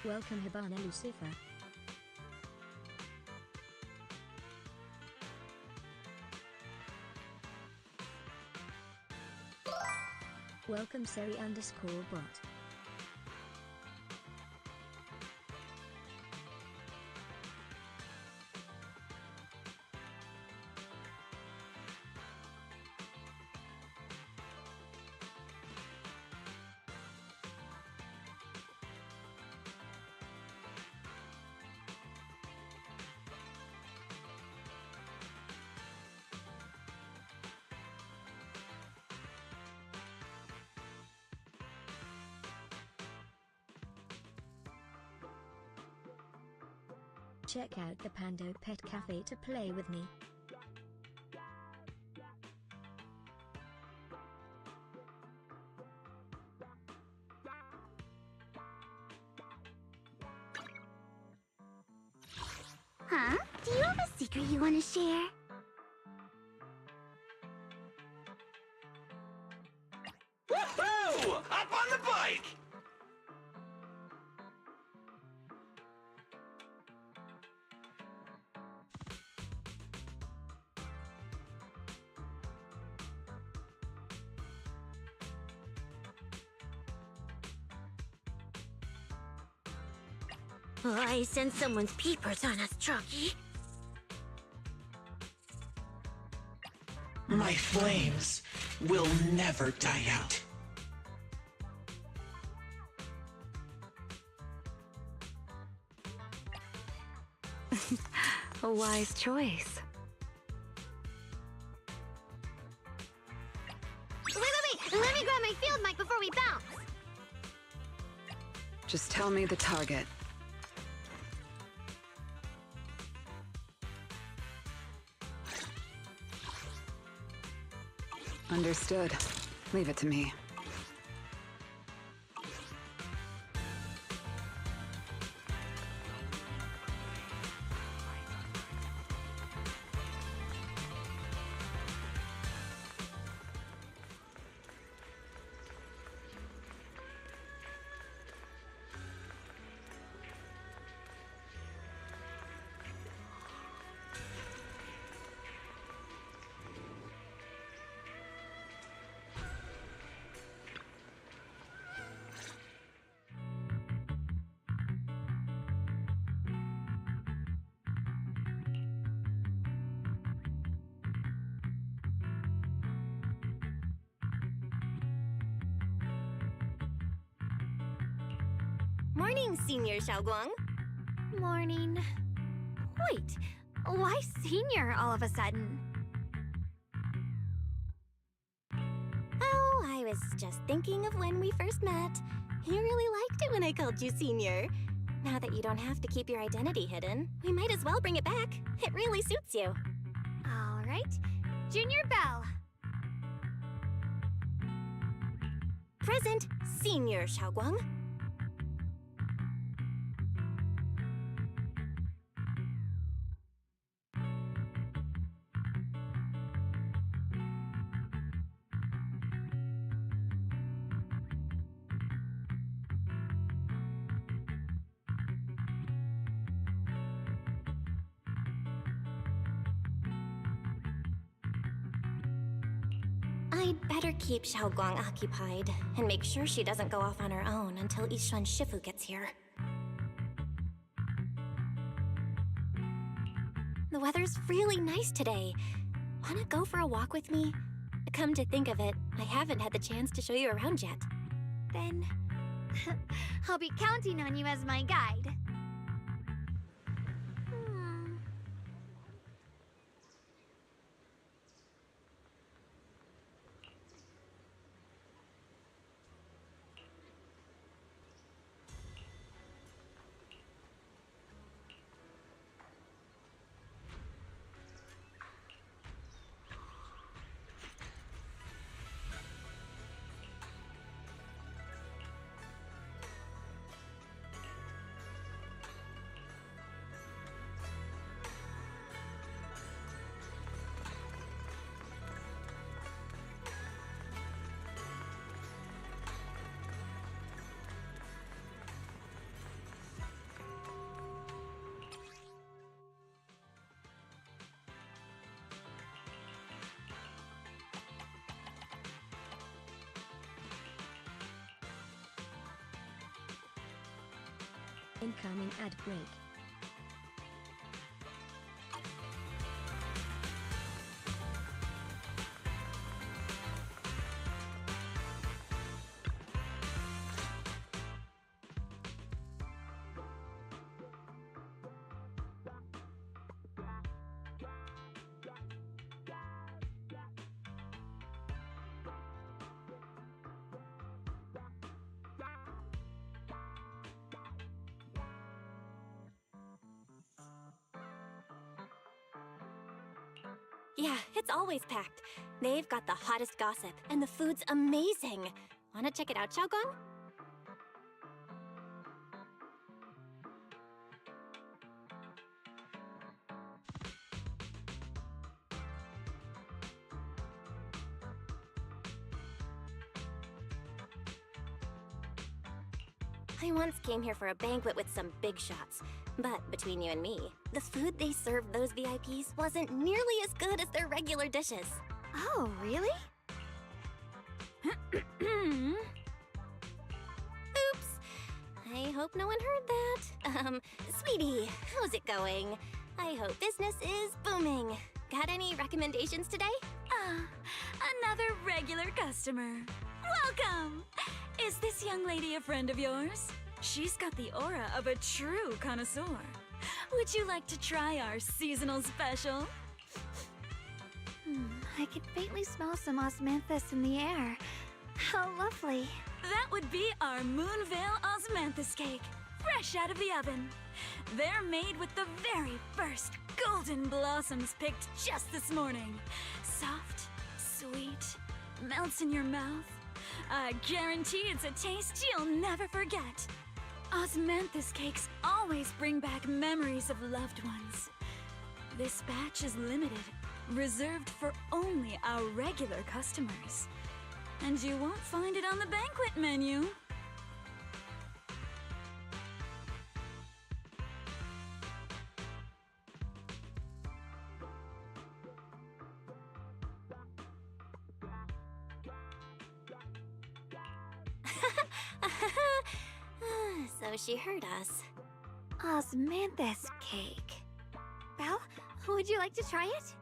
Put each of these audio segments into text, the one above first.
Welcome Hibana Lucifer. Welcome Seri_bot. Check out the Pando Pet Cafe to play with me. Huh? Do you have a secret you want to share? Woohoo! Up on the bike! Oh, I sense someone's peepers on us, Chalky. My flames will never die out. A wise choice. Wait! Let me grab my field mic before we bounce! Just tell me the target. Understood. Leave it to me. Morning, Senior Xiaoguang. Morning. Wait, why Senior all of a sudden? Oh, I was just thinking of when we first met. You really liked it when I called you Senior. Now that you don't have to keep your identity hidden, we might as well bring it back. It really suits you. All right. Junior Bell. Present, Senior Xiaoguang. I'd better keep Xiaoguang occupied and make sure she doesn't go off on her own until Yishuan Shifu gets here. The weather's really nice today. Wanna go for a walk with me? Come to think of it, I haven't had the chance to show you around yet. Then I'll be counting on you as my guide. Incoming ad break. Yeah, it's always packed. They've got the hottest gossip, and the food's amazing. Wanna check it out, Xiaogong? I once came here for a banquet with some big shots. But between you and me, the food they served those VIPs wasn't nearly as good as their regular dishes. Oh, really? Oops. I hope no one heard that. Sweetie, how's it going? I hope business is booming. Got any recommendations today? Another regular customer. Welcome! Is this young lady a friend of yours? She's got the aura of a true connoisseur. Would you like to try our seasonal special? I can faintly smell some osmanthus in the air. How lovely. That would be our Moonvale Osmanthus cake, fresh out of the oven. They're made with the very first golden blossoms picked just this morning. Soft, sweet, melts in your mouth. I guarantee it's a taste you'll never forget. Osmanthus cakes always bring back memories of loved ones. This batch is limited, reserved for only our regular customers. And you won't find it on the banquet menu. So she heard us. Osmanthus cake. Belle, would you like to try it?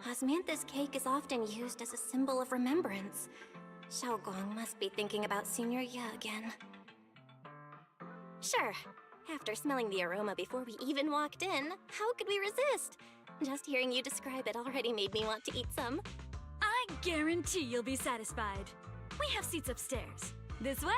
Osmanthus cake is often used as a symbol of remembrance. Xiaogong must be thinking about Senior Ye again. Sure. After smelling the aroma before we even walked in, how could we resist? Just hearing you describe it already made me want to eat some. I guarantee you'll be satisfied. We have seats upstairs. This way!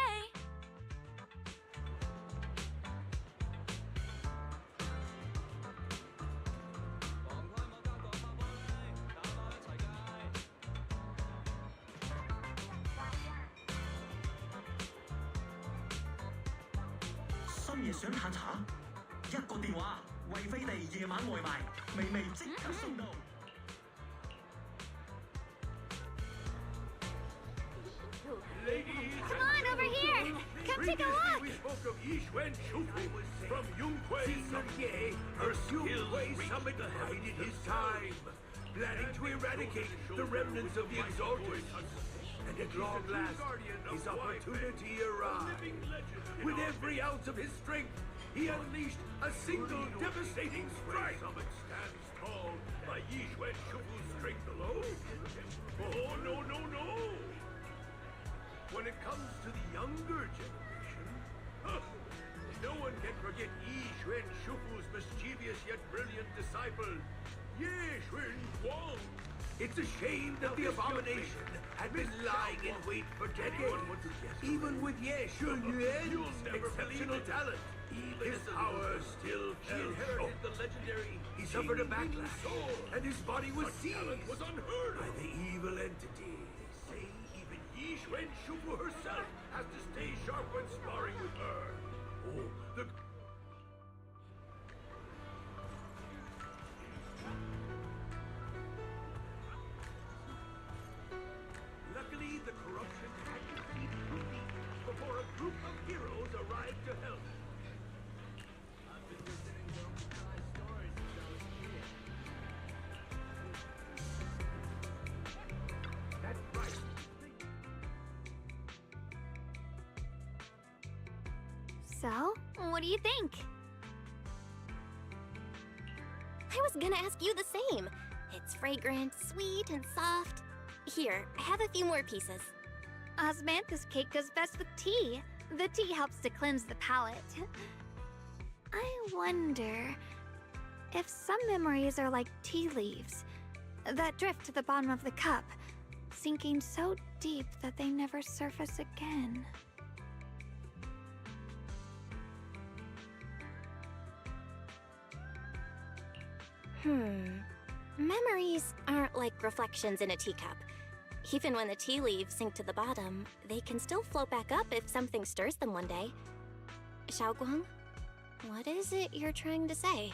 Come on, over here! Come take a look! We spoke of Yishwen Shufu from Yunghui Sumye. Her Yunghui Summit bided his time, planning to eradicate the remnants of the Exalted. And at long last, his opportunity arrived. With every ounce of his strength, he unleashed a single devastating strike. Summit stands tall by Yishwen Shufu's strength alone. Oh, no, no, no! When it comes to the younger generation, no one can forget Yi Xuan Shufu's mischievous yet brilliant disciple, Ye Xuan Guang. It's a shame that the abomination had been lying in wait for decades, even with Ye Xuan Yuan's exceptional talent. His power still fell short. The legendary, he suffered a backlash, and his body was seized by the evil entity. Yishwen Shufu herself has to stay sharp when sparring with her. Oh, the... Luckily, the corruption had defeated Ruby before a group of heroes arrived to help. I've been listening to my stories since I was a kid. That's right. So, what do you think? I was gonna ask you the same. It's fragrant, sweet, and soft. Here, I have a few more pieces. Osmanthus cake goes best with tea. The tea helps to cleanse the palate. I wonder if some memories are like tea leaves that drift to the bottom of the cup, sinking so deep that they never surface again. Memories aren't like reflections in a teacup. Even when the tea leaves sink to the bottom, they can still float back up if something stirs them one day. Xiaoguang, what is it you're trying to say?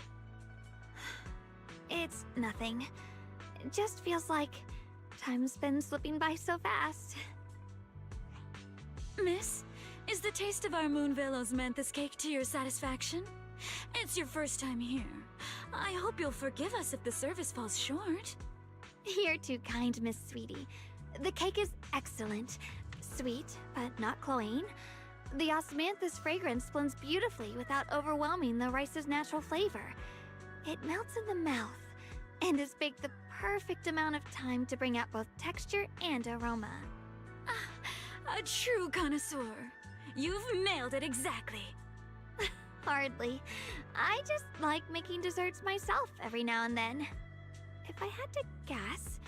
It's nothing. It just feels like time's been slipping by so fast. Miss, is the taste of our Moonvale Osmanthus cake to your satisfaction? It's your first time here. I hope you'll forgive us if the service falls short. You're too kind, Miss Sweetie. The cake is excellent. Sweet, but not cloying. The osmanthus fragrance blends beautifully without overwhelming the rice's natural flavor. It melts in the mouth and is baked the perfect amount of time to bring out both texture and aroma. A true connoisseur. You've nailed it exactly. Hardly. I just like making desserts myself every now and then. If I had to guess,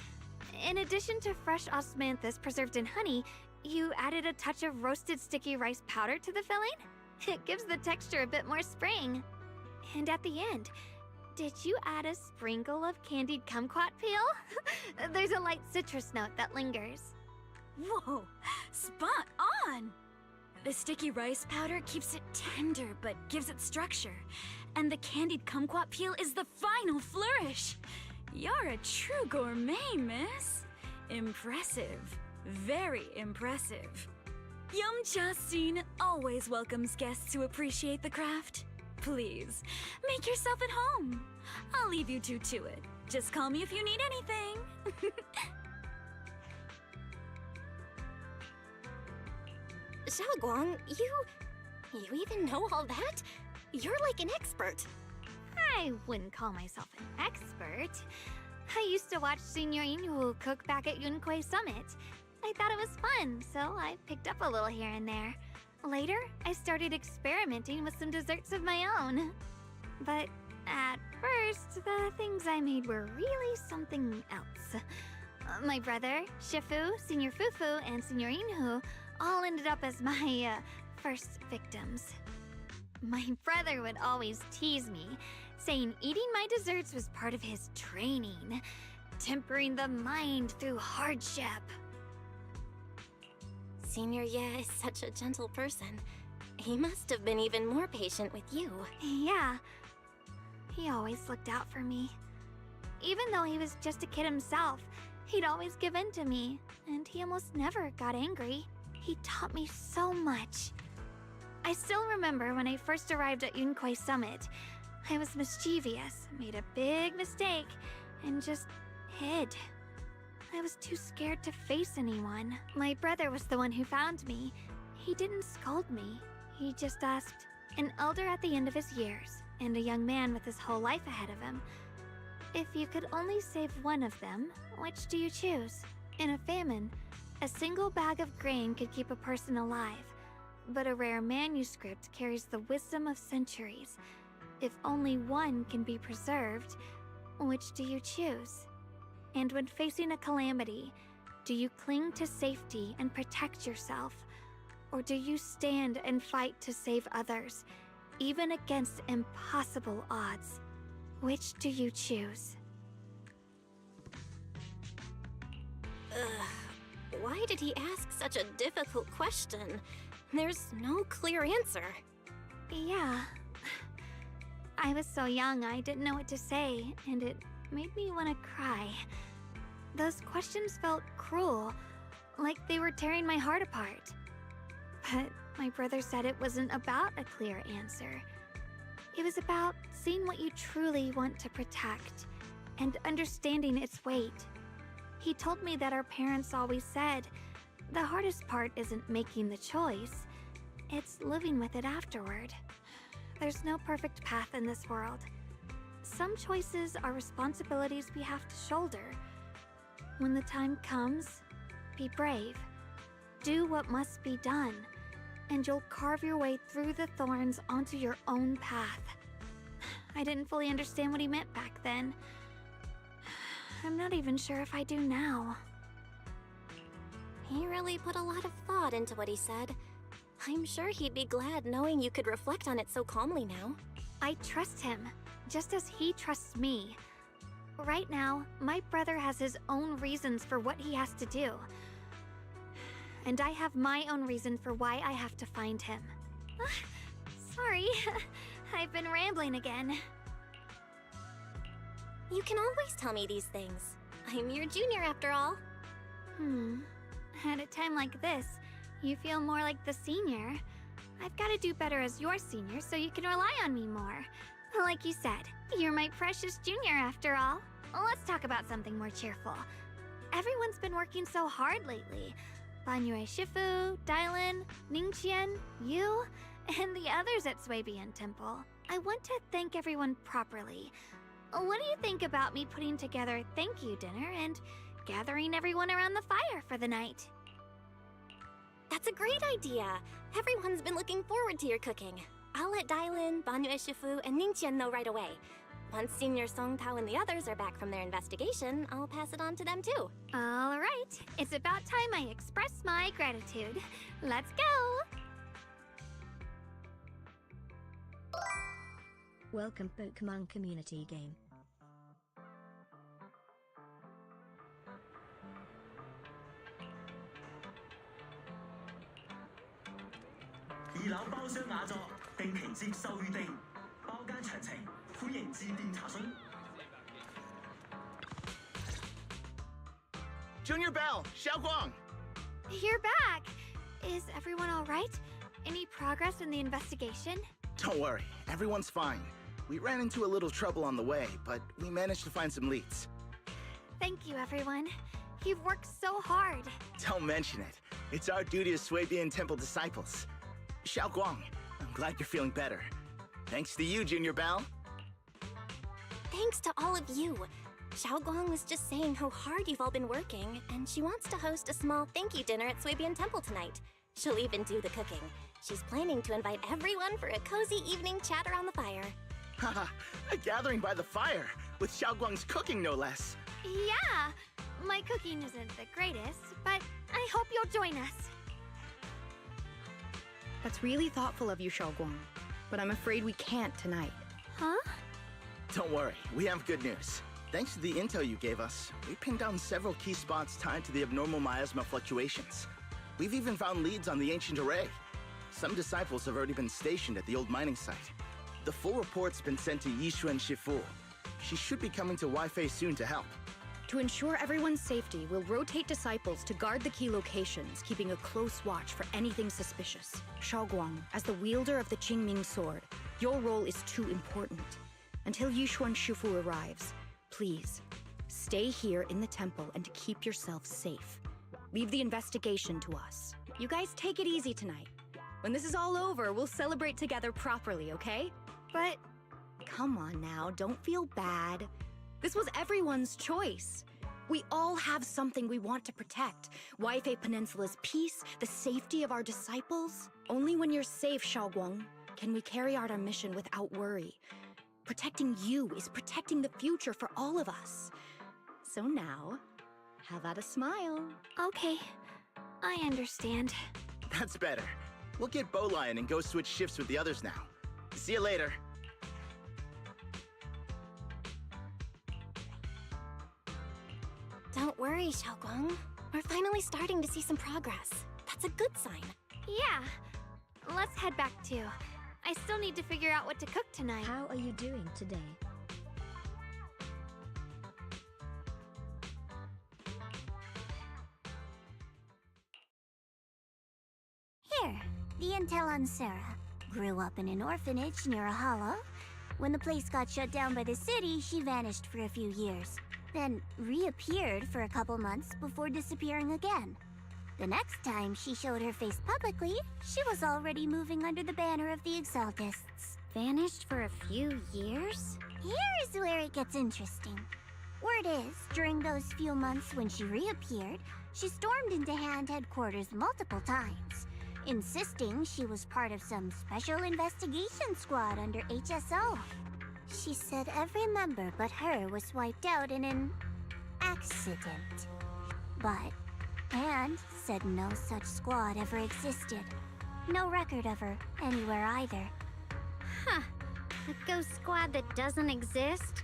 in addition to fresh osmanthus preserved in honey, you added a touch of roasted sticky rice powder to the filling? It gives the texture a bit more spring. And at the end, did you add a sprinkle of candied kumquat peel? There's a light citrus note that lingers. Whoa, spot on! The sticky rice powder keeps it tender but gives it structure. And the candied kumquat peel is the final flourish. You're a true gourmet, miss. Impressive. Very impressive. Yum-Cha Scene always welcomes guests who appreciate the craft. Please, make yourself at home. I'll leave you two to it. Just call me if you need anything. Xiaoguang, you even know all that? You're like an expert. I wouldn't call myself an expert. I used to watch Senior Inhu cook back at Yunquei Summit. I thought it was fun, so I picked up a little here and there. Later, I started experimenting with some desserts of my own. But at first, the things I made were really something else. My brother, Shifu, Senior Fufu, and Senior Inhu all ended up as my first victims. My brother would always tease me, saying eating my desserts was part of his training, tempering the mind through hardship. Senior Ye is such a gentle person. He must have been even more patient with you. Yeah, he always looked out for me. Even though he was just a kid himself, he'd always give in to me, and he almost never got angry. He taught me so much. I still remember when I first arrived at Yunquei Summit. I was mischievous, made a big mistake, and just hid. I was too scared to face anyone. My brother was the one who found me. He didn't scold me. He just asked, an elder at the end of his years, and a young man with his whole life ahead of him, if you could only save one of them, which do you choose? In a famine, a single bag of grain could keep a person alive, but a rare manuscript carries the wisdom of centuries. If only one can be preserved, which do you choose? And when facing a calamity, do you cling to safety and protect yourself? Or do you stand and fight to save others, even against impossible odds? Which do you choose? Why did he ask such a difficult question? There's no clear answer. Yeah. I was so young I didn't know what to say, and it made me want to cry. Those questions felt cruel, like they were tearing my heart apart. But my brother said it wasn't about a clear answer. It was about seeing what you truly want to protect, and understanding its weight. He told me that our parents always said, the hardest part isn't making the choice, it's living with it afterward. There's no perfect path in this world. Some choices are responsibilities we have to shoulder. When the time comes, be brave. Do what must be done, and you'll carve your way through the thorns onto your own path. I didn't fully understand what he meant back then. I'm not even sure if I do now. He really put a lot of thought into what he said. I'm sure he'd be glad knowing you could reflect on it so calmly now. I trust him, just as he trusts me. Right now, my brother has his own reasons for what he has to do. And I have my own reason for why I have to find him. Sorry, I've been rambling again. You can always tell me these things. I'm your junior after all. At a time like this, you feel more like the senior. I've got to do better as your senior so you can rely on me more. Like you said, you're my precious junior after all. Let's talk about something more cheerful. Everyone's been working so hard lately. Banyue Shifu, Dylan, Ningqian, you, and the others at Swabian Temple. I want to thank everyone properly. What do you think about me putting together a thank you dinner and gathering everyone around the fire for the night? That's a great idea. Everyone's been looking forward to your cooking. I'll let Dylan, Banyue Shifu, and Ningqian know right away. Once Senior Song Tao and the others are back from their investigation, I'll pass it on to them too. All right, it's about time I express my gratitude. Let's go! Welcome Pokemon Community Game. Junior Bell, Xiaoguang! You're back! Is everyone all right? Any progress in the investigation? Don't worry, everyone's fine. We ran into a little trouble on the way, but we managed to find some leads. Thank you, everyone. You've worked so hard. Don't mention it. It's our duty as Swabian Temple disciples. Xiaoguang, I'm glad you're feeling better. Thanks to you, Junior Bell. Thanks to all of you. Xiaoguang was just saying how hard you've all been working, and she wants to host a small thank you dinner at Swabian Temple tonight. She'll even do the cooking. She's planning to invite everyone for a cozy evening chat around the fire. Haha, a gathering by the fire, with Xiaoguang's cooking no less. Yeah, my cooking isn't the greatest, but I hope you'll join us. That's really thoughtful of you, Xiaoguang, but I'm afraid we can't tonight. Huh? Don't worry, we have good news. Thanks to the intel you gave us, we pinned down several key spots tied to the abnormal miasma fluctuations. We've even found leads on the ancient array. Some disciples have already been stationed at the old mining site. The full report's been sent to Yishuan Shifu. She should be coming to Wi-Fi soon to help. To ensure everyone's safety, we'll rotate disciples to guard the key locations, keeping a close watch for anything suspicious. Xiaoguang, as the wielder of the Qingming sword, your role is too important. Until Yishuan Shifu arrives, please, stay here in the temple and keep yourself safe. Leave the investigation to us. You guys take it easy tonight. When this is all over, we'll celebrate together properly, okay? But... Come on now, don't feel bad. This was everyone's choice. We all have something we want to protect. Wi-Fi Peninsula's peace, the safety of our disciples. Only when you're safe, Xiaoguang, can we carry out our mission without worry. Protecting you is protecting the future for all of us. So now, how about a smile? Okay, I understand. That's better. We'll get Bowlion and go switch shifts with the others now. See you later. Don't worry, Xiaoguang. We're finally starting to see some progress. That's a good sign. Yeah, let's head back too. I still need to figure out what to cook tonight. How are you doing today? Here, the intel on Sarah. Grew up in an orphanage near a hollow. When the place got shut down by the city, she vanished for a few years. Then reappeared for a couple months before disappearing again. The next time she showed her face publicly, she was already moving under the banner of the Exaltists. Vanished for a few years? Here's where it gets interesting. Word is, during those few months when she reappeared, she stormed into Hand headquarters multiple times, insisting she was part of some special investigation squad under HSO. She said every member but her was wiped out in an accident. But Hand said no such squad ever existed. No record of her anywhere either. Huh. A ghost squad that doesn't exist?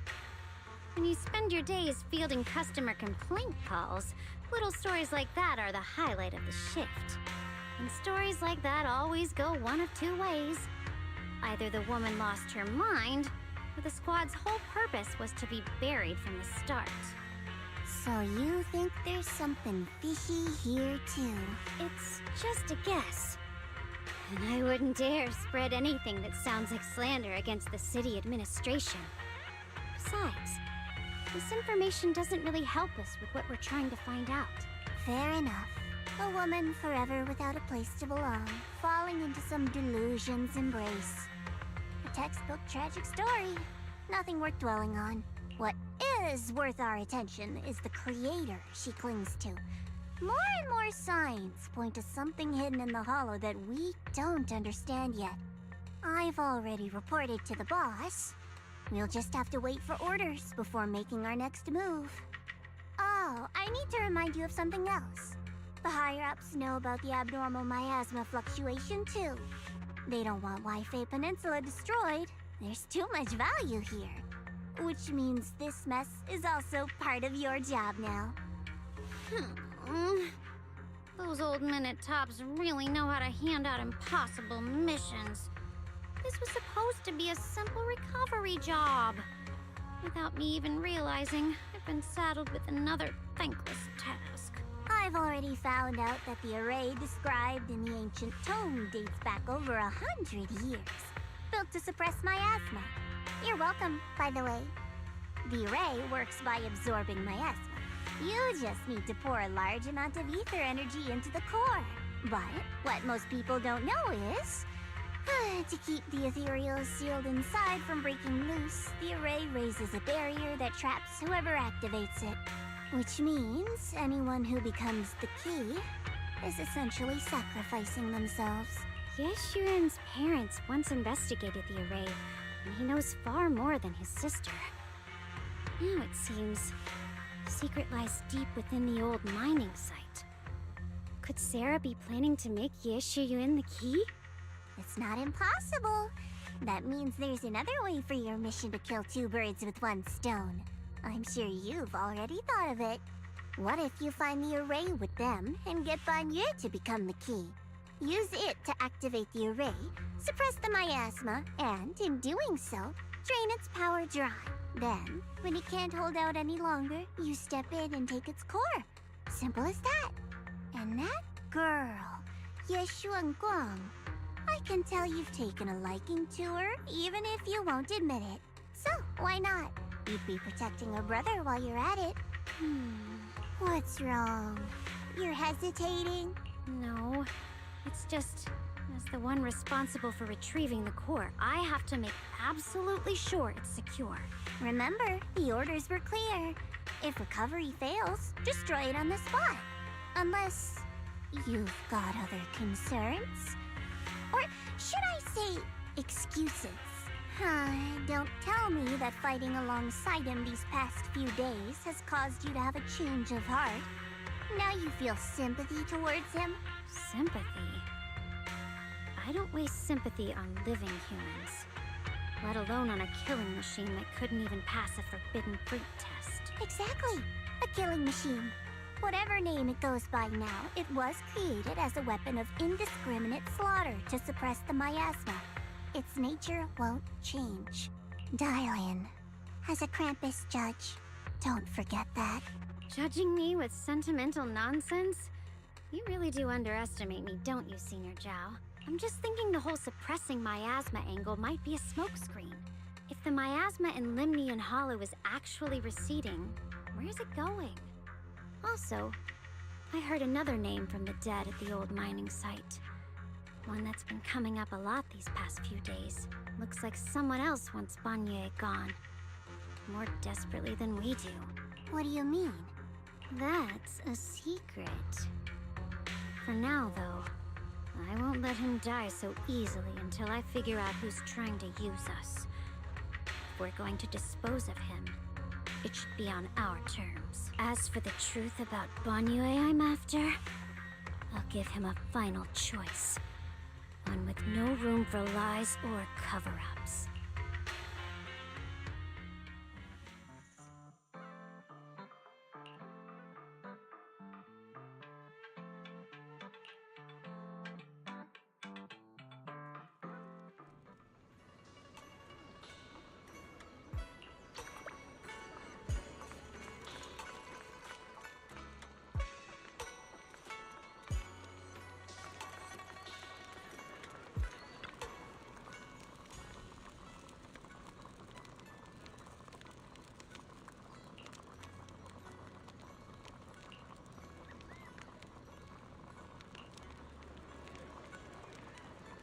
When you spend your days fielding customer complaint calls, little stories like that are the highlight of the shift. And stories like that always go one of two ways. Either the woman lost her mind, or the squad's whole purpose was to be buried from the start. So you think there's something fishy here too? It's just a guess. And I wouldn't dare spread anything that sounds like slander against the city administration. Besides, this information doesn't really help us with what we're trying to find out. Fair enough. A woman forever without a place to belong, falling into some delusion's embrace. A textbook tragic story. Nothing worth dwelling on. What is worth our attention is the creator she clings to. More and more signs point to something hidden in the hollow that we don't understand yet. I've already reported to the boss. We'll just have to wait for orders before making our next move. Oh, I need to remind you of something else. The higher-ups know about the abnormal miasma fluctuation too. They don't want Wi-Fi Peninsula destroyed. There's too much value here. Which means this mess is also part of your job now. Those old minute tops really know how to hand out impossible missions. This was supposed to be a simple recovery job. Without me even realizing, I've been saddled with another thankless task. I've already found out that the array described in the ancient tome dates back over 100 years. Built to suppress miasma. You're welcome, by the way. The array works by absorbing miasma. You just need to pour a large amount of ether energy into the core. But what most people don't know is, to keep the ethereal sealed inside from breaking loose, the array raises a barrier that traps whoever activates it. Which means anyone who becomes the key is essentially sacrificing themselves. Yeshuren's parents once investigated the array, and he knows far more than his sister. Now it seems the secret lies deep within the old mining site. Could Sarah be planning to make Yeshuyun the key? It's not impossible. That means there's another way for your mission to kill two birds with one stone. I'm sure you've already thought of it. What if you find the array with them and get Banyu to become the key? Use it to activate the array, suppress the miasma, and in doing so, drain its power dry. Then, when it can't hold out any longer, you step in and take its core. Simple as that. And that girl, Yeshuan Guang, I can tell you've taken a liking to her, even if you won't admit it. So, why not? You'd be protecting her brother while you're at it. What's wrong? You're hesitating? No, it's just, as the one responsible for retrieving the core, I have to make absolutely sure it's secure. Remember, the orders were clear. If recovery fails, destroy it on the spot. Unless you've got other concerns. Or should I say, excuses? Don't tell me that fighting alongside him these past few days has caused you to have a change of heart. Now you feel sympathy towards him? Sympathy? I don't waste sympathy on living humans, let alone on a killing machine that couldn't even pass a forbidden fruit test. Exactly. A killing machine. Whatever name it goes by now, it was created as a weapon of indiscriminate slaughter to suppress the miasma. Its nature won't change. Dial in. As a Krampus judge, don't forget that. Judging me with sentimental nonsense? You really do underestimate me, don't you, Senior Zhao? I'm just thinking the whole suppressing miasma angle might be a smokescreen. If the miasma in Limnian Hollow is actually receding, where's it going? Also, I heard another name from the dead at the old mining site. One that's been coming up a lot these past few days. Looks like someone else wants Banyue gone. More desperately than we do. What do you mean? That's a secret. For now, though, I won't let him die so easily until I figure out who's trying to use us. If we're going to dispose of him, it should be on our terms. As for the truth about Banyue I'm after, I'll give him a final choice. One with no room for lies or cover-ups.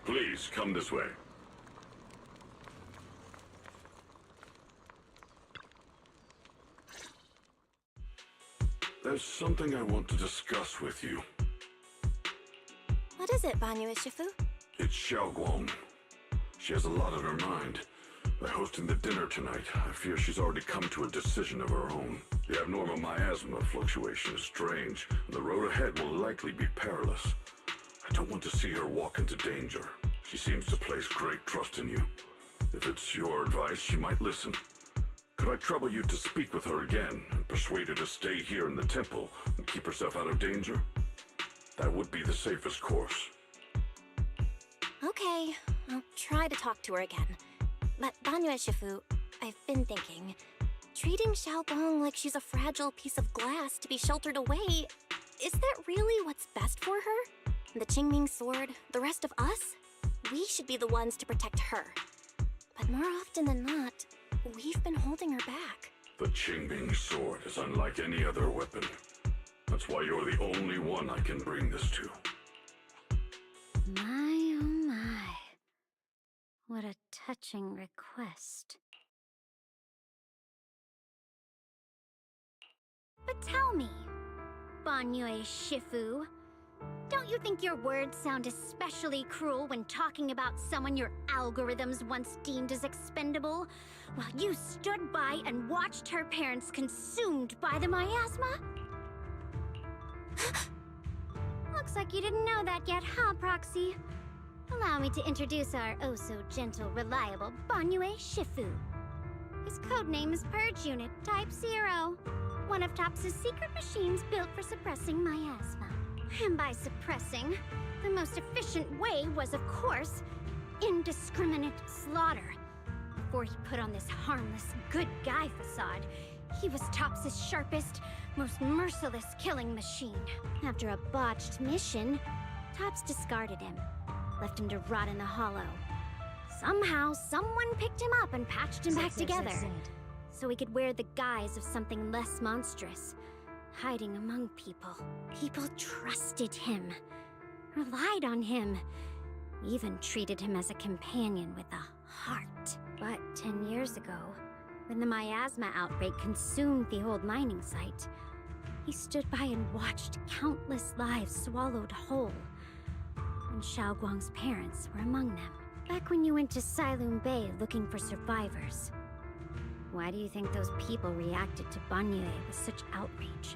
Please, come this way. There's something I want to discuss with you. What is it, Banyue Shifu? It's Xiaoguang. She has a lot on her mind. By hosting the dinner tonight, I fear she's already come to a decision of her own. The abnormal miasma fluctuation is strange, and the road ahead will likely be perilous. I don't want to see her walk into danger. She seems to place great trust in you. If it's your advice, she might listen. Could I trouble you to speak with her again and persuade her to stay here in the temple and keep herself out of danger? That would be the safest course. Okay, I'll try to talk to her again. But Banyue Shifu, I've been thinking, treating Xiaoguang like she's a fragile piece of glass to be sheltered away, is that really what's best for her? The Qingming sword, the rest of us? We should be the ones to protect her. But more often than not, we've been holding her back. The Qingming sword is unlike any other weapon. That's why you're the only one I can bring this to. My, oh my. What a touching request. But tell me, Banyue Shifu, don't you think your words sound especially cruel when talking about someone your algorithms once deemed as expendable, while you stood by and watched her parents consumed by the miasma? Looks like you didn't know that yet, huh, Proxy? Allow me to introduce our oh-so-gentle, reliable Banyue Shifu. His codename is Purge Unit Type 0, one of TOPS' secret machines built for suppressing miasma. And by suppressing, the most efficient way was, of course, indiscriminate slaughter. Before he put on this harmless, good guy facade, he was TOPS' sharpest, most merciless killing machine. After a botched mission, TOPS discarded him, left him to rot in the hollow. Somehow, someone picked him up and patched him back together, so he could wear the guise of something less monstrous, hiding among people. People trusted him, relied on him, even treated him as a companion with a heart. But 10 years ago, when the miasma outbreak consumed the old mining site, he stood by and watched countless lives swallowed whole. And Xiaoguang's parents were among them. Back when you went to Silum Bay looking for survivors. Why do you think those people reacted to Banyue with such outrage?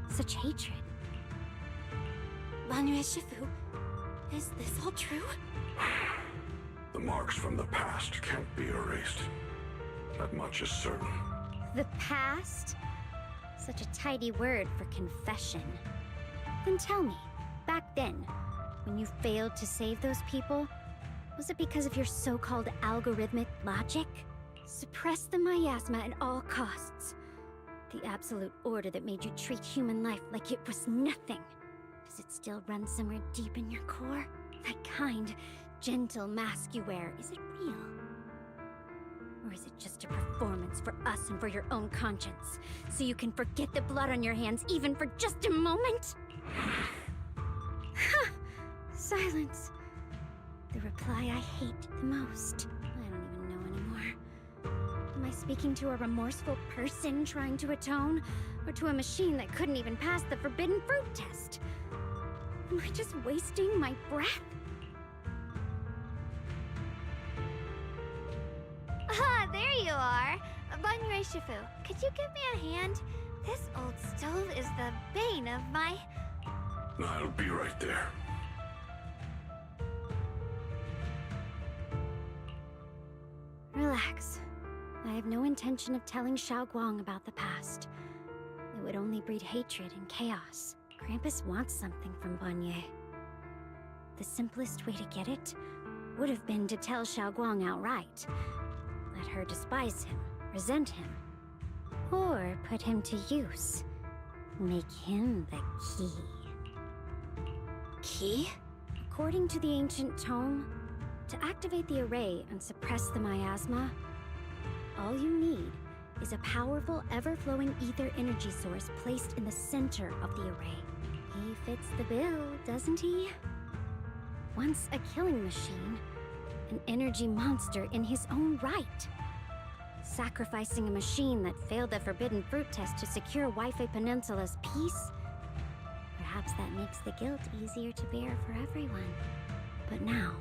Such hatred? Banyue Shifu, is this all true? The marks from the past can't be erased. That much is certain. The past? Such a tidy word for confession. Then tell me, back then, when you failed to save those people, was it because of your so-called algorithmic logic? Suppress the miasma at all costs. The absolute order that made you treat human life like it was nothing. Does it still run somewhere deep in your core? That kind, gentle mask you wear, is it real? Or is it just a performance for us and for your own conscience? So you can forget the blood on your hands even for just a moment? Silence. The reply I hate the most. I don't even know anymore. Am I speaking to a remorseful person trying to atone? Or to a machine that couldn't even pass the forbidden fruit test? Am I just wasting my breath? Ah, there you are. Bonne Shifu, could you give me a hand? This old stove is the bane of my... I'll be right there. Relax. I have no intention of telling Xiaoguang about the past. It would only breed hatred and chaos. Krampus wants something from Bonnier. The simplest way to get it would have been to tell Xiaoguang outright. Let her despise him, resent him, or put him to use. Make him the key. Key? According to the ancient tome, to activate the array and suppress the miasma, all you need is a powerful, ever-flowing ether energy source placed in the center of the array. He fits the bill, doesn't he? Once a killing machine, an energy monster in his own right. Sacrificing a machine that failed the forbidden fruit test to secure Wi-Fi Peninsula's peace? Perhaps that makes the guilt easier to bear for everyone. But now...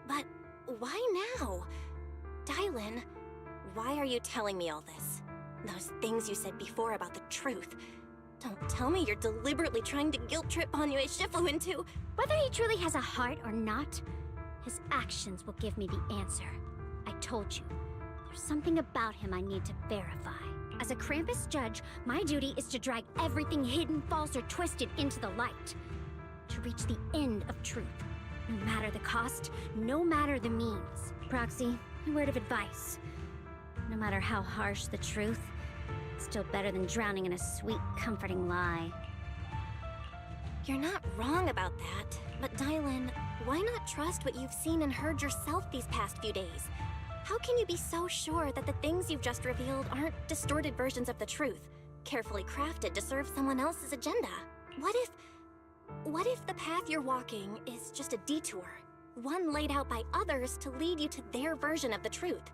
But why now? Dylan, why are you telling me all this? Those things you said before about the truth. Don't tell me you're deliberately trying to guilt-trip Bonnie Shifu into... Whether he truly has a heart or not, his actions will give me the answer. I told you, there's something about him I need to verify. As a Krampus judge, my duty is to drag everything hidden, false, or twisted into the light. To reach the end of truth. No matter the cost, no matter the means. Proxy, a word of advice. No matter how harsh the truth, it's still better than drowning in a sweet, comforting lie. You're not wrong about that, but Dylan, why not trust what you've seen and heard yourself these past few days? How can you be so sure that the things you've just revealed aren't distorted versions of the truth, carefully crafted to serve someone else's agenda? What if the path you're walking is just a detour, one laid out by others to lead you to their version of the truth?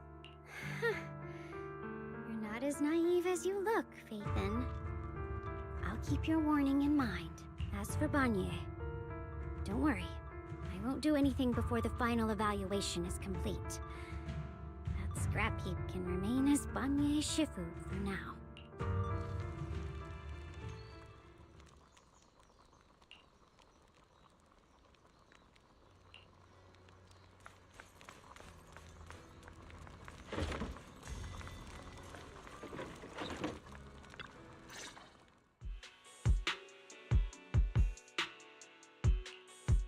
You're not as naive as you look, VIII. I'll keep your warning in mind. As for Bonnier, don't worry. I won't do anything before the final evaluation is complete. That scrap heap can remain as Bonnier Shifu for now.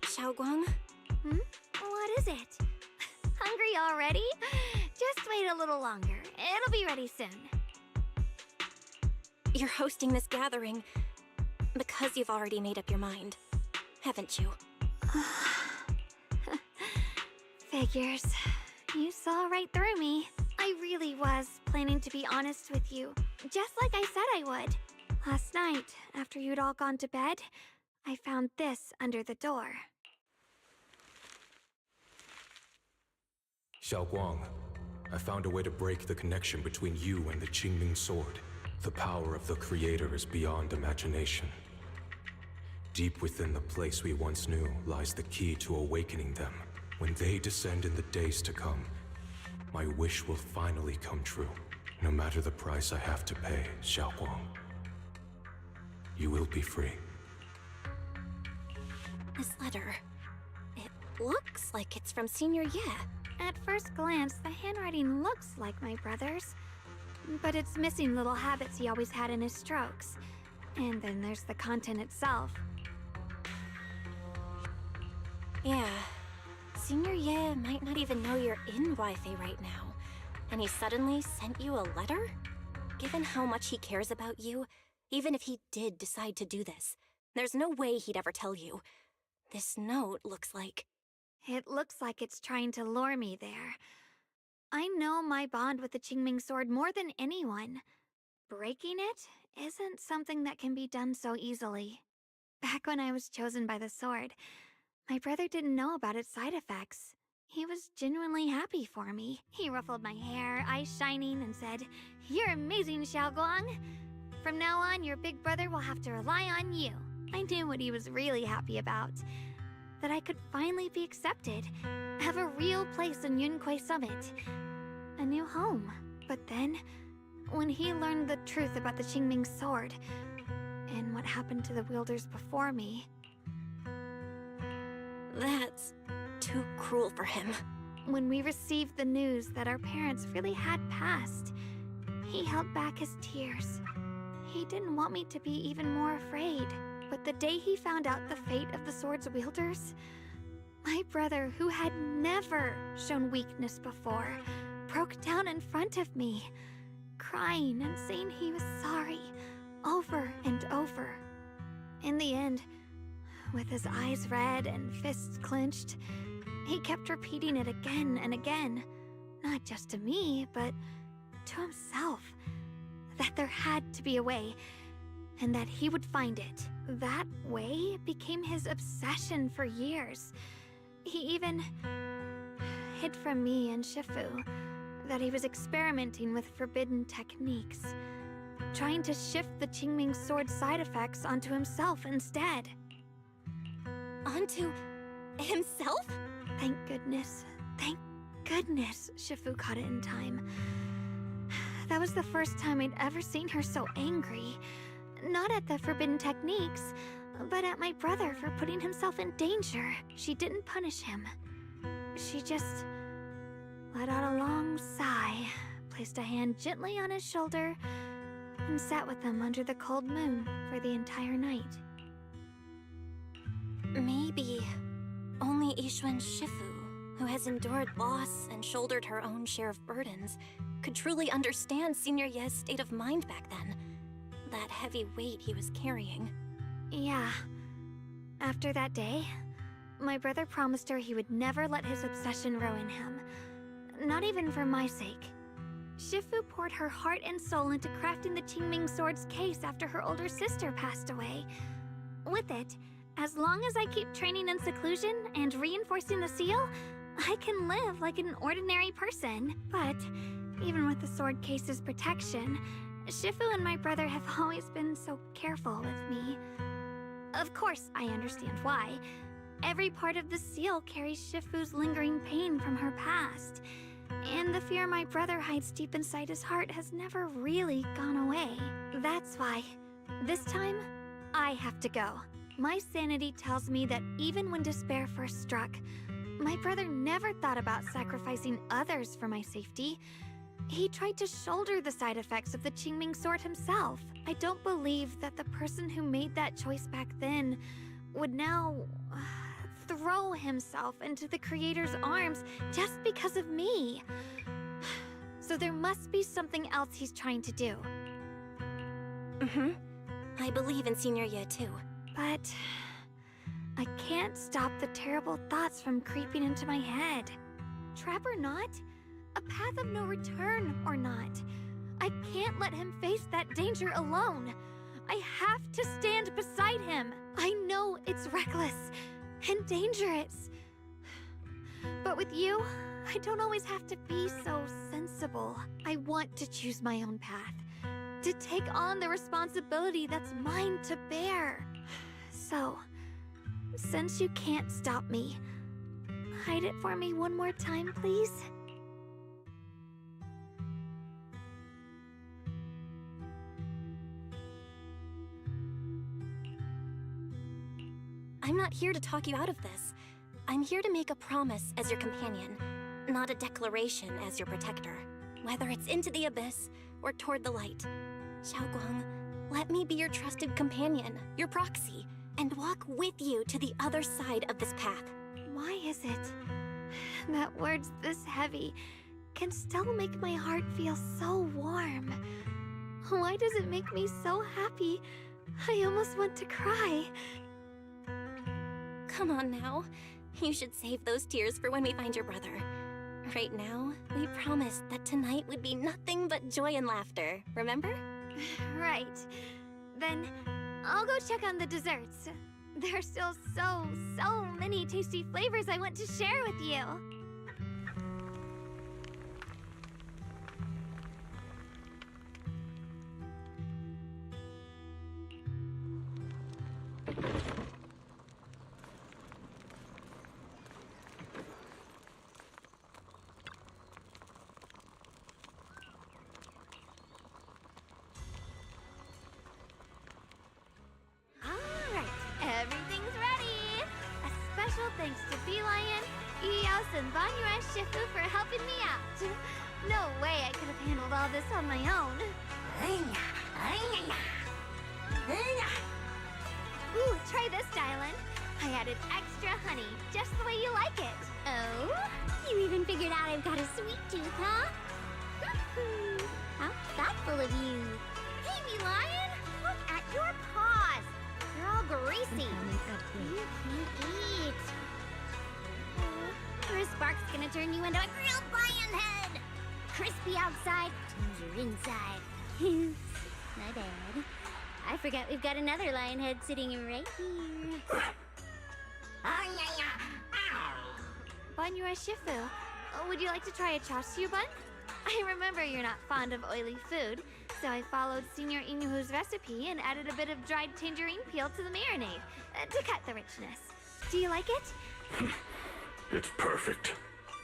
Xiaoguang? What is it? Hungry already? Just wait a little longer. It'll be ready soon. You're hosting this gathering because you've already made up your mind, haven't you? Figures. You saw right through me. I really was planning to be honest with you, just like I said I would. Last night, after you'd all gone to bed, I found this under the door. Xiaoguang, I found a way to break the connection between you and the Qingming Sword. The power of the Creator is beyond imagination. Deep within the place we once knew lies the key to awakening them. When they descend in the days to come, my wish will finally come true. No matter the price I have to pay, Xiaoguang. You will be free. This letter, it looks like it's from Senior Ye. At first glance, the handwriting looks like my brother's, but it's missing little habits he always had in his strokes. And then there's the content itself. Yeah, Senior Ye might not even know you're in Wi-Fi right now, and he suddenly sent you a letter? Given how much he cares about you, even if he did decide to do this, there's no way he'd ever tell you. This note looks like... It looks like it's trying to lure me there. I know my bond with the Qingming sword more than anyone. Breaking it isn't something that can be done so easily. Back when I was chosen by the sword, my brother didn't know about its side effects. He was genuinely happy for me. He ruffled my hair, eyes shining, and said, "You're amazing, Xiaoguang. From now on, your big brother will have to rely on you." I knew what he was really happy about. That I could finally be accepted, have a real place in Yunque Summit. A new home. But then, when he learned the truth about the Qingming sword, and what happened to the wielders before me... That's too cruel for him. When we received the news that our parents really had passed, he held back his tears. He didn't want me to be even more afraid. But the day he found out the fate of the sword's wielders, my brother, who had never shown weakness before, broke down in front of me, crying and saying he was sorry, over and over. In the end, with his eyes red and fists clenched, he kept repeating it again and again, not just to me, but to himself, that there had to be a way, and that he would find it. That way became his obsession for years. He even hid from me and Shifu that he was experimenting with forbidden techniques, trying to shift the Qingming sword side effects onto himself instead. Onto himself? Thank goodness Shifu caught it in time. That was the first time I'd ever seen her so angry. Not at the forbidden techniques, but at my brother for putting himself in danger. She didn't punish him. She just let out a long sigh, placed a hand gently on his shoulder, and sat with him under the cold moon for the entire night. Maybe only Yixuan Shifu, who has endured loss and shouldered her own share of burdens, could truly understand Senior Ye's state of mind back then. That heavy weight he was carrying. Yeah. After that day, my brother promised her he would never let his obsession ruin him. Not even for my sake. Shifu poured her heart and soul into crafting the Qingming sword's case after her older sister passed away. With it, as long as I keep training in seclusion and reinforcing the seal, I can live like an ordinary person. But even with the sword case's protection, Shifu and my brother have always been so careful with me. Of course, I understand why. Every part of the seal carries Shifu's lingering pain from her past, and the fear my brother hides deep inside his heart has never really gone away. That's why, this time, I have to go. My sanity tells me that even when despair first struck, my brother never thought about sacrificing others for my safety. He tried to shoulder the side effects of the Qingming sword himself. I don't believe that the person who made that choice back then would now throw himself into the creator's arms just because of me. So there must be something else he's trying to do. I believe in Senior Ye too. But I can't stop the terrible thoughts from creeping into my head. Trap or not, a path of no return or not, I can't let him face that danger alone. I have to stand beside him. I know it's reckless and dangerous. But with you, I don't always have to be so sensible. I want to choose my own path, to take on the responsibility that's mine to bear. So, since you can't stop me, hide it for me one more time, please? I'm not here to talk you out of this. I'm here to make a promise as your companion, not a declaration as your protector. Whether it's into the abyss or toward the light. Xiaoguang, let me be your trusted companion, your proxy, and walk with you to the other side of this path. Why is it that words this heavy can still make my heart feel so warm? Why does it make me so happy I almost want to cry? Come on now. You should save those tears for when we find your brother. Right now, we promised that tonight would be nothing but joy and laughter, remember? Right. Then I'll go check on the desserts. There are still so many tasty flavors I want to share with you. Everything's ready! A special thanks to Lion, Eos, and Banyue Shifu for helping me out. No way I could have handled all this on my own. Ooh, try this, Dylan. I added extra honey, just the way you like it. Oh? You even figured out I've got a sweet tooth, huh? How thoughtful of you. Hey, Lion! Look at your paws! They're all greasy. You can eat. Or is Spark's gonna turn you into a grilled lion head? Crispy outside, tender inside. My bad. I forgot we've got another lion head sitting right here. Banyue Shifu, would you like to try a chashu bun? I remember you're not fond of oily food, so I followed Senior Inuhu's recipe and added a bit of dried tangerine peel to the marinade to cut the richness. Do you like it? It's perfect.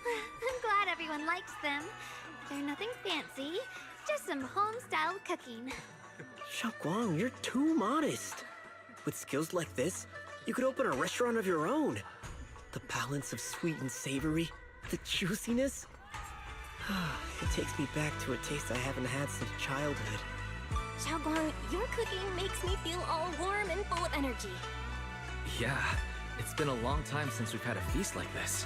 I'm glad everyone likes them. They're nothing fancy, just some home-style cooking. Xiaoguang, you're too modest. With skills like this, you could open a restaurant of your own. The balance of sweet and savory, the juiciness. It takes me back to a taste I haven't had since childhood. Xiaoguang, your cooking makes me feel all warm and full of energy. Yeah, it's been a long time since we've had a feast like this.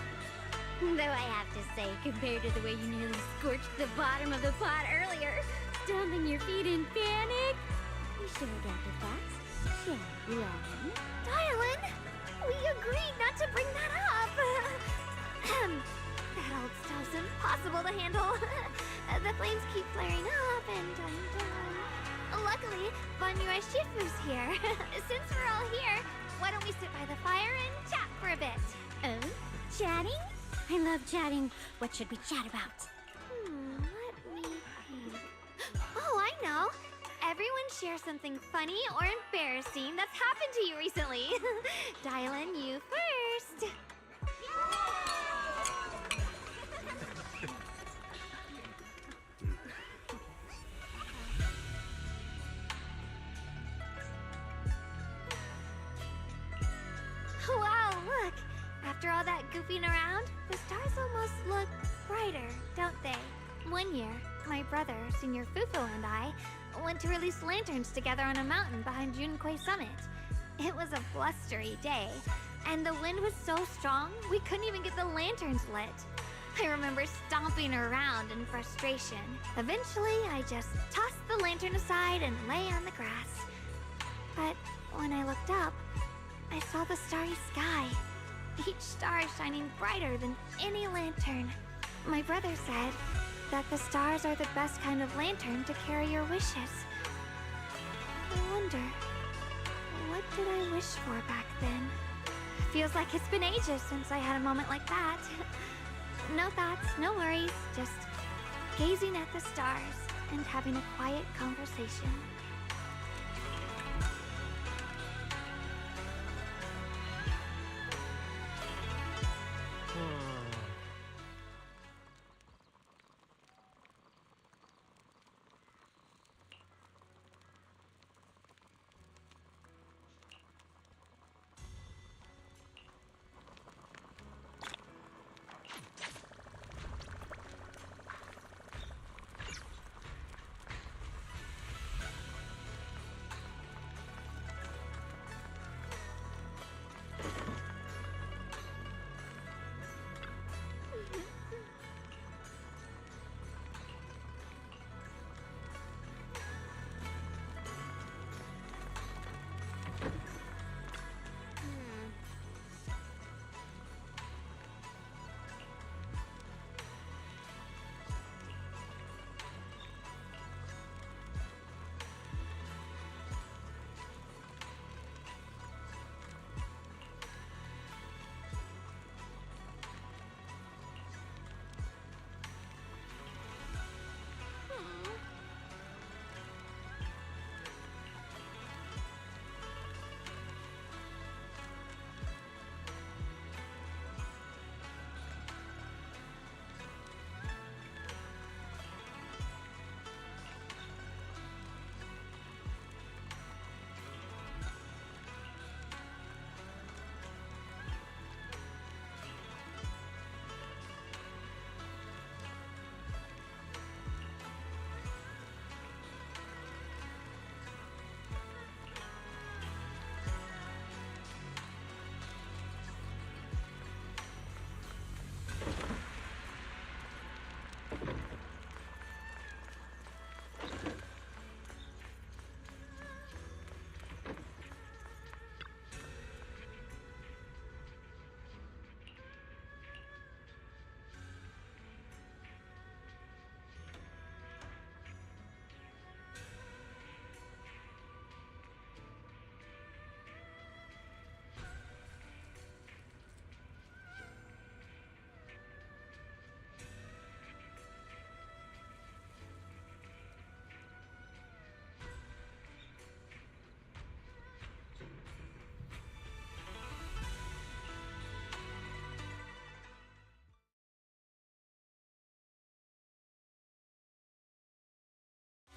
Though I have to say, compared to the way you nearly scorched the bottom of the pot earlier, stomping your feet in panic, you should have adapted fast. Xiaoguang. Dylan, we agreed not to bring that up. That old stuff's impossible to handle. The flames keep flaring up and dying down. Luckily, Banyue Shifu's here. Since we're all here, why don't we sit by the fire and chat for a bit? Oh? Chatting? I love chatting. What should we chat about? Let me think. Oh, I know. Everyone share something funny or embarrassing that's happened to you recently. Dylan, you first. Wow, look! After all that goofing around, the stars almost look brighter, don't they? One year, my brother, Senior Fufu, and I went to release lanterns together on a mountain behind Junkui Summit. It was a blustery day, and the wind was so strong we couldn't even get the lanterns lit. I remember stomping around in frustration. Eventually, I just tossed the lantern aside and lay on the grass. But when I looked up, I saw the starry sky, each star shining brighter than any lantern. My brother said that the stars are the best kind of lantern to carry your wishes. I wonder, what did I wish for back then? Feels like it's been ages since I had a moment like that. No thoughts, no worries, just gazing at the stars and having a quiet conversation.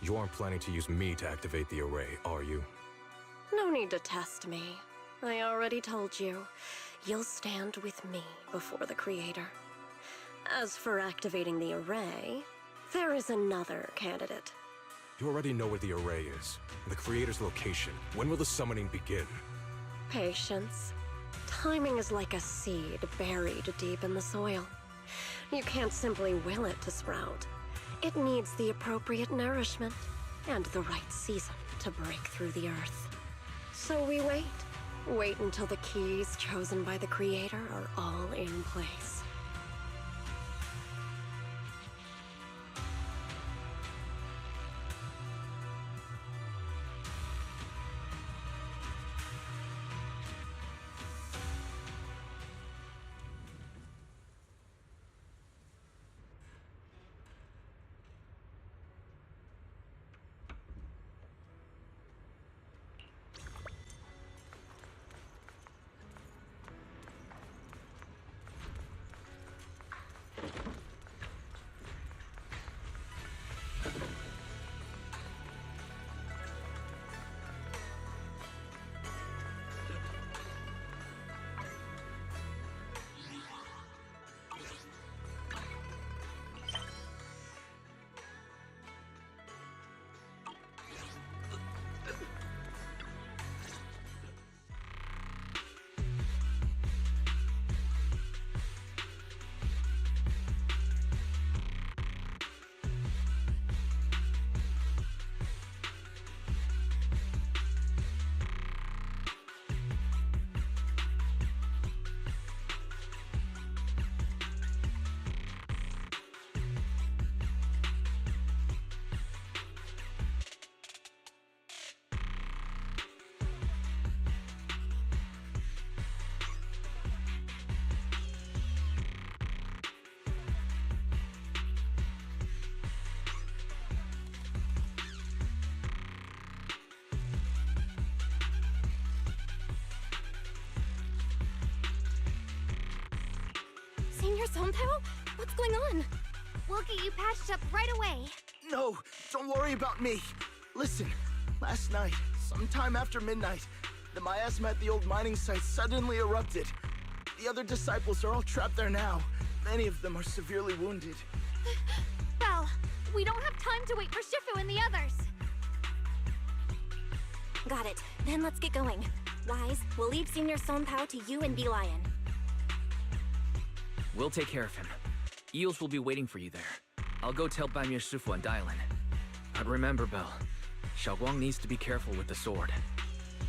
You aren't planning to use me to activate the array, are you? No need to test me. I already told you. You'll stand with me before the Creator. As for activating the array, there is another candidate. You already know where the array is. The Creator's location. When will the summoning begin? Patience. Timing is like a seed buried deep in the soil. You can't simply will it to sprout. It needs the appropriate nourishment and the right season to break through the earth. So we wait. Wait until the keys chosen by the Creator are all in place. Senior Sontao? What's going on? We'll get you patched up right away. No, don't worry about me. Listen, last night, sometime after midnight, the miasma at the old mining site suddenly erupted. The other disciples are all trapped there now. Many of them are severely wounded. Belle, we don't have time to wait for Shifu and the others. Got it. Then let's get going. Wise, we'll leave Senior Sontao to you and B-Lion. We'll take care of him. Eels will be waiting for you there. I'll go tell Banyu Shifu and Dylan. But remember, Belle, Xiaoguang needs to be careful with the sword.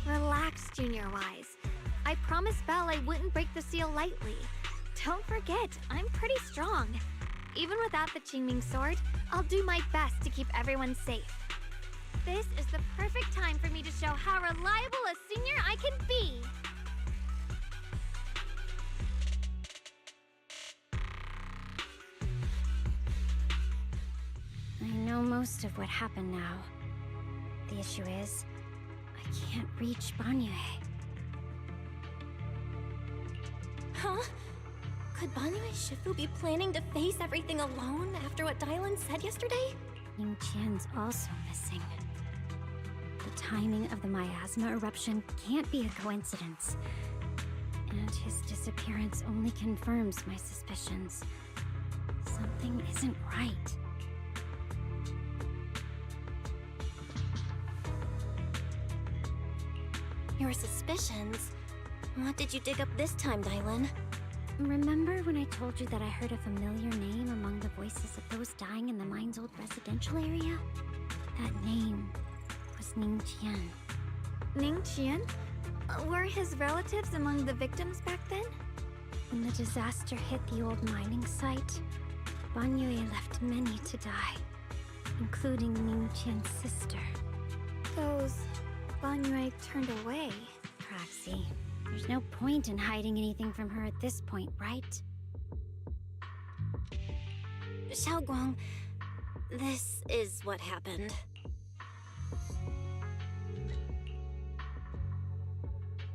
Relax, Junior Wise. I promised Belle I wouldn't break the seal lightly. Don't forget, I'm pretty strong. Even without the Qingming sword, I'll do my best to keep everyone safe. This is the perfect time for me to show how reliable a senior I can be. I know most of what happened now. The issue is, I can't reach Banyue. Huh? Could Banyue Shifu be planning to face everything alone after what Dylan said yesterday? Ning Qian's also missing. The timing of the miasma eruption can't be a coincidence. And his disappearance only confirms my suspicions. Something isn't right. Your suspicions? What did you dig up this time, Dylan? Remember when I told you that I heard a familiar name among the voices of those dying in the mine's old residential area? That name was Ning Qian. Ning Qian? Were his relatives among the victims back then? When the disaster hit the old mining site, Banyue left many to die, including Ning Qian's sister. Those Banyue turned away. Praxi, there's no point in hiding anything from her at this point, right? Xiaoguang, this is what happened.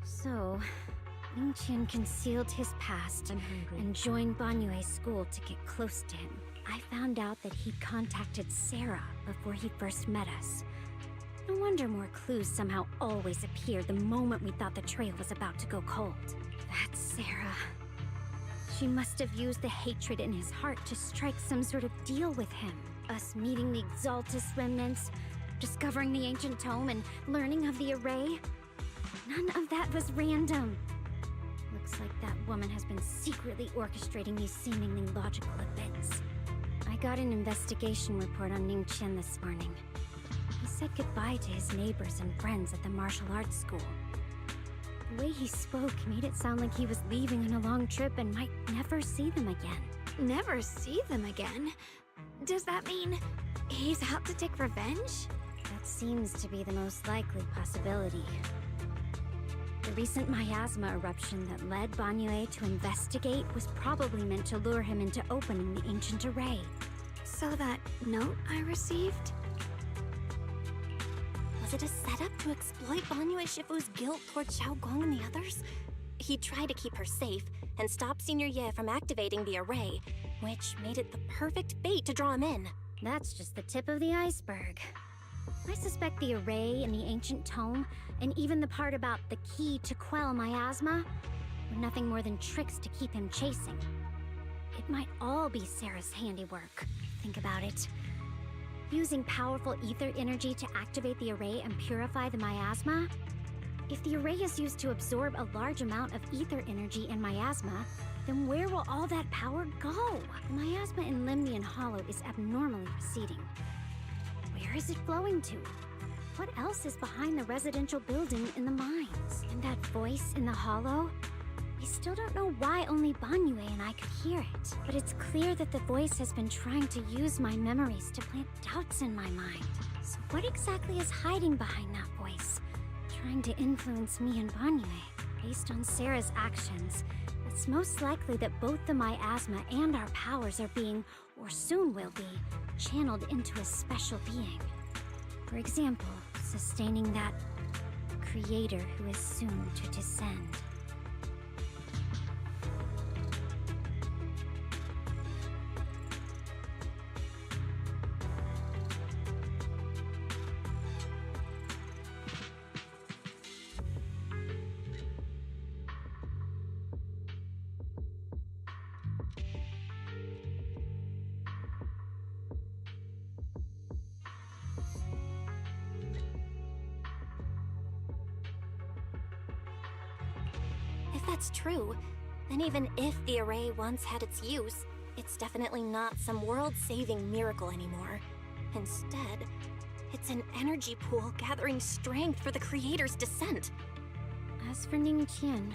So, Ning Qian concealed his past and joined Banyue's school to get close to him. I found out that he'd contacted Sarah before he first met us. No wonder more clues somehow always appeared the moment we thought the trail was about to go cold. That's Sarah. She must have used the hatred in his heart to strike some sort of deal with him. Us meeting the Exaltus remnants, discovering the ancient tome, and learning of the array. None of that was random. Looks like that woman has been secretly orchestrating these seemingly logical events. I got an investigation report on Ning Qian this morning. He said goodbye to his neighbors and friends at the martial arts school. The way he spoke made it sound like he was leaving on a long trip and might never see them again. Never see them again? Does that mean he's out to take revenge? That seems to be the most likely possibility. The recent miasma eruption that led Banyue to investigate was probably meant to lure him into opening the ancient array. So that note I received? Was it a setup to exploit Banyue Shifu's guilt toward Xiaoguang and the others? He tried to keep her safe and stop Senior Ye from activating the array, which made it the perfect bait to draw him in. That's just the tip of the iceberg. I suspect the array and the ancient tome, and even the part about the key to quell miasma, were nothing more than tricks to keep him chasing. It might all be Sarah's handiwork. Think about it. Using powerful ether energy to activate the array and purify the miasma? If the array is used to absorb a large amount of ether energy in miasma, then where will all that power go? The miasma in Limnian Hollow is abnormally receding. Where is it flowing to? What else is behind the residential building in the mines? And that voice in the hollow? We still don't know why only Banyue and I could hear it. But it's clear that the voice has been trying to use my memories to plant doubts in my mind. So what exactly is hiding behind that voice? Trying to influence me and Banyue? Based on Sarah's actions, it's most likely that both the miasma and our powers are being, or soon will be, channeled into a special being. For example, sustaining that creator who is soon to descend. If that's true, then even if the array once had its use, it's definitely not some world-saving miracle anymore. Instead, it's an energy pool gathering strength for the Creator's descent. As for Ning Qian,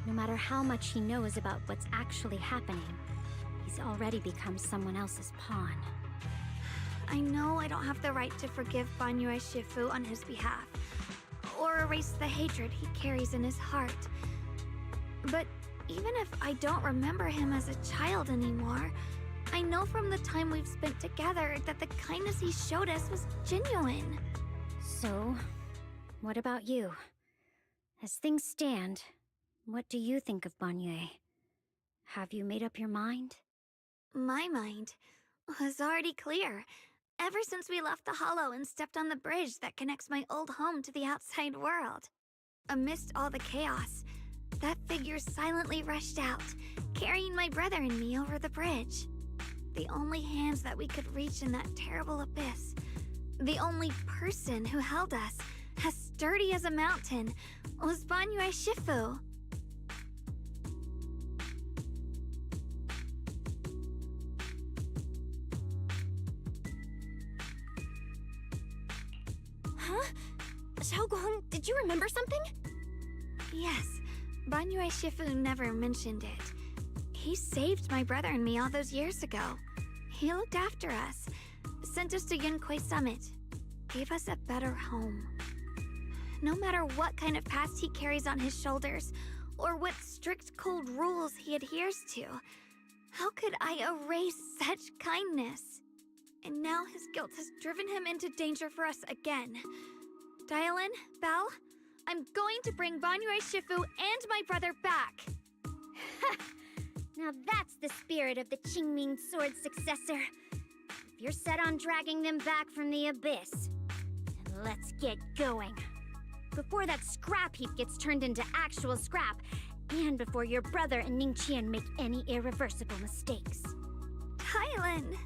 no matter how much he knows about what's actually happening, he's already become someone else's pawn. I know I don't have the right to forgive Banyue Shifu on his behalf, or erase the hatred he carries in his heart. But even if I don't remember him as a child anymore, I know from the time we've spent together that the kindness he showed us was genuine. So, what about you? As things stand, what do you think of Banyue? Have you made up your mind? My mind was already clear, ever since we left the Hollow and stepped on the bridge that connects my old home to the outside world. Amidst all the chaos, that figure silently rushed out, carrying my brother and me over the bridge. The only hands that we could reach in that terrible abyss. The only person who held us, as sturdy as a mountain, was Banyue Shifu. Huh? Xiaoguang, did you remember something? Yes, Banyue Shifu never mentioned it. He saved my brother and me all those years ago. He looked after us, sent us to Yunquei Summit, gave us a better home. No matter what kind of past he carries on his shoulders, or what strict cold rules he adheres to, how could I erase such kindness? And now his guilt has driven him into danger for us again. Dialin, Belle, I'm going to bring Banyue Shifu and my brother back. Now that's the spirit of the Qingming Sword's successor. If you're set on dragging them back from the abyss, then let's get going. Before that scrap heap gets turned into actual scrap, and before your brother and Ningqian make any irreversible mistakes. Tylan!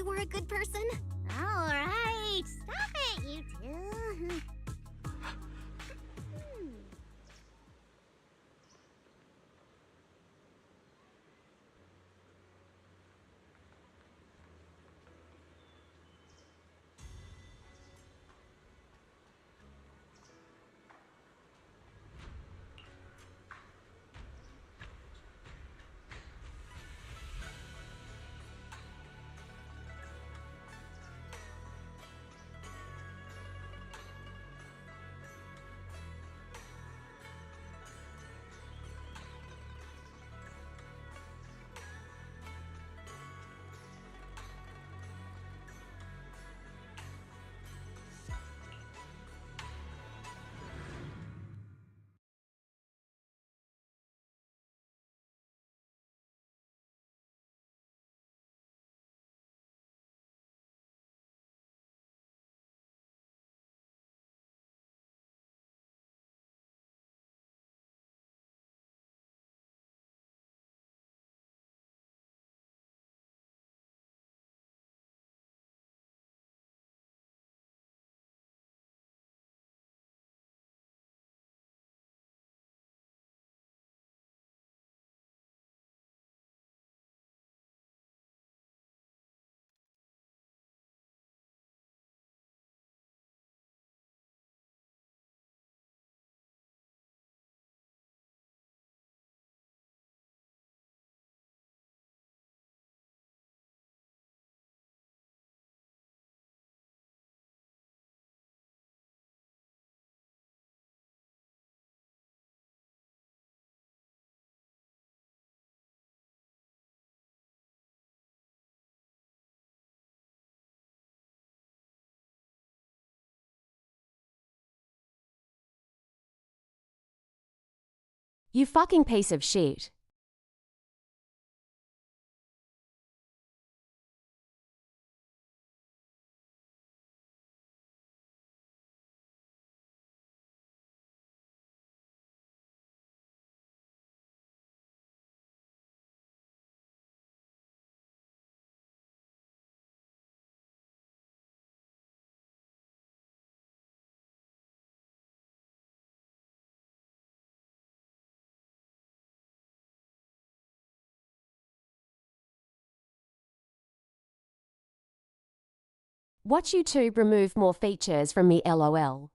you were a good person. Alright, stop it, you two. You fucking piece of shit. Watch YouTube remove more features from me LOL.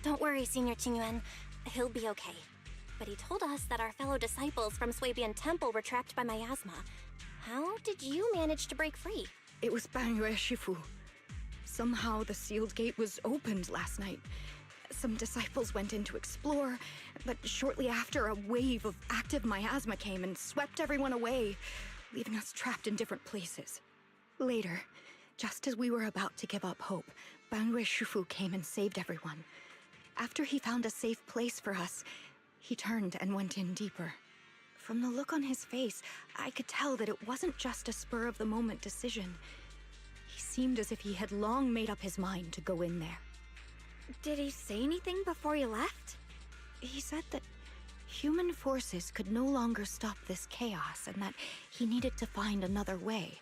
Don't worry, Senior Qingyuan. He'll be okay. But he told us that our fellow disciples from Swabian Temple were trapped by miasma. How did you manage to break free? It was Bangyue Shifu. Somehow the sealed gate was opened last night. Some disciples went in to explore, but shortly after, a wave of active miasma came and swept everyone away, leaving us trapped in different places. Later, just as we were about to give up hope, Bangyue Shufu came and saved everyone. After he found a safe place for us, he turned and went in deeper. From the look on his face, I could tell that it wasn't just a spur-of-the-moment decision. He seemed as if he had long made up his mind to go in there. Did he say anything before he left? He said that human forces could no longer stop this chaos and that he needed to find another way,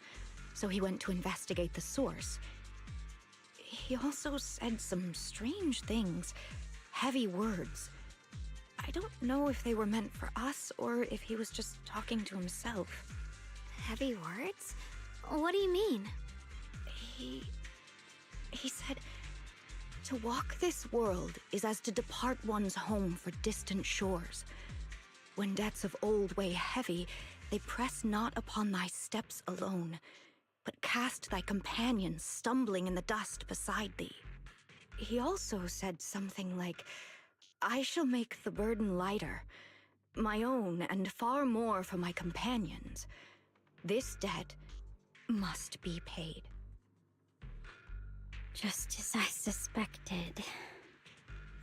so he went to investigate the source. He also said some strange things, heavy words. I don't know if they were meant for us or if he was just talking to himself. Heavy words? What do you mean? He said, to walk this world is as to depart one's home for distant shores. When debts of old weigh heavy, they press not upon thy steps alone, but cast thy companions stumbling in the dust beside thee. He also said something like, I shall make the burden lighter, my own and far more for my companions. This debt must be paid. Just as I suspected.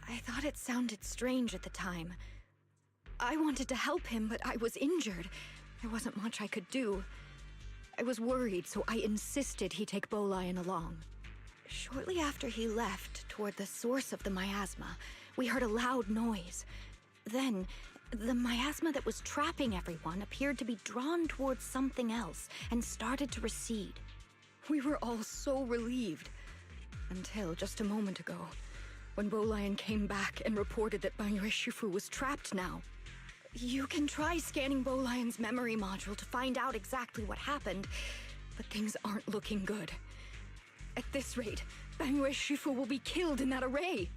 I thought it sounded strange at the time. I wanted to help him, but I was injured. There wasn't much I could do. I was worried, so I insisted he take Bolian along. Shortly after he left, toward the source of the miasma, we heard a loud noise. Then, the miasma that was trapping everyone appeared to be drawn towards something else and started to recede. We were all so relieved. Until just a moment ago, when Bolian came back and reported that Bangyue Shufu was trapped now. You can try scanning Bolian's memory module to find out exactly what happened, but things aren't looking good. At this rate, Bangyue Shufu will be killed in that array!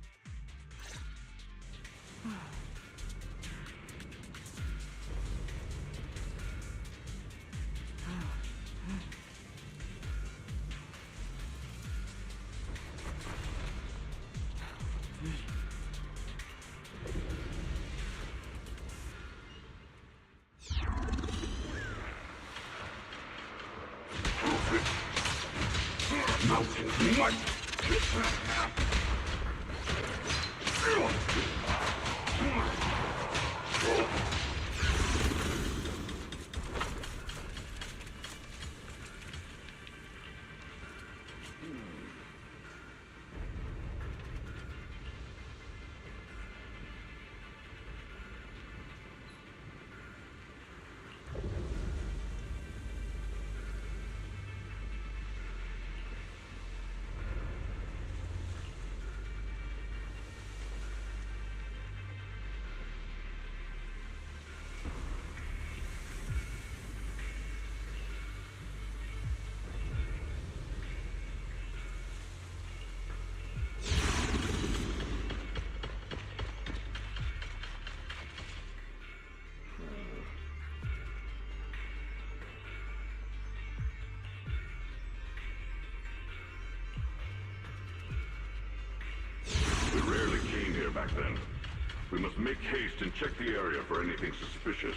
We rarely came here back then. We must make haste and check the area for anything suspicious.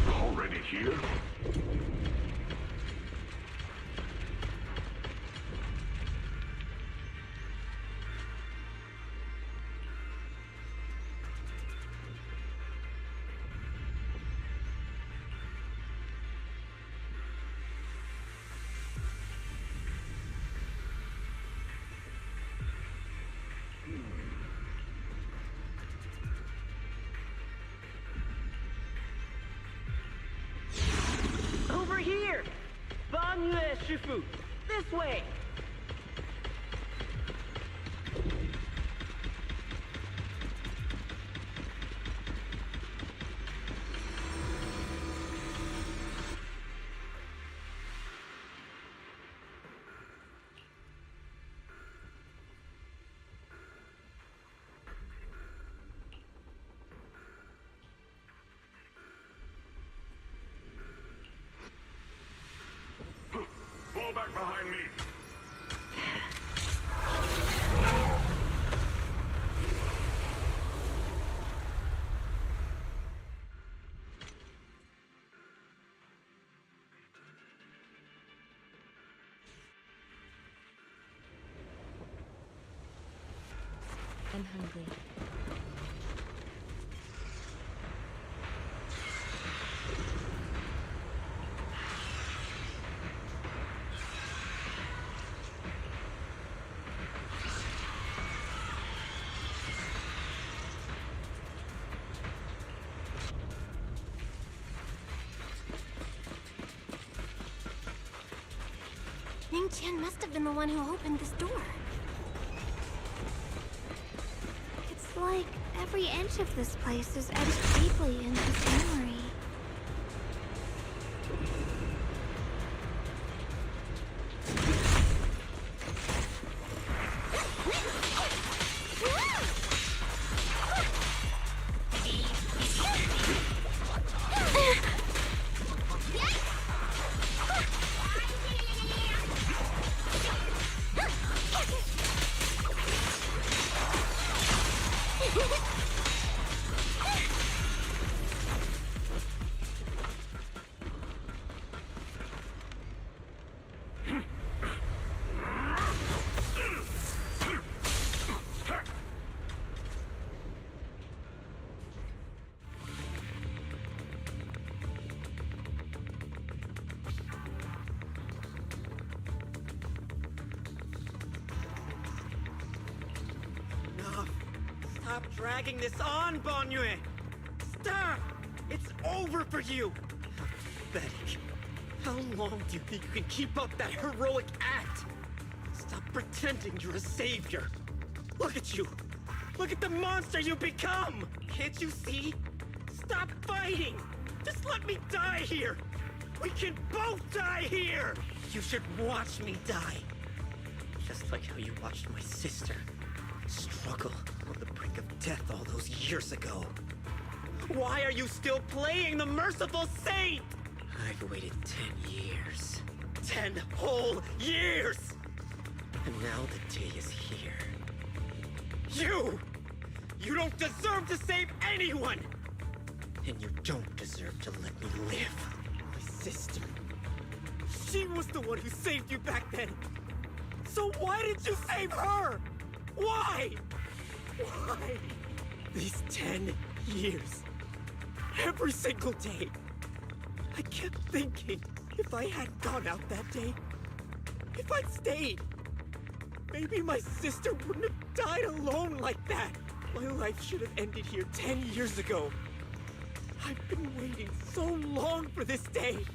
Already here? Over here! Bangyue Shufu! This way! behind me. I'm hungry. Ning-chan must have been the one who opened this door. It's like every inch of this place is etched deeply in his memory. Stop dragging this on, Bonyue! Stop! It's over for you! Pathetic. How long do you think you can keep up that heroic act? Stop pretending you're a savior. Look at you! Look at the monster you become! Can't you see? Stop fighting! Just let me die here! We can both die here! You should watch me die. Just like how you watched my sister struggle on the brink of death all those years ago. Why are you still playing the merciful saint? I've waited 10 years. 10 whole years! And now the day is here. You don't deserve to save anyone! And you don't deserve to let me live. My sister. She was the one who saved you back then. So why did you save her? Why? Why? These 10 years. Every single day. I kept thinking, if I had gone out that day, if I'd stayed, maybe my sister wouldn't have died alone like that. My life should have ended here 10 years ago. I've been waiting so long for this day.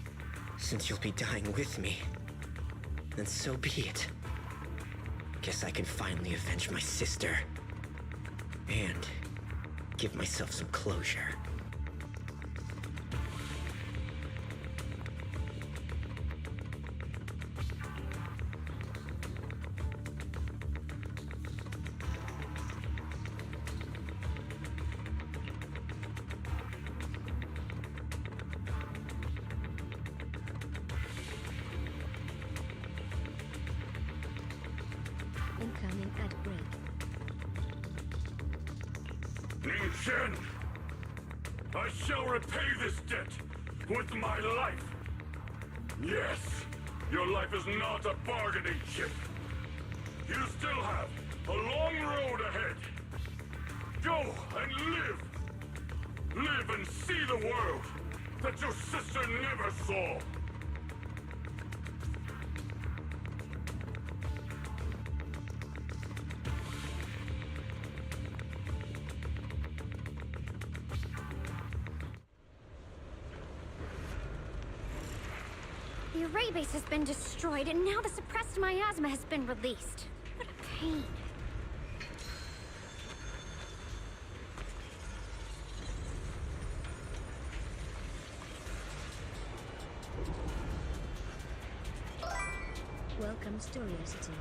Since you'll be dying with me, then so be it. Guess I can finally avenge my sister. And give myself some closure. Incoming ad break. Ning-chen! I shall repay this debt with my life! Yes, your life is not a bargaining chip. You still have a long road ahead. Go and live! Live and see the world that your sister never saw! The array base has been destroyed, and now the suppressed miasma has been released. What a pain. Welcome, Curiosity.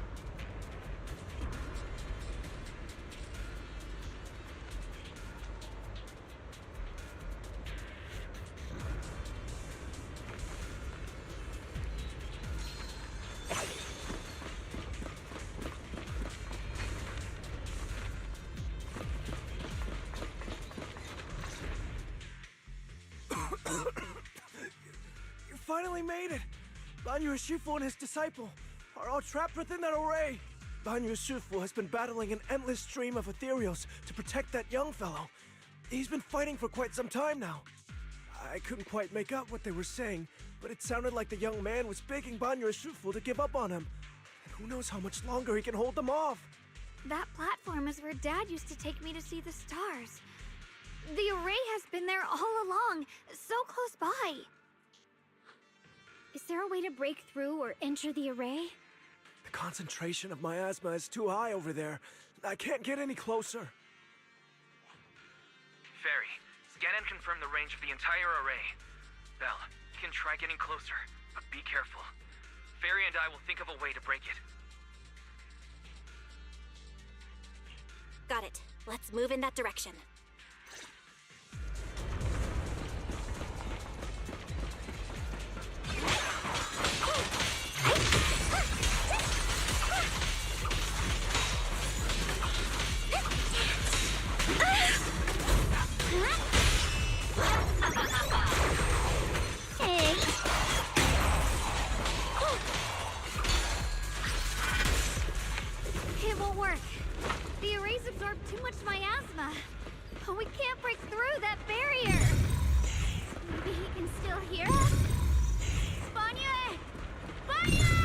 finally made it! Banyu Shifu and his disciple are all trapped within that array. Banyu Shifu has been battling an endless stream of ethereals to protect that young fellow. He's been fighting for quite some time now. I couldn't quite make out what they were saying, but it sounded like the young man was begging Banyu Shifu to give up on him. And who knows how much longer he can hold them off. That platform is where Dad used to take me to see the stars. The array has been there all along, so close by. Is there a way to break through or enter the array? The concentration of miasma is too high over there. I can't get any closer. Fairy, scan and confirm the range of the entire array. Belle, you can try getting closer, but be careful. Fairy and I will think of a way to break it. Got it. Let's move in that direction. It won't work. The arrays absorb too much miasma. We can't break through that barrier. Maybe he can still hear us? Banyu! Banyu!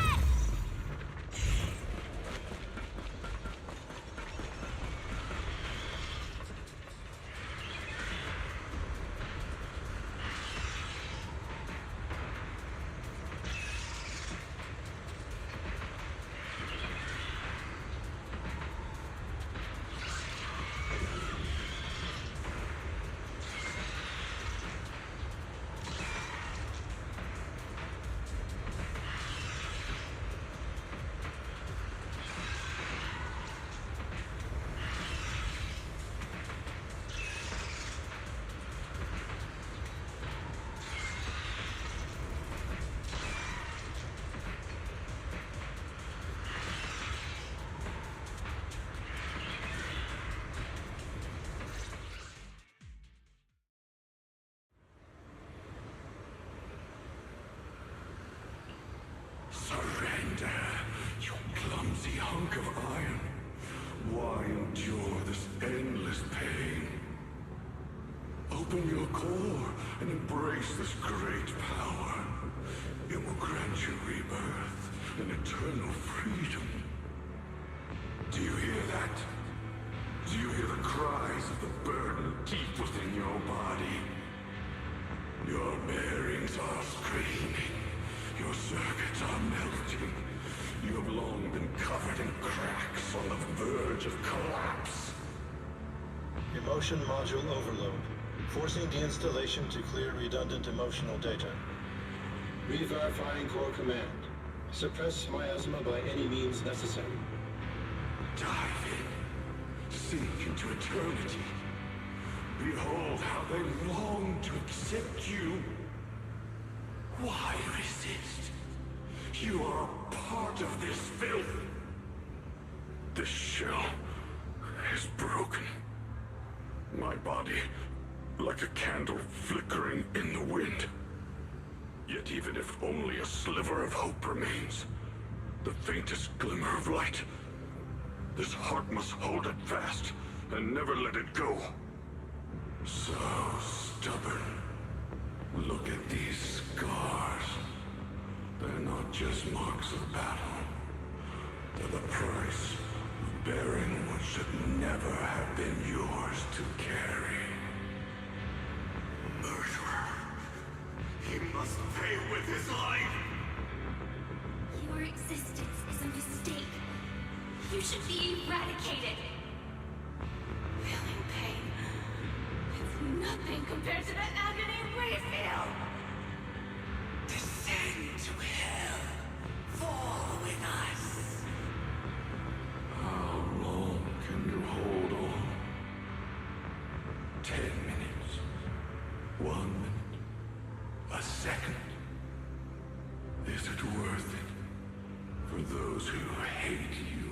Surrender, you clumsy hunk of iron. Why endure this endless pain? Open your core and embrace this great power. It will grant you rebirth and eternal freedom. Do you hear that? Do you hear the cries of the burden deep within your body? Your bearings are screaming. Your circuits are melting. You have long been covered in cracks on the verge of collapse. Emotion module overload. Forcing deinstallation to clear redundant emotional data. Re-verifying core command. Suppress miasma by any means necessary. Dive in. Sink into eternity. Behold how they long to accept you. Why resist? You are a part of this filth. This shell is broken. My body, like a candle flickering in the wind. Yet even if only a sliver of hope remains, the faintest glimmer of light, this heart must hold it fast and never let it go. So stubborn. Look at these scars. They're not just marks of battle. They're the price of bearing what should never have been yours to carry. Murderer. He must pay with his life. Your existence is a mistake. You should be eradicated. Feeling pain. It's nothing compared to the agony we feel. Descend to hell. Fall with us. How long can you hold on? 10 minutes. 1 minute. A second. Is it worth it? For those who hate you,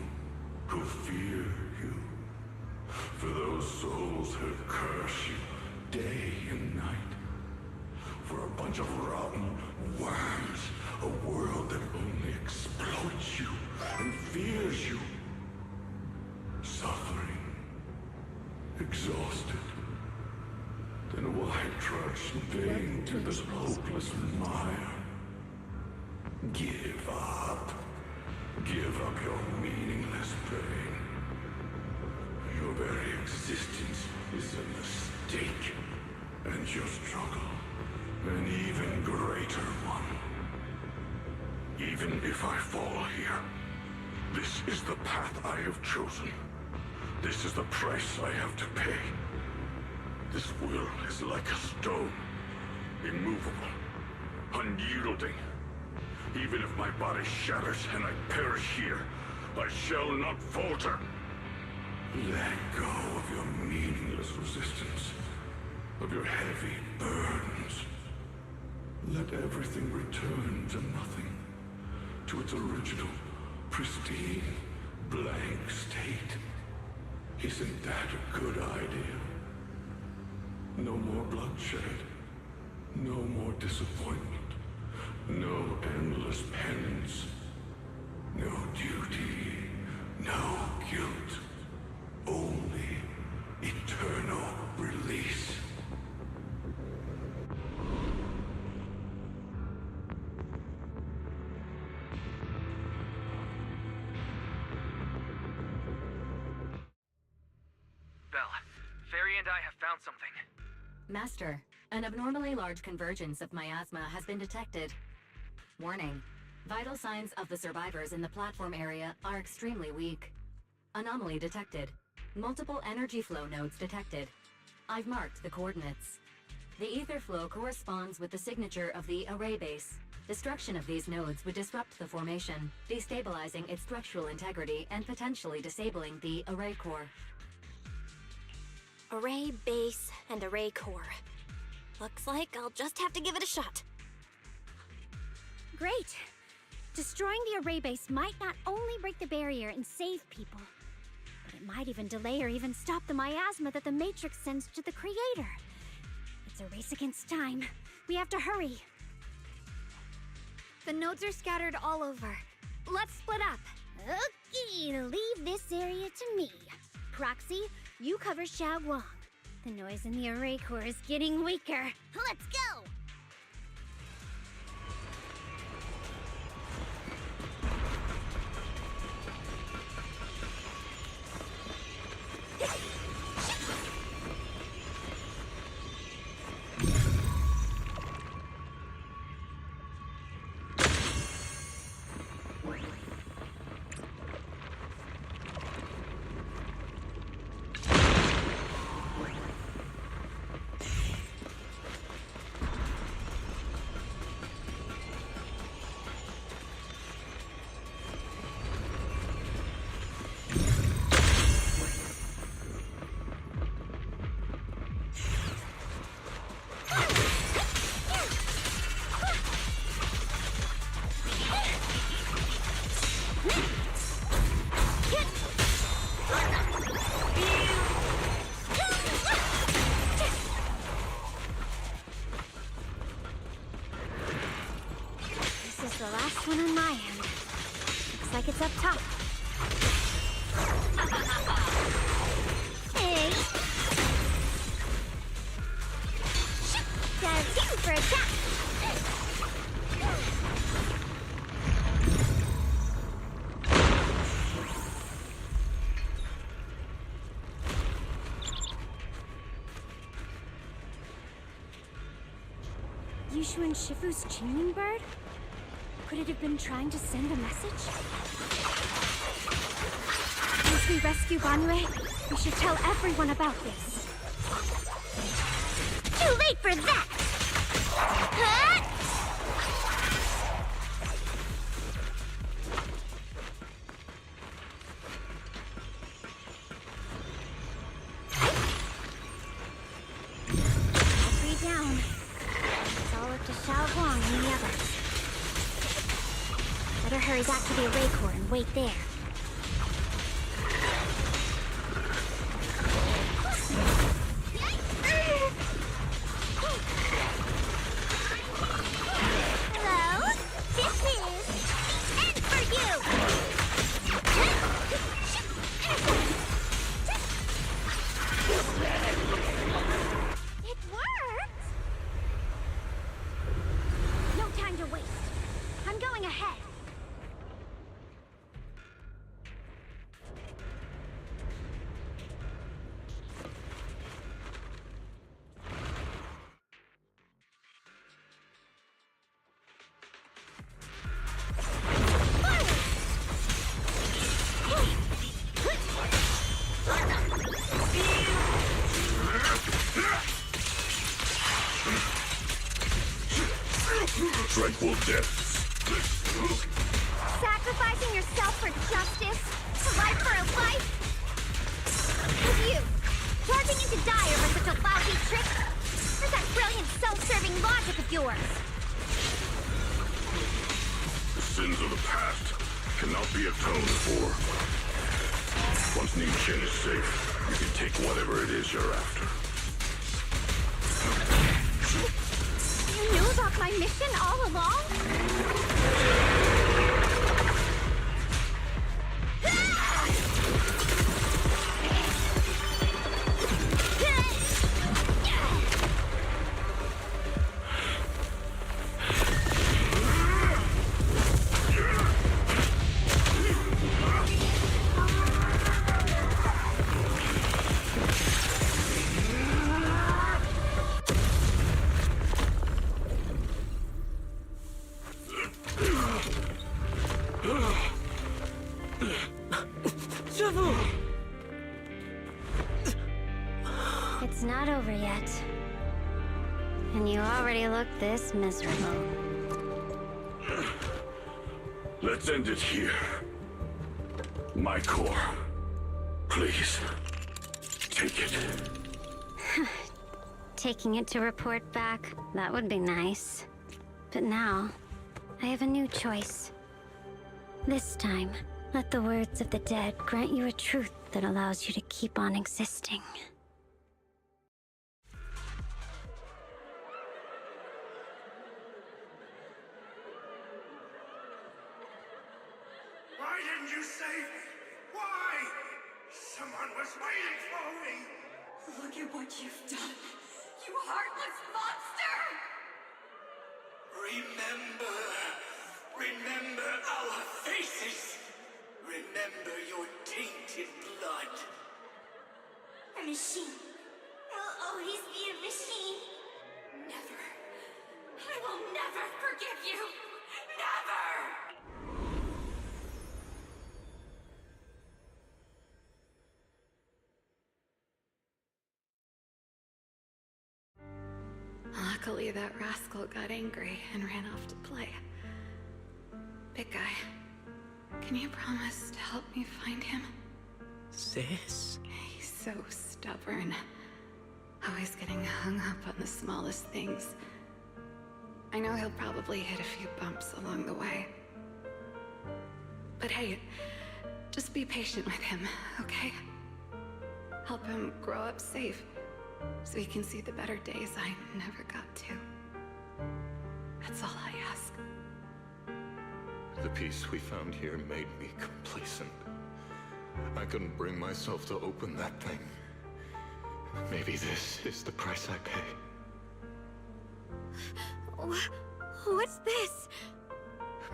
who fear you, for those souls who curse you day and night, for a bunch of rotten worms. A world that only exploits you and fears you. Suffering. Exhausted. Then why trudge in vain through this hopeless mire? Give up. Give up your meaningless pain. Your very existence is a mistake. And your struggle, an even greater one. Even if I fall here, this is the path I have chosen. This is the price I have to pay. This will is like a stone, immovable, unyielding. Even if my body shatters and I perish here, I shall not falter. Let go of your meaningless resistance, of your heavy burdens. Let everything return to nothing, to its original, pristine, blank state. Isn't that a good idea? No more bloodshed, no more disappointment, no endless penance, no duty, no guilt, only eternal release. Belle, Fairy and I have found something. Master, an abnormally large convergence of miasma has been detected. Warning. Vital signs of the survivors in the platform area are extremely weak. Anomaly detected. Multiple energy flow nodes detected. I've marked the coordinates. The ether flow corresponds with the signature of the array base. Destruction of these nodes would disrupt the formation, destabilizing its structural integrity and potentially disabling the array core. Array base and array core. Looks like I'll just have to give it a shot. Great! Destroying the array base might not only break the barrier and save people, but it might even delay or even stop the miasma that the Matrix sends to the Creator. It's a race against time. We have to hurry. The nodes are scattered all over. Let's split up. Okay, leave this area to me. Proxy, you cover Xiaoguang. The noise in the array core is getting weaker. Let's go! One on my end. Looks like it's up top. Hey! Got a team for attack! Yushu and Shifu's Qingming bird? Could it have been trying to send a message? Once we rescue Banyue, we should tell everyone about this. Too late for that! Huh? Three down. It's all up to Xiaoguang and the others. Better hurry back to the array core and wait there. equal depths. Sacrificing yourself for justice? A life for a life? And you, plunging into die over such a lousy trick? Where's that brilliant self-serving logic of yours? The sins of the past cannot be atoned for. Once Ning-Shin is safe, you can take whatever it is you're after. You knew about my mission all along? It's not over yet. And you already look this miserable. Let's end it here. My core. Please. Take it. Taking it to report back, that would be nice. But now, I have a new choice. This time, let the words of the dead grant you a truth that allows you to keep on existing. Why didn't you save me? Why? Someone was waiting for me. Look at what you've done, you heartless monster! Remember our faces. Remember your tainted blood. A machine. I'll always be a machine. Never. I will never forgive you. Never! Luckily, that rascal got angry and ran off to play. Big guy, can you promise to help me find him? Sis? He's so stubborn. Always getting hung up on the smallest things. I know he'll probably hit a few bumps along the way. But hey, just be patient with him, okay? Help him grow up safe, so he can see the better days I never got to. That's all I ask. The peace we found here made me complacent. I couldn't bring myself to open that thing. Maybe this is the price I pay. What's this?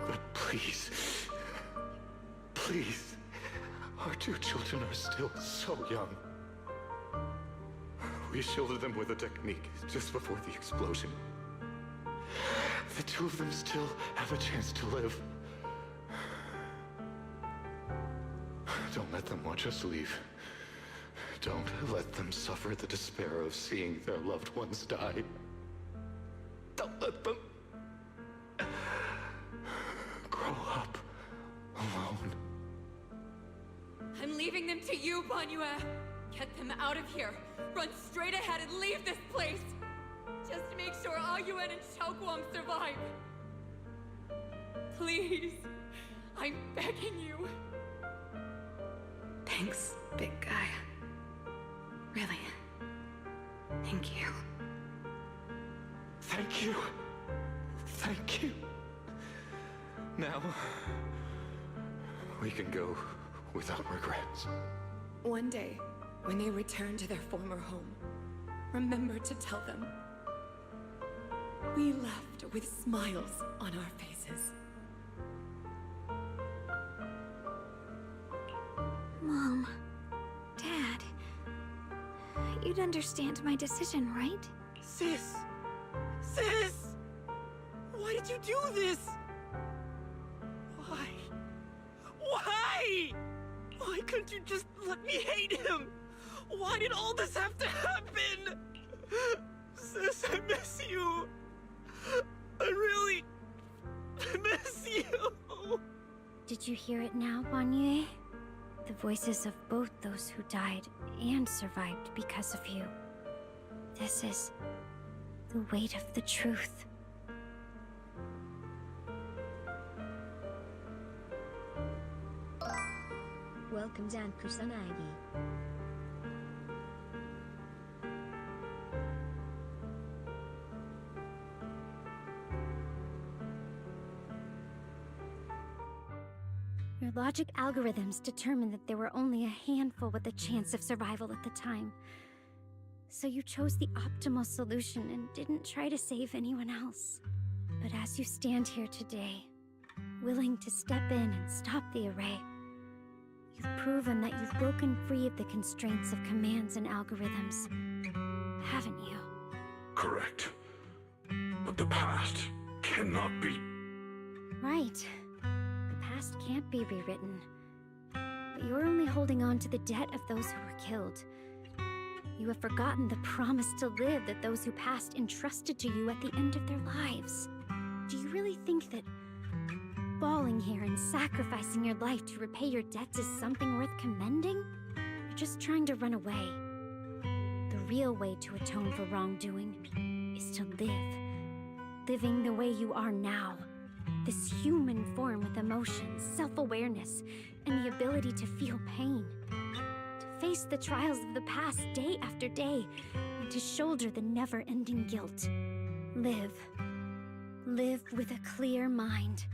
But please, please, our two children are still so young. We shielded them with a technique just before the explosion. The two of them still have a chance to live. Don't let them watch us leave. Don't let them suffer the despair of seeing their loved ones die. Don't let them grow up alone. I'm leaving them to you, Banyue. Get them out of here. Run straight ahead and leave this place. Just to make sure Ayuan and Xiaoguang survive. Please. I'm begging you. Thanks, big guy. Really. Thank you. Thank you. Thank you. Now, we can go without regrets. One day, when they return to their former home, remember to tell them we left with smiles on our faces. Mom, Dad, you'd understand my decision, right? Sis! Sis! Why did you do this? Why? Why? Why couldn't you just let me hate him? Why did all this have to happen? Sis, I miss you. I really I miss you! Did you hear it now, Banyue? The voices of both those who died and survived because of you. This is the weight of the truth. Welcome, Dan Kusanagi. Your logic algorithms determined that there were only a handful with a chance of survival at the time. So you chose the optimal solution and didn't try to save anyone else. But as you stand here today, willing to step in and stop the array, you've proven that you've broken free of the constraints of commands and algorithms, haven't you? Correct. But the past cannot be. Right. The past can't be rewritten. But you're only holding on to the debt of those who were killed. You have forgotten the promise to live that those who passed entrusted to you at the end of their lives. Do you really think that falling here and sacrificing your life to repay your debts is something worth commending? You're just trying to run away. The real way to atone for wrongdoing is to live. Living the way you are now. This human form with emotions, self-awareness, and the ability to feel pain. To face the trials of the past day after day, and to shoulder the never-ending guilt. Live. Live with a clear mind.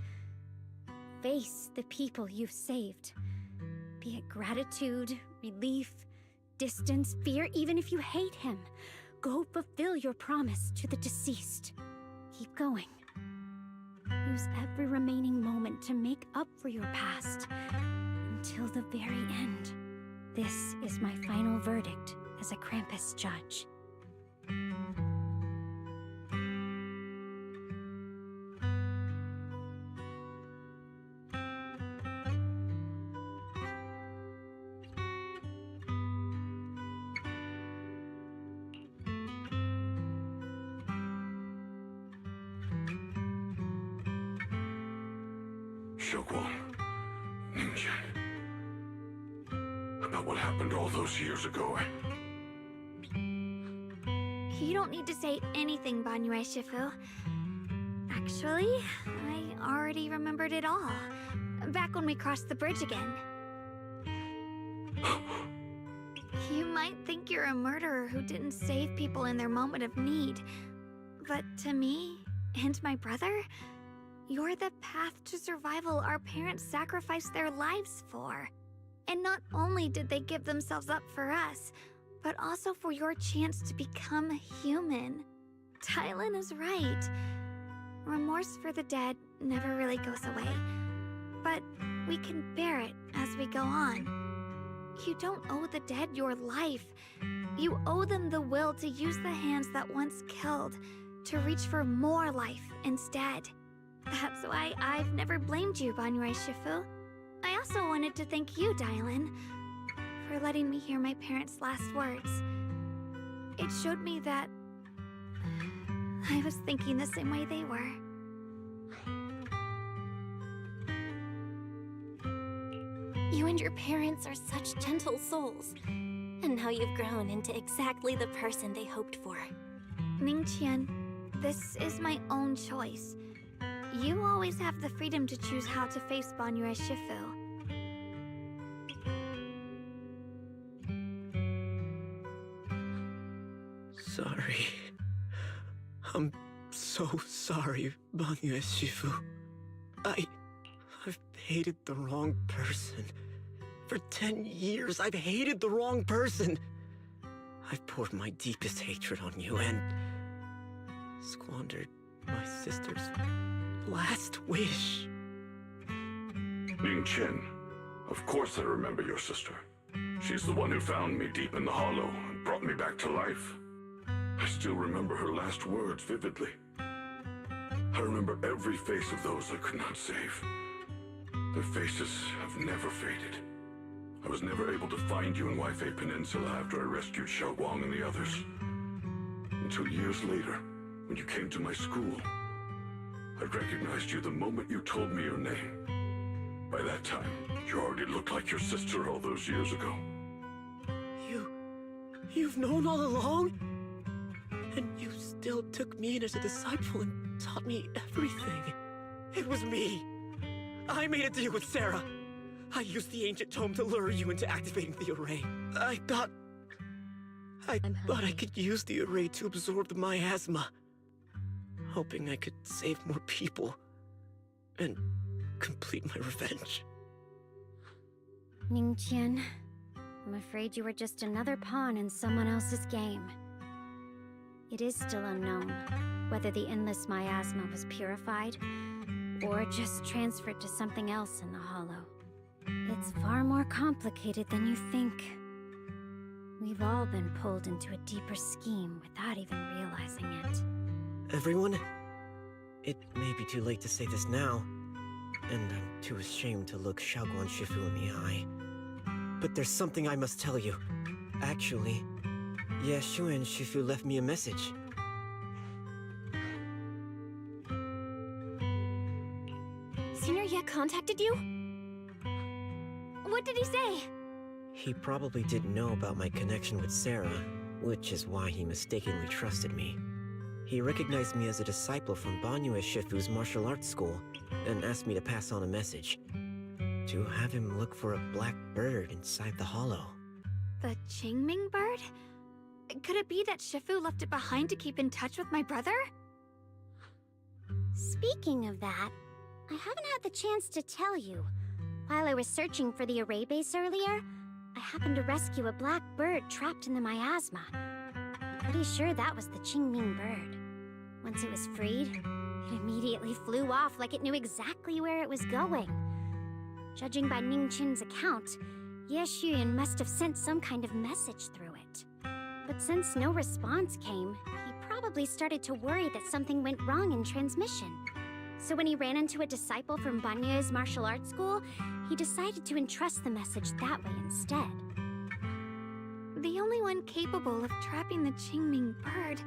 Face the people you've saved. Be it gratitude, relief, distance, fear, even if you hate him. Go fulfill your promise to the deceased. Keep going. Use every remaining moment to make up for your past, until the very end. This is my final verdict as a Krampus judge. About what happened all those years ago. You don't need to say anything, Banyue Shifu. Actually, I already remembered it all. Back when we crossed the bridge again. You might think you're a murderer who didn't save people in their moment of need. But to me, and my brother, you're the path to survival our parents sacrificed their lives for. And not only did they give themselves up for us, but also for your chance to become human. Tylan is right. Remorse for the dead never really goes away. But we can bear it as we go on. You don't owe the dead your life. You owe them the will to use the hands that once killed, to reach for more life instead. That's why I've never blamed you, Banyue Shifu. I also wanted to thank you, Dylan, for letting me hear my parents' last words. It showed me that I was thinking the same way they were. You and your parents are such gentle souls. And now you've grown into exactly the person they hoped for. Ningqian, this is my own choice. You always have the freedom to choose how to face Banyue Shifu. Sorry. I'm so sorry, Banyue Shifu. I've hated the wrong person. For 10 years, I've hated the wrong person. I've poured my deepest hatred on you and squandered my sister's last wish. Ningqian, of course I remember your sister. She's the one who found me deep in the hollow and brought me back to life. I still remember her last words vividly. I remember every face of those I could not save. Their faces have never faded. I was never able to find you in VIII Peninsula after I rescued Xiaoguang and the others. Until years later, when you came to my school, I recognized you the moment you told me your name. By that time, you already looked like your sister all those years ago. You've known all along? And you still took me in as a disciple and taught me everything. It was me. I made a deal with Sarah. I used the ancient tome to lure you into activating the array. I thought I could use the array to absorb the miasma, hoping I could save more people and complete my revenge. Ningqian, I'm afraid you were just another pawn in someone else's game. It is still unknown whether the endless miasma was purified or just transferred to something else in the Hollow. It's far more complicated than you think. We've all been pulled into a deeper scheme without even realizing it. Everyone, it may be too late to say this now, and I'm too ashamed to look Xiaoguang Shifu in the eye. But there's something I must tell you. Actually, Yeshu and Shifu left me a message. Senior Ye contacted you? What did he say? He probably didn't know about my connection with Sarah, which is why he mistakenly trusted me. He recognized me as a disciple from Banyue Shifu's martial arts school, and asked me to pass on a message. To have him look for a black bird inside the hollow. The Qingming bird? Could it be that Shifu left it behind to keep in touch with my brother? Speaking of that, I haven't had the chance to tell you. While I was searching for the array base earlier, I happened to rescue a black bird trapped in the miasma. Pretty sure that was the Qingming bird. Once it was freed, it immediately flew off like it knew exactly where it was going. Judging by Ningqian's account, Ye Xuyan must have sent some kind of message through it. But since no response came, he probably started to worry that something went wrong in transmission. So when he ran into a disciple from Banyue's martial arts school, he decided to entrust the message that way instead. The only one capable of trapping the Qingming bird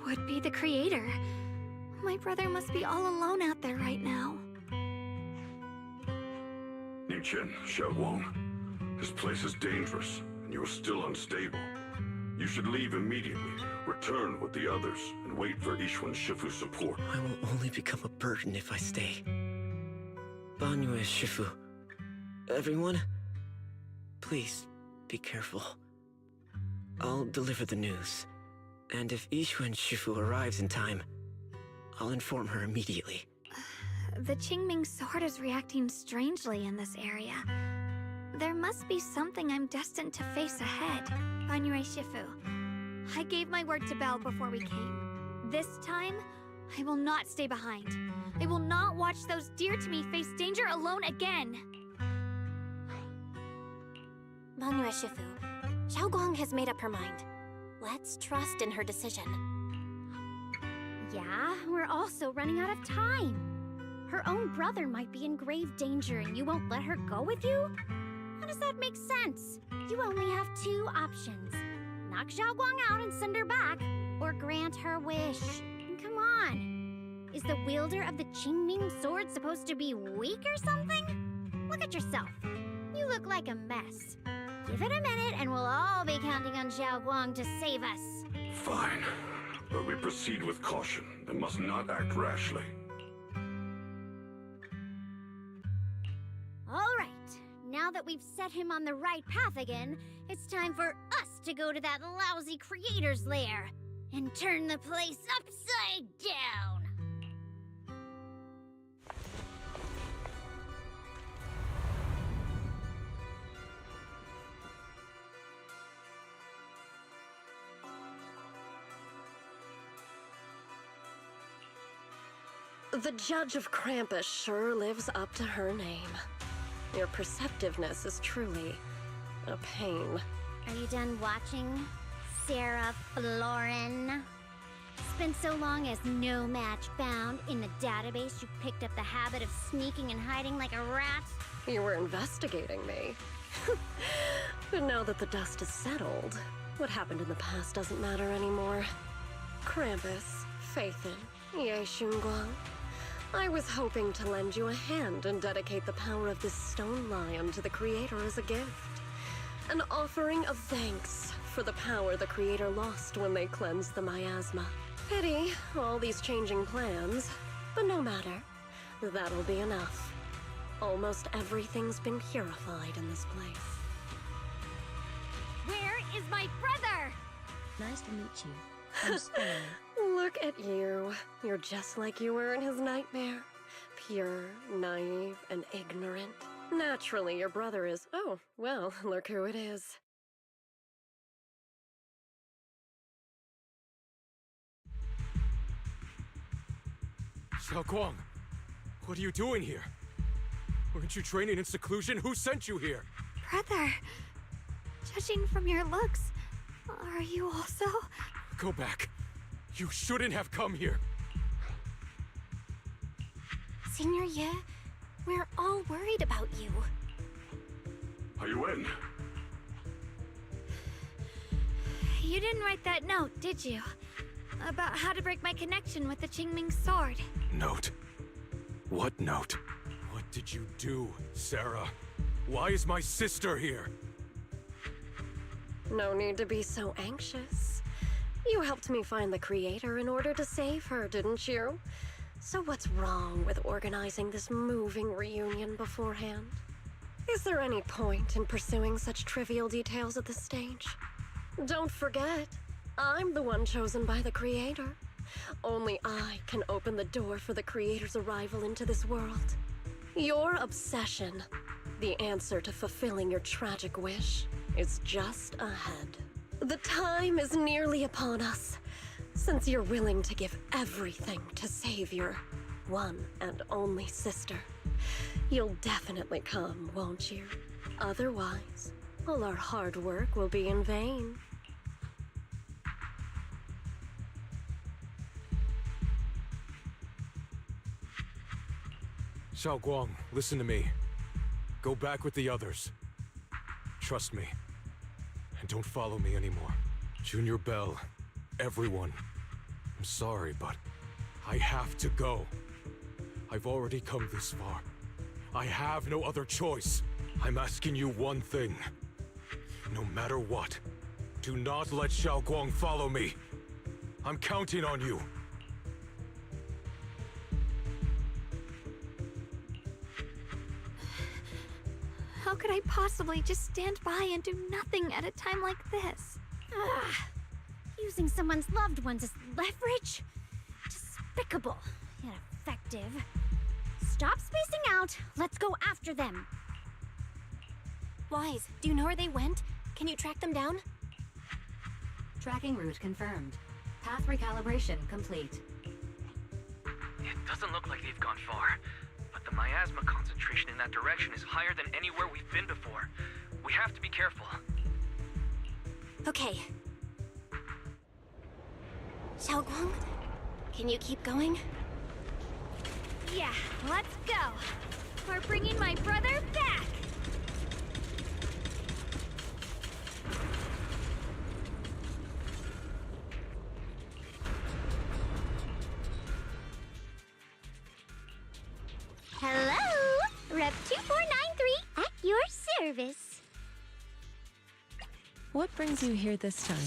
would be the creator. My brother must be all alone out there right now. Ningqian, Xiaoguang, this place is dangerous, and you are still unstable. You should leave immediately, return with the others, and wait for Yishuan Shifu's support. I will only become a burden if I stay. Banyue Shifu, everyone, please be careful. I'll deliver the news, and if Yishuan Shifu arrives in time, I'll inform her immediately. The Qingming sword is reacting strangely in this area. There must be something I'm destined to face ahead. Banyue Shifu, I gave my word to Belle before we came. This time, I will not stay behind. I will not watch those dear to me face danger alone again. Banyue Shifu, Xiaoguang has made up her mind. Let's trust in her decision. Yeah, we're also running out of time. Her own brother might be in grave danger and you won't let her go with you? How does that make sense? You only have two options. Knock Xiaoguang out and send her back, or grant her wish. And come on. Is the wielder of the Qingming sword supposed to be weak or something? Look at yourself. You look like a mess. Give it a minute and we'll all be counting on Xiaoguang to save us. Fine, but we proceed with caution and must not act rashly. All right. Now that we've set him on the right path again, it's time for us to go to that lousy creator's lair and turn the place upside down. The Judge of Krampus sure lives up to her name. Your perceptiveness is truly a pain. Are you done watching, Sarah Florin? Spent so long as no match found in the database, you picked up the habit of sneaking and hiding like a rat? You were investigating me. But now that the dust is settled, what happened in the past doesn't matter anymore. Krampus, VIII, Ye Xunguang. I was hoping to lend you a hand and dedicate the power of this stone lion to the Creator as a gift. An offering of thanks for the power the Creator lost when they cleansed the miasma. Pity, all these changing plans, but no matter. That'll be enough. Almost everything's been purified in this place. Where is my brother? Nice to meet you. I'm sorry. Look at you. You're just like you were in his nightmare. Pure, naive, and ignorant. Naturally, your brother is... Oh, well, look who it is. Xiaoguang, what are you doing here? Weren't you training in seclusion? Who sent you here? Brother, judging from your looks, are you also? Go back. You shouldn't have come here. Senior Ye, we're all worried about you. Are you in? You didn't write that note, did you? About how to break my connection with the Qingming sword. Note? What note? What did you do, Sarah? Why is my sister here? No need to be so anxious. You helped me find the Creator in order to save her, didn't you? So what's wrong with organizing this moving reunion beforehand? Is there any point in pursuing such trivial details at this stage? Don't forget, I'm the one chosen by the Creator. Only I can open the door for the Creator's arrival into this world. Your obsession, the answer to fulfilling your tragic wish, is just ahead. The time is nearly upon us, since you're willing to give everything to save your one and only sister. You'll definitely come, won't you? Otherwise, all our hard work will be in vain. Xiaoguang, listen to me. Go back with the others. Trust me. And don't follow me anymore. Junior Bell, everyone. I'm sorry, but I have to go. I've already come this far. I have no other choice. I'm asking you one thing. No matter what, do not let Xiaoguang follow me. I'm counting on you. How could I possibly just stand by and do nothing at a time like this? Ugh. Using someone's loved ones as leverage? Despicable. Ineffective. Stop spacing out. Let's go after them. Wise, do you know where they went? Can you track them down? Tracking route confirmed. Path recalibration complete. It doesn't look like they've gone far, but the miasma concentration in that direction is higher than anywhere we've been before. We have to be careful. Okay. Xiaoguang, can you keep going? Yeah, let's go. We're bringing my brother back. Hello! Rep 2493 at your service. What brings you here this time?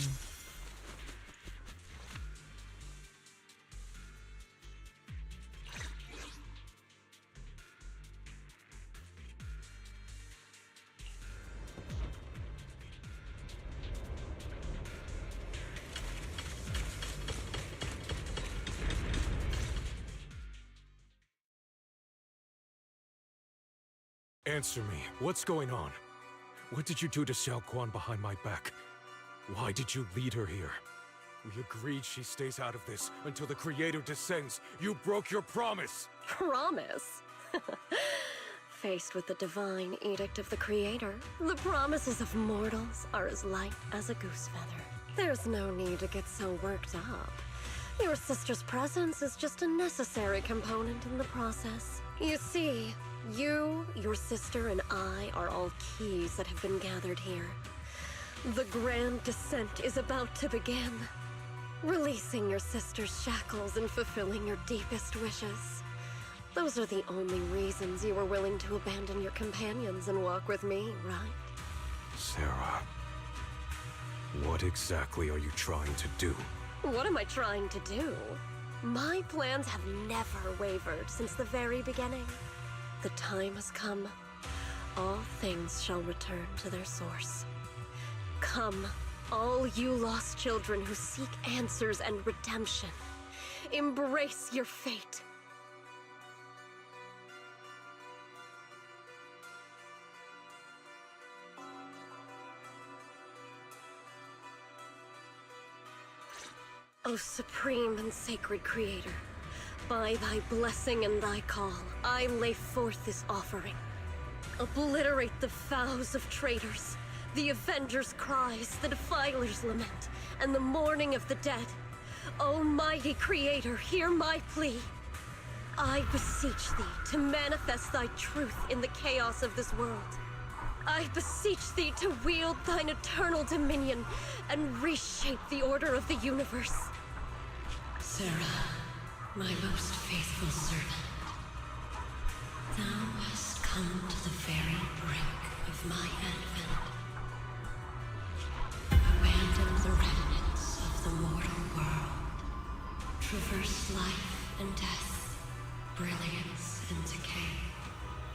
Answer me. What's going on? What did you do to Xiaoguang behind my back? Why did you lead her here? We agreed she stays out of this until the Creator descends. You broke your promise! Promise? Faced with the divine edict of the Creator, the promises of mortals are as light as a goose feather. There's no need to get so worked up. Your sister's presence is just a necessary component in the process. You see, you, your sister, and I are all keys that have been gathered here. The grand descent is about to begin. Releasing your sister's shackles and fulfilling your deepest wishes. Those are the only reasons you were willing to abandon your companions and walk with me, right? Sarah, what exactly are you trying to do? What am I trying to do? My plans have never wavered since the very beginning. The time has come. All things shall return to their source. Come, all you lost children who seek answers and redemption. Embrace your fate. O supreme and sacred creator, by thy blessing and thy call, I lay forth this offering. Obliterate the vows of traitors, the avengers' cries, the defilers' lament, and the mourning of the dead. O mighty creator, hear my plea. I beseech thee to manifest thy truth in the chaos of this world. I beseech thee to wield thine eternal dominion and reshape the order of the universe. Sarah, my most faithful servant, thou hast come to the very brink of my advent. Abandon the remnants of the mortal world. Traverse life and death, brilliance and decay,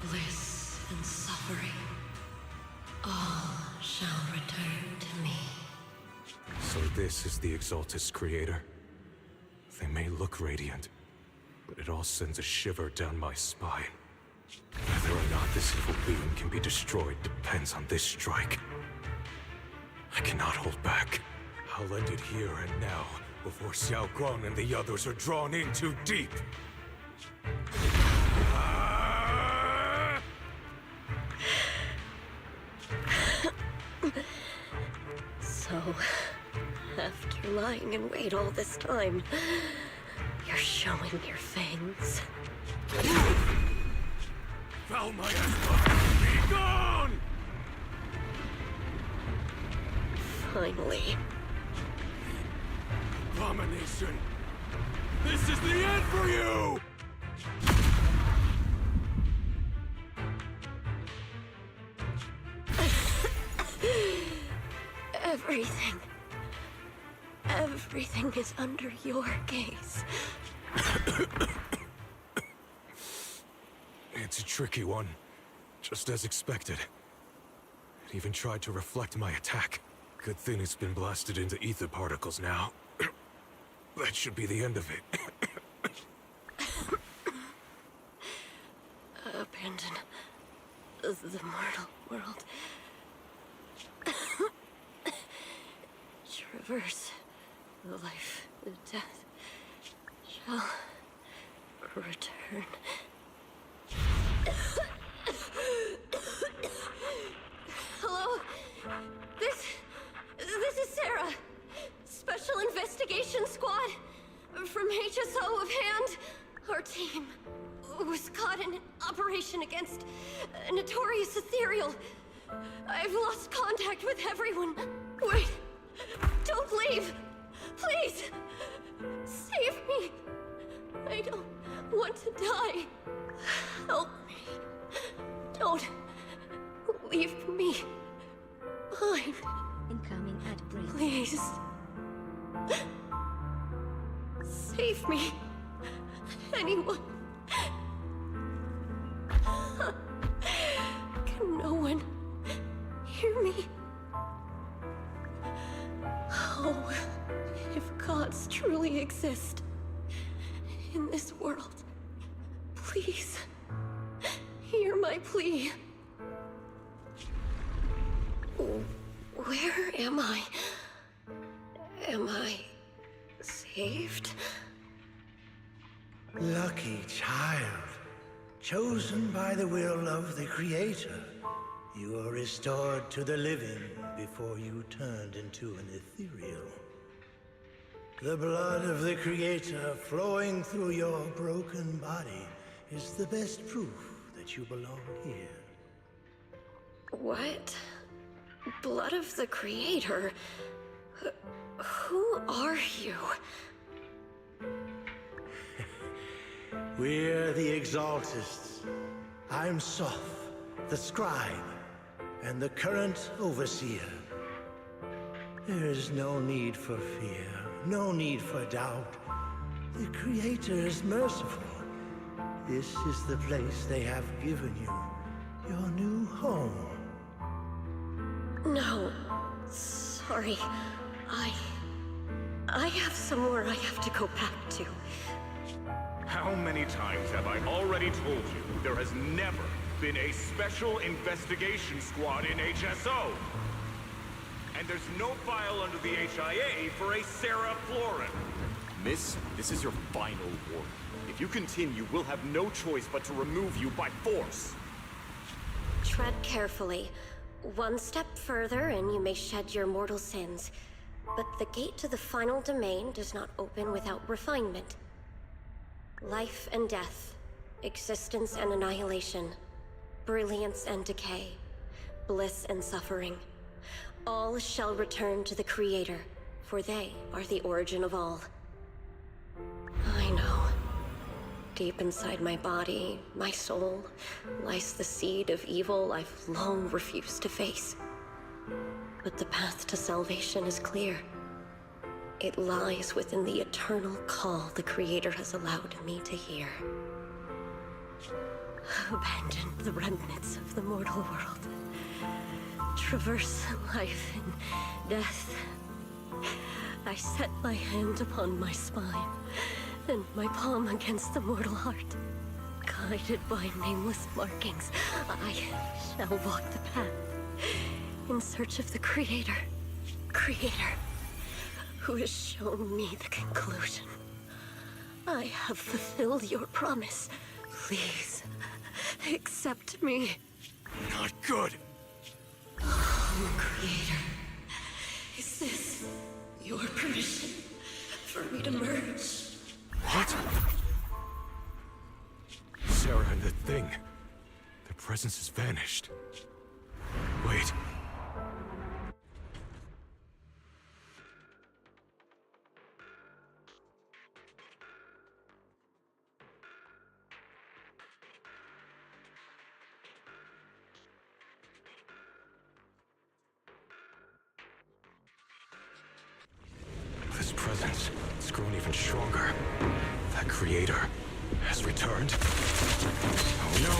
bliss and suffering. All shall return to me. So this is the Exaltus creator. They may look radiant, but it all sends a shiver down my spine. Whether or not this evil being can be destroyed depends on this strike. I cannot hold back. I'll end it here and now, before Xiao Guang and the others are drawn in too deep. So, after lying in wait all this time, you're showing your fangs. Foul my ass! Be gone! Finally. Abomination! This is the end for you! Everything is under your gaze. It's a tricky one, just as expected. It even tried to reflect my attack. Good thing it's been blasted into ether particles now. That should be the end of it. Abandon the mortal world. Traverse the life, the death shall return. Hello? This is Sarah. Special Investigation Squad. From HSO of Hand. Our team was caught in an operation against a notorious ethereal. I've lost contact with everyone. Wait. Don't leave. Please. Save me. I don't want to die. Help me. Don't leave me behind. Incoming ad break. Please. Save me. Anyone. Can no one hear me? Oh, if gods truly exist in this world, please hear my plea. Where am I? Am I saved? Lucky child, chosen by the will of the Creator. You are restored to the living before you turned into an ethereal. The blood of the Creator flowing through your broken body is the best proof that you belong here. What? Blood of the Creator? Who are you? We're the Exaltists. I'm Soph, the scribe, and the current overseer. There is no need for fear, no need for doubt. The Creator is merciful. This is the place they have given you, your new home. No, sorry. I have somewhere I have to go back to. How many times have I already told you there has never been a special investigation squad in HSO? And there's no file under the HIA for a Sarah Florin. Miss, this is your final warning. If you continue, we'll have no choice but to remove you by force. Tread carefully. One step further and you may shed your mortal sins. But the gate to the final domain does not open without refinement. Life and death, existence and annihilation, brilliance and decay, bliss and suffering. All shall return to the Creator, for they are the origin of all. I know. Deep inside my body, my soul, lies the seed of evil I've long refused to face. But the path to salvation is clear. It lies within the eternal call the Creator has allowed me to hear. Abandon the remnants of the mortal world. Traverse life and death. I set my hand upon my spine, and my palm against the mortal heart. Guided by nameless markings, I shall walk the path, in search of the Creator. Creator, who has shown me the conclusion. I have fulfilled your promise. Please, accept me. Not good. Oh, Creator, is this your permission for me to merge? What? Sarah and the thing. Their presence has vanished. Wait. This presence, it's grown even stronger. That Creator has returned. Oh no!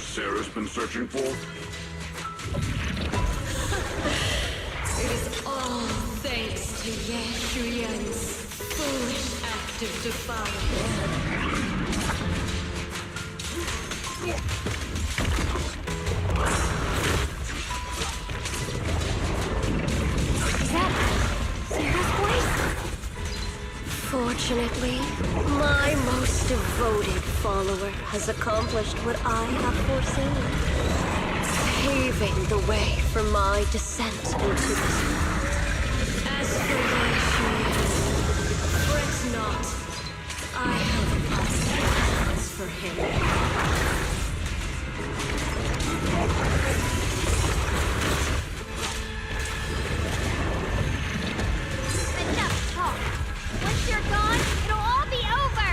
Sarah's been searching for? It is all thanks to Yeshuyan's foolish act of defiance. Is that Sarah's voice? Fortunately, my most devoted follower has accomplished what I have foreseen, paving the way for my descent into this world. As for Yeshuyan, fret not. I have positive plans for him. Enough talk. Once you're gone, it'll all be over!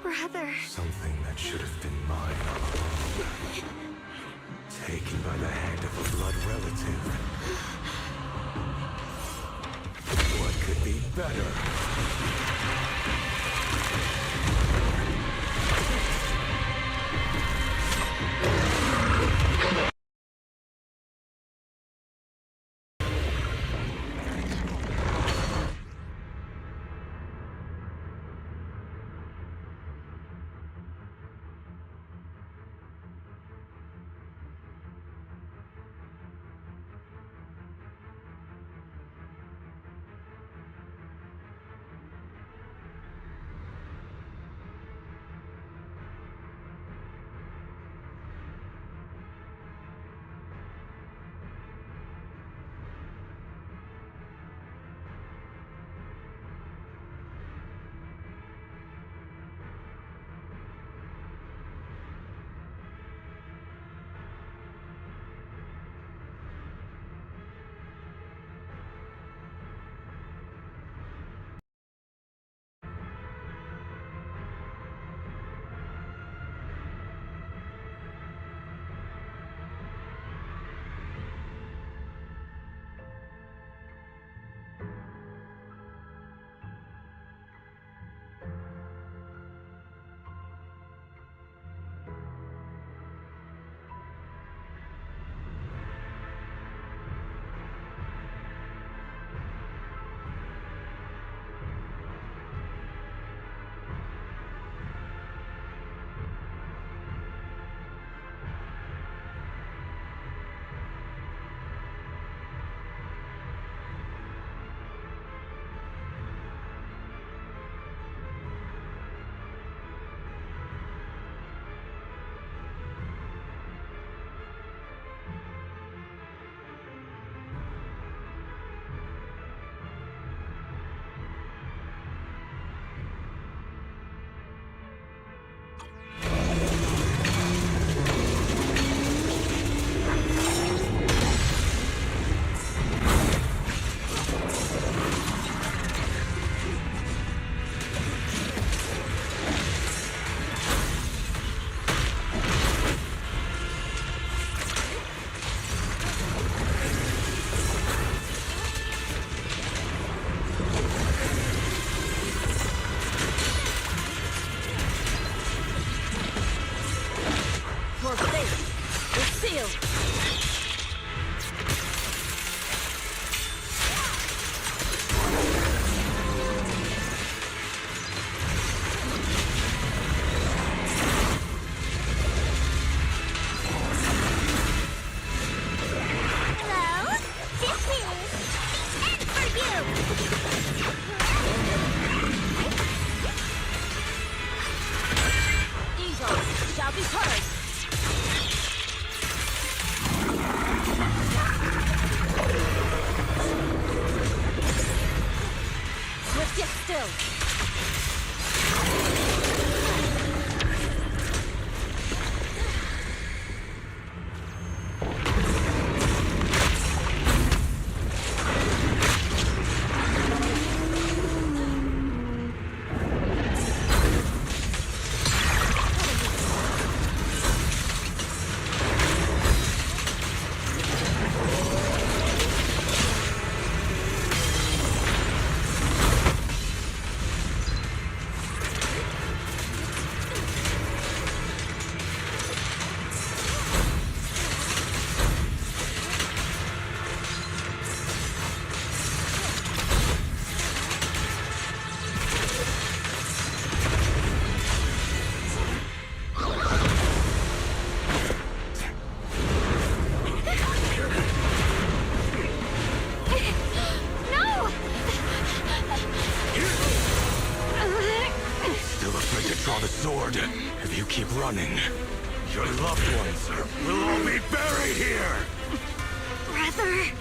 Brother... brother. Something that should have been mine all along. Taken by the hand of a blood relative. What could be better? sword. If you keep running, your loved ones will all be buried here! Brother!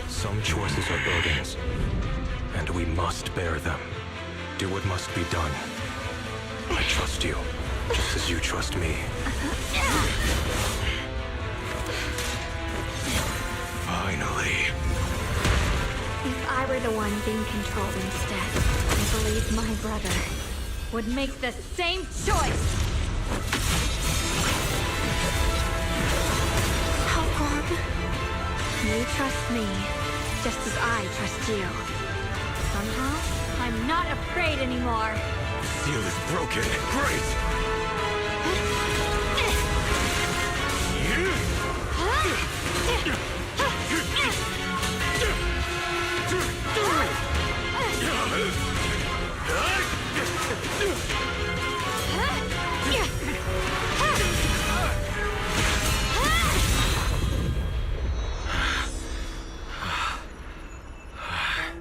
Some choices are burdens, and we must bear them. Do what must be done. I trust you, just as you trust me. Finally. If I were the one being controlled instead, I believe my brother. would make the same choice! How long? You trust me, just as I trust you. Somehow, I'm not afraid anymore. Seal is broken. Great!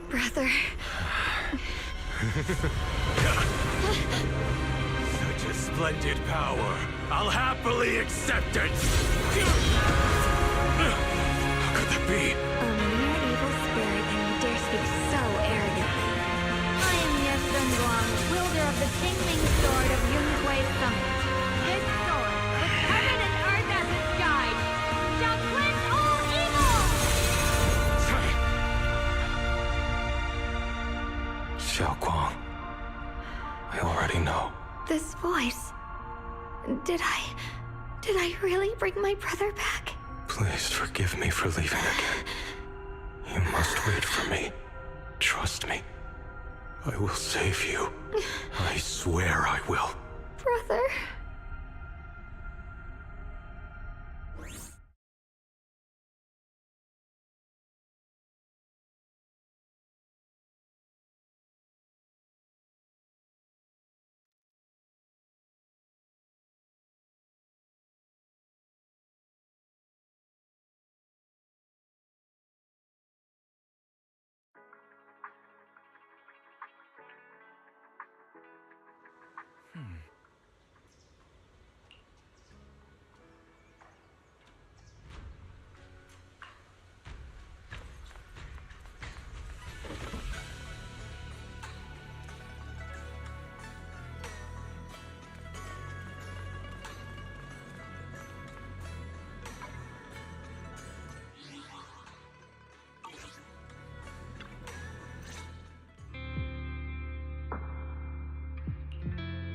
Brother. Such a splendid power. I'll happily accept it. How could that be? A mere evil spirit, and you dare speak so arrogantly. I am Yesung, wielder of the Qingming Sword of Yunhui Summit. This sword, with heaven and earth as its guide, shall cleanse all evil! Xiaoguang, I already know. This voice. Did I really bring my brother back? Please forgive me for leaving again. You must wait for me. Trust me. I will save you. I swear I will. Brother.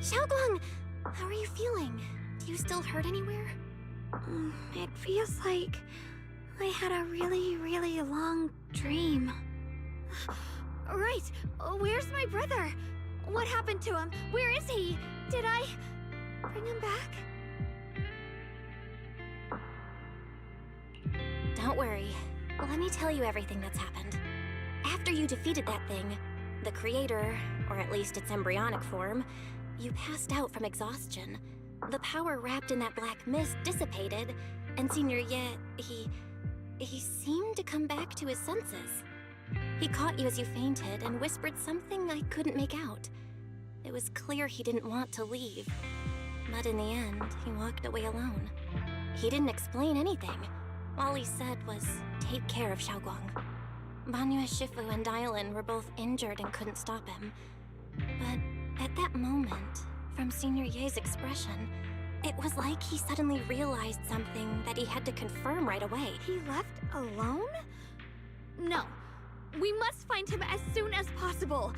Xiaoguang, how are you feeling? Do you still hurt anywhere? It feels like I had a really, really long dream. Right! Where's my brother? What happened to him? Where is he? Did I bring him back? Don't worry. Let me tell you everything that's happened. After you defeated that thing, the creator, or at least its embryonic form, you passed out from exhaustion. The power wrapped in that black mist dissipated, and Senior Ye, he seemed to come back to his senses. He caught you as you fainted and whispered something I couldn't make out. It was clear he didn't want to leave, but in the end, he walked away alone. He didn't explain anything. All he said was, take care of Xiaoguang. Banyue Shifu and Dylan were both injured and couldn't stop him. But at that moment, from Senior Ye's expression, it was like he suddenly realized something that he had to confirm right away. He left alone? No. We must find him as soon as possible.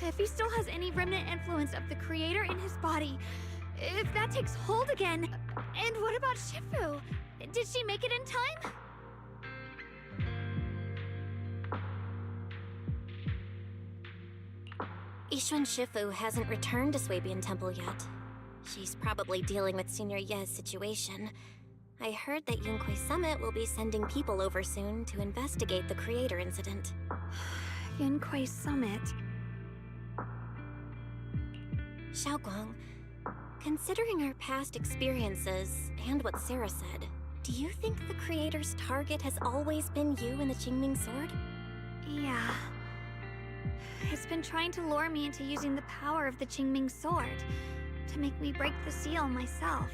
If he still has any remnant influence of the creator in his body, if that takes hold again. And what about Shifu? Did she make it in time? Yixuan Shifu hasn't returned to Swabian Temple yet. She's probably dealing with Senior Ye's situation. I heard that Yunhui Summit will be sending people over soon to investigate the creator incident. Yunhui Summit. Xiaoguang, considering our past experiences and what Sarah said, do you think the creator's target has always been you and the Qingming Sword? Yeah. It's been trying to lure me into using the power of the Qingming Sword to make me break the seal myself.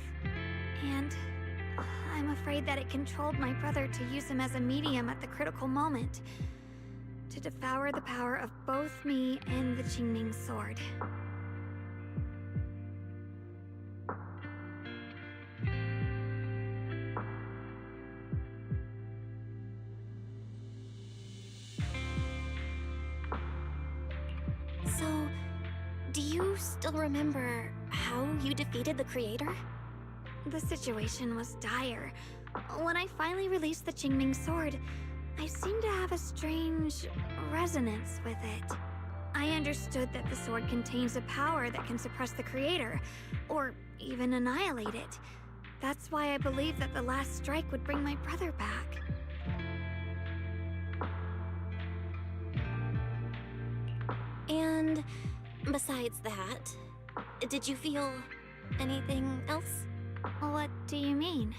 And I'm afraid that it controlled my brother to use him as a medium at the critical moment, to devour the power of both me and the Qingming Sword. So, Do you still remember how you defeated the creator? The situation was dire. When I finally released the Qingming sword, I seemed to have a strange resonance with it. I understood that the sword contains a power that can suppress the creator, or even annihilate it. That's why I believed that the last strike would bring my brother back. And besides that, did you feel anything else? What do you mean?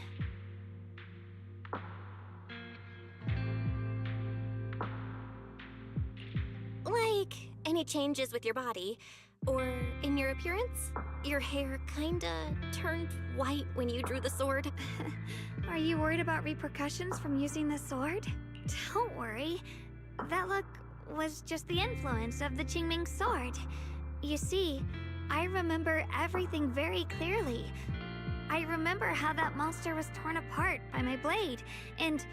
Like, any changes with your body? Or in your appearance? Your hair kinda turned white when you drew the sword? Are you worried about repercussions from using the sword? Don't worry. That look was just the influence of the Qingming sword. You see, I remember everything very clearly. I remember how that monster was torn apart by my blade, and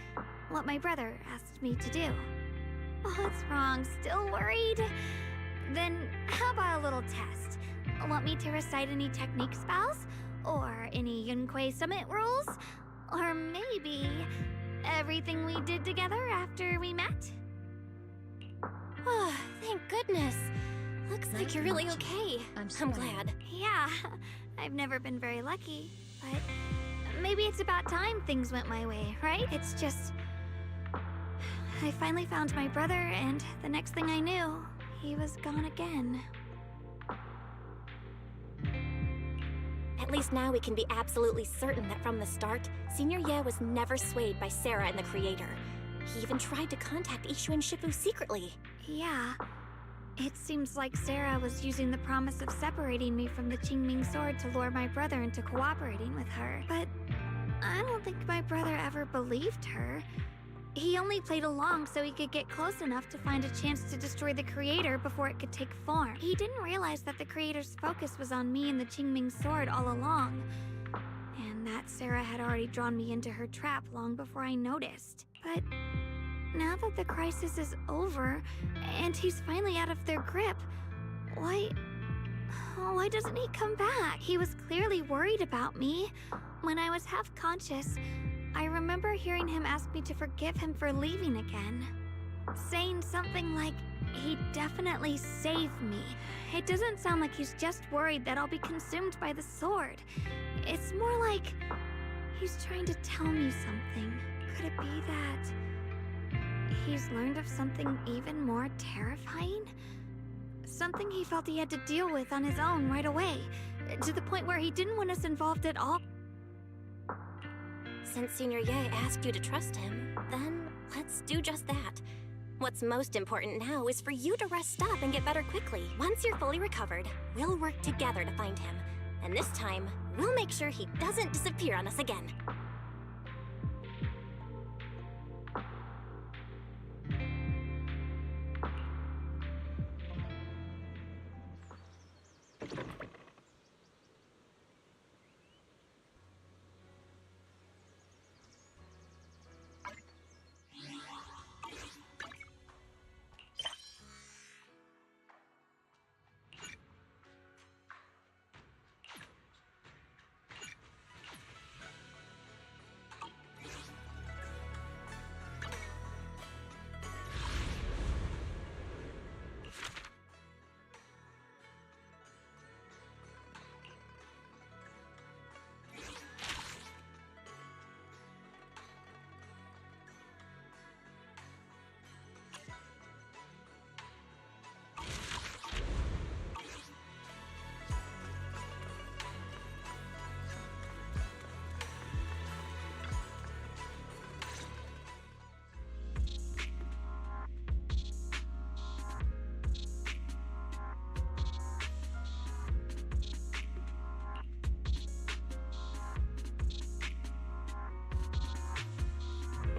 what my brother asked me to do. What's wrong? Still worried? Then how about a little test? Want me to recite any technique spells? Or any Yunquei Summit rules? Or maybe everything we did together after we met? Oh, thank goodness. Looks like you're really okay. I'm glad. Yeah, I've never been very lucky, but maybe it's about time things went my way, right? It's just... I finally found my brother, and the next thing I knew, he was gone again. At least now we can be absolutely certain that from the start, Senior Ye was never swayed by Sarah and the Creator. He even tried to contact Ishu and Shifu secretly. Yeah. It seems like Sarah was using the promise of separating me from the Qingming sword to lure my brother into cooperating with her. But I don't think my brother ever believed her. He only played along so he could get close enough to find a chance to destroy the Creator before it could take form. He didn't realize that the Creator's focus was on me and the Qingming sword all along, and that Sarah had already drawn me into her trap long before I noticed. But now that the crisis is over, and he's finally out of their grip, why doesn't he come back? He was clearly worried about me. When I was half conscious, I remember hearing him ask me to forgive him for leaving again, saying something like, he'd definitely save me. It doesn't sound like he's just worried that I'll be consumed by the sword. It's more like he's trying to tell me something. Could it be that he's learned of something even more terrifying? Something he felt he had to deal with on his own right away, to the point where he didn't want us involved at all. Since Senior Ye asked you to trust him, then let's do just that. What's most important now is for you to rest up and get better quickly. Once you're fully recovered, we'll work together to find him. And this time, we'll make sure he doesn't disappear on us again.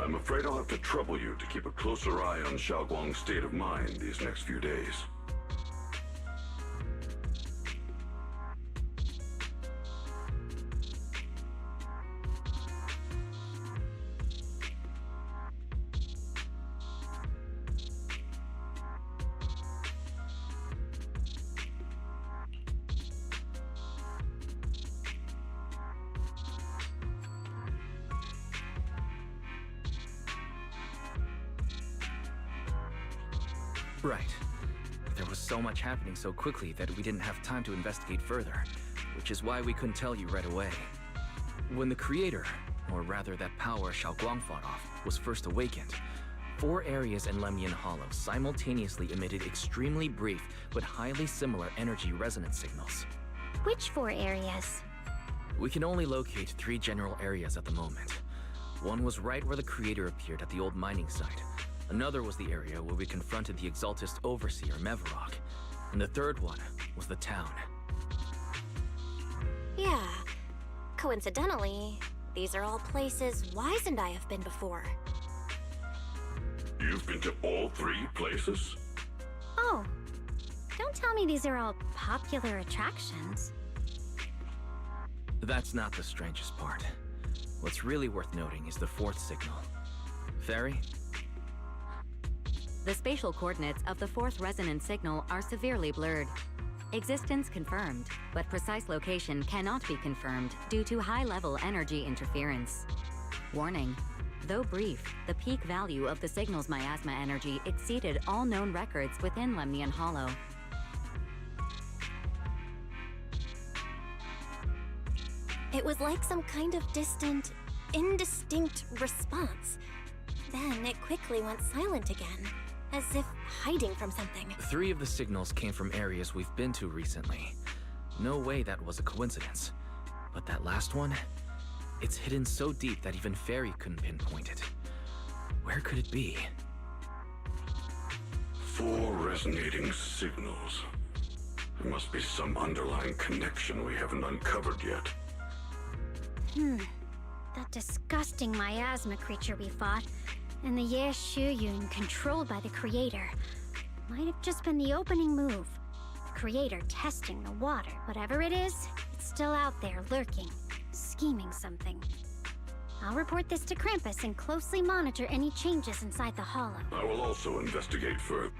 I'm afraid I'll have to trouble you to keep a closer eye on Xiaoguang's state of mind these next few days. Right. There was so much happening so quickly that we didn't have time to investigate further, which is why we couldn't tell you right away. When the creator, or rather that power Xiaoguang fought off, was first awakened, 4 areas in Lemnian Hollow simultaneously emitted extremely brief but highly similar energy resonance signals. Which 4 areas? We can only locate 3 general areas at the moment. One was right where the creator appeared at the old mining site. Another was the area where we confronted the Exaltist Overseer, Mevarok. And the third one was the town. Yeah. Coincidentally, these are all places Wise and I have been before. You've been to all 3 places? Oh, don't tell me these are all popular attractions. That's not the strangest part. What's really worth noting is the 4th signal. Fairy? The spatial coordinates of the 4th resonance signal are severely blurred. Existence confirmed, but precise location cannot be confirmed due to high-level energy interference. Warning: though brief, the peak value of the signal's miasma energy exceeded all known records within Lemnian Hollow. It was like some kind of distant, indistinct response. Then it quickly went silent again, as if hiding from something. 3 of the signals came from areas we've been to recently. No way that was a coincidence. But that last one? It's hidden so deep that even Fairy couldn't pinpoint it. Where could it be? 4 resonating signals. There must be some underlying connection we haven't uncovered yet. That disgusting miasma creature we fought, and the Ye Shuyun controlled by the creator, might have just been the opening move. The creator testing the water. Whatever it is, it's still out there lurking, scheming something. I'll report this to Krampus and closely monitor any changes inside the hollow. I will also investigate further.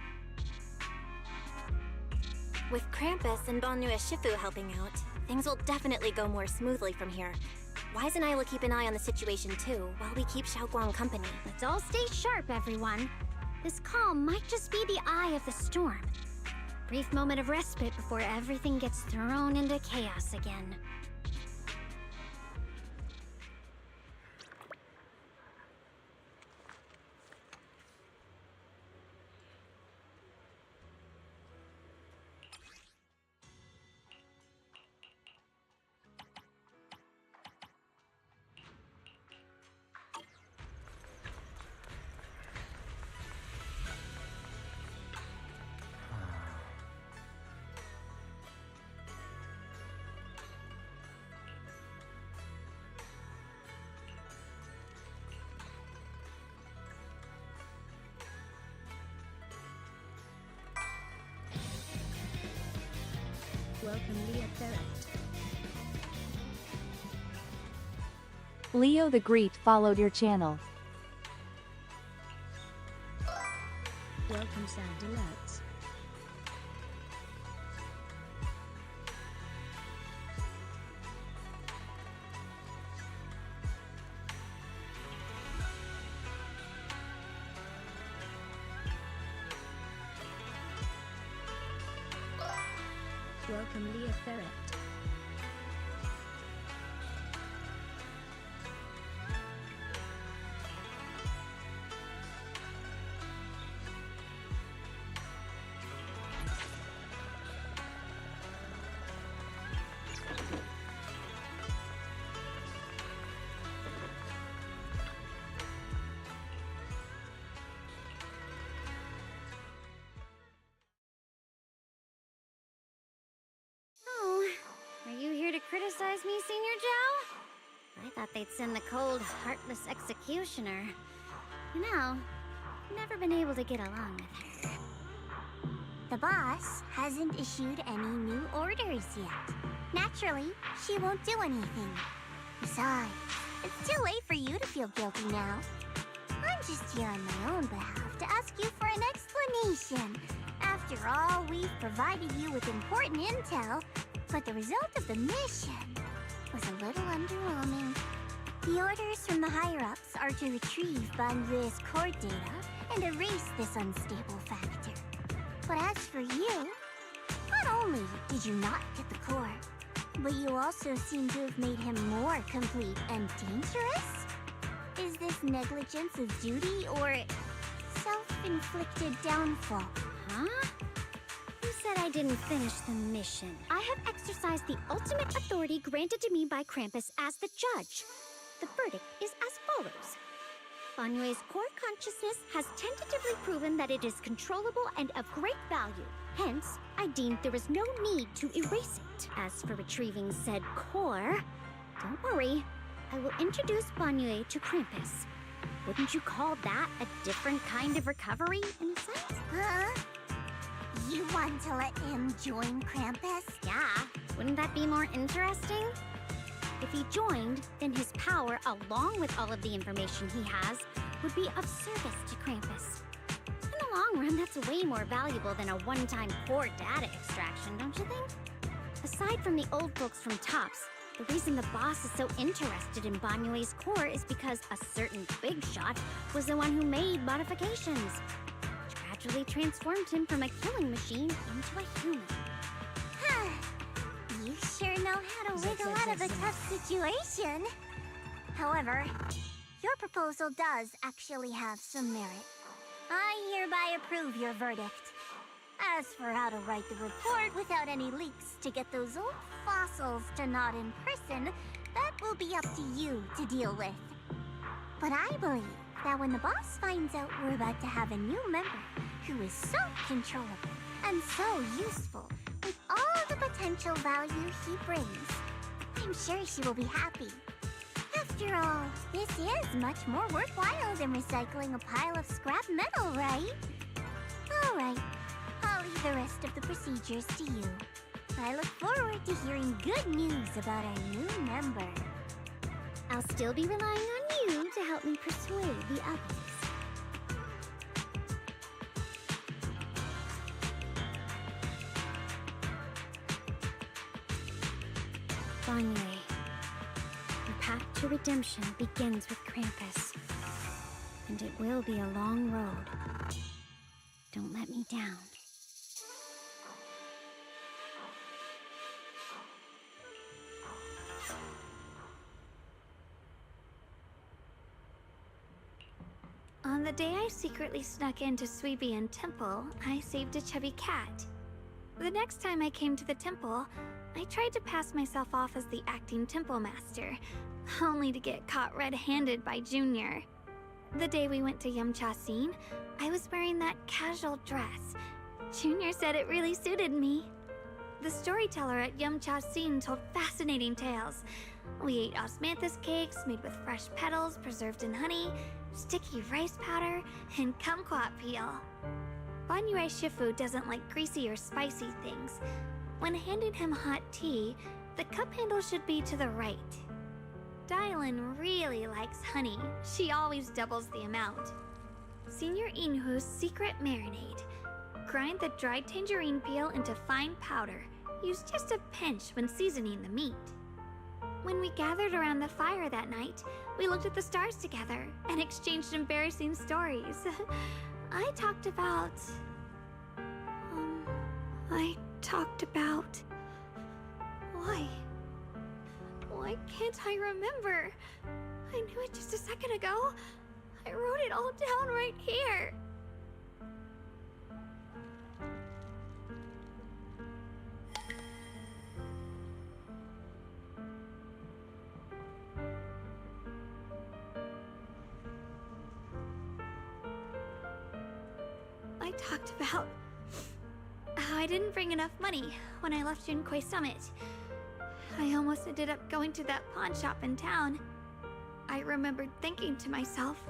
With Krampus and Banyu Shifu helping out, things will definitely go more smoothly from here. Wise and I will keep an eye on the situation too, while we keep Xiaoguang company. Let's all stay sharp, everyone. This calm might just be the eye of the storm. Brief moment of respite before everything gets thrown into chaos again. Welcome, Leo Ferret. Leo the Great followed your channel. Welcome, Sound Alerts. Welcome, Leo Ferret. Criticize me, Senior Joe? I thought they'd send the cold, heartless executioner. You know, never been able to get along with her. The boss hasn't issued any new orders yet. Naturally, she won't do anything. Besides, it's too late for you to feel guilty now. I'm just here on my own behalf to ask you for an explanation. After all, we've provided you with important intel, but the result of the mission was a little underwhelming. The orders from the higher-ups are to retrieve Banyue's core data and erase this unstable factor. But as for you, not only did you not get the core, but you also seem to have made him more complete and dangerous? Is this negligence of duty or self-inflicted downfall? Huh? Who said I didn't finish the mission? I have exercised the ultimate authority granted to me by Krampus as the judge. The verdict is as follows. Banyue's core consciousness has tentatively proven that it is controllable and of great value. Hence, I deemed there was no need to erase it. As for retrieving said core, don't worry. I will introduce Banyue to Krampus. Wouldn't you call that a different kind of recovery, in a sense? Huh? You want to let him join Krampus? Yeah. Wouldn't that be more interesting? If he joined, then his power, along with all of the information he has, would be of service to Krampus. In the long run, that's way more valuable than a one-time core data extraction, don't you think? Aside from the old folks from TOPS, the reason the boss is so interested in Banyue's core is because a certain big shot was the one who made modifications, which gradually transformed him from a killing machine into a human. You sure know how to wiggle out of a tough situation. However, your proposal does actually have some merit. I hereby approve your verdict. As for how to write the report without any leaks to get those old fossils to not in person, that will be up to you to deal with. But I believe that when the boss finds out we're about to have a new member who is so controllable and so useful, with all the potential value he brings, I'm sure she will be happy. After all, this is much more worthwhile than recycling a pile of scrap metal, right? Alright, I'll leave the rest of the procedures to you. I look forward to hearing good news about our new member. I'll still be relying on you to help me persuade the others. Banyue, your path to redemption begins with Krampus. And it will be a long road. Don't let me down. On the day I secretly snuck into Suibian Temple, I saved a chubby cat. The next time I came to the temple, I tried to pass myself off as the acting temple master, only to get caught red-handed by Junior. The day we went to Yumchasin, I was wearing that casual dress. Junior said it really suited me. The storyteller at Yumchasin told fascinating tales. We ate osmanthus cakes made with fresh petals preserved in honey, sticky rice powder, and kumquat peel. Banyue Shifu doesn't like greasy or spicy things. When handing him hot tea, the cup handle should be to the right. Dylan really likes honey. She always doubles the amount. Senior Inhu's secret marinade. Grind the dried tangerine peel into fine powder. Use just a pinch when seasoning the meat. When we gathered around the fire that night, we looked at the stars together and exchanged embarrassing stories. I talked about... Why can't I remember? I knew it just a second ago. I wrote it all down right here. I talked about how I didn't bring enough money when I left Junquei Summit. I almost ended up going to that pawn shop in town. I remembered thinking to myself,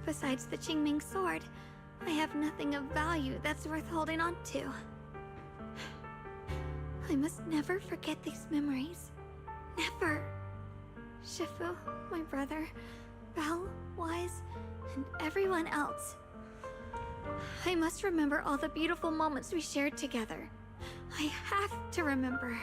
besides the Qingming sword, I have nothing of value that's worth holding on to. I must never forget these memories. Never. Shifu, my brother, Belle, Wise, and everyone else. I must remember all the beautiful moments we shared together. I have to remember.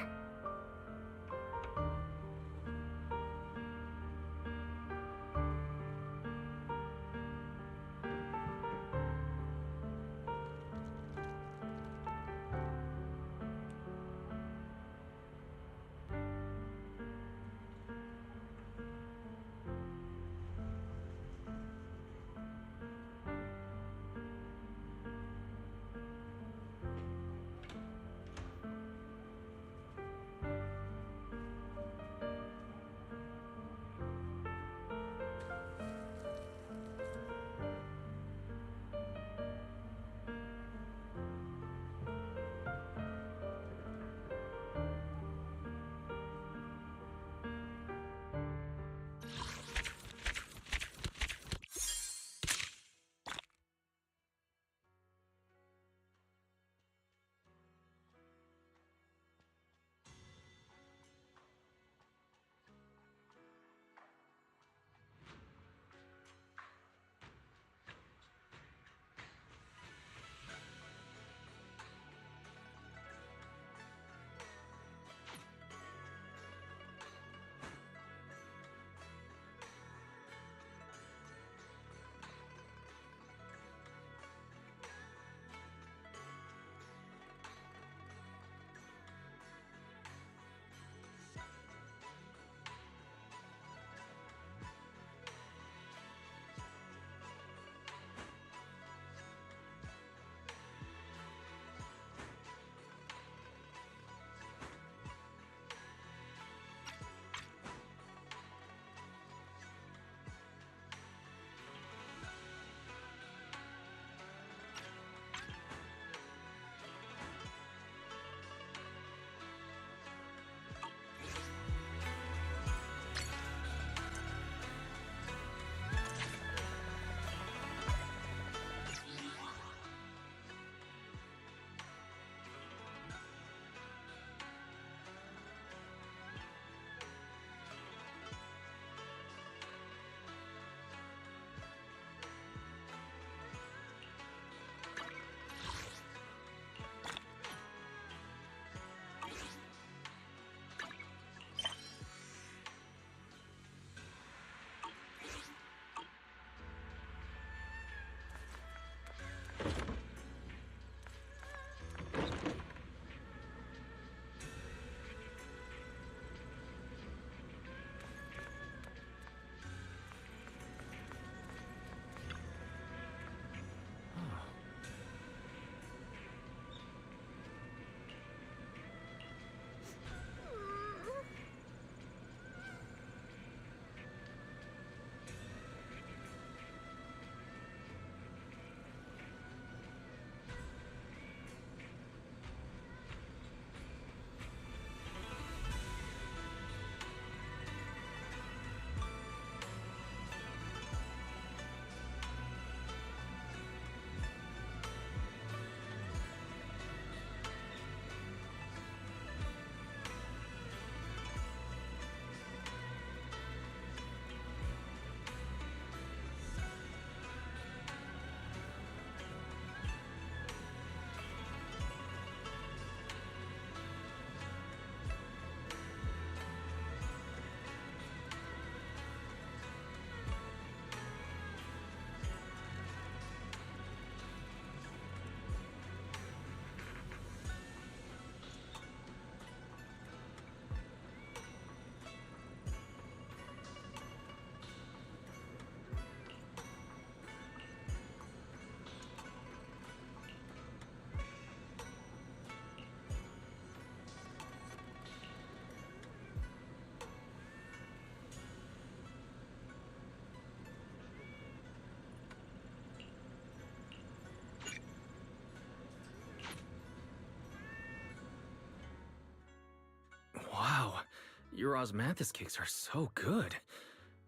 Your osmanthus cakes are so good.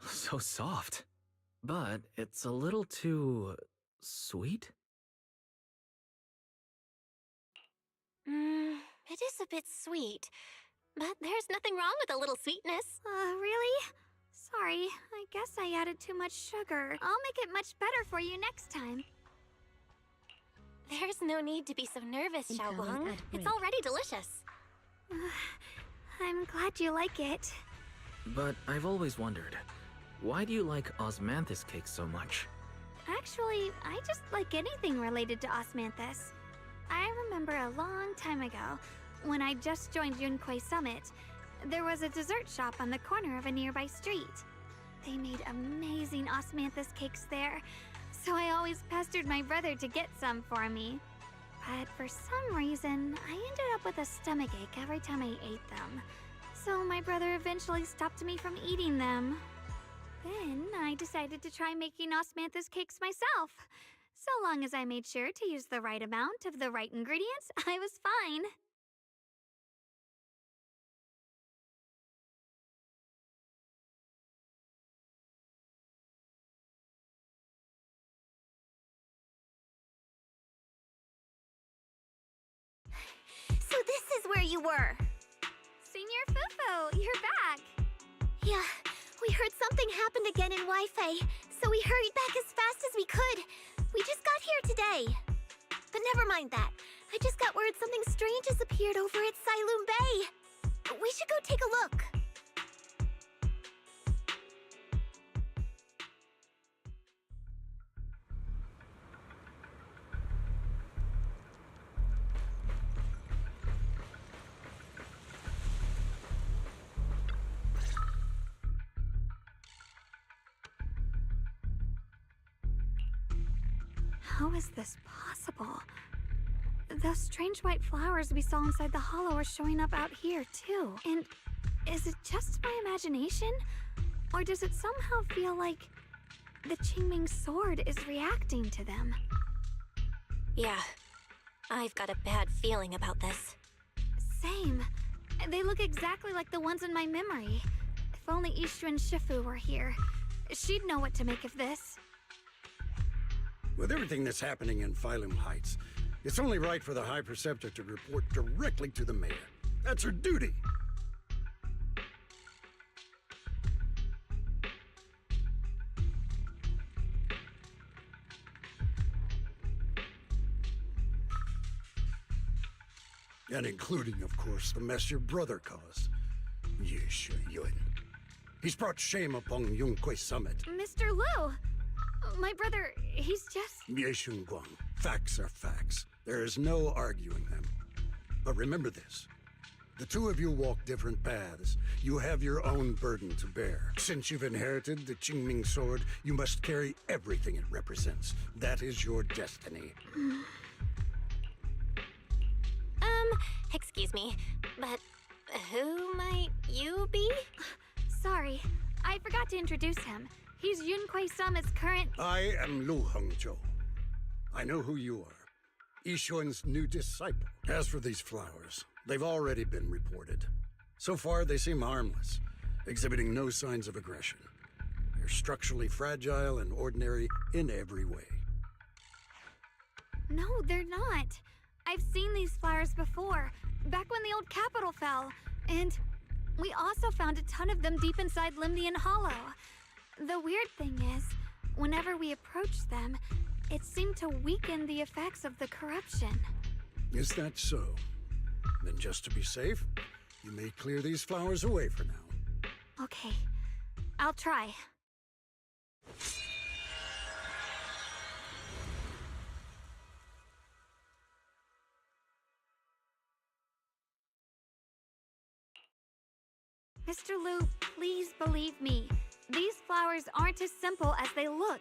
So soft. But it's a little too... sweet? It is a bit sweet. But there's nothing wrong with a little sweetness. Really? Sorry, I guess I added too much sugar. I'll make it much better for you next time. There's no need to be so nervous, Xiaoguang. It's already delicious. I'm glad you like it. But I've always wondered, why do you like osmanthus cakes so much? Actually, I just like anything related to osmanthus. I remember a long time ago, when I just joined Yunquei Summit, there was a dessert shop on the corner of a nearby street. They made amazing osmanthus cakes there, so I always pestered my brother to get some for me. But for some reason, I ended up with a stomachache every time I ate them. So my brother eventually stopped me from eating them. Then I decided to try making osmanthus cakes myself. So long as I made sure to use the right amount of the right ingredients, I was fine. So this is where you were. Senior Fufu, you're back. Yeah, we heard something happened again in Wi-Fi, so we hurried back as fast as we could. We just got here today. But never mind that. I just got word something strange has appeared over at Sailoon Bay. We should go take a look. How is this possible? Those strange white flowers we saw inside the hollow are showing up out here, too. And is it just my imagination? Or does it somehow feel like the Qingming sword is reacting to them? Yeah, I've got a bad feeling about this. Same. They look exactly like the ones in my memory. If only Yixuan Shifu were here. She'd know what to make of this. With everything that's happening in Phylum Heights, it's only right for the High Preceptor to report directly to the mayor. That's her duty. And including, of course, the mess your brother caused. Yisha Yun. He's brought shame upon Yunquei Summit. Mr. Liu! My brother, he's just... Yeshun Guang. Facts are facts. There is no arguing them. But remember this. The two of you walk different paths. You have your own burden to bear. Since you've inherited the Qingming sword, you must carry everything it represents. That is your destiny. Excuse me, but who might you be? Sorry, I forgot to introduce him. He's Yunquei Summit's current... I am Lu Hengzhou. I know who you are. Yixuan's new disciple. As for these flowers, they've already been reported. So far, they seem harmless, exhibiting no signs of aggression. They're structurally fragile and ordinary in every way. No, they're not. I've seen these flowers before, back when the old capital fell. And we also found a ton of them deep inside Limnian Hollow. The weird thing is, whenever we approached them, it seemed to weaken the effects of the corruption. Is that so? Then just to be safe, you may clear these flowers away for now. Okay, I'll try. Mr. Liu, please believe me. These flowers aren't as simple as they look.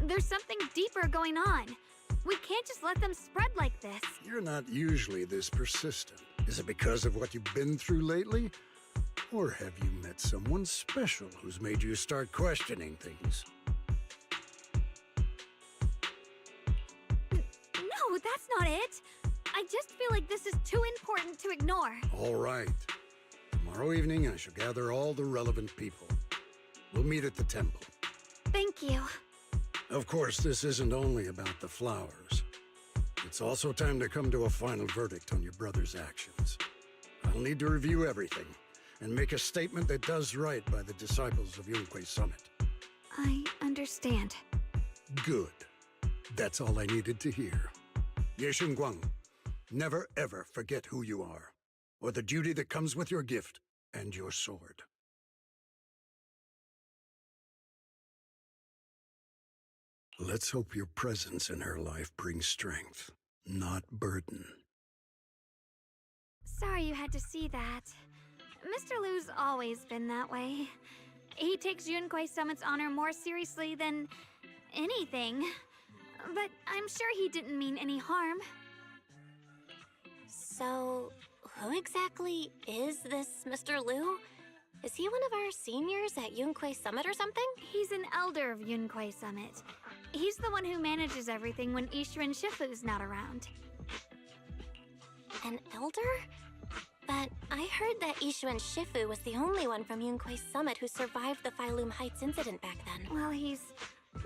There's something deeper going on. We can't just let them spread like this. You're not usually this persistent. Is it because of what you've been through lately? Or have you met someone special who's made you start questioning things? No, that's not it. I just feel like this is too important to ignore. All right. Tomorrow evening, I shall gather all the relevant people. We'll meet at the temple. Thank you. Of course, this isn't only about the flowers. It's also time to come to a final verdict on your brother's actions. I'll need to review everything and make a statement that does right by the disciples of Yunque Summit. I understand. Good. That's all I needed to hear. Ye Shunguang, never ever forget who you are, or the duty that comes with your gift and your sword. Let's hope your presence in her life brings strength, not burden. Sorry you had to see that. Mr. Lu's always been that way. He takes Yunque Summit's honor more seriously than anything. But I'm sure he didn't mean any harm. So, who exactly is this Mr. Lu? Is he one of our seniors at Yunque Summit or something? He's an elder of Yunque Summit. He's the one who manages everything when Ishuan Shifu's not around. An elder? But I heard that Ishuan Shifu was the only one from Yunque Summit who survived the Phylum Heights incident back then. Well, he's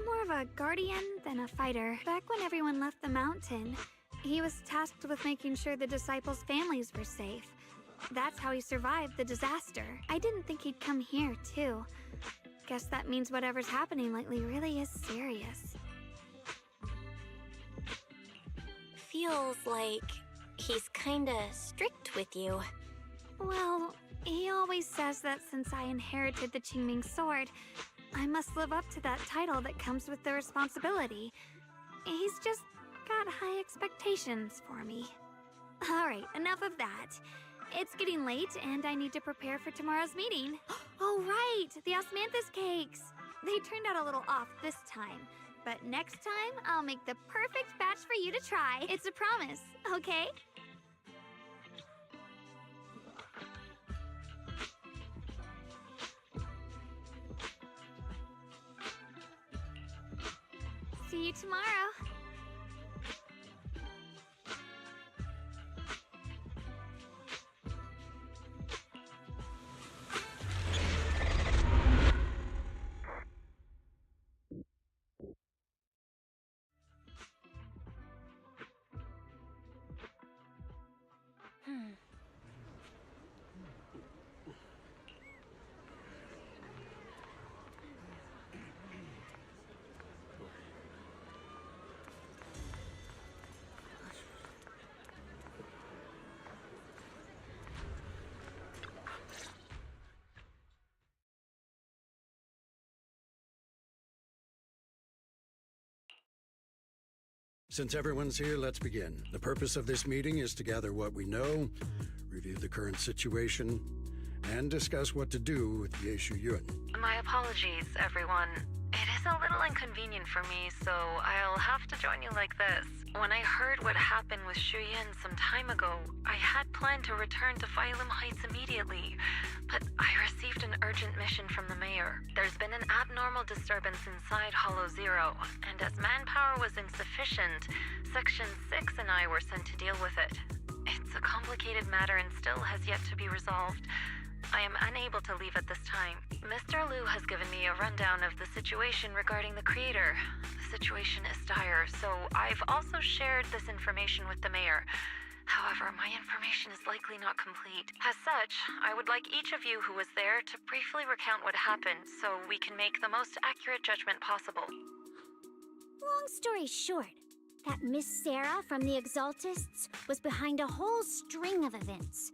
more of a guardian than a fighter. Back when everyone left the mountain, he was tasked with making sure the disciples' families were safe. That's how he survived the disaster. I didn't think he'd come here, too. Guess that means whatever's happening lately really is serious. Feels like he's kinda strict with you. Well, he always says that since I inherited the Qingming sword, I must live up to that title that comes with the responsibility. He's just got high expectations for me. Alright, enough of that. It's getting late and I need to prepare for tomorrow's meeting. Oh right, the osmanthus cakes! They turned out a little off this time. But next time, I'll make the perfect batch for you to try. It's a promise, okay? See you tomorrow. Since everyone's here, let's begin. The purpose of this meeting is to gather what we know, review the current situation, and discuss what to do with Ye Shuyun. My apologies, everyone. It is a little inconvenient for me, so I'll have to join you like this. When I heard what happened with Shuyun some time ago, I had planned to return to Phylum Heights immediately, but I received an urgent mission from the mayor. There's been an abnormal disturbance inside Hollow Zero, and as manpower was insufficient, Section 6 and I were sent to deal with it. It's a complicated matter and still has yet to be resolved. I am unable to leave at this time. Mr. Lu has given me a rundown of the situation regarding the creator. The situation is dire, so I've also shared this information with the mayor. However, my information is likely not complete. As such, I would like each of you who was there to briefly recount what happened so we can make the most accurate judgment possible. Long story short, that Miss Sarah from the Exaltists was behind a whole string of events.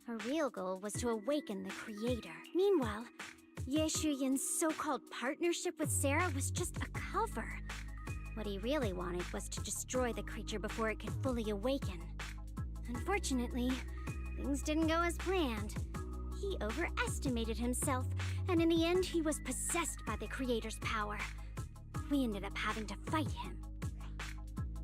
Her real goal was to awaken the creator. Meanwhile, Ye Shuyun's so-called partnership with Sarah was just a cover. What he really wanted was to destroy the creature before it could fully awaken. Unfortunately, things didn't go as planned. He overestimated himself, and in the end he was possessed by the creator's power. We ended up having to fight him.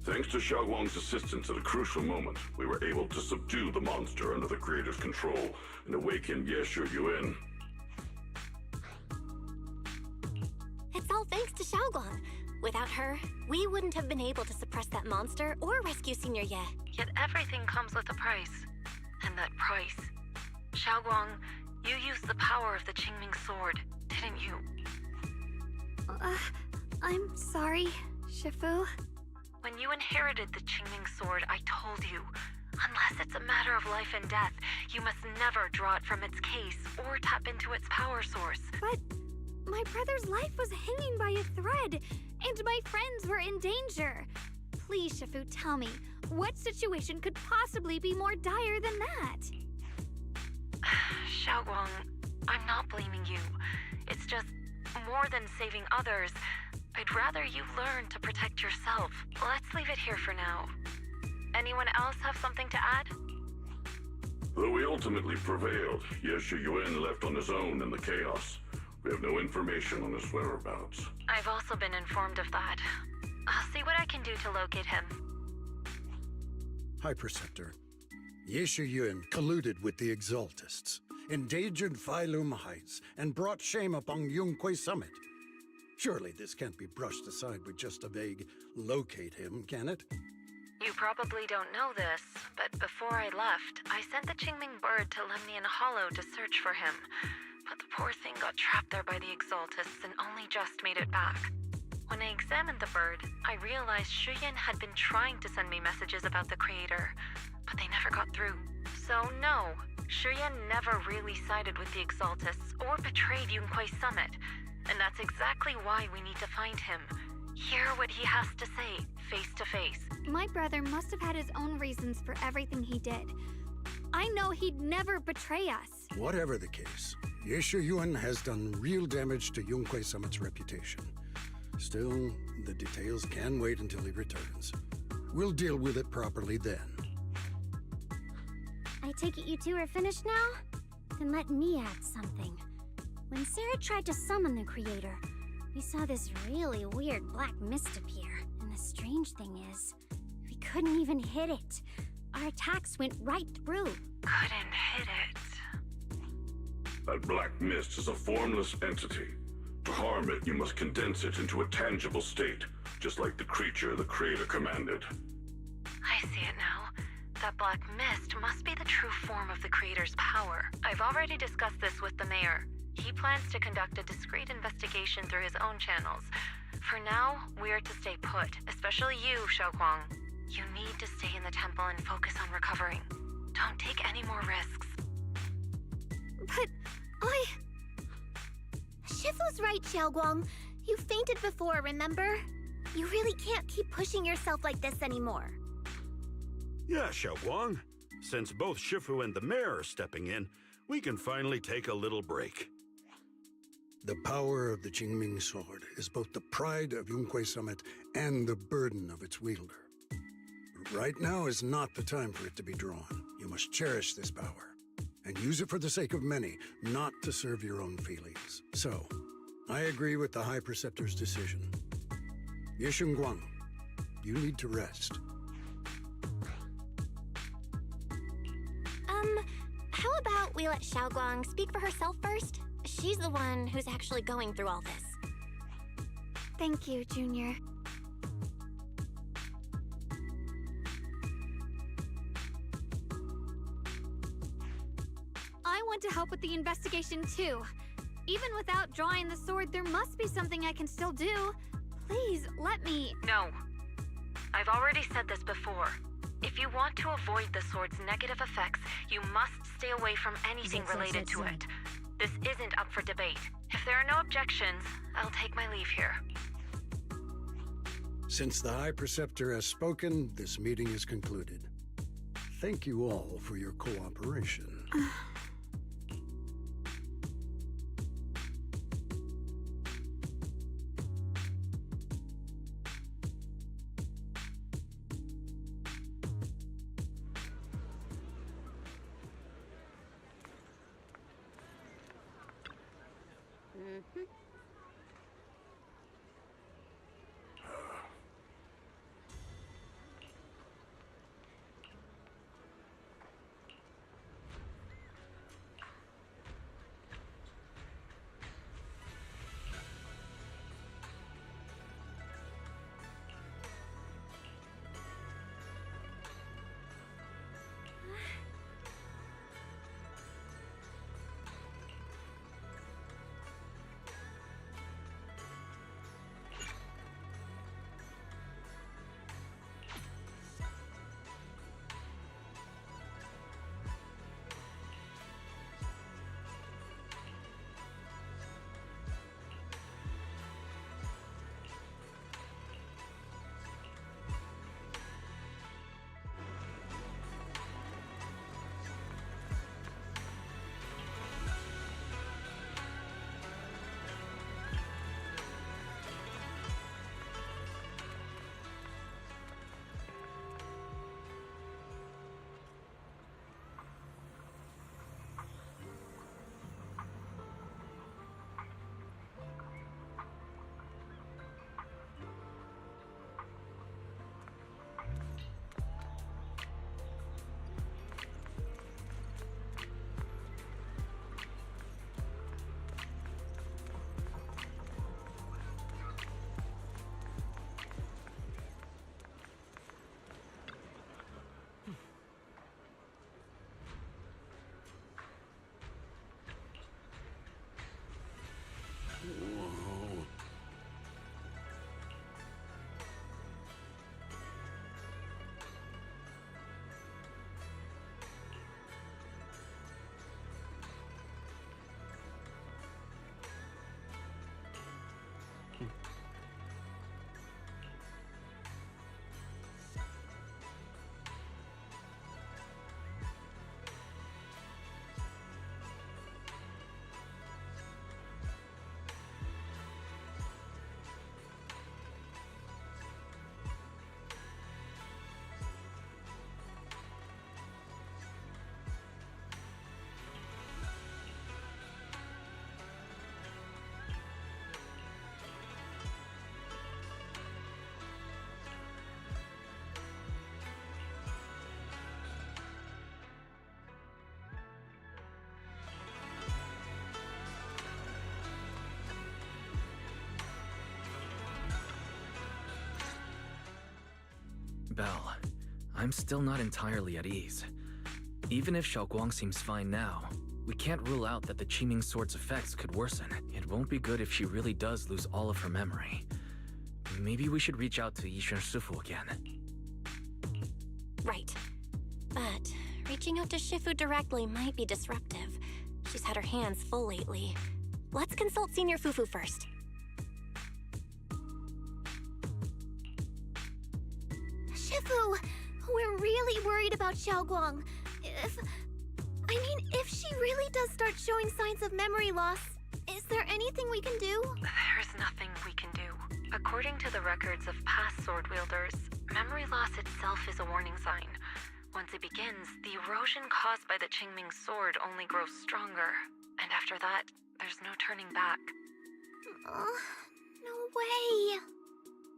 Thanks to Xiaoguang's assistance at a crucial moment, we were able to subdue the monster under the creator's control and awaken Ye Shuyun. It's all thanks to Xiaoguang. Without her, we wouldn't have been able to suppress that monster or rescue Senior Ye. Yet everything comes with a price. And that price, Xiaoguang, You used the power of the Qingming sword, didn't you? I'm sorry, Shifu. When you inherited the Qingming sword, I told you, unless it's a matter of life and death, you must never draw it from its case or tap into its power source. But my brother's life was hanging by a thread, and my friends were in danger. Please, Shifu, tell me, what situation could possibly be more dire than that? Xiaoguang, I'm not blaming you. It's just, more than saving others, I'd rather you learn to protect yourself. Let's leave it here for now. Anyone else have something to add? Though we ultimately prevailed, Yeshu Yuan left on his own in the chaos. We have no information on his whereabouts. I've also been informed of that. I'll see what I can do to locate him. High Preceptor, Yeshu Yuan colluded with the Exaltists, endangered Phylum Heights, and brought shame upon Yunque Summit. Surely this can't be brushed aside with just a vague locate him, can it? You probably don't know this, but before I left, I sent the Qingming bird to Lemnian Hollow to search for him. But the poor thing got trapped there by the Exaltists and only just made it back. When I examined the bird, I realized Shuyan had been trying to send me messages about the Creator, but they never got through. So no, Shuyan never really sided with the Exaltists or betrayed Yunque Summit, and that's exactly why we need to find him. Hear what he has to say, face to face. My brother must have had his own reasons for everything he did. I know he'd never betray us. Whatever the case, Yeshu Yuan has done real damage to Yunque Summit's reputation. Still, the details can wait until he returns. We'll deal with it properly then. I take it you two are finished now? Then let me add something. When Sarah tried to summon the Creator, we saw this really weird black mist appear. And the strange thing is, we couldn't even hit it. Our attacks went right through. Couldn't hit it. That black mist is a formless entity. To harm it, you must condense it into a tangible state, just like the creature the Creator commanded. I see it now. That black mist must be the true form of the Creator's power. I've already discussed this with the mayor. He plans to conduct a discreet investigation through his own channels. For now, we're to stay put, especially you, Xiaoguang. You need to stay in the temple and focus on recovering. Don't take any more risks. But Shifu's right, Xiaoguang. You fainted before, remember? You really can't keep pushing yourself like this anymore. Yeah, Xiaoguang. Since both Shifu and the mayor are stepping in, we can finally take a little break. The power of the Qingming sword is both the pride of Yunque Summit and the burden of its wielder. Right now is not the time for it to be drawn. You must cherish this power, and use it for the sake of many, not to serve your own feelings. So, I agree with the High Preceptor's decision. Yeshunguang, you need to rest. How about we let Xiaoguang speak for herself first? She's the one who's actually going through all this. Thank you, Junior. I want to help with the investigation too. Even without drawing the sword, there must be something I can still do. Please, let me... No. I've already said this before. If you want to avoid the sword's negative effects, you must stay away from anything related to it. This isn't up for debate. If there are no objections, I'll take my leave here. Since the High Preceptor has spoken, this meeting is concluded. Thank you all for your cooperation. I'm still not entirely at ease. Even if Xiaoguang seems fine now, we can't rule out that the Qingming Sword's effects could worsen. It won't be good if she really does lose all of her memory. Maybe we should reach out to Yixuan Shifu again. Right. But reaching out to Shifu directly might be disruptive. She's had her hands full lately. Let's consult Senior Fufu first. Shifu, we're really worried about Xiaoguang. If she really does start showing signs of memory loss, is there anything we can do? There's nothing we can do. According to the records of past sword wielders, memory loss itself is a warning sign. Once it begins, the erosion caused by the Qingming Sword only grows stronger. And after that, there's no turning back. No way.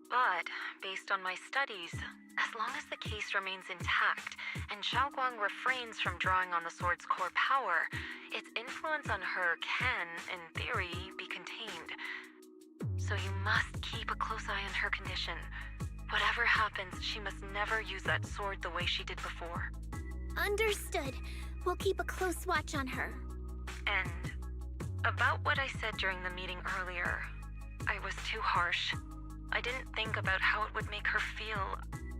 But, based on my studies, as long as the case remains intact and Xiaoguang refrains from drawing on the sword's core power, its influence on her can, in theory, be contained. So you must keep a close eye on her condition. Whatever happens, she must never use that sword the way she did before. Understood. We'll keep a close watch on her. And about what I said during the meeting earlier, I was too harsh. I didn't think about how it would make her feel.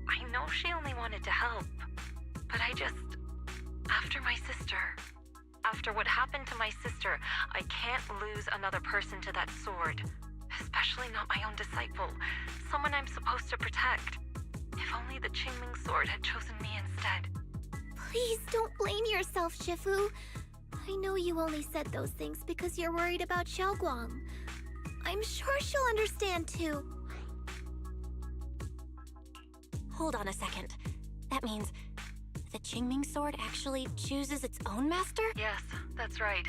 I know she only wanted to help, but after my sister, after what happened to my sister, I can't lose another person to that sword. Especially not my own disciple, someone I'm supposed to protect. If only the Qingming Sword had chosen me instead. Please don't blame yourself, Shifu. I know you only said those things because you're worried about Xiaoguang. I'm sure she'll understand too. Hold on a second. That means the Qingming Sword actually chooses its own master? Yes, that's right.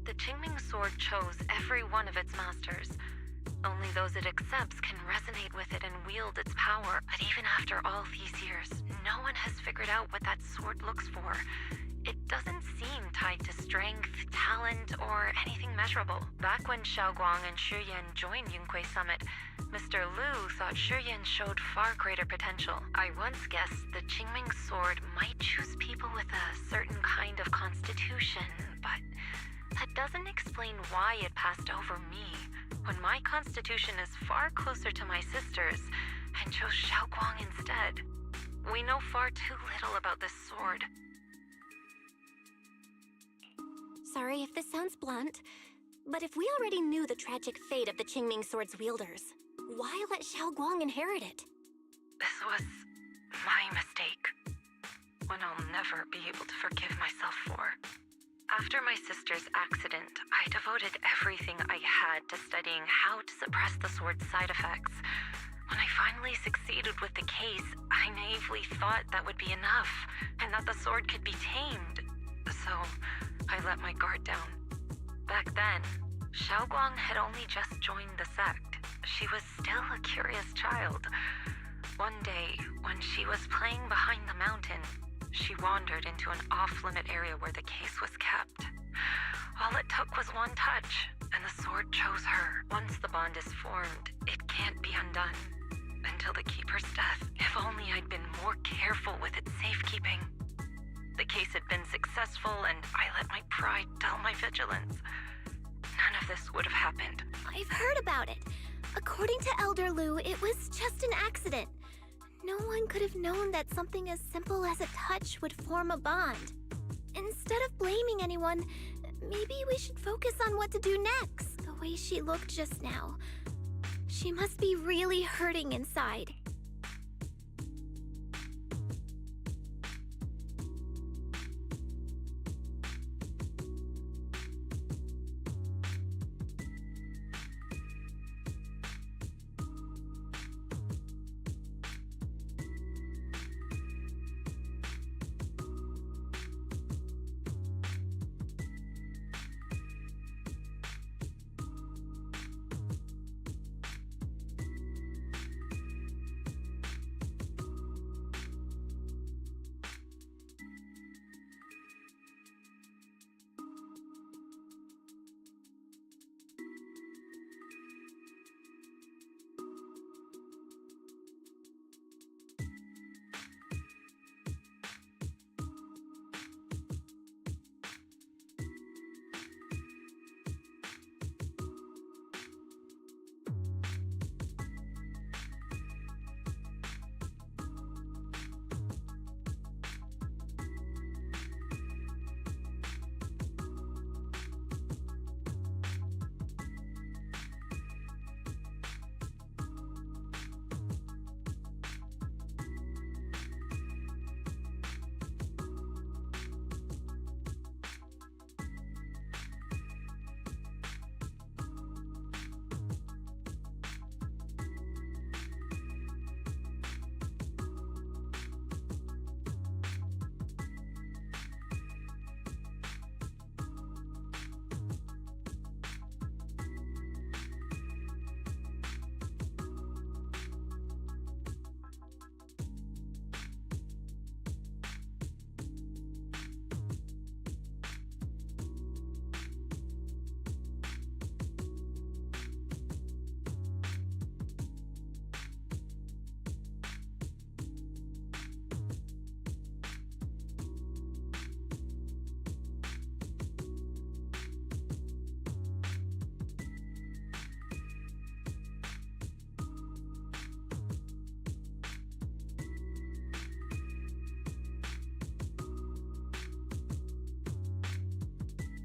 The Qingming Sword chose every one of its masters. Only those it accepts can resonate with it and wield its power. But even after all these years, no one has figured out what that sword looks for. It doesn't seem tied to strength, talent, or anything measurable. Back when Xiaoguang and Shiyan joined Yunque Summit, Mr. Liu thought Shiyan showed far greater potential. I once guessed the Qingming Sword might choose people with a certain kind of constitution, but that doesn't explain why it passed over me, when my constitution is far closer to my sister's, and chose Xiaoguang instead. We know far too little about this sword. Sorry if this sounds blunt, but if we already knew the tragic fate of the Qingming Sword's wielders, why let Xiaoguang inherit it? This was my mistake. One I'll never be able to forgive myself for. After my sister's accident, I devoted everything I had to studying how to suppress the sword's side effects. When I finally succeeded with the case, I naively thought that would be enough, and that the sword could be tamed. So, I let my guard down. Back then, Xiaoguang had only just joined the sect. She was still a curious child. One day, when she was playing behind the mountain, she wandered into an off-limit area where the case was kept. All it took was one touch, and the sword chose her. Once the bond is formed, it can't be undone. Until the Keeper's death, if only I'd been more careful with its safekeeping. The case had been successful, and I let my pride dull my vigilance. None of this would have happened. I've heard about it. According to Elder Liu, it was just an accident. No one could have known that something as simple as a touch would form a bond. Instead of blaming anyone, maybe we should focus on what to do next. The way she looked just now. She must be really hurting inside.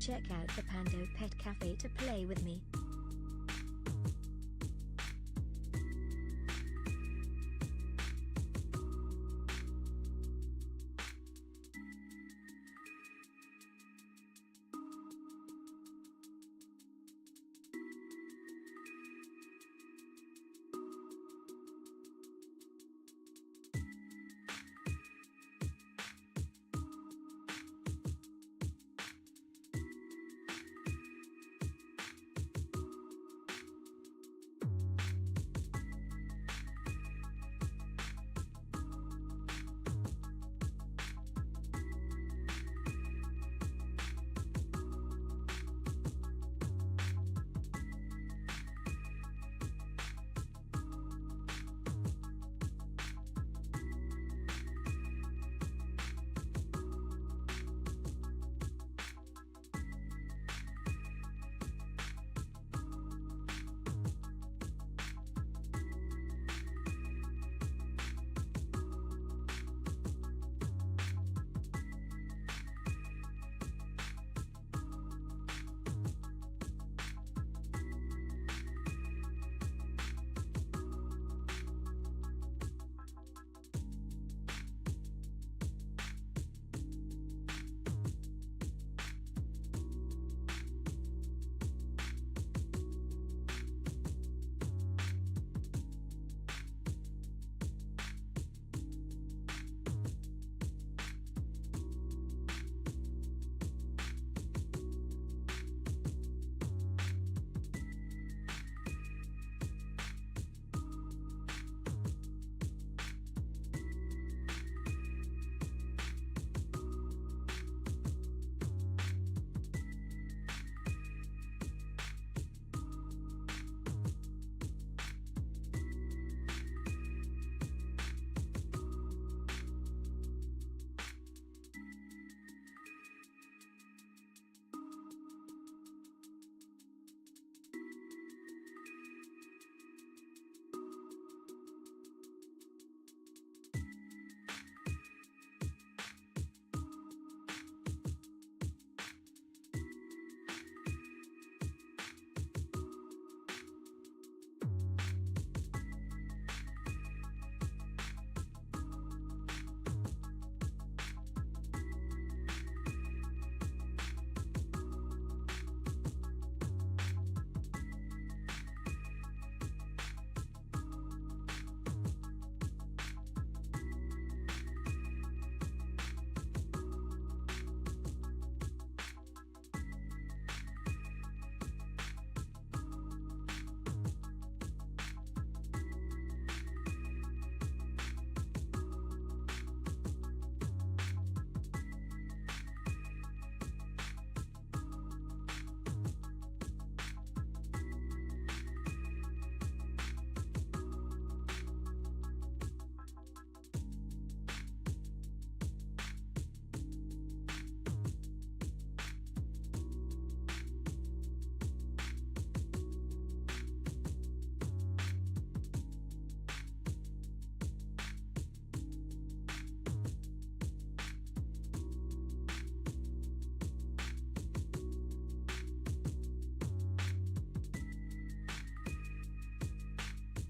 check out the Pando Pet Cafe to play with me.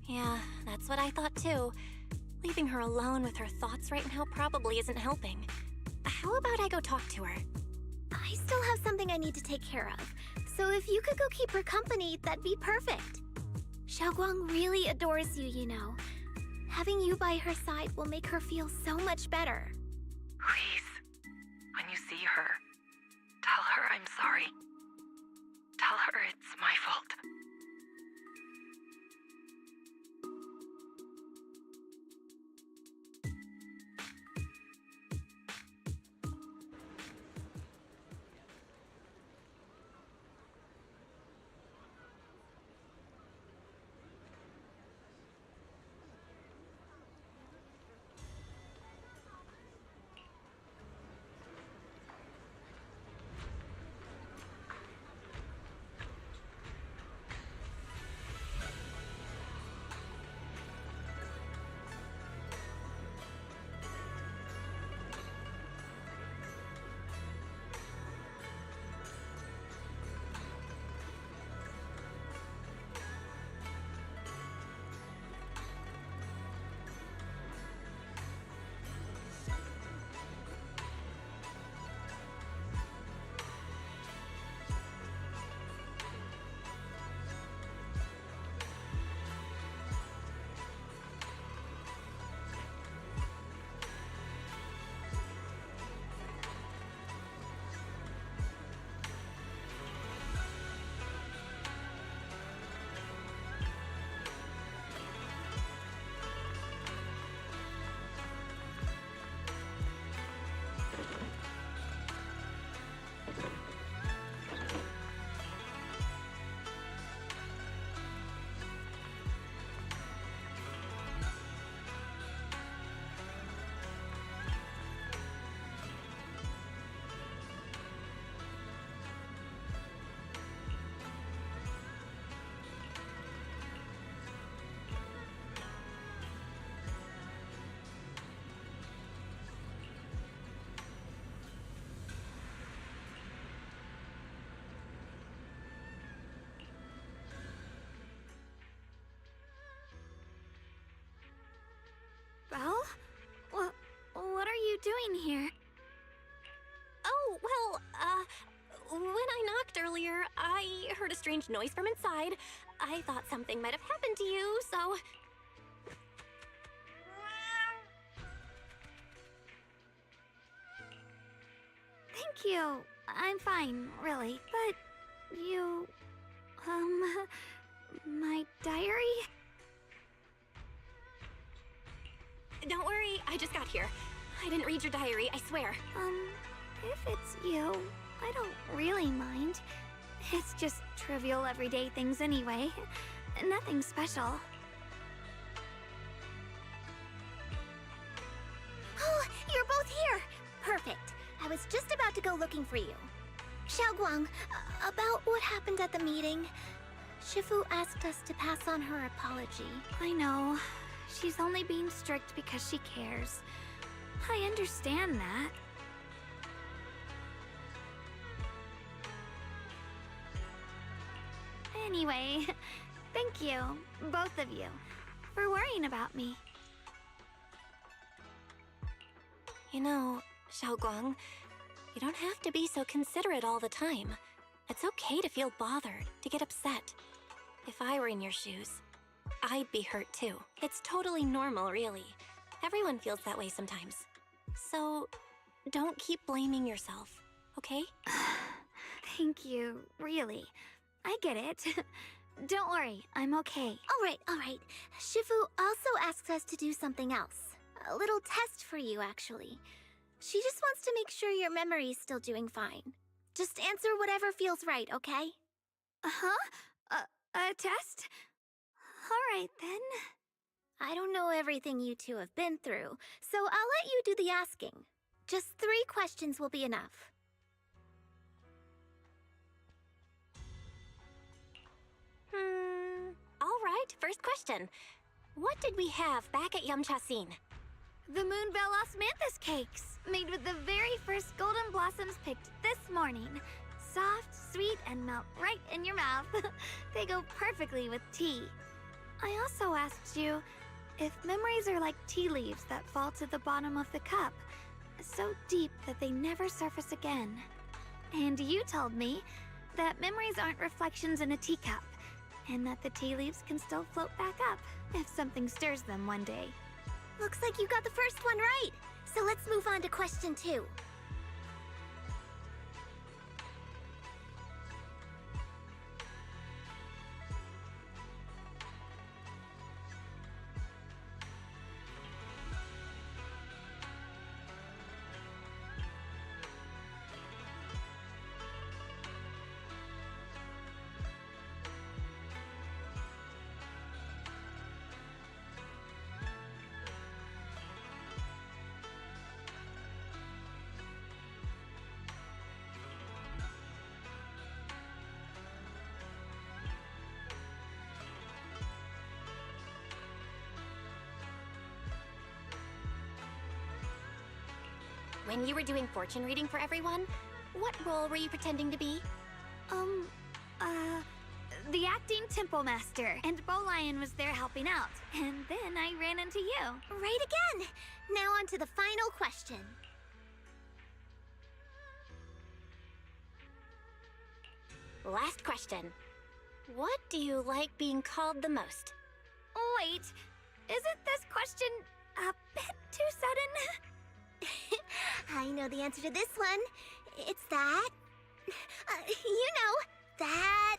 Yeah, that's what I thought too. Leaving her alone with her thoughts right now probably isn't helping. How about I go talk to her? I still have something I need to take care of, so if you could go keep her company, that'd be perfect. Xiaoguang really adores you, you know. Having you by her side will make her feel so much better. Please, when you see her, tell her I'm sorry. Tell her it's my fault. Belle? What are you doing here? Oh, well, when I knocked earlier, I heard a strange noise from inside. I thought something might have happened to you, so... Thank you. I'm fine, really. But you... my diary? Don't worry, I just got here. I didn't read your diary, I swear. If it's you, I don't really mind. It's just trivial everyday things anyway. Nothing special. Oh, you're both here! Perfect. I was just about to go looking for you. Xiaoguang, about what happened at the meeting. Shifu asked us to pass on her apology. I know. She's only being strict because she cares. I understand that. Anyway, thank you, both of you, for worrying about me. You know, Xiaoguang, you don't have to be so considerate all the time. It's okay to feel bothered, to get upset. If I were in your shoes, I'd be hurt too. It's totally normal, really. Everyone feels that way sometimes. So, don't keep blaming yourself, okay? Thank you, really. I get it. Don't worry, I'm okay. All right. Shifu also asks us to do something else. A little test for you, actually. She just wants to make sure your memory's still doing fine. Just answer whatever feels right, okay? Uh-huh? A test? Alright then. I don't know everything you two have been through, so I'll let you do the asking. Just 3 questions will be enough. Alright, first question. What did we have back at Yamchasin? The Moonbell Osmanthus cakes, made with the very first golden blossoms picked this morning. Soft, sweet, and melt right in your mouth. They go perfectly with tea. I also asked you if memories are like tea leaves that fall to the bottom of the cup, so deep that they never surface again. And you told me that memories aren't reflections in a teacup, and that the tea leaves can still float back up if something stirs them one day. Looks like you got the first one right, so let's move on to question 2. When you were doing fortune reading for everyone, what role were you pretending to be? The acting temple master, and Bowlion was there helping out, and then I ran into you. Right again! Now on to the final question. Last question. What do you like being called the most? Wait, isn't this question a bit too sudden? I know the answer to this one. It's that... you know, that...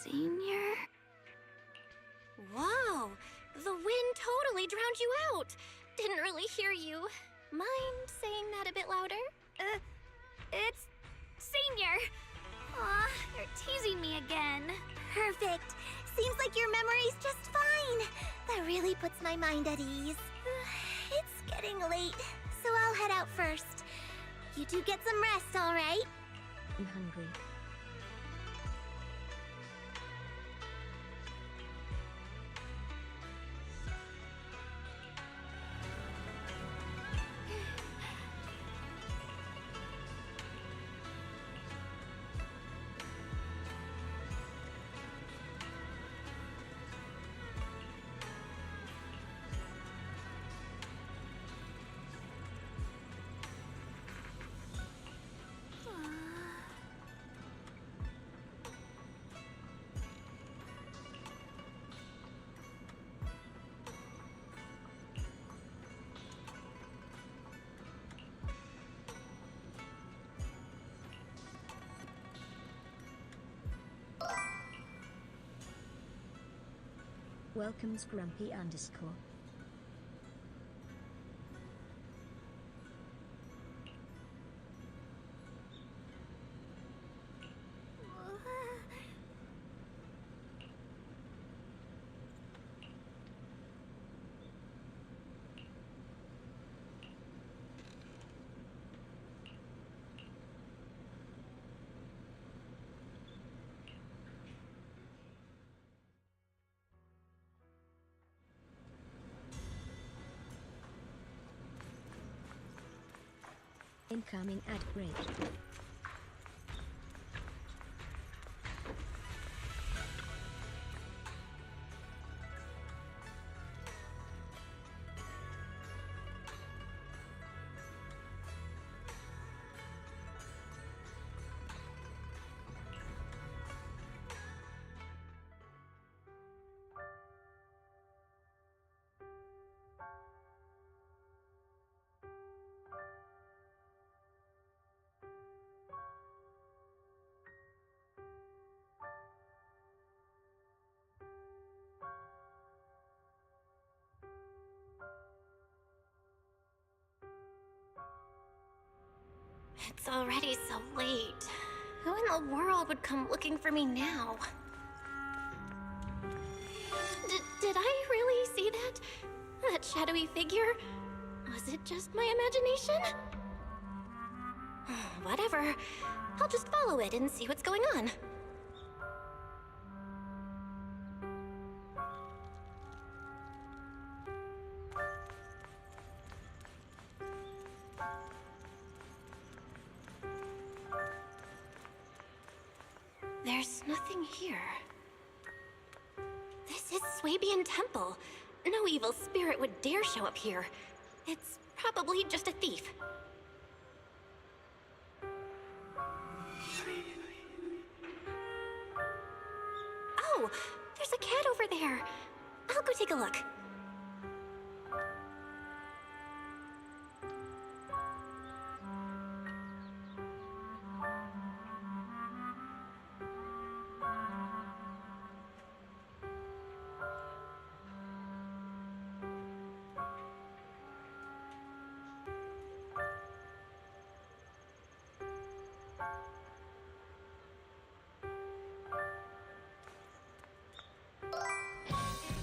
Senior? Wow, the wind totally drowned you out. Didn't really hear you. Mind saying that a bit louder? It's Senior. Aw, you're teasing me again. Perfect. Seems like your memory's just fine. That really puts my mind at ease. It's getting late, so I'll head out first. You two get some rest, all right? I'm hungry. Welcomes Grumpy _. Incoming ad break. It's already so late. Who in the world would come looking for me now? Did I really see that? That shadowy figure? Was it just my imagination? Whatever. I'll just follow it and see what's going on. There's nothing here. This is Swabian Temple. No evil spirit would dare show up here. It's probably just a thief. Oh, there's a cat over there. I'll go take a look.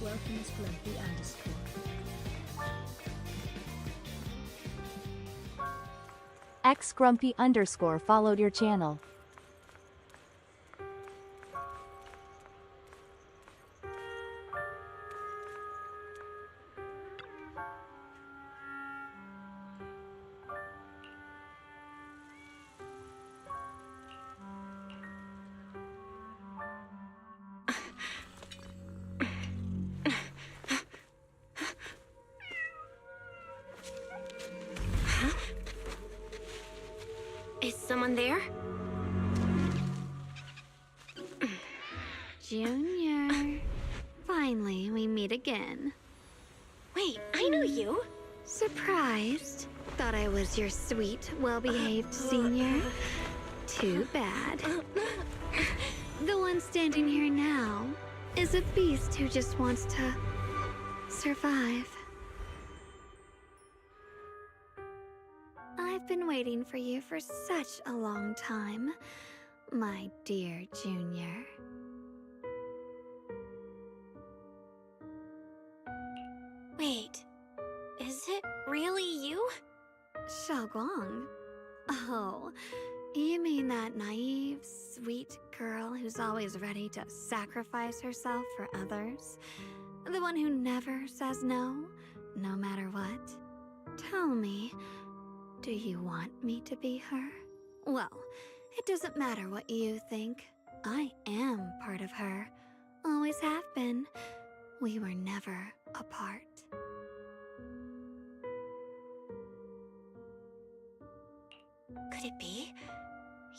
Welcomes Grumpy _. xgrumpy_ followed your channel. Is someone there? Junior. Finally, we meet again. Wait, I know you. Surprised? Thought I was your sweet, well-behaved senior? Too bad. The one standing here now is a beast who just wants to survive. I've been waiting for you for such a long time, my dear Junior. Wait, is it really you? Xiaoguang? Oh, you mean that naive, sweet girl who's always ready to sacrifice herself for others? The one who never says no, no matter what? Tell me, do you want me to be her? Well, it doesn't matter what you think. I am part of her. Always have been. We were never apart. Could it be?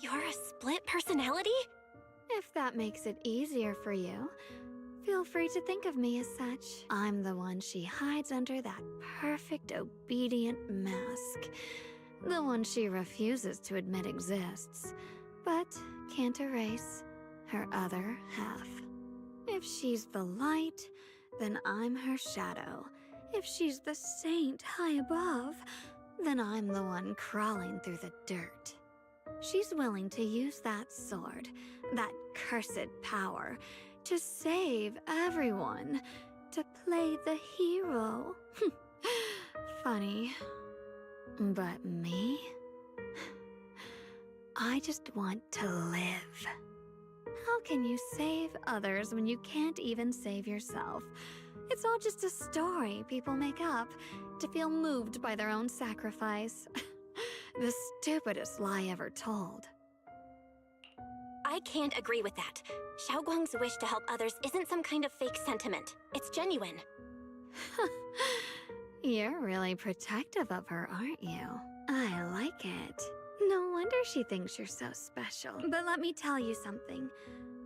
You're a split personality? If that makes it easier for you, feel free to think of me as such. I'm the one she hides under that perfect, obedient mask. The one she refuses to admit exists, but can't erase her other half. If she's the light, then I'm her shadow. If she's the saint high above, then I'm the one crawling through the dirt. She's willing to use that sword, that cursed power, to save everyone, to play the hero. Funny. But me? I just want to live. How can you save others when you can't even save yourself? It's all just a story people make up to feel moved by their own sacrifice. The stupidest lie ever told. I can't agree with that. Xiaoguang's wish to help others isn't some kind of fake sentiment. It's genuine. You're really protective of her, aren't you? I like it. No wonder she thinks you're so special. But let me tell you something.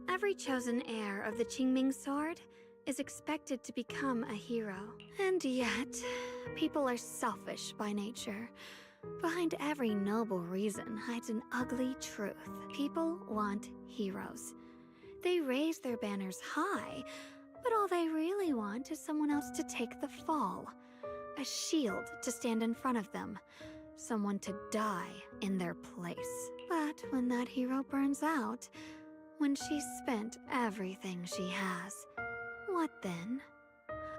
Every chosen heir of the Qingming sword is expected to become a hero. And yet, people are selfish by nature. Behind every noble reason hides an ugly truth. People want heroes. They raise their banners high, but all they really want is someone else to take the fall. A shield to stand in front of them. Someone to die in their place. But when that hero burns out, when she's spent everything she has, what then?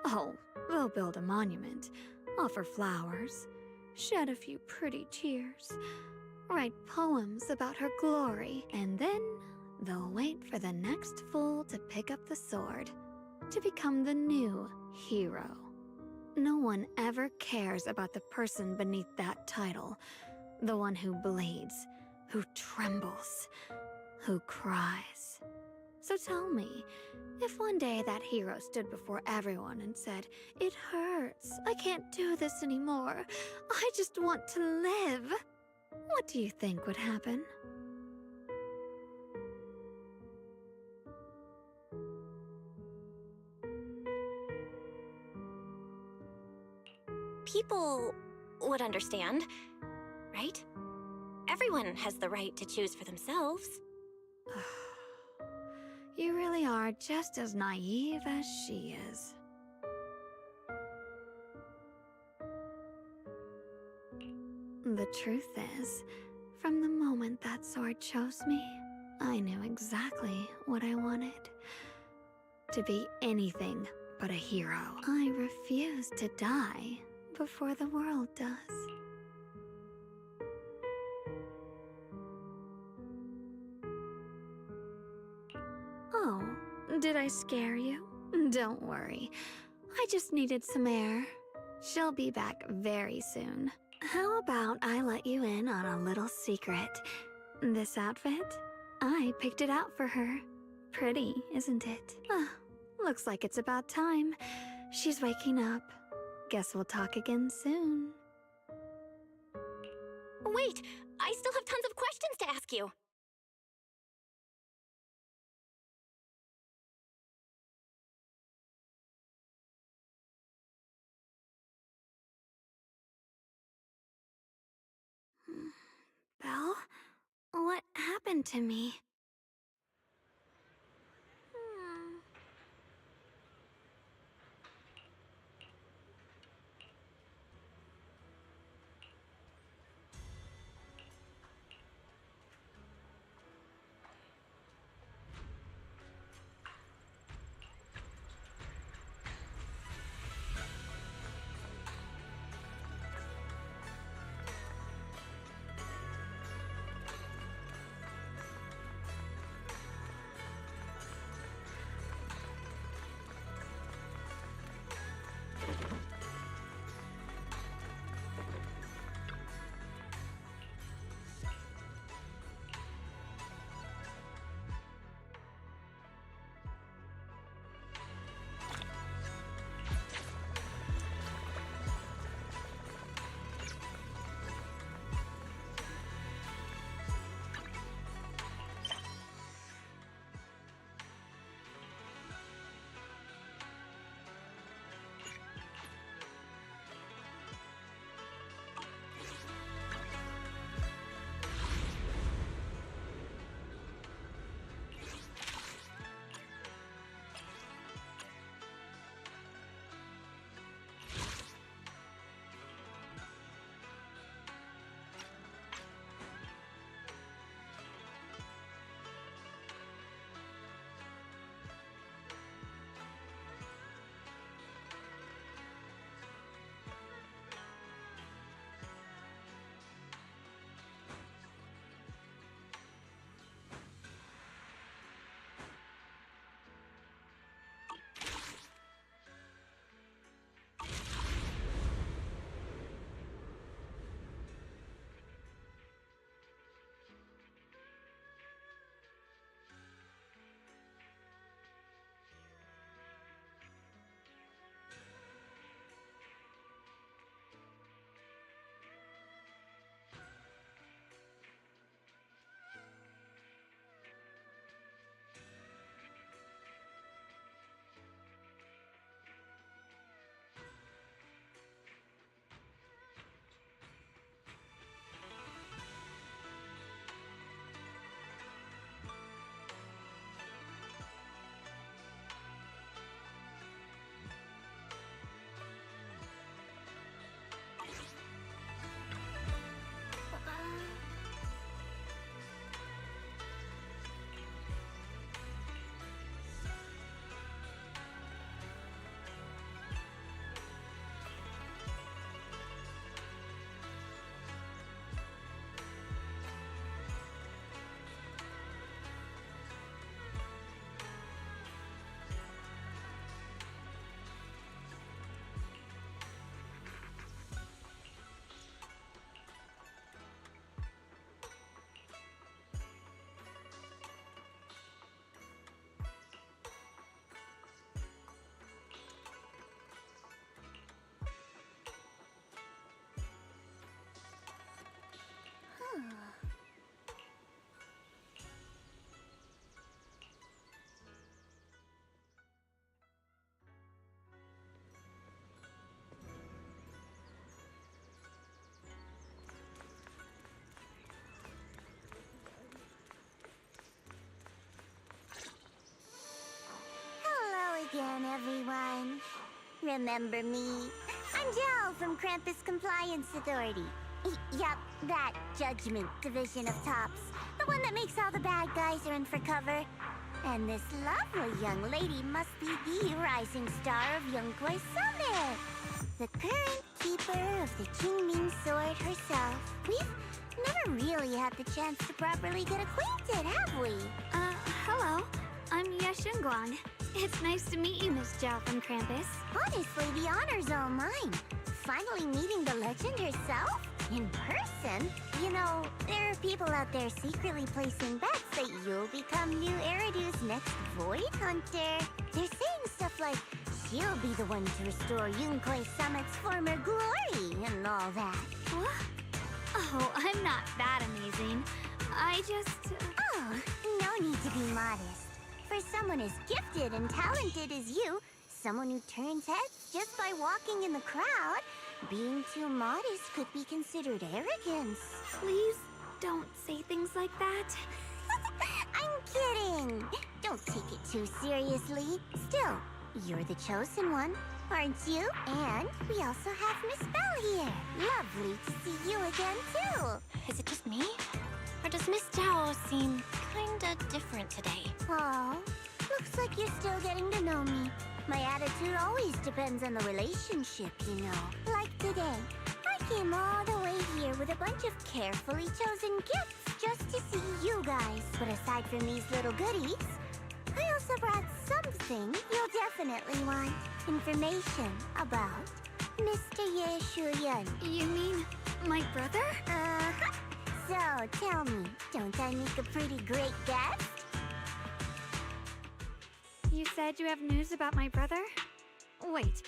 Oh, they'll build a monument, offer flowers, shed a few pretty tears, write poems about her glory, and then they'll wait for the next fool to pick up the sword, to become the new hero. No one ever cares about the person beneath that title, the one who bleeds, who trembles, who cries. So tell me, if one day that hero stood before everyone and said, "It hurts, I can't do this anymore, I just want to live," what do you think would happen? People would understand, right? Everyone has the right to choose for themselves. You really are just as naive as she is. The truth is, from the moment that sword chose me, I knew exactly what I wanted. To be anything but a hero. I refuse to die before the world does. Oh, did I scare you? Don't worry. I just needed some air. She'll be back very soon. How about I let you in on a little secret? This outfit? I picked it out for her. Pretty, isn't it? Looks like it's about time. She's waking up. Guess we'll talk again soon. Wait! I still have tons of questions to ask you! Belle? What happened to me? again, everyone. Remember me? I'm Jill from Krampus Compliance Authority. Yup, that Judgment Division of Tops. The one that makes all the bad guys run for cover. And this lovely young lady must be the rising star of Yunkwei Summit. The current keeper of the Qingming Sword herself. We've never really had the chance to properly get acquainted, have we? Hello. I'm Yashunguang. It's nice to meet you, Miss Zhao from Krampus. Honestly, the honor's all mine. Finally meeting the legend herself? In person? You know, there are people out there secretly placing bets that you'll become new Eridu's next Void Hunter. They're saying stuff like, she'll be the one to restore Yunkwei Summit's former glory and all that. What? Oh, I'm not that amazing. I just... Oh, no need to be modest. For someone as gifted and talented as you, someone who turns heads just by walking in the crowd, being too modest could be considered arrogance. Please don't say things like that. I'm kidding. Don't take it too seriously. Still, you're the chosen one, aren't you? And we also have Miss Belle here. Lovely to see you again, too. Is it just me? Or does Miss Zhao seem kinda different today? Aw, looks like you're still getting to know me. My attitude always depends on the relationship, you know. Like today, I came all the way here with a bunch of carefully chosen gifts just to see you guys. But aside from these little goodies, I also brought something you'll definitely want. Information about Mr. Ye Shuyan. You mean my brother? Uh-huh. So, tell me, don't I make a pretty great guest? You said you have news about my brother? Wait,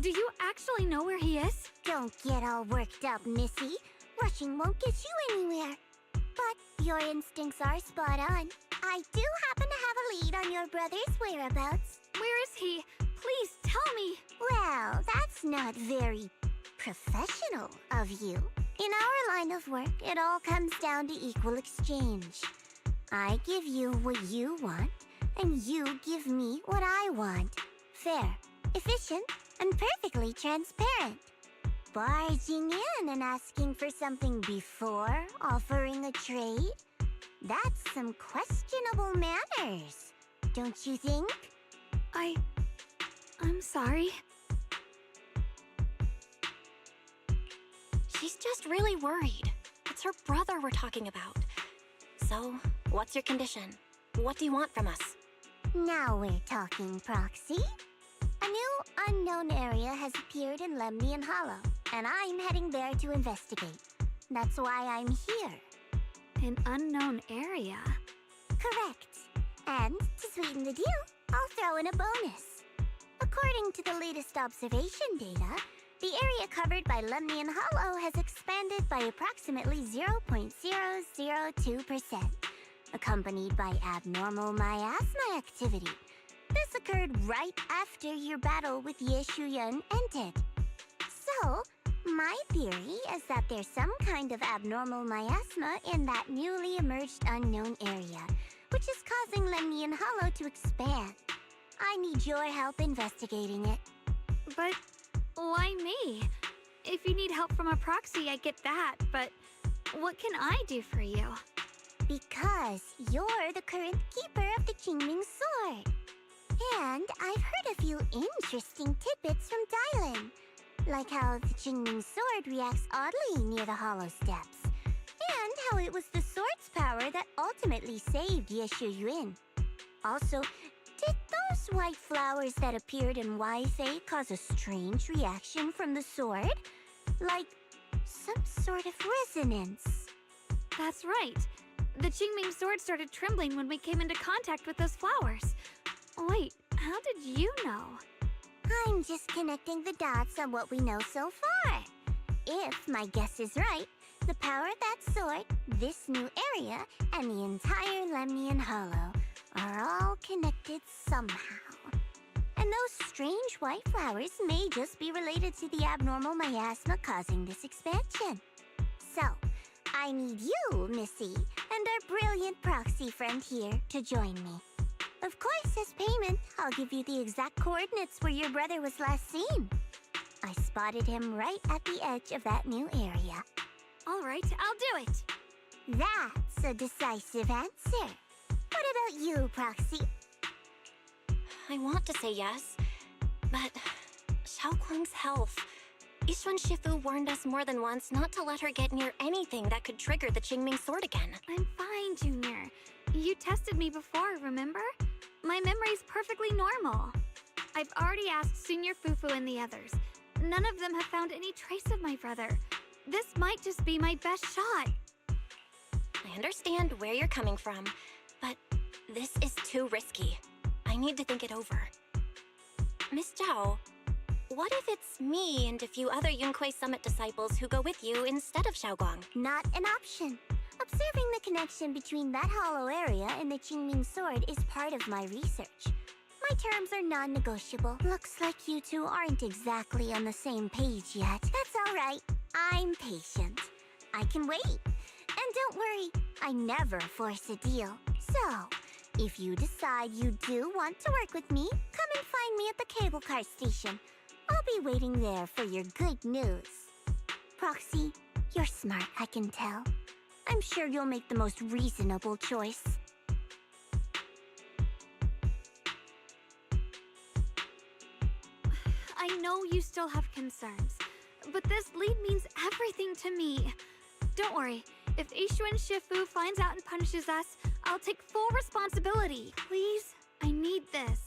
do you actually know where he is? Don't get all worked up, Missy. Rushing won't get you anywhere. But your instincts are spot on. I do happen to have a lead on your brother's whereabouts. Where is he? Please tell me. Well, that's not very professional of you. In our line of work, it all comes down to equal exchange. I give you what you want, and you give me what I want. Fair, efficient, and perfectly transparent. Barging in and asking for something before offering a trade? That's some questionable manners, don't you think? I'm sorry. She's just really worried. It's her brother we're talking about. So, what's your condition? What do you want from us? Now we're talking, Proxy. A new unknown area has appeared in Lemnian Hollow, and I'm heading there to investigate. That's why I'm here. An unknown area? Correct. And to sweeten the deal, I'll throw in a bonus. According to the latest observation data, the area covered by Lemnian Hollow has expanded by approximately 0.002%, accompanied by abnormal miasma activity. This occurred right after your battle with Ye Shuyan ended. So, my theory is that there's some kind of abnormal miasma in that newly emerged unknown area, which is causing Lemnian Hollow to expand. I need your help investigating it. But why me? If you need help from a proxy, I get that, but what can I do for you? Because you're the current keeper of the Qingming Sword. And I've heard a few interesting tidbits from Dylan, like how the Qingming Sword reacts oddly near the hollow steps, and how it was the sword's power that ultimately saved Ye Shuyan. Also, did those white flowers that appeared in Wi-Fi cause a strange reaction from the sword? Like some sort of resonance? That's right. The Qingming sword started trembling when we came into contact with those flowers. Wait, how did you know? I'm just connecting the dots on what we know so far. If my guess is right, the power of that sword, this new area, and the entire Lemnian Hollow are all connected somehow. And those strange white flowers may just be related to the abnormal miasma causing this expansion. So, I need you, Missy, and our brilliant proxy friend here to join me. Of course, as payment, I'll give you the exact coordinates where your brother was last seen. I spotted him right at the edge of that new area. All right, I'll do it. That's a decisive answer. What about you, Proxy? I want to say yes, but Xiaoguang's health. Yixuan Shifu warned us more than once not to let her get near anything that could trigger the Qingming sword again. I'm fine, Junior. You tested me before, remember? My memory's perfectly normal. I've already asked Senior Fufu and the others. None of them have found any trace of my brother. This might just be my best shot. I understand where you're coming from, but this is too risky. I need to think it over. Miss Zhao, what if it's me and a few other Yunquei Summit disciples who go with you instead of Xiaoguang? Not an option. Observing the connection between that hollow area and the Qingming sword is part of my research. My terms are non-negotiable. Looks like you two aren't exactly on the same page yet. That's all right. I'm patient. I can wait. And don't worry, I never force a deal. So, if you decide you do want to work with me, come and find me at the cable car station. I'll be waiting there for your good news. Proxy, you're smart, I can tell. I'm sure you'll make the most reasonable choice. I know you still have concerns, but this lead means everything to me. Don't worry, if Yixuan Shifu finds out and punishes us, I'll take full responsibility. Please, I need this.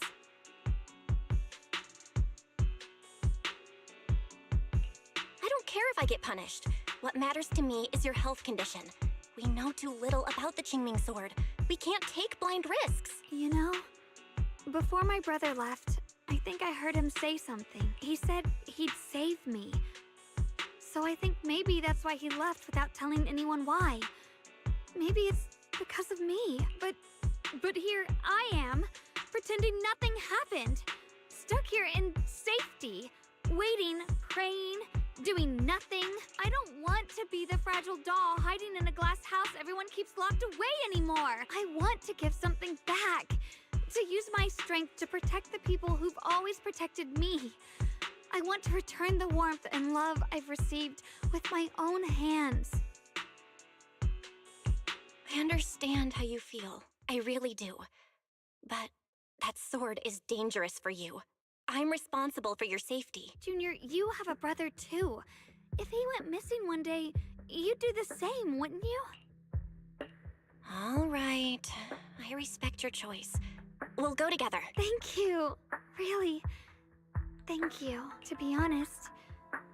I don't care if I get punished. What matters to me is your health condition. We know too little about the Qingming sword. We can't take blind risks. You know, before my brother left, I think I heard him say something. He said he'd save me. So I think maybe that's why he left without telling anyone why. Maybe it's because of me. But here I am, pretending nothing happened. Stuck here in safety, waiting, praying, doing nothing. I don't want to be the fragile doll hiding in a glass house everyone keeps locked away anymore. I want to give something back. To use my strength to protect the people who've always protected me. I want to return the warmth and love I've received with my own hands. I understand how you feel. I really do. But that sword is dangerous for you. I'm responsible for your safety. Junior, you have a brother too. If he went missing one day, you'd do the same, wouldn't you? All right. I respect your choice. We'll go together. Thank you. Really. Thank you. To be honest,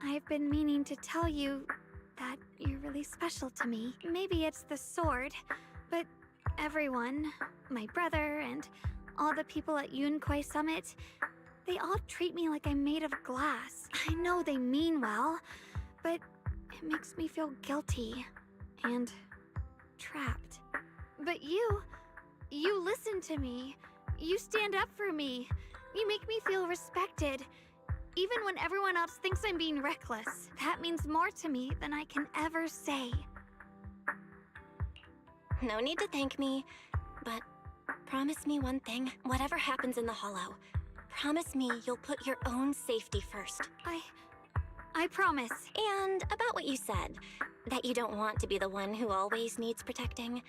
I've been meaning to tell you that you're really special to me. Maybe it's the sword, but everyone, my brother and all the people at Yunquei Summit, they all treat me like I'm made of glass. I know they mean well, but it makes me feel guilty and trapped. But you listen to me. You stand up for me. You make me feel respected. Even when everyone else thinks I'm being reckless. That means more to me than I can ever say. No need to thank me, but promise me one thing. Whatever happens in the Hollow, promise me you'll put your own safety first. I promise. And about what you said, that you don't want to be the one who always needs protecting.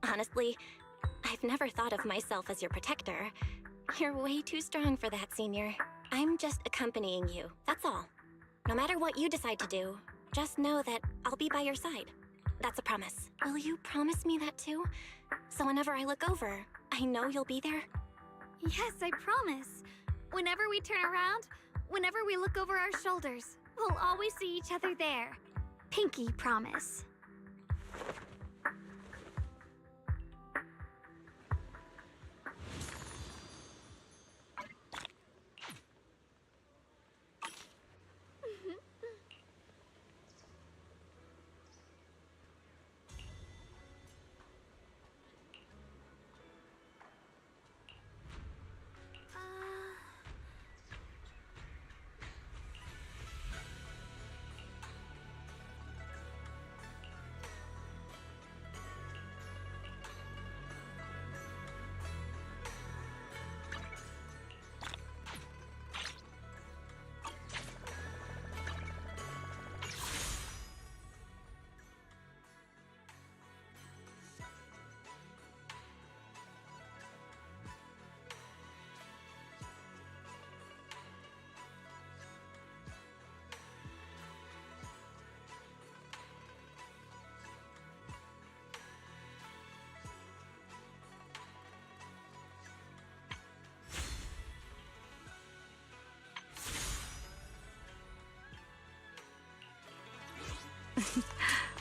Honestly, I've never thought of myself as your protector. You're way too strong for that, Senior. I'm just accompanying you, that's all. No matter what you decide to do, just know that I'll be by your side. That's a promise. Will you promise me that too? So whenever I look over, I know you'll be there? Yes, I promise. Whenever we turn around, whenever we look over our shoulders, we'll always see each other there. Pinky promise.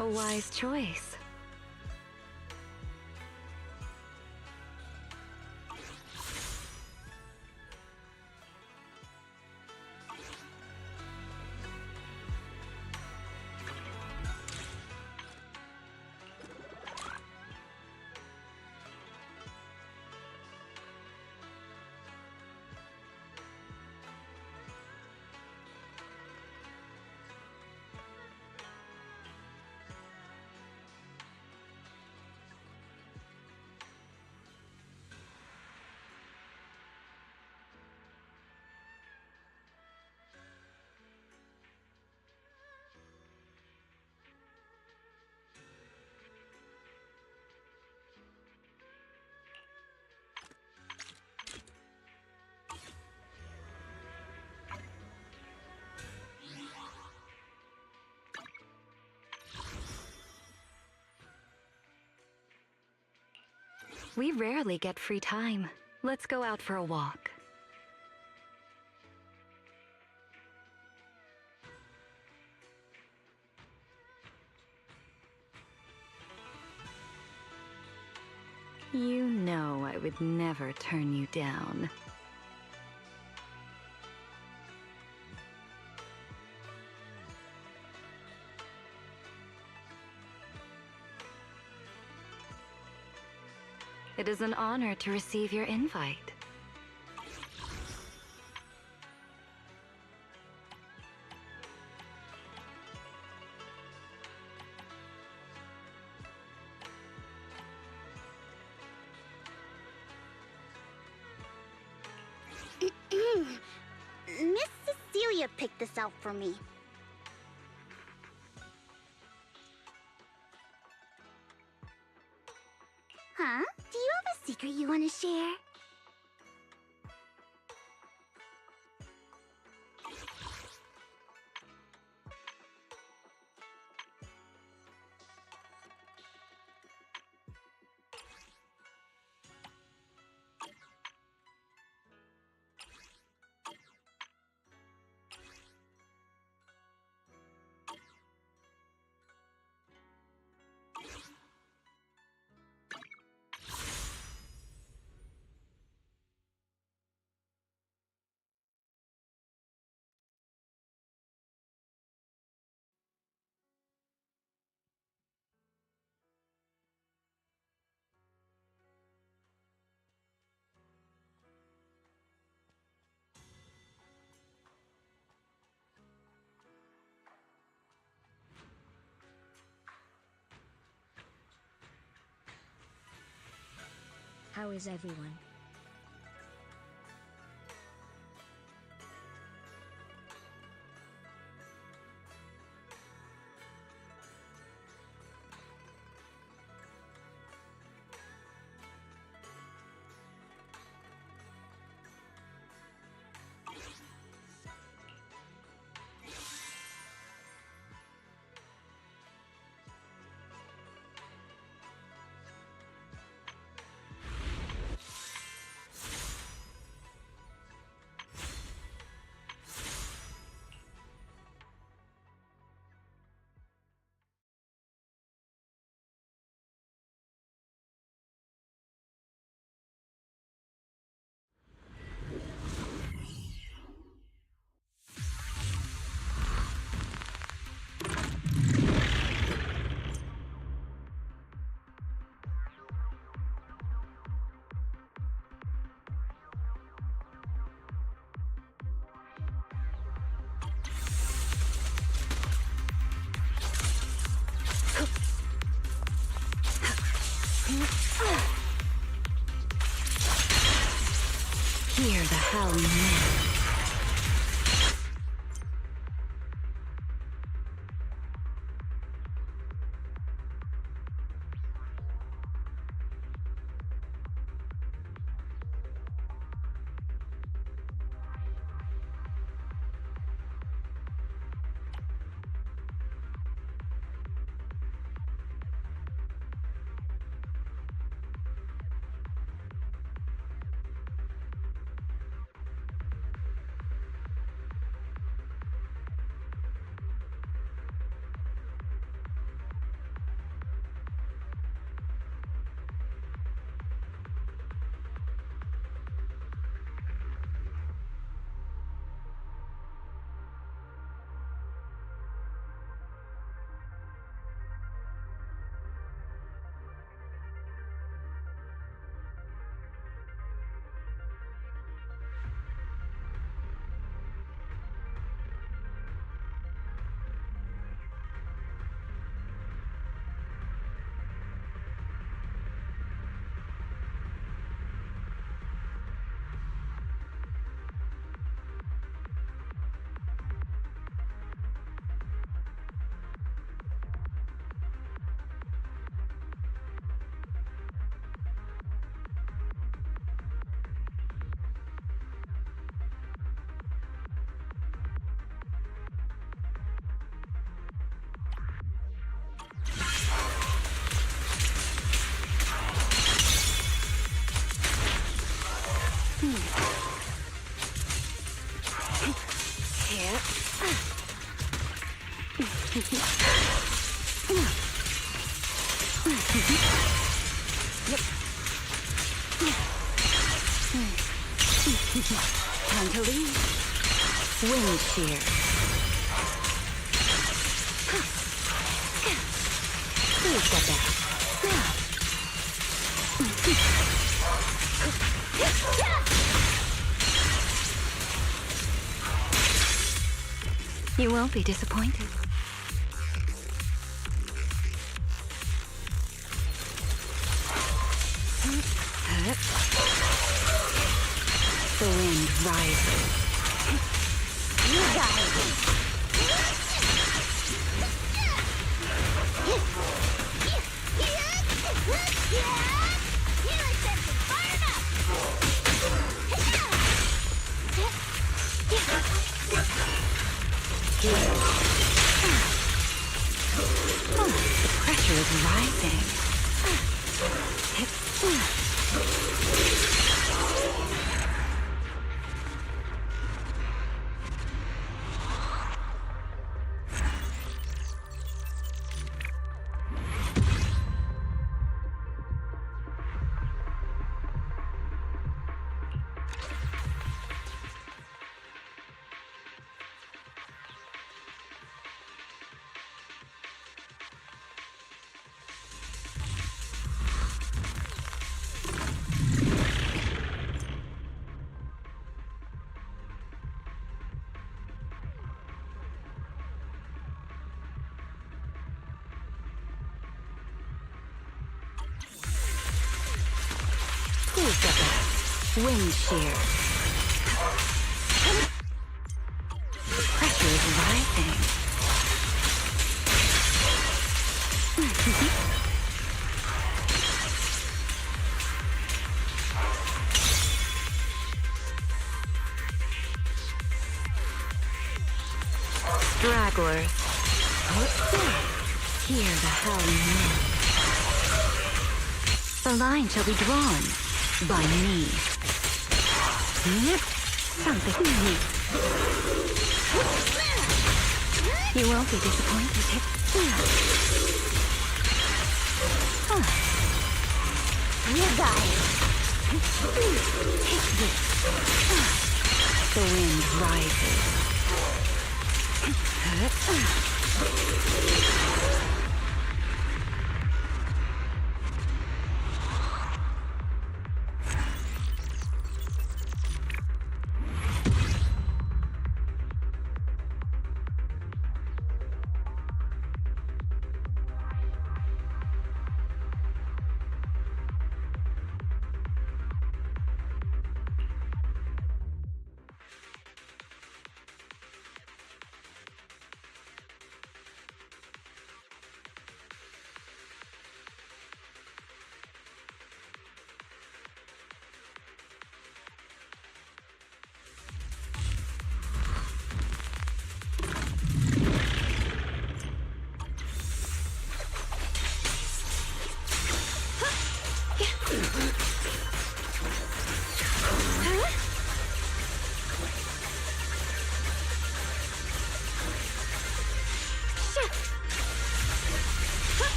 A wise choice. We rarely get free time. Let's go out for a walk. You know I would never turn you down. It is an honor to receive your invite. Miss Cecilia picked this out for me. Huh? Do you have a secret you want to share? How is everyone? Hear the howling wind. Time to leave. Wind shear. Who's got that? You won't be disappointed. The wind rises. You got it. Oh, the pressure is rising. Who's got that? Wind shear. Pressure is rising. Stragglers. Hear the howling wind. The line shall be drawn by me. Something new. You won't be disappointed. You got it. Take this. The wind rises.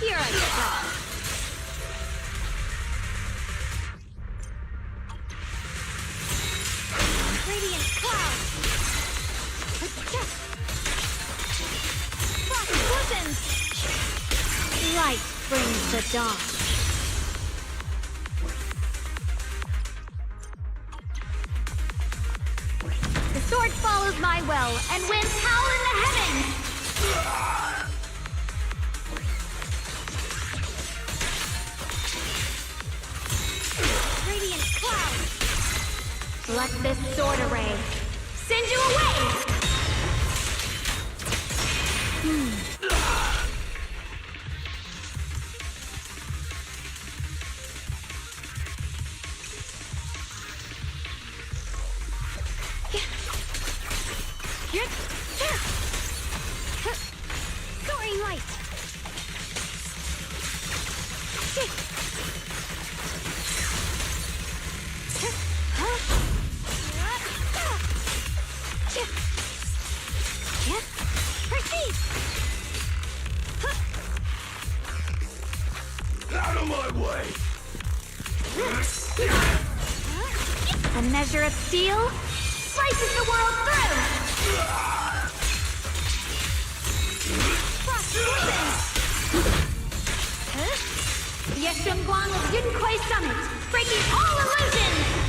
Here I go. Radiant cloud. Frost loosens. Light brings the dawn. The sword follows my well, and winds howl in the heavens. Radiant cloud. Let this sword array send you away. Soaring light. A measure of steel slices the world through! Yeshunguang of Yunquay Summit, breaking all illusions!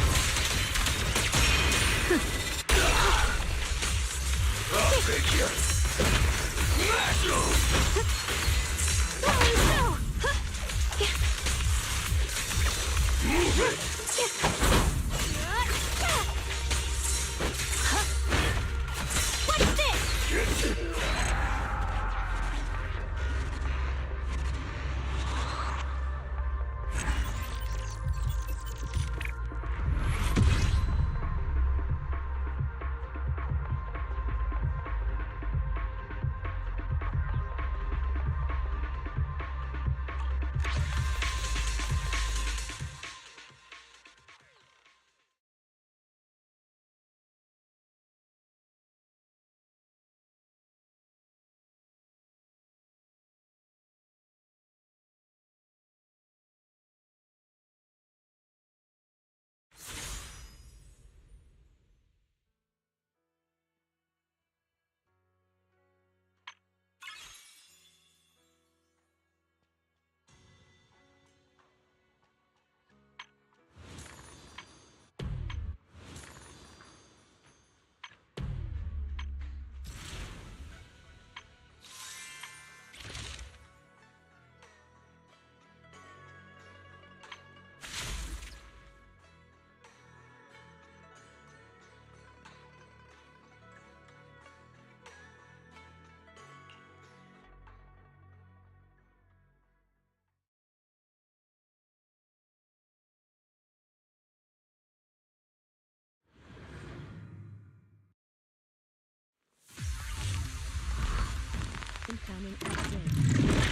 What's this? Incoming update.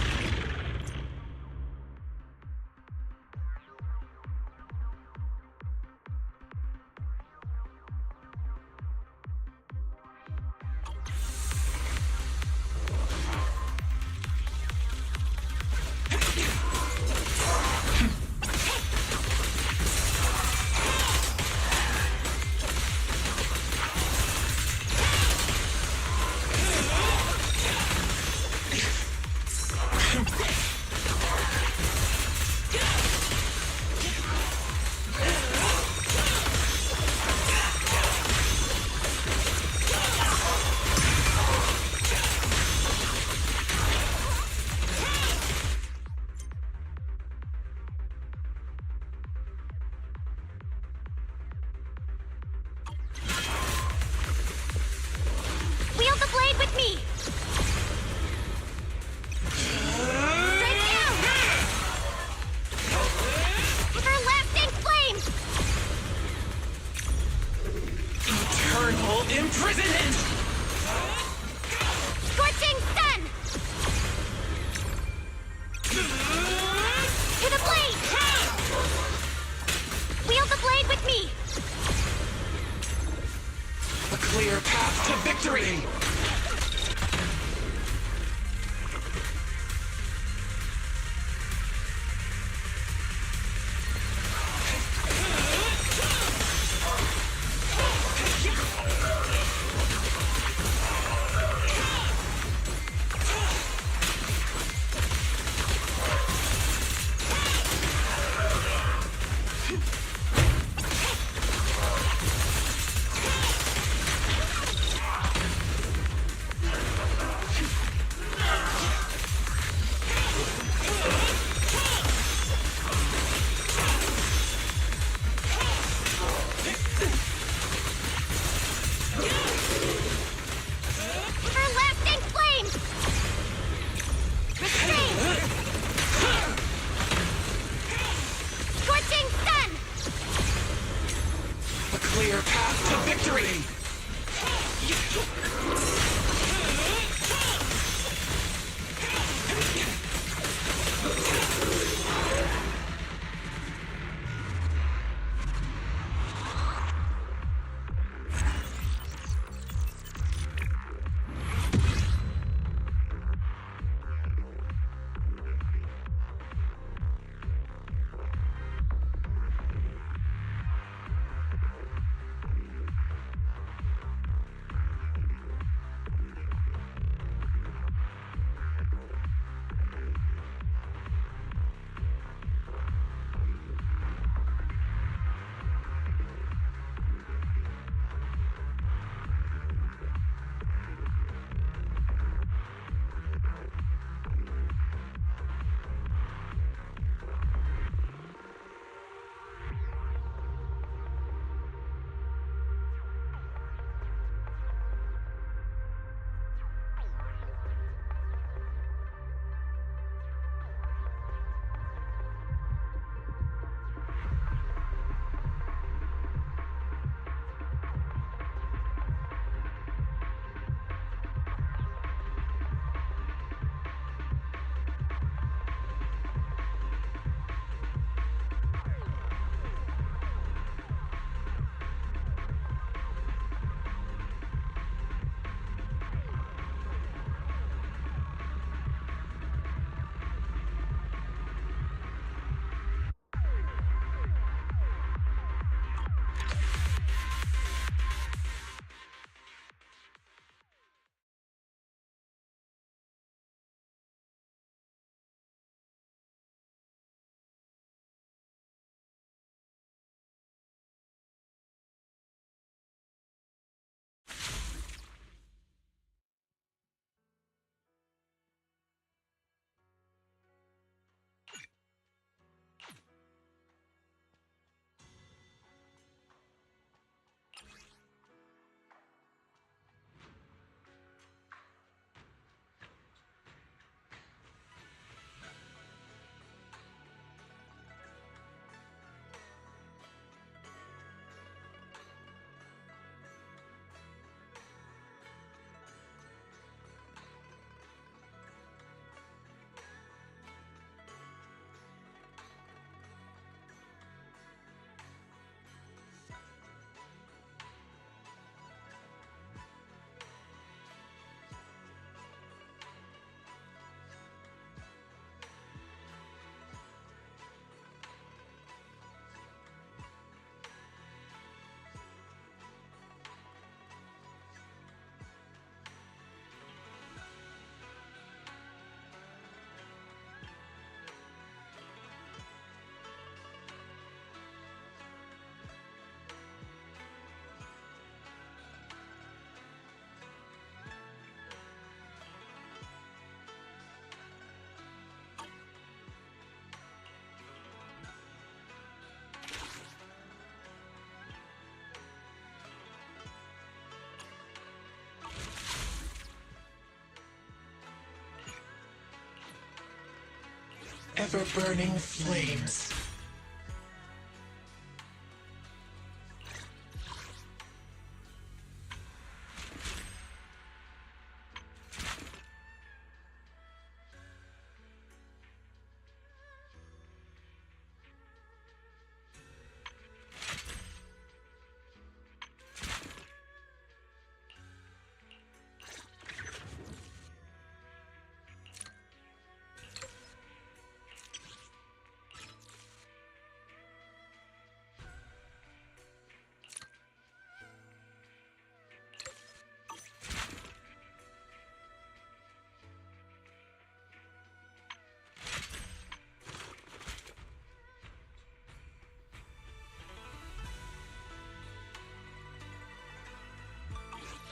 ever-burning flames.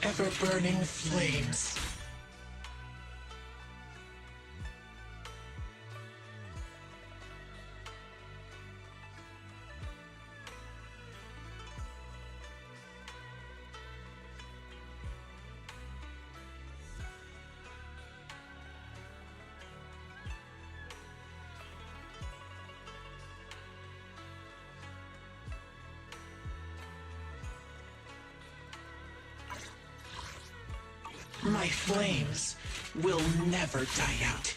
Ever-burning flames. My flames will never die out.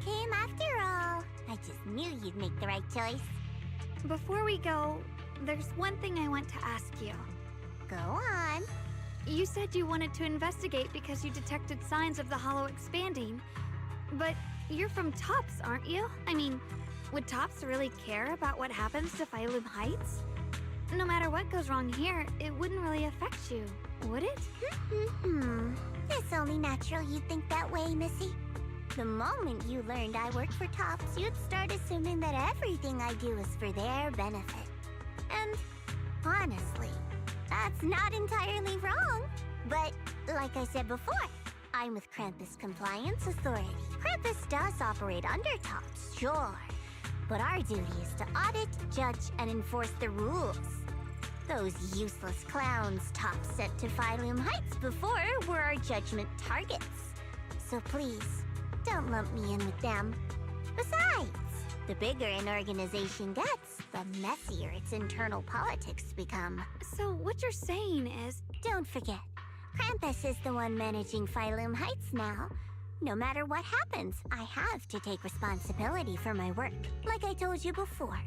came after all. I just knew you'd make the right choice. Before we go, there's one thing I want to ask you. Go on. You said you wanted to investigate because you detected signs of the hollow expanding. But you're from Tops, aren't you? I mean, would Tops really care about what happens to Phylum Heights? No matter what goes wrong here, it wouldn't really affect you, would it? It's only natural you'd think that way, Missy. The moment you learned I worked for Tops, you'd start assuming that everything I do is for their benefit. And honestly, that's not entirely wrong. But like I said before, I'm with Krampus Compliance Authority. Krampus does operate under Tops, sure. But our duty is to audit, judge, and enforce the rules. Those useless clowns Tops sent to Phylum Heights before were our judgment targets. So please, don't lump me in with them. Besides, the bigger an organization gets, the messier its internal politics become. So what you're saying is... Don't forget, Krampus is the one managing Phylum Heights now. No matter what happens, I have to take responsibility for my work. Like I told you before,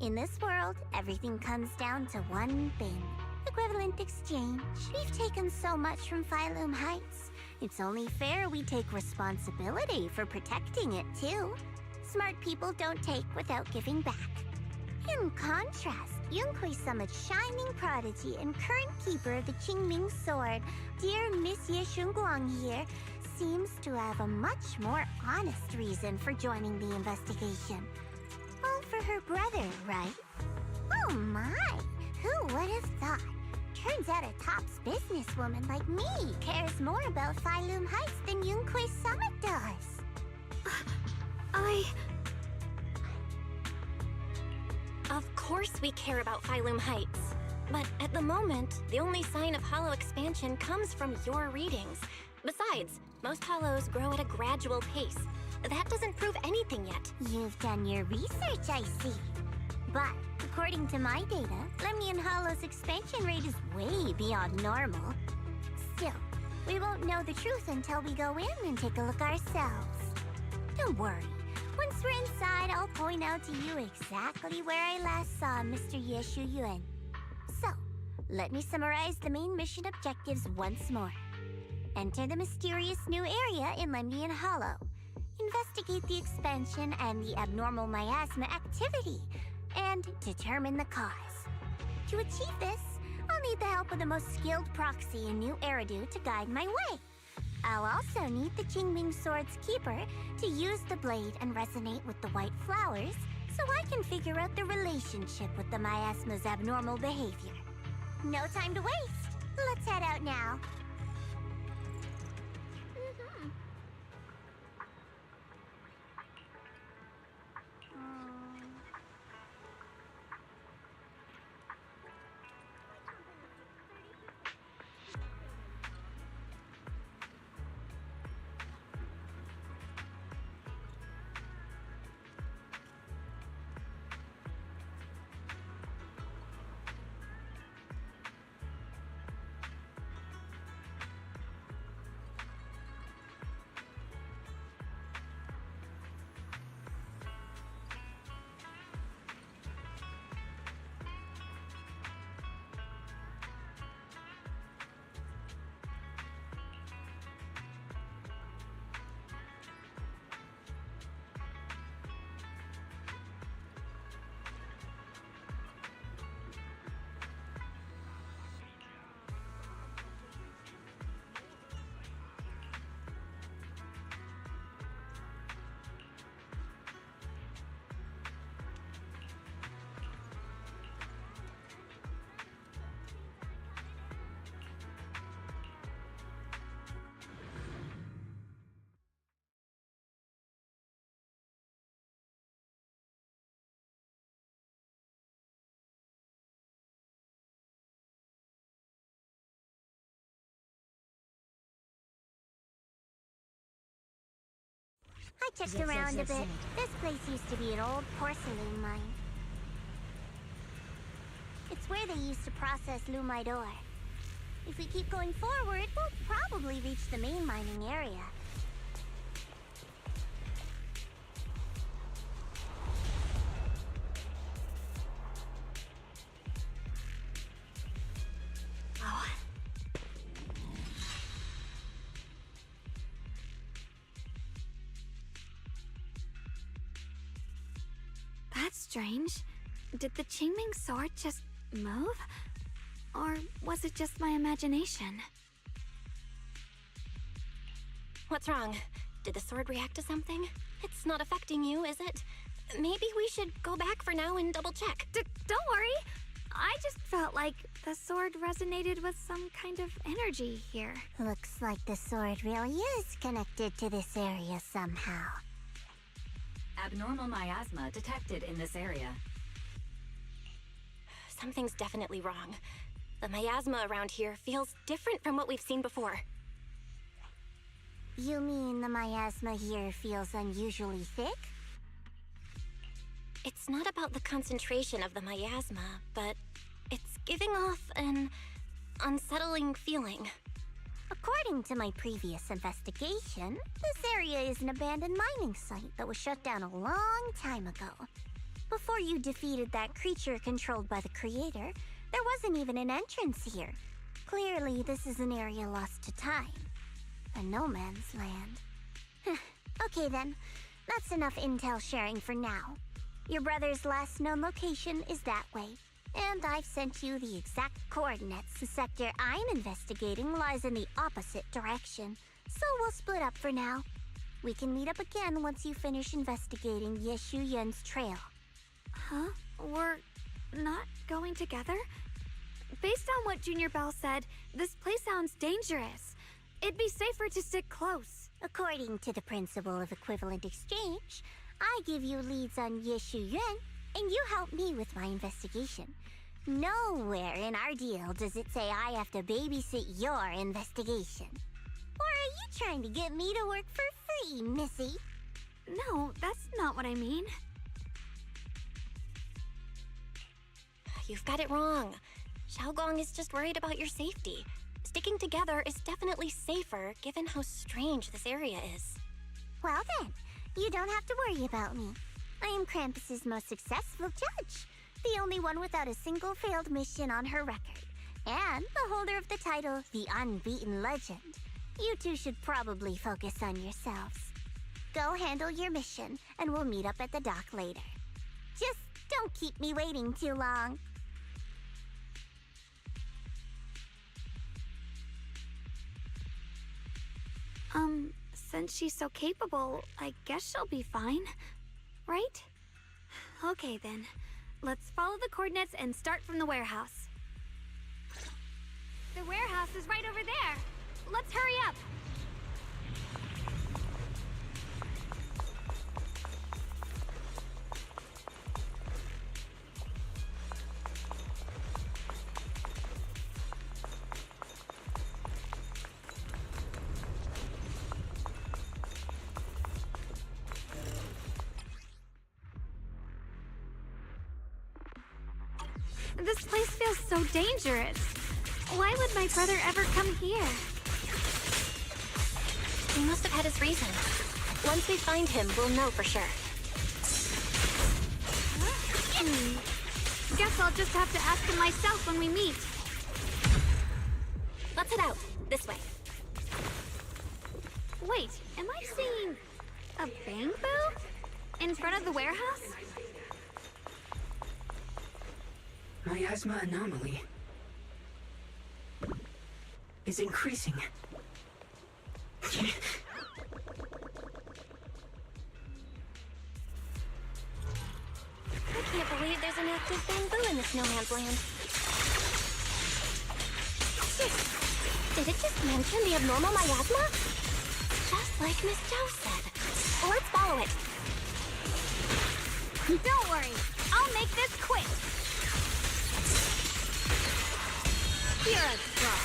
in this world, everything comes down to one thing. Equivalent exchange. We've taken so much from Phylum Heights. It's only fair we take responsibility for protecting it, too. Smart people don't take without giving back. In contrast, Yunhui Summit's shining prodigy and current keeper of the Qingming Sword, dear Monsieur Shunguang here, seems to have a much more honest reason for joining the investigation. All for her brother, right? Oh my! Who would have thought? Turns out a Tops businesswoman like me cares more about Phylum Heights than Yunhui Summit does. Of course we care about Phylum Heights. But at the moment, the only sign of hollow expansion comes from your readings. Besides, most hollows grow at a gradual pace. That doesn't prove anything yet. You've done your research, I see. But according to my data, Lemnian Hollow's expansion rate is way beyond normal. Still, we won't know the truth until we go in and take a look ourselves. Don't worry. Once we're inside, I'll point out to you exactly where I last saw Mr. Yeshu Yuan. So, let me summarize the main mission objectives once more. Enter the mysterious new area in Lemnian Hollow. Investigate the expansion and the abnormal miasma activity, and determine the cause. To achieve this, I'll need the help of the most skilled proxy in New Eridu to guide my way. I'll also need the Qingming Sword's keeper to use the blade and resonate with the white flowers so I can figure out the relationship with the miasma's abnormal behavior. No time to waste. Let's head out now. I checked around a bit. This place used to be an old porcelain mine. It's where they used to process lumite ore. If we keep going forward, we'll probably reach the main mining area. strange. Did the Qingming sword just move? Or was it just my imagination? What's wrong? Did the sword react to something? It's not affecting you, is it? Maybe we should go back for now and double check. Don't worry. I just felt like the sword resonated with some kind of energy here. Looks like the sword really is connected to this area somehow. Abnormal miasma detected in this area. Something's definitely wrong. The miasma around here feels different from what we've seen before. You mean the miasma here feels unusually thick? It's not about the concentration of the miasma, but it's giving off an unsettling feeling. According to my previous investigation, this area is an abandoned mining site that was shut down a long time ago. Before you defeated that creature controlled by the creator, there wasn't even an entrance here. Clearly, this is an area lost to time. A no man's land. Okay then, that's enough intel sharing for now. Your brother's last known location is that way, and I've sent you the exact coordinates. The sector I'm investigating lies in the opposite direction, so we'll split up for now. We can meet up again once you finish investigating Yeshu Yen's trail. Huh? We're not going together? Based on what Junior Bell said, this place sounds dangerous. It'd be safer to stick close. According to the principle of equivalent exchange, I give you leads on Yeshu Yuan, and you help me with my investigation. Nowhere in our deal does it say I have to babysit your investigation. Or are you trying to get me to work for free, Missy? No, that's not what I mean. You've got it wrong. Xiaogong is just worried about your safety. Sticking together is definitely safer, given how strange this area is. Well then, you don't have to worry about me. I am Krampus's most successful judge, the only one without a single failed mission on her record, and the holder of the title, the Unbeaten Legend. You two should probably focus on yourselves. Go handle your mission, and we'll meet up at the dock later. Just don't keep me waiting too long. Since she's so capable, I guess she'll be fine, right? Okay then, let's follow the coordinates and start from the warehouse. The warehouse is right over there. Let's hurry up. This place feels so dangerous. Why would my brother ever come here? He must have had his reason. Once we find him, we'll know for sure. Guess I'll just have to ask him myself when we meet. Let's head out. This way. Wait, am I seeing a bamboo in front of the warehouse? Miasma anomaly is increasing. I can't believe there's an active bamboo in this no man's land. Did it just mention the abnormal miasma? Just like Miss Zhao said. Let's follow it. Don't worry, I'll make this quick. You're a fraud.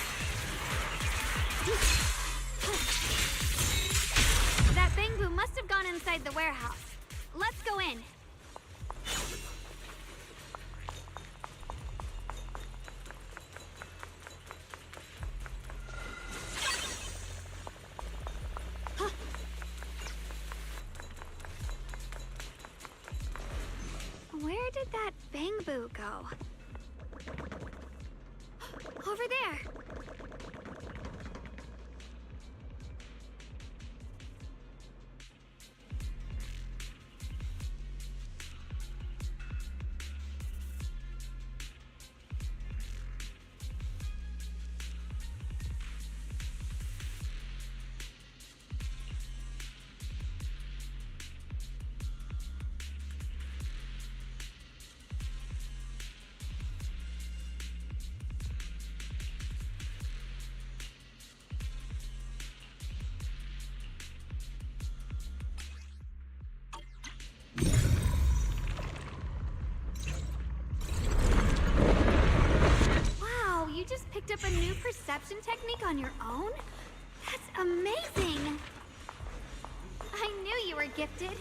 That bamboo must have gone inside the warehouse. Let's go in. Where did that bamboo go? Over there. new perception technique on your own? That's amazing! I knew you were gifted.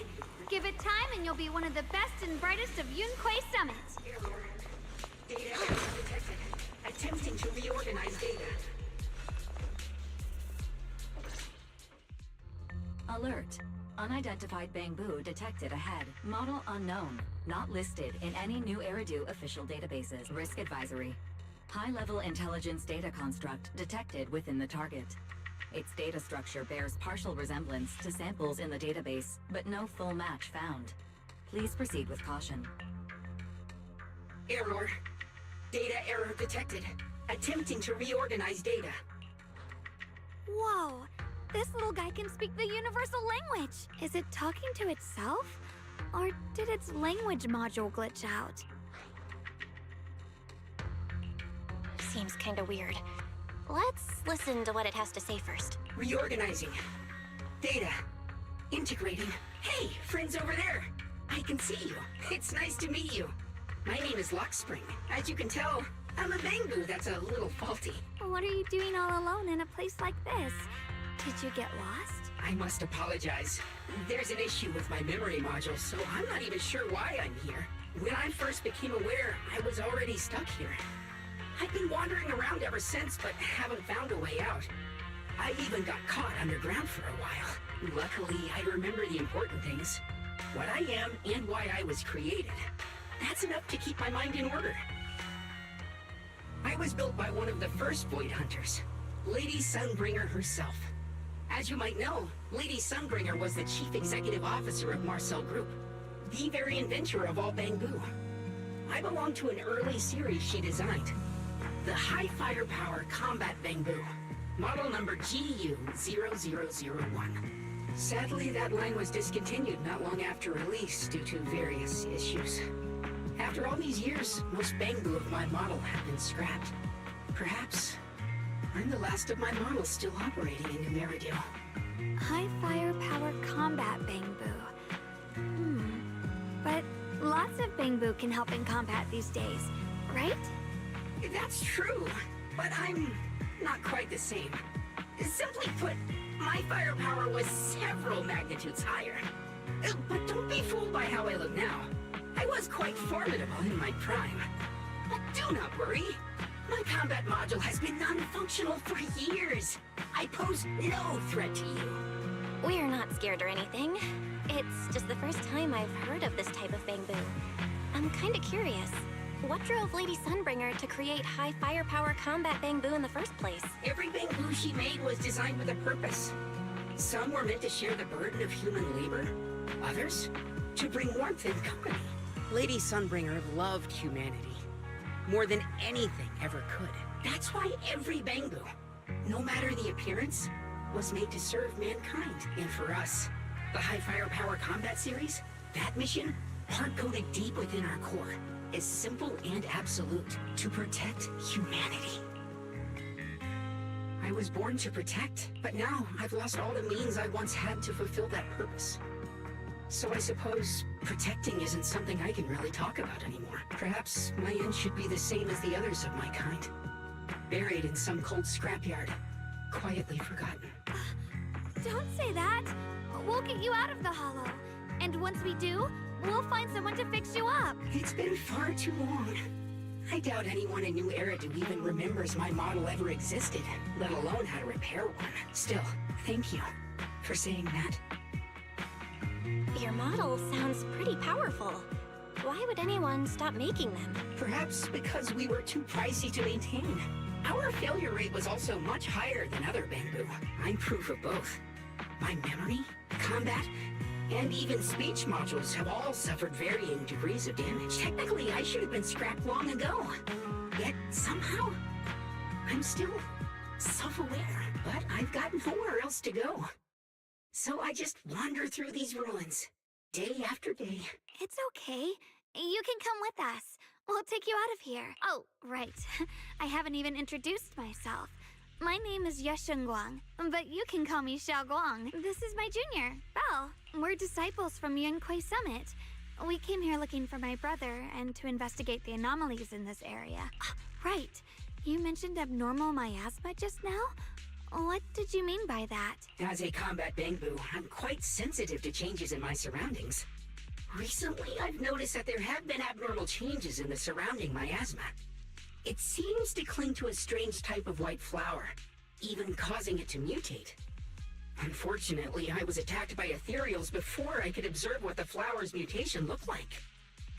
Give it time and you'll be one of the best and brightest of Yunquei Summit. Data detected. Attempting to reorganize data. Alert. Unidentified Bangbu detected ahead. Model unknown. Not listed in any new Eridu official databases. Risk advisory. High-level intelligence data construct detected within the target. Its data structure bears partial resemblance to samples in the database, but no full match found. Please proceed with caution. Error. Data error detected. Attempting to reorganize data. Whoa! This little guy can speak the universal language! Is it talking to itself? Or did its language module glitch out? Seems kinda weird. Let's listen to what it has to say first. Reorganizing. Data. Integrating. Hey, friends over there! I can see you. It's nice to meet you. My name is Lockspring. As you can tell, I'm a Bangbu that's a little faulty. What are you doing all alone in a place like this? Did you get lost? I must apologize. There's an issue with my memory module, so I'm not even sure why I'm here. When I first became aware, I was already stuck here. I've been wandering around ever since, but haven't found a way out. I even got caught underground for a while. Luckily, I remember the important things. What I am and why I was created. That's enough to keep my mind in order. I was built by one of the first Void Hunters, Lady Sunbringer herself. As you might know, Lady Sunbringer was the chief executive officer of Marcel Group, the very inventor of all Bangbu. I belong to an early series she designed, the High Firepower Combat Bangbu, model number GU0001. Sadly, that line was discontinued not long after release due to various issues. After all these years, most Bangbu of my model have been scrapped. Perhaps I'm the last of my models still operating in New Meridio. High firepower combat Bangbu. But lots of Bangbu can help in combat these days, right? That's true, but I'm not quite the same. Simply put, my firepower was several magnitudes higher. But don't be fooled by how I look now. I was quite formidable in my prime. But do not worry. My combat module has been non-functional for years. I pose no threat to you. We're not scared or anything. It's just the first time I've heard of this type of Bangbu. I'm kinda curious. What drove Lady Sunbringer to create high firepower combat Bangbu in the first place? Every Bangbu she made was designed with a purpose. Some were meant to share the burden of human labor. Others, to bring warmth and company. Lady Sunbringer loved humanity. More than anything ever could. That's why every Bangbu, no matter the appearance, was made to serve mankind. And for us, the High Firepower Combat Series, that mission, hard-coded deep within our core, is simple and absolute: to protect humanity. I was born to protect, but now I've lost all the means I once had to fulfill that purpose. So I suppose protecting isn't something I can really talk about anymore. Perhaps my end should be the same as the others of my kind. Buried in some cold scrapyard, quietly forgotten. Don't say that! We'll get you out of the hollow. And once we do, we'll find someone to fix you up. It's been far too long. I doubt anyone in New Eridu even remembers my model ever existed, let alone how to repair one. Still, thank you for saying that. Your model sounds pretty powerful. Why would anyone stop making them? Perhaps because we were too pricey to maintain. Our failure rate was also much higher than other Bangbu. I'm proof of both. My memory, combat, and even speech modules have all suffered varying degrees of damage. Technically, I should have been scrapped long ago. Yet, somehow, I'm still self-aware. But I've got nowhere else to go. So I just wander through these ruins, day after day. It's okay. You can come with us. We'll take you out of here. Oh, right. I haven't even introduced myself. My name is Yeshengguang, but you can call me Xiaoguang. This is my junior, Belle. We're disciples from Yunquei Summit. We came here looking for my brother and to investigate the anomalies in this area. Right. You mentioned abnormal miasma just now? What did you mean by that? As a combat bangbu, I'm quite sensitive to changes in my surroundings. Recently, I've noticed that there have been abnormal changes in the surrounding miasma. It seems to cling to a strange type of white flower, even causing it to mutate. Unfortunately, I was attacked by ethereals before I could observe what the flower's mutation looked like.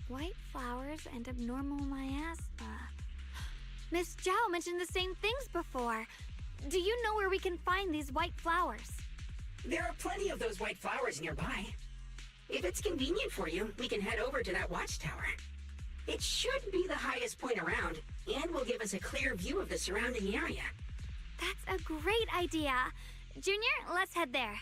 White flowers and abnormal miasma. Miss Zhao mentioned the same things before. Do you know where we can find these white flowers? There are plenty of those white flowers nearby. If it's convenient for you, we can head over to that watchtower. It should be the highest point around, and will give us a clear view of the surrounding area. That's a great idea. Junior, let's head there.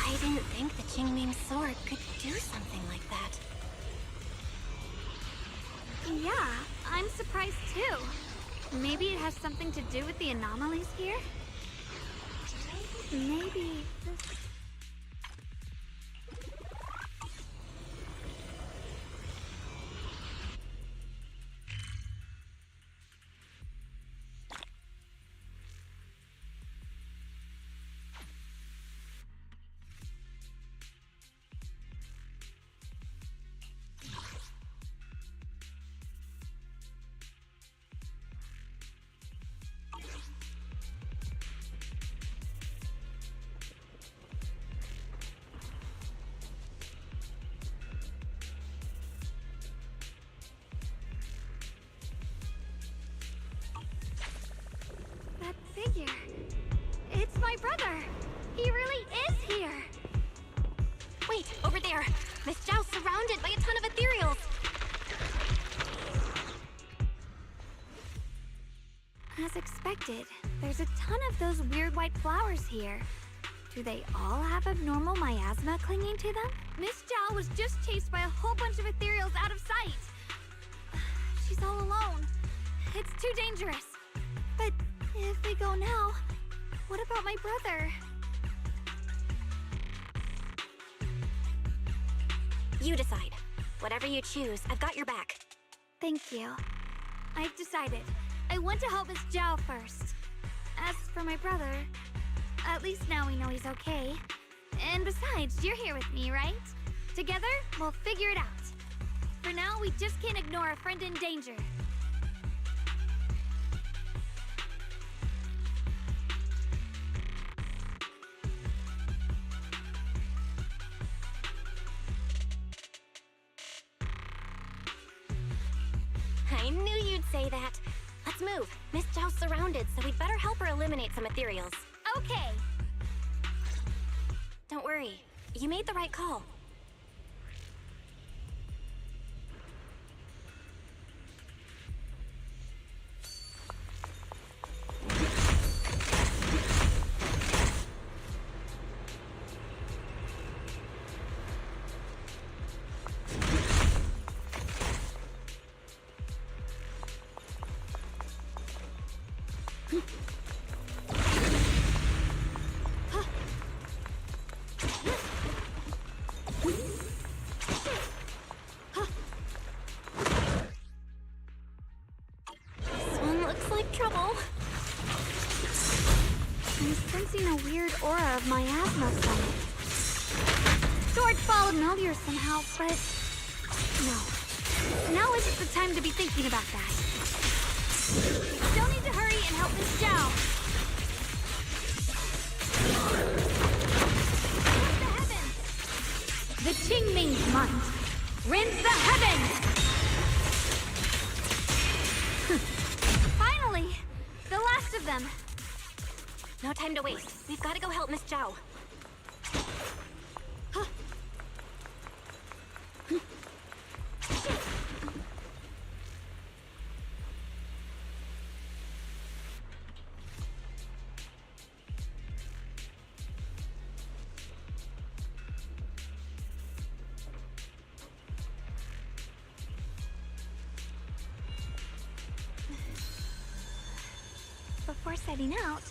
I didn't think the Qingming sword could do something like that. Yeah, I'm surprised too. Maybe it has something to do with the anomalies here? Maybe this... figure. It's my brother. He really is here. Wait, over there. Miss Zhao's surrounded by a ton of ethereals. As expected, there's a ton of those weird white flowers here. Do they all have abnormal miasma clinging to them? Miss Zhao was just chased by a whole bunch of ethereals out of sight. She's all alone. It's too dangerous. But if we go now, what about my brother? You decide. Whatever you choose, I've got your back. Thank you. I've decided. I want to help Miss Zhao first. As for my brother, at least now we know he's okay. And besides, you're here with me, right? Together, we'll figure it out. For now, we just can't ignore a friend in danger. I knew you'd say that. Let's move. Miss Zhao's surrounded, so we'd better help her eliminate some ethereals. Okay. Don't worry. You made the right call. A weird aura of miasma from it. Sword fall familiar somehow, but no. Now isn't the time to be thinking about that. Still need to hurry and help Miss Zhao. Rinse the heavens! The Qingming's might. Rinse the heavens! Finally! The last of time to waste. We've got to go help Miss Zhao. Before setting out,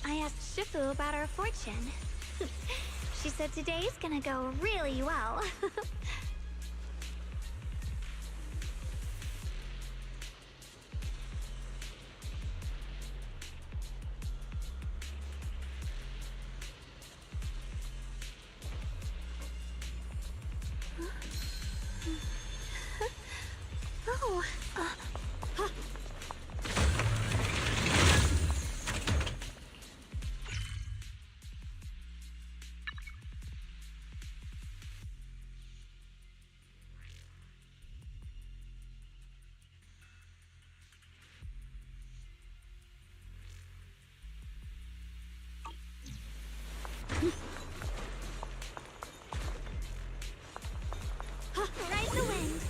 I asked Shifu about our fortune. She said today's gonna go really well. Oh. Ride the wind.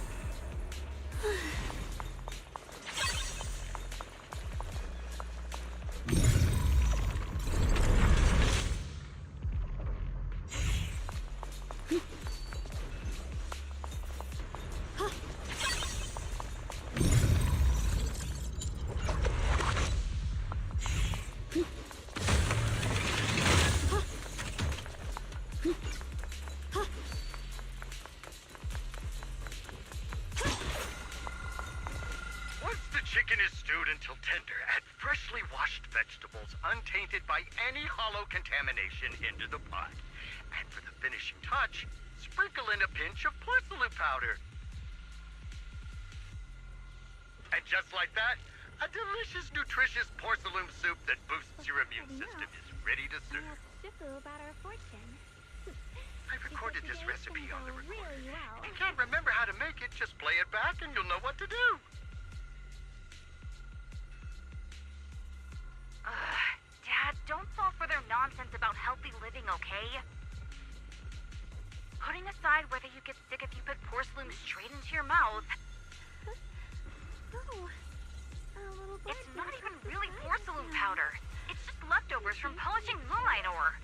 Once the chicken is stewed until tender, add freshly washed vegetables untainted by any hollow contamination into the pot. And for the finishing touch, sprinkle in a pinch of porcelain powder. And just like that, a delicious, nutritious porcelain soup that boosts your immune system is ready to serve. I asked Shifu about our fortune. I recorded this recipe on the recorder. Really well. If you can't remember how to make it, just play it back and you'll know what to do. Dad, don't fall for their nonsense about healthy living, okay? Putting aside whether you get sick if you put porcelain straight into your mouth. Oh, It's not even really porcelain powder. It's just leftovers from polishing moonlight ore.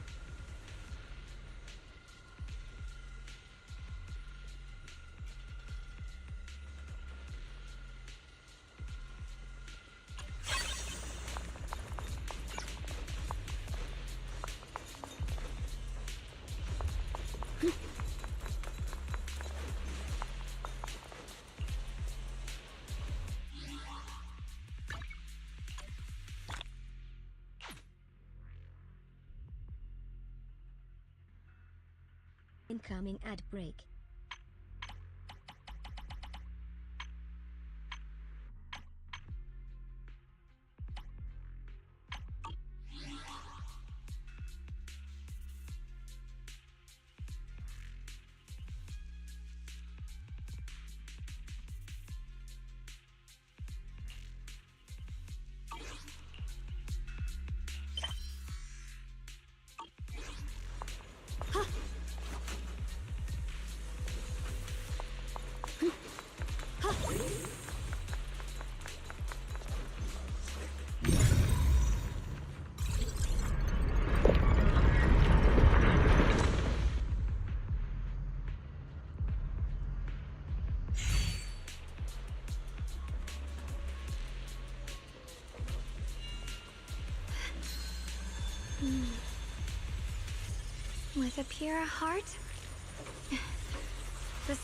Incoming ad break. With a pure heart? This...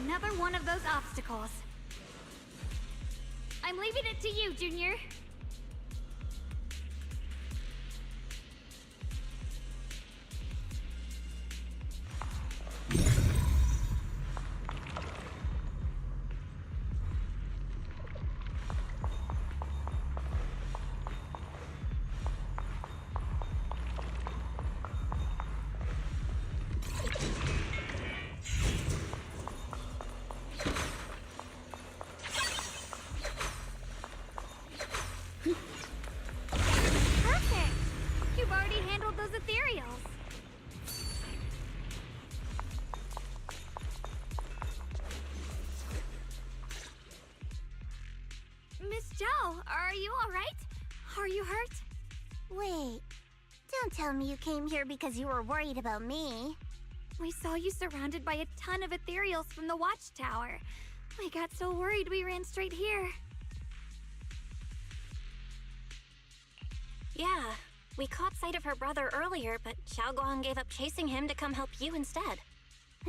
Another one of those obstacles. I'm leaving it to you, Junior. Wait, don't tell me you came here because you were worried about me. We saw you surrounded by a ton of ethereals from the watchtower. We got so worried we ran straight here. Yeah, we caught sight of her brother earlier, but Xiaoguang gave up chasing him to come help you instead.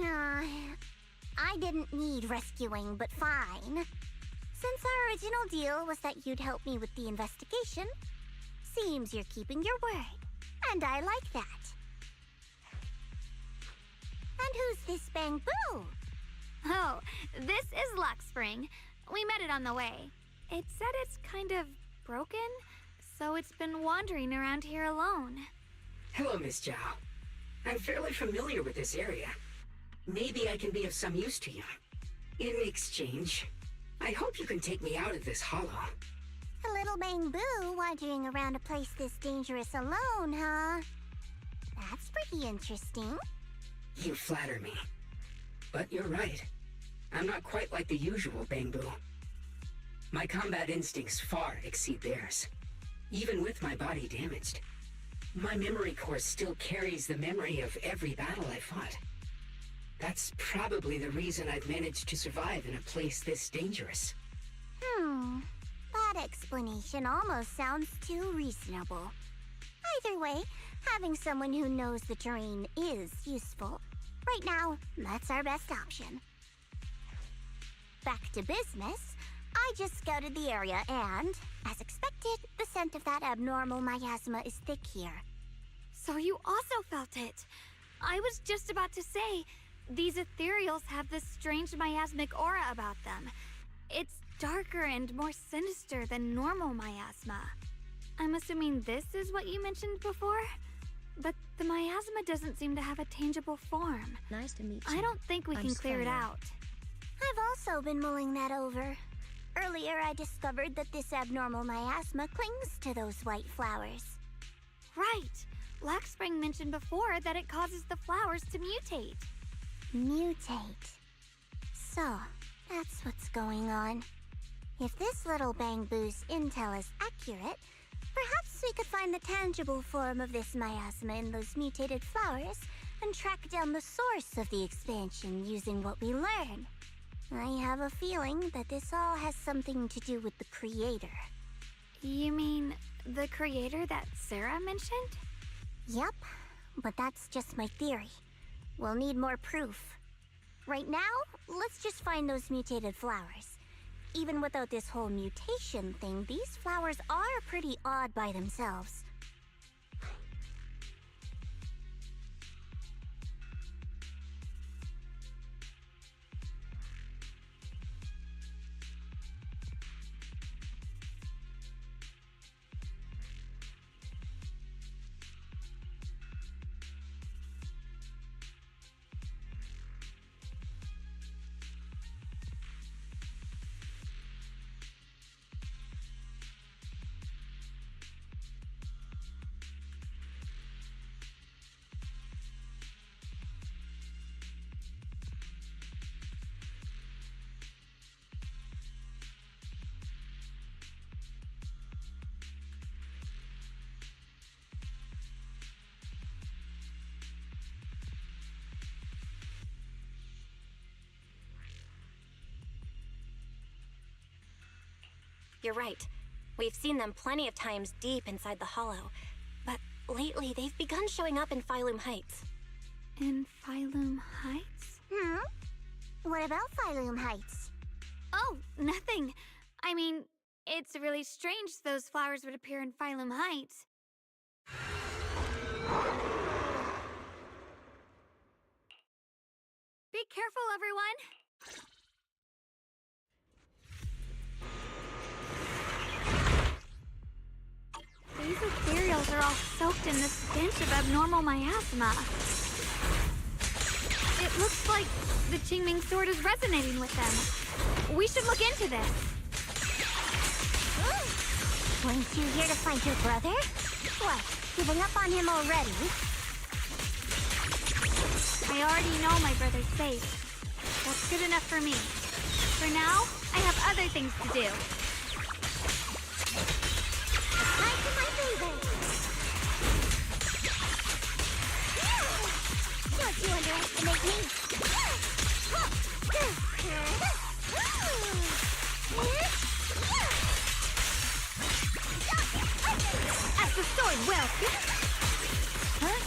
I didn't need rescuing, but fine. Since our original deal was that you'd help me with the investigation, seems you're keeping your word, and I like that. And who's this Bamboo? Oh, this is Luckspring. We met it on the way. It said it's kind of broken, so it's been wandering around here alone. Hello, Miss Zhao. I'm fairly familiar with this area. Maybe I can be of some use to you. In exchange, I hope you can take me out of this hollow. A little Bamboo wandering around a place this dangerous alone, huh? That's pretty interesting. You flatter me. But you're right. I'm not quite like the usual Bamboo. My combat instincts far exceed theirs. Even with my body damaged, my memory core still carries the memory of every battle I fought. That's probably the reason I've managed to survive in a place this dangerous. That explanation almost sounds too reasonable. Either way, having someone who knows the terrain is useful. Right now, that's our best option. Back to business. I just scouted the area and, as expected, the scent of that abnormal miasma is thick here. So you also felt it. I was just about to say, these ethereals have this strange miasmic aura about them. It's darker and more sinister than normal miasma. I'm assuming this is what you mentioned before? But the miasma doesn't seem to have a tangible form. Nice to meet you. I don't think we can clear it out. I've also been mulling that over. Earlier, I discovered that this abnormal miasma clings to those white flowers. Right. Luckspring mentioned before that it causes the flowers to mutate. Mutate. So, that's what's going on. If this little Bamboo's intel is accurate, perhaps we could find the tangible form of this miasma in those mutated flowers and track down the source of the expansion using what we learn. I have a feeling that this all has something to do with the creator. You mean the creator that Sarah mentioned? Yep, but that's just my theory. We'll need more proof. Right now, let's just find those mutated flowers. Even without this whole mutation thing, these flowers are pretty odd by themselves. You're right. We've seen them plenty of times deep inside the hollow. But lately, they've begun showing up in Phylum Heights. In Phylum Heights? What about Phylum Heights? Oh, nothing. I mean, it's really strange those flowers would appear in Phylum Heights. Be careful, everyone! These ethereals are all soaked in the stench of abnormal miasma. It looks like the Qingming sword is resonating with them. We should look into this. Weren't you here to find your brother? What, giving up on him already? I already know my brother's safe. That's good enough for me. For now, I have other things to do. Time for my favor. Lord Welcome! Huh?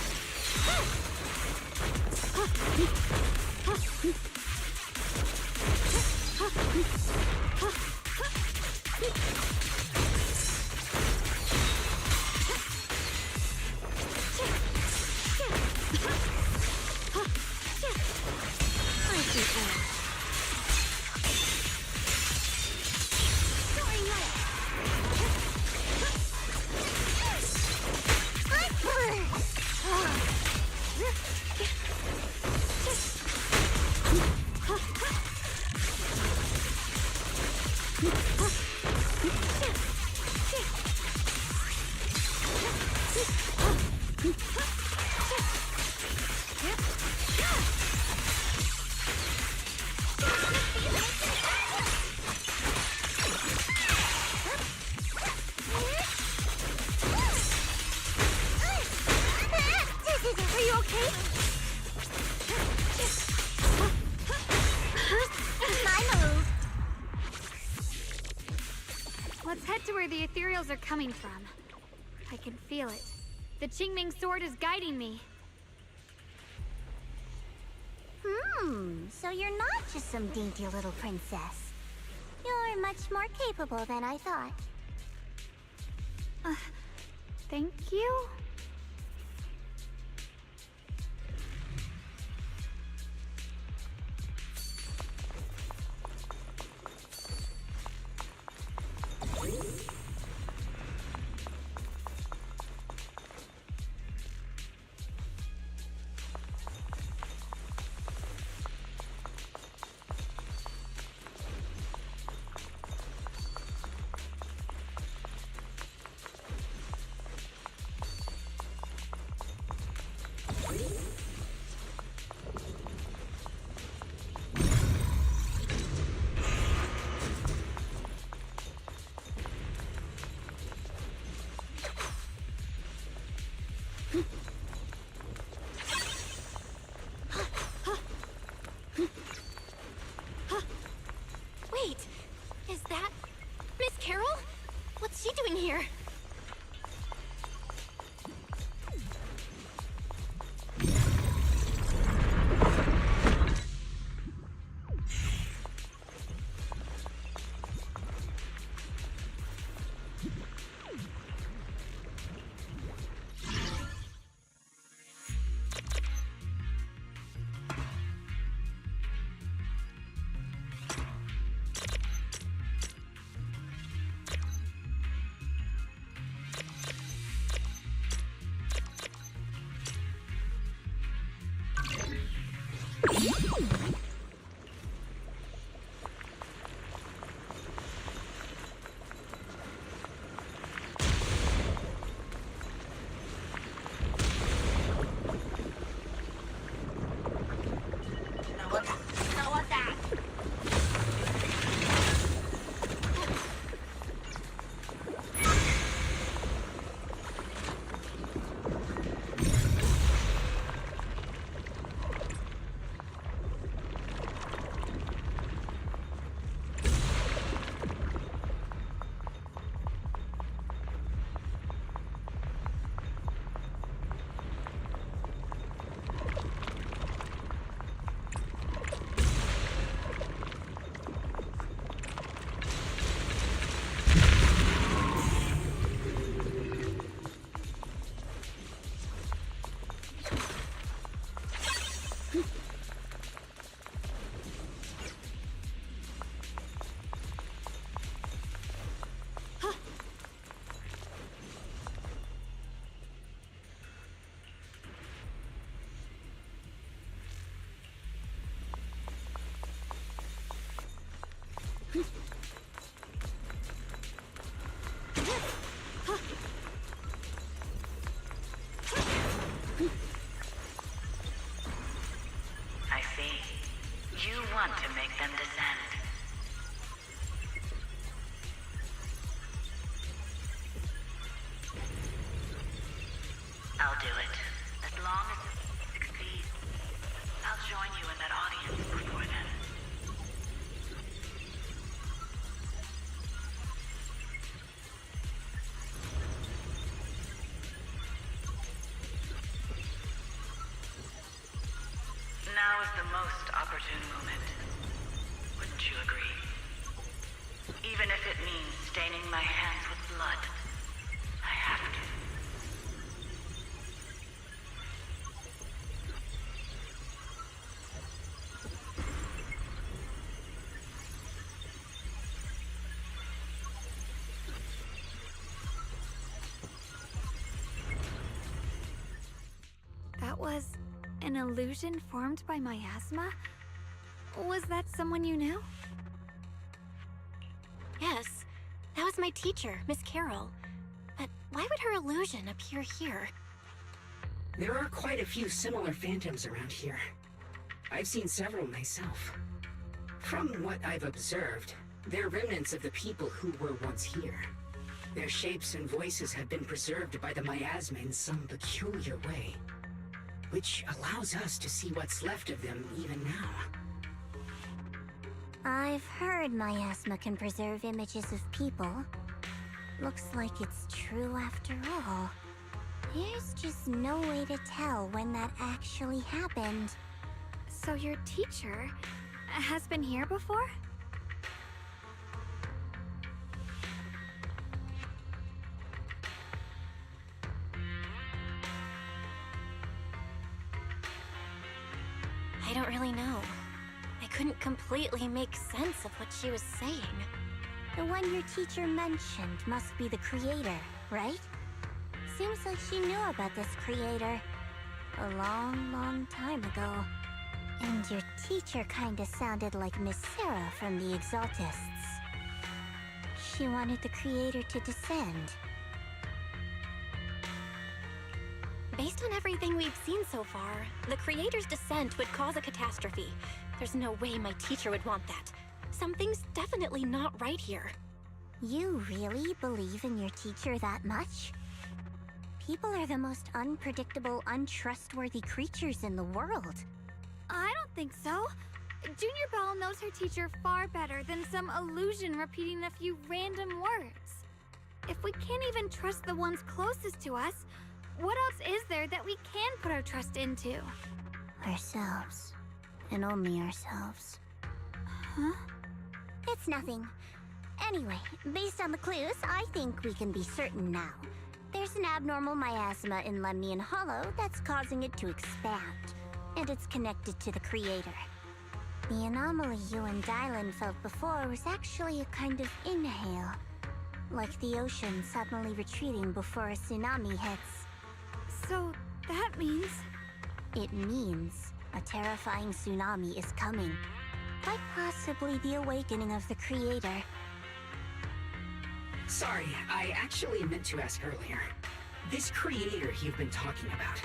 Are you okay? My move. Let's head to where the ethereals are coming from. I can feel it. The Qingming sword is guiding me. So you're not just some dainty little princess. You're much more capable than I thought. Thank you? Wait, is that Miss Carol? What's she doing here? I see. You want to make them descend. I'll do it. As long as it succeeds. I'll join you in that audience before then. Now is the most opportune moment. Wouldn't you agree? Even if it means staining my hands with blood, I have to. That was an illusion formed by miasma? Was that someone you knew? Yes, that was my teacher, Miss Carol. But why would her illusion appear here? There are quite a few similar phantoms around here. I've seen several myself. From what I've observed, they're remnants of the people who were once here. Their shapes and voices have been preserved by the miasma in some peculiar way, which allows us to see what's left of them even now. I've heard miasma can preserve images of people. Looks like it's true after all. There's just no way to tell when that actually happened. So your teacher has been here before? I don't really know. I couldn't completely make sense of what she was saying. The one your teacher mentioned must be the creator, right? Seems like she knew about this creator a long, long time ago. And your teacher kinda sounded like Miss Sarah from the Exaltists. She wanted the creator to descend. Based on everything we've seen so far, the creator's descent would cause a catastrophe. There's no way my teacher would want that. Something's definitely not right here. You really believe in your teacher that much? People are the most unpredictable, untrustworthy creatures in the world. I don't think so. Junior Belle knows her teacher far better than some illusion repeating a few random words. If we can't even trust the ones closest to us, what else is there that we can put our trust into? Ourselves. And only ourselves. Huh? It's nothing. Anyway, based on the clues, I think we can be certain now. There's an abnormal miasma in Lemnian Hollow that's causing it to expand, and it's connected to the creator. The anomaly you and Dylan felt before was actually a kind of inhale, like the ocean suddenly retreating before a tsunami hits. So that means... It means a terrifying tsunami is coming. Quite possibly the awakening of the creator. Sorry, I actually meant to ask earlier. This creator you've been talking about,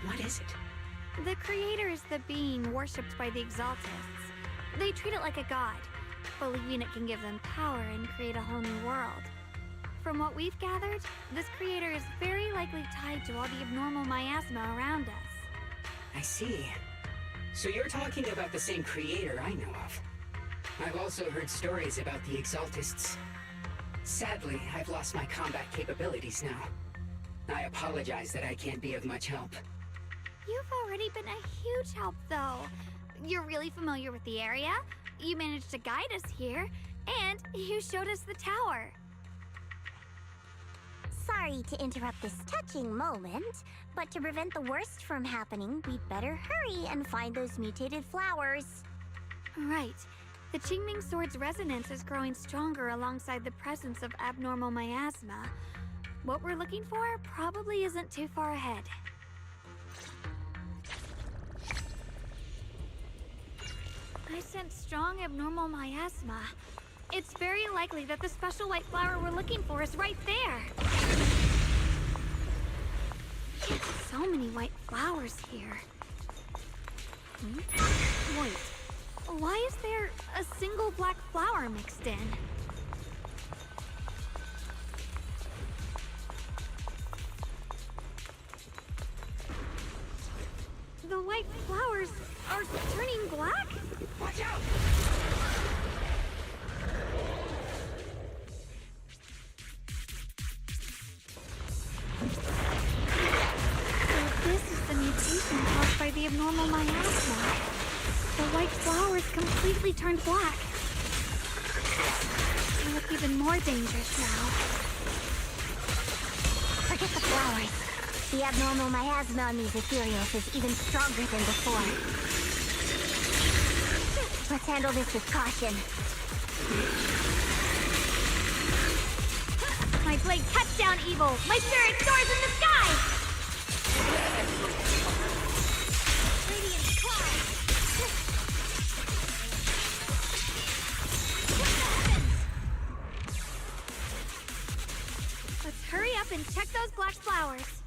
what is it? The creator is the being worshipped by the Exaltists. They treat it like a god, believing it can give them power and create a whole new world. From what we've gathered, this creator is very likely tied to all the abnormal miasma around us. I see. So you're talking about the same creator I know of. I've also heard stories about the Exaltists. Sadly, I've lost my combat capabilities now. I apologize that I can't be of much help. You've already been a huge help, though. You're really familiar with the area, you managed to guide us here, and you showed us the tower. Sorry to interrupt this touching moment, but to prevent the worst from happening, we'd better hurry and find those mutated flowers. Right. The Qingming Sword's resonance is growing stronger alongside the presence of abnormal miasma. What we're looking for probably isn't too far ahead. I sense strong abnormal miasma. It's very likely that the special white flower we're looking for is right there. So many white flowers here. Wait, why is there a single black flower mixed in? The white flowers are turning black? Watch out! So this is the mutation caused by the abnormal miasma. The white flowers completely turned black. They look even more dangerous now. Forget the flowers. The abnormal miasma on these ethereals is even stronger than before. Let's handle this with caution. My blade cuts down evil! My spirit soars in the sky! Radiant cloud! Let's hurry up and check those black flowers.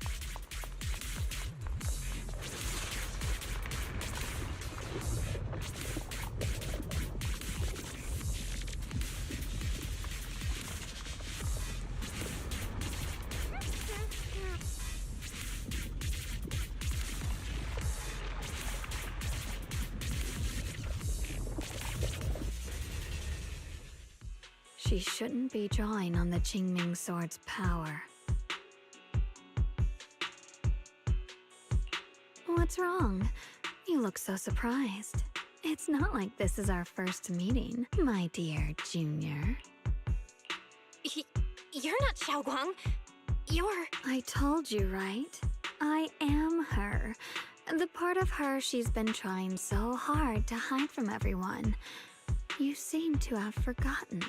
She shouldn't be drawing on the Qingming sword's power. What's wrong? You look so surprised. It's not like this is our first meeting, my dear Junior. You're not Xiaoguang. You're... I told you, right? I am her. The part of her she's been trying so hard to hide from everyone. You seem to have forgotten.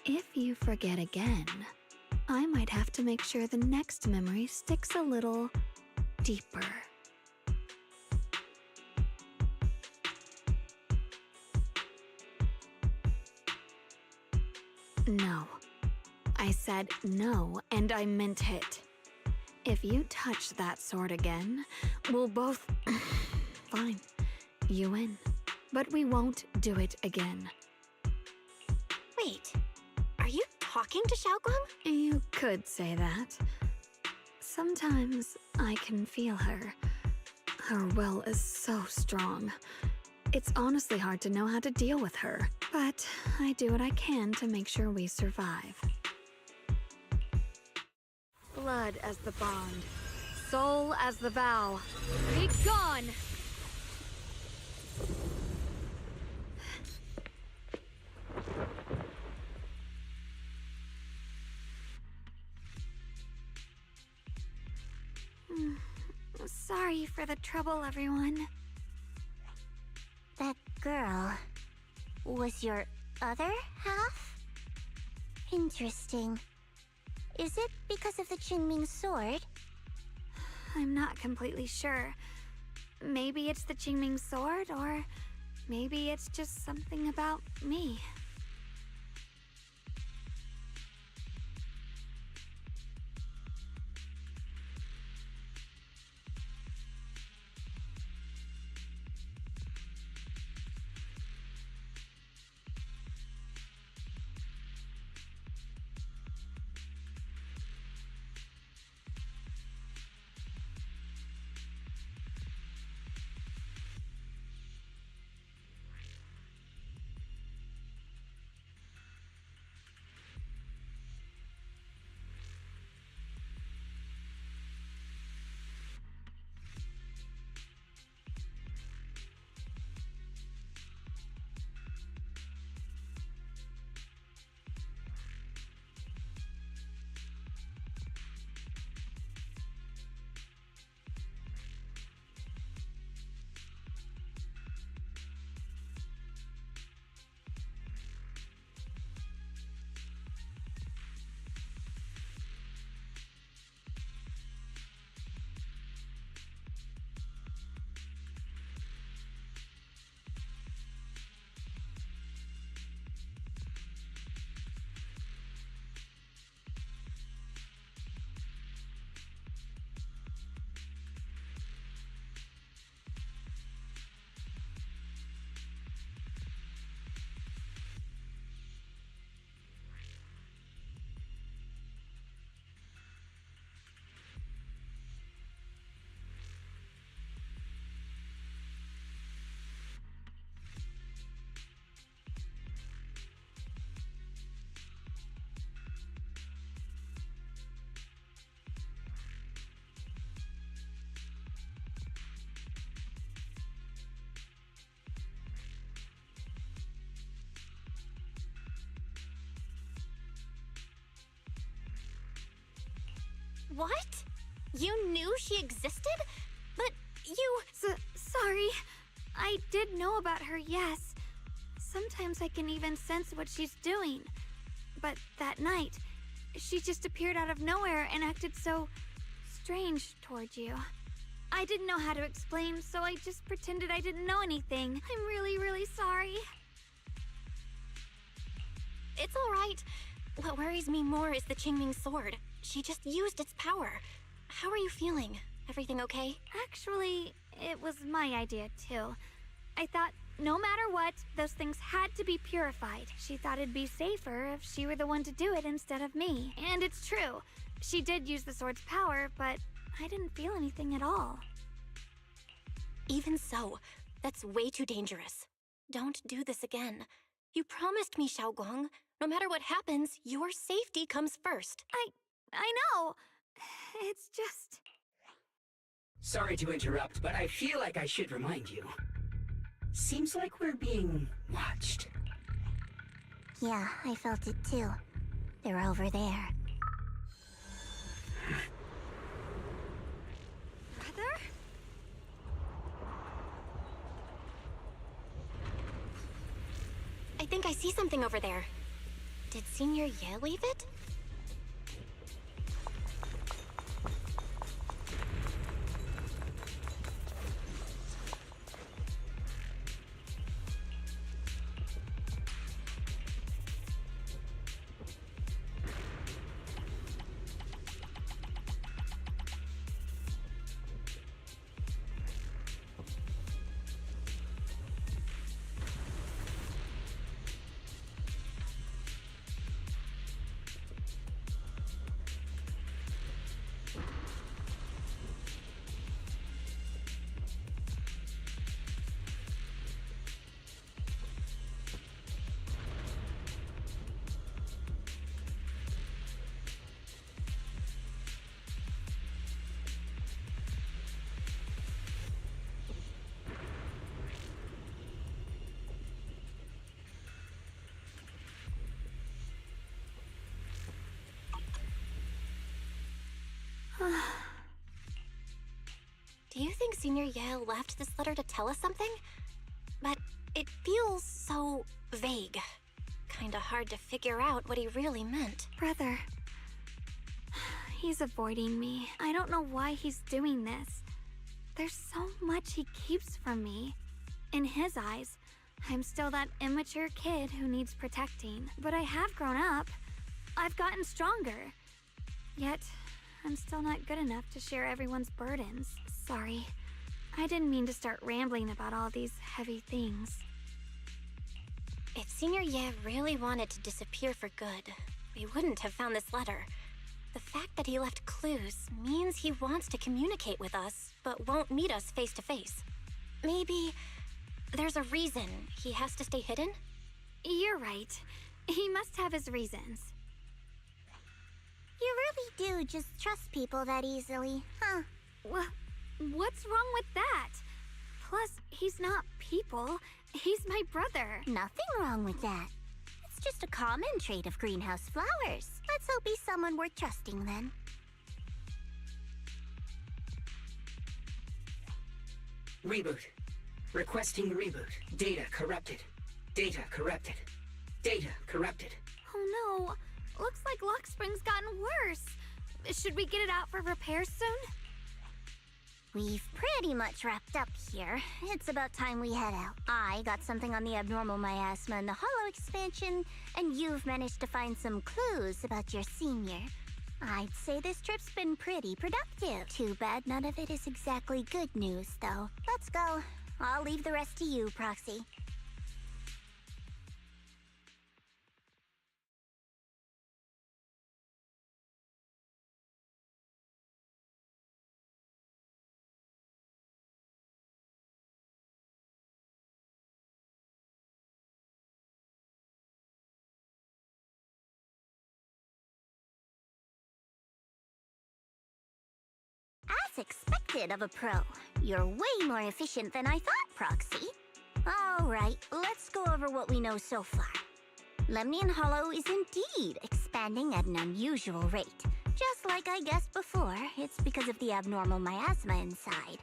If you forget again, I might have to make sure the next memory sticks a little deeper. No. I said no, and I meant it. If you touch that sword again, we'll both... Fine. You win. But we won't do it again. Wait. Are you talking to Xiaoguang? You could say that. Sometimes I can feel her. Her will is so strong. It's honestly hard to know how to deal with her, but I do what I can to make sure we survive. Blood as the bond, soul as the vow. Be gone! Sorry for the trouble, everyone. That girl was your other half? Interesting. Is it because of the Qingming sword? I'm not completely sure. Maybe it's the Qingming sword, or maybe it's just something about me. What? You knew she existed? But you... Sorry. I did know about her, yes. Sometimes I can even sense what she's doing. But that night, she just appeared out of nowhere and acted so strange towards you. I didn't know how to explain, so I just pretended I didn't know anything. I'm really, really sorry. It's all right. What worries me more is the Qingming sword. She just used its power. How are you feeling? Everything okay? Actually, it was my idea, too. I thought no matter what, those things had to be purified. She thought it'd be safer if she were the one to do it instead of me. And it's true. She did use the sword's power, but I didn't feel anything at all. Even so, that's way too dangerous. Don't do this again. You promised me, Xiaoguang. No matter what happens, your safety comes first. I know. It's just... Sorry to interrupt, but I feel like I should remind you. Seems like we're being watched. Yeah, I felt it too. They're over there. Brother? I think I see something over there. Did Senior Ye leave it? Do you think Senior Ye left this letter to tell us something? But it feels so vague. Kinda hard to figure out what he really meant. Brother. He's avoiding me. I don't know why he's doing this. There's so much he keeps from me. In his eyes, I'm still that immature kid who needs protecting. But I have grown up. I've gotten stronger. Yet, I'm still not good enough to share everyone's burdens. Sorry. I didn't mean to start rambling about all these heavy things. If Senior Ye really wanted to disappear for good, we wouldn't have found this letter. The fact that he left clues means he wants to communicate with us, but won't meet us face to face. Maybe there's a reason he has to stay hidden? You're right. He must have his reasons. You really do just trust people that easily, huh? Well, what's wrong with that? Plus, he's not people. He's my brother. Nothing wrong with that. It's just a common trait of greenhouse flowers. Let's hope he's someone worth trusting then. Reboot. Requesting reboot. Data corrupted. Data corrupted. Data corrupted. Oh no. Looks like Lock Spring's gotten worse. Should we get it out for repairs soon? We've pretty much wrapped up here. It's about time we head out. I got something on the abnormal miasma and the hollow expansion, and you've managed to find some clues about your senior. I'd say this trip's been pretty productive. Too bad none of it is exactly good news, though. Let's go. I'll leave the rest to you, Proxy. As expected of a pro, you're way more efficient than I thought, Proxy. Alright, let's go over what we know so far. Lemnian Hollow is indeed expanding at an unusual rate. Just like I guessed before, it's because of the abnormal miasma inside.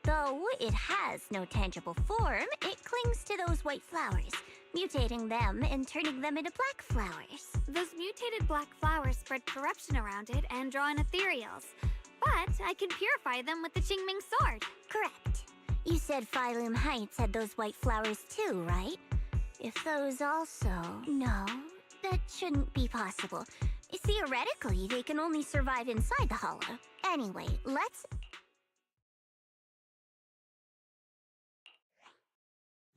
Though it has no tangible form, it clings to those white flowers, mutating them and turning them into black flowers. Those mutated black flowers spread corruption around it and draw in ethereals. But I can purify them with the Qingming sword. Correct. You said Phylum Heights had those white flowers too, right? If those also... No, that shouldn't be possible. Theoretically, they can only survive inside the hollow. Anyway, let's...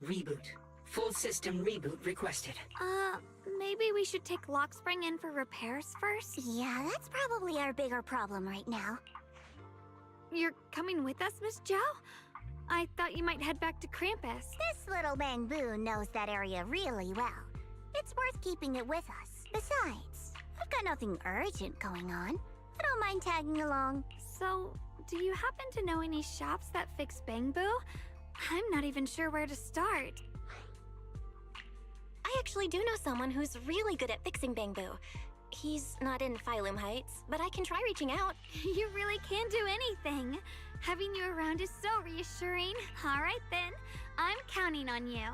Reboot. Full system reboot requested. Maybe we should take Lockspring in for repairs first? Yeah, that's probably our bigger problem right now. You're coming with us, Miss Zhao? I thought you might head back to Krampus. This little bamboo knows that area really well. It's worth keeping it with us. Besides, I've got nothing urgent going on. I don't mind tagging along. So, do you happen to know any shops that fix bamboo? I'm not even sure where to start. I actually do know someone who's really good at fixing bamboo. He's not in Phylum Heights, but I can try reaching out. You really can do anything. Having you around is so reassuring. All right then, I'm counting on you.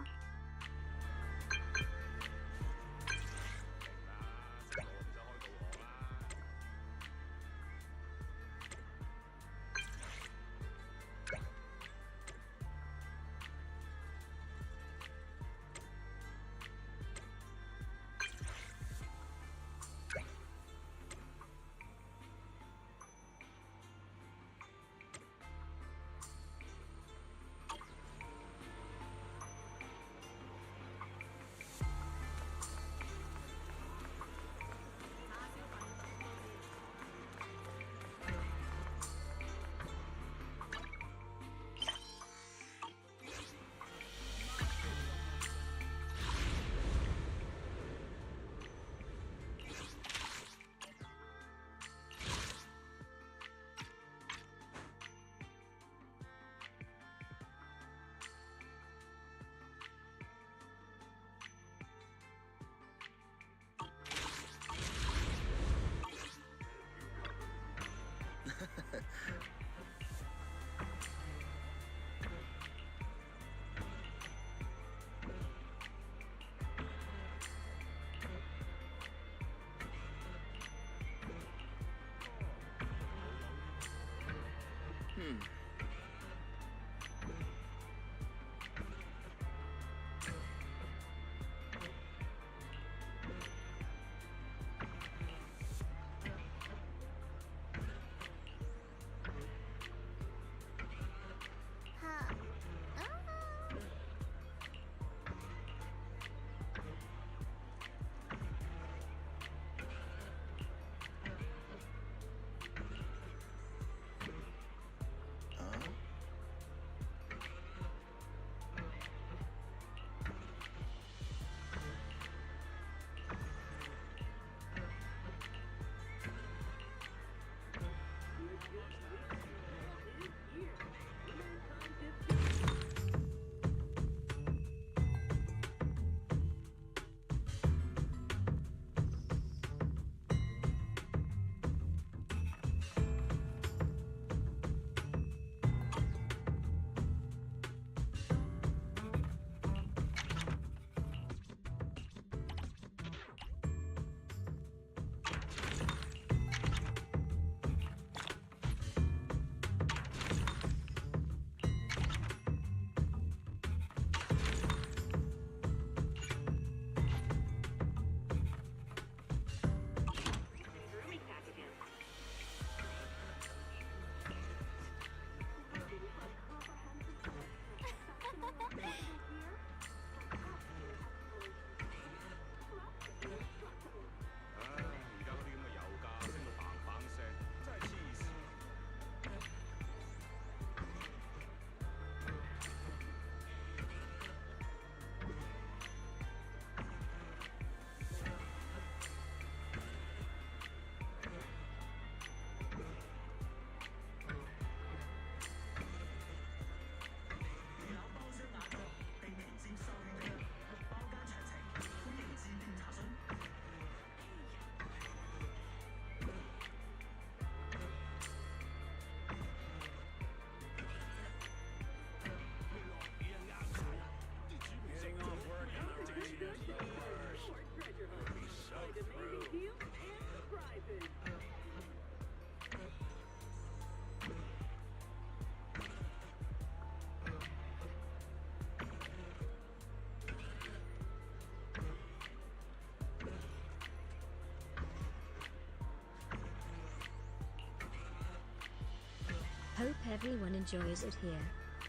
everyone enjoys it here.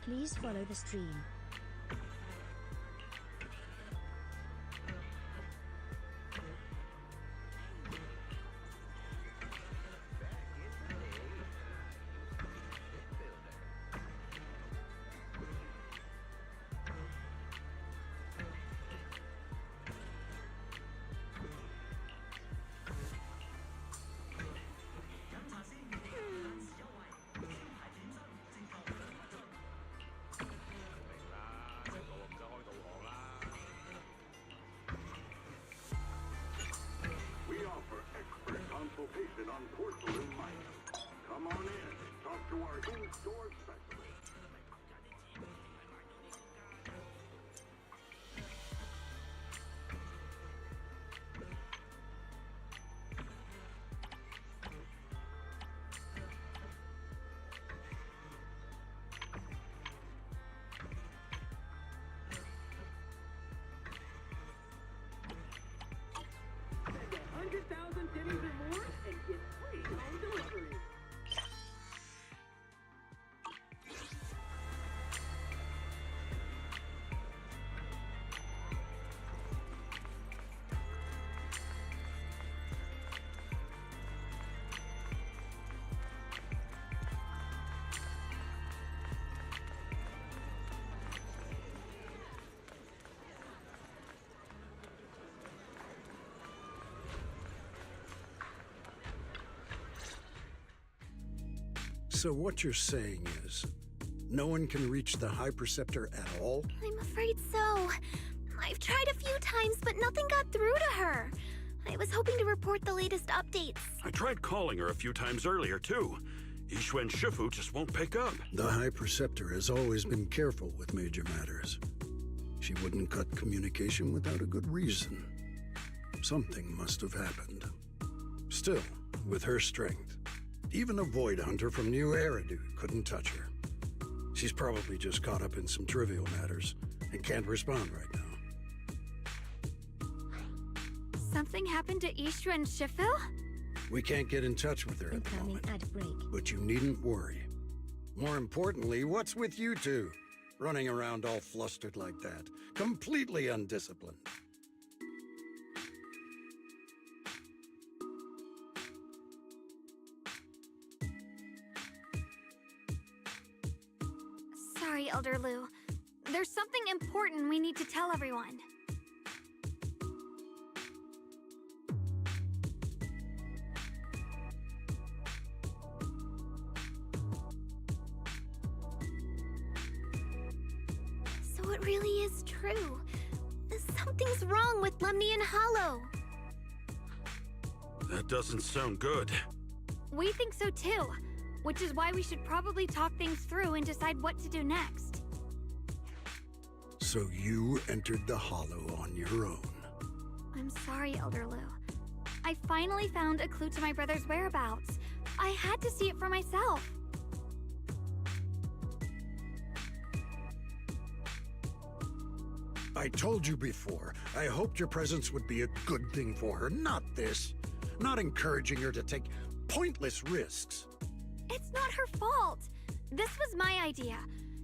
Please follow the stream. We offer expert consultation on porcelain mining. Come on in, talk to our in-store specialist. Spend 100,000 pennies or more and get free home delivery. So what you're saying is, no one can reach the High Preceptor at all? I'm afraid so. I've tried a few times, but nothing got through to her. I was hoping to report the latest updates. I tried calling her a few times earlier, too. Yixuan Shifu just won't pick up. The High Preceptor has always been careful with major matters. She wouldn't cut communication without a good reason. Something must have happened. Still, with her strength, even a Void Hunter from New Eridu couldn't touch her. She's probably just caught up in some trivial matters and can't respond right now. Something happened to Ishra and Shifu? We can't get in touch with her at the moment, but you needn't worry. More importantly, what's with you two? Running around all flustered like that, completely undisciplined. Sorry, Elder Lu. There's something important we need to tell everyone. So it really is true. Something's wrong with Lemnian Hollow. That doesn't sound good. We think so too, which is why we should probably talk things through and decide what to do next. So you entered the Hollow on your own. I'm sorry, Elder Lu. I finally found a clue to my brother's whereabouts. I had to see it for myself. I told you before, I hoped your presence would be a good thing for her, not this. Not encouraging her to take pointless risks. It's not her fault. This was my idea.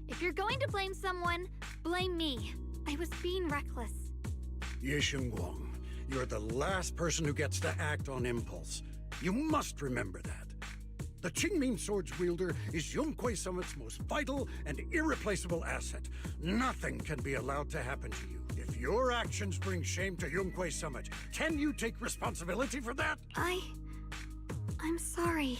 If you're going to blame someone, blame me. I was being reckless. Ye Guang, you're the last person who gets to act on impulse. You must remember that. The Qingming Sword's wielder is Yunquei Summit's most vital and irreplaceable asset. Nothing can be allowed to happen to you. If your actions bring shame to Yunquei Summit, can you take responsibility for that? I'm sorry.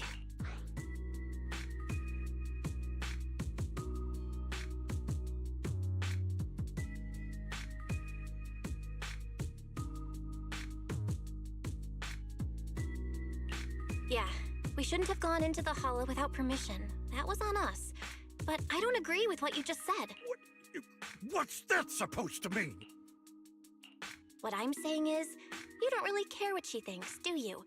Yeah, we shouldn't have gone into the hollow without permission. That was on us. But I don't agree with what you just said. What's that supposed to mean? What I'm saying is, you don't really care what she thinks, do you?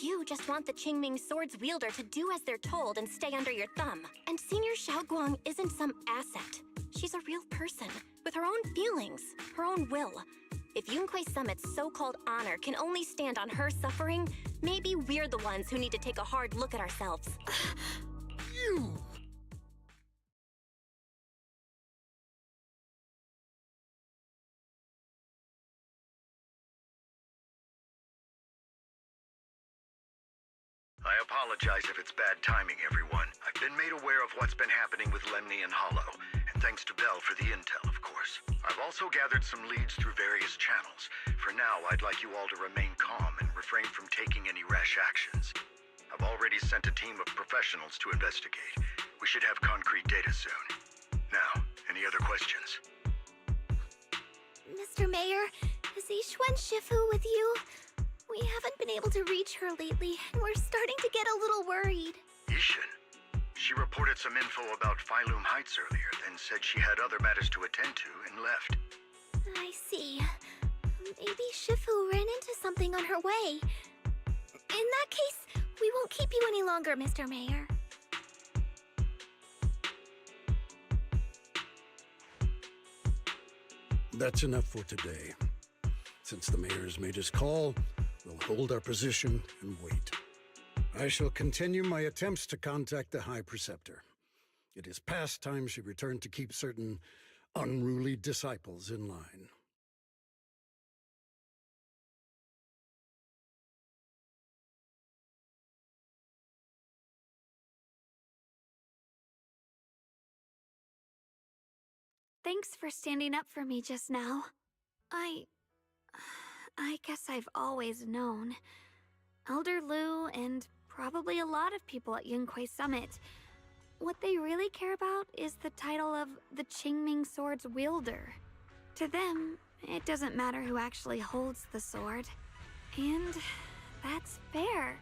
You just want the Qingming Sword's wielder to do as they're told and stay under your thumb. And Senior Xiaoguang isn't some asset. She's a real person, with her own feelings, her own will. If Yunquei Summit's so-called honor can only stand on her suffering, maybe we're the ones who need to take a hard look at ourselves. You! apologize if it's bad timing, everyone. I've been made aware of what's been happening with Lemni and Hollow, and thanks to Bell for the intel, of course. I've also gathered some leads through various channels. For now, I'd like you all to remain calm and refrain from taking any rash actions. I've already sent a team of professionals to investigate. We should have concrete data soon. Now, any other questions? Mr. Mayor, is Ishwen Shifu with you? We haven't been able to reach her lately, and we're starting to get a little worried. Ishin? She reported some info about Phylum Heights earlier, then said she had other matters to attend to and left. I see. Maybe Shifu ran into something on her way. In that case, we won't keep you any longer, Mr. Mayor. That's enough for today. Since the mayor's made his call, we'll hold our position and wait. I shall continue my attempts to contact the High Preceptor. It is past time she returned to keep certain unruly disciples in line. Thanks for standing up for me just now. I guess I've always known. Elder Lu and probably a lot of people at Yunquei Summit, what they really care about is the title of the Qingming Sword's wielder. To them, it doesn't matter who actually holds the sword. And that's fair.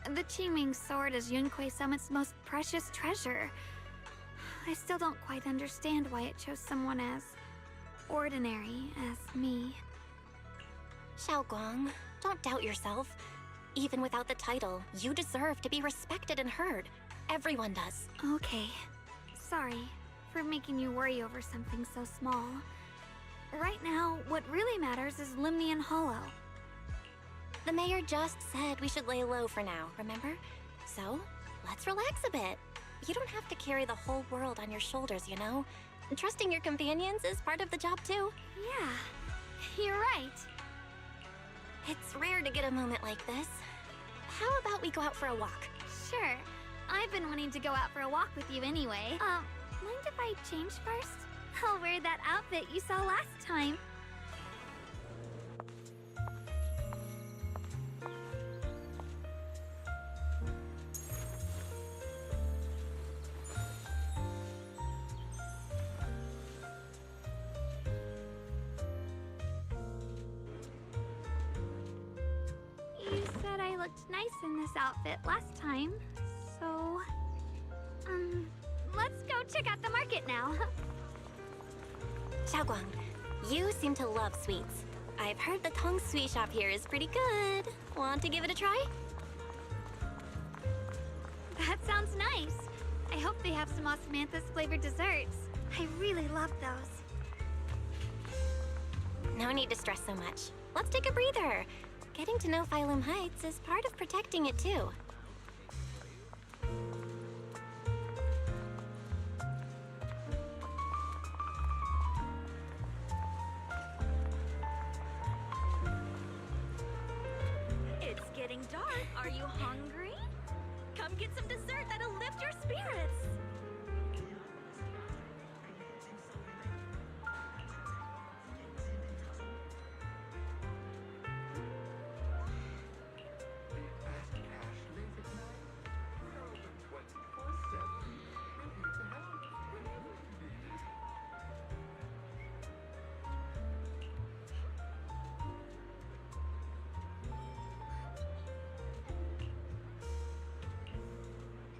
The Qingming Sword is Yunquei Summit's most precious treasure. I still don't quite understand why it chose someone as ordinary as me. Xiaoguang, don't doubt yourself. Even without the title, you deserve to be respected and heard. Everyone does. Okay. Sorry for making you worry over something so small. Right now, what really matters is Limni and Hollow. The mayor just said we should lay low for now, remember? So, let's relax a bit. You don't have to carry the whole world on your shoulders, you know? Trusting your companions is part of the job too. Yeah, you're right. It's rare to get a moment like this. How about we go out for a walk? Sure. I've been wanting to go out for a walk with you anyway. Mind if I change first? I'll wear that outfit you saw last time. You said I looked nice in this outfit last time, so... let's go check out the market now. Xiaoguang, you seem to love sweets. I've heard the Tong Sweet shop here is pretty good. Want to give it a try? That sounds nice. I hope they have some osmanthus flavored desserts. I really love those. No need to stress so much. Let's take a breather. Getting to know Phylum Heights is part of protecting it too. It's getting dark. Are you hungry? Come get some dessert that'll lift your spirits.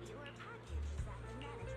Your package is at the manager's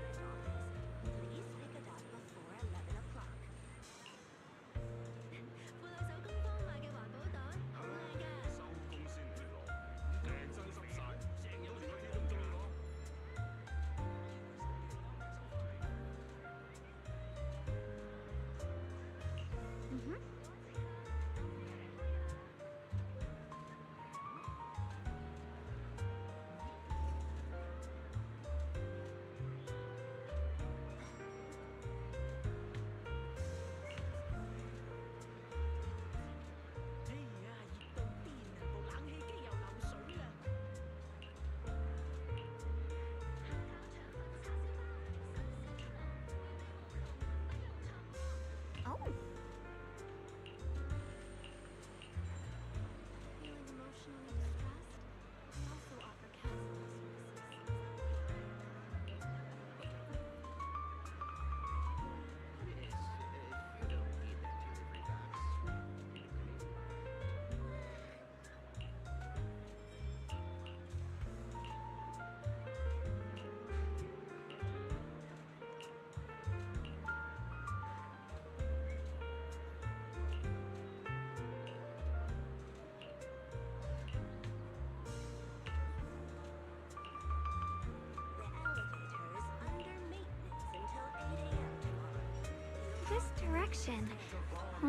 direction.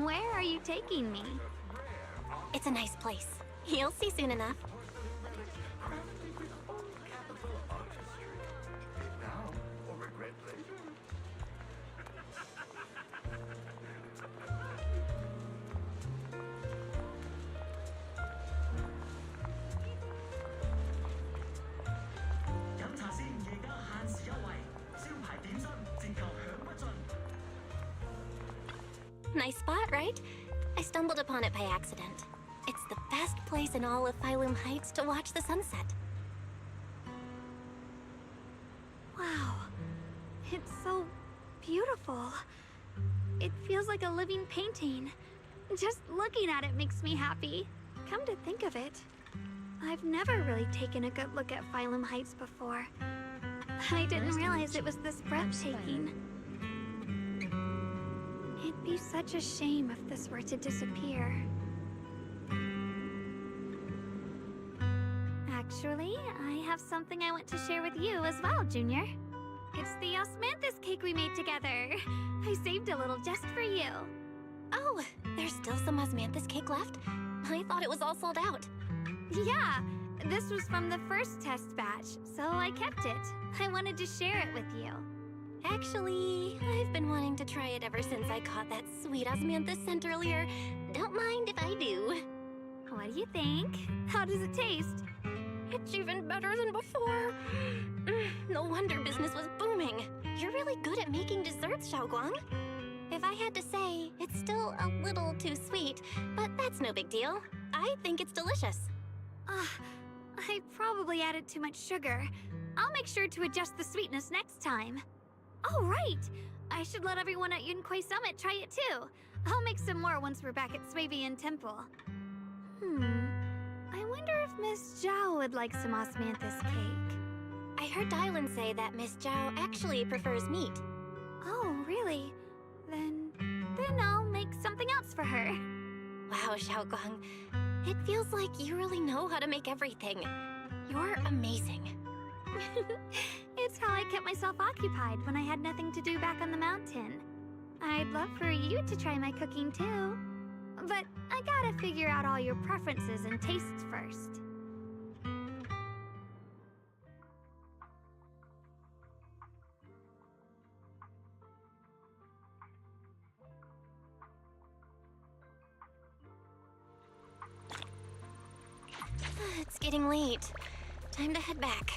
Where are you taking me? It's a nice place. You'll see soon enough. Nice spot, right? I stumbled upon it by accident. It's the best place in all of Phylum Heights to watch the sunset. Wow. It's so beautiful. It feels like a living painting. Just looking at it makes me happy. Come to think of it, I've never really taken a good look at Phylum Heights before. I didn't realize it was this breathtaking. It'd be such a shame if this were to disappear. Actually, I have something I want to share with you as well, Junior. It's the osmanthus cake we made together. I saved a little just for you. Oh, there's still some osmanthus cake left? I thought it was all sold out. Yeah, this was from the first test batch, so I kept it. I wanted to share it with you. Actually, I've been wanting to try it ever since I caught that sweet osmanthus scent earlier. Don't mind if I do. What do you think? How does it taste? It's even better than before. No wonder business was booming. You're really good at making desserts, Xiaoguang. If I had to say, it's still a little too sweet, but that's no big deal. I think it's delicious. I probably added too much sugar. I'll make sure to adjust the sweetness next time. Oh, right! I should let everyone at Yunquai Summit try it too. I'll make some more once we're back at Swabian Temple. I wonder if Miss Zhao would like some osmanthus cake. I heard Dylan say that Miss Zhao actually prefers meat. Oh, really? Then I'll make something else for her. Wow, Xiaoguang. It feels like you really know how to make everything. You're amazing. It's how I kept myself occupied when I had nothing to do back on the mountain. I'd love for you to try my cooking too. But I gotta figure out all your preferences and tastes first. It's getting late. Time to head back.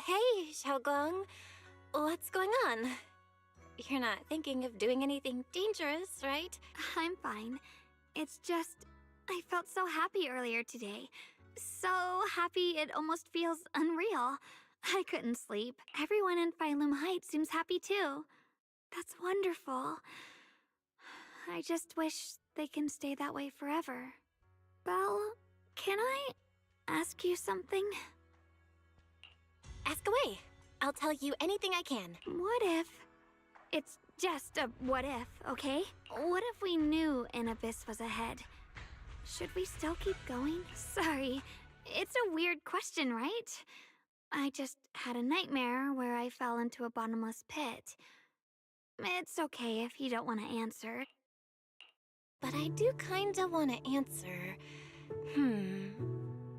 Hey, Xiaoguang. What's going on? You're not thinking of doing anything dangerous, right? I'm fine. It's just, I felt so happy earlier today. So happy it almost feels unreal. I couldn't sleep. Everyone in Phylum Heights seems happy too. That's wonderful. I just wish they can stay that way forever. Belle, can I ask you something? Ask away. I'll tell you anything I can. What if... It's just a what if, okay? What if we knew an abyss was ahead? Should we still keep going? Sorry, it's a weird question, right? I just had a nightmare where I fell into a bottomless pit. It's okay if you don't want to answer. But I do kinda want to answer.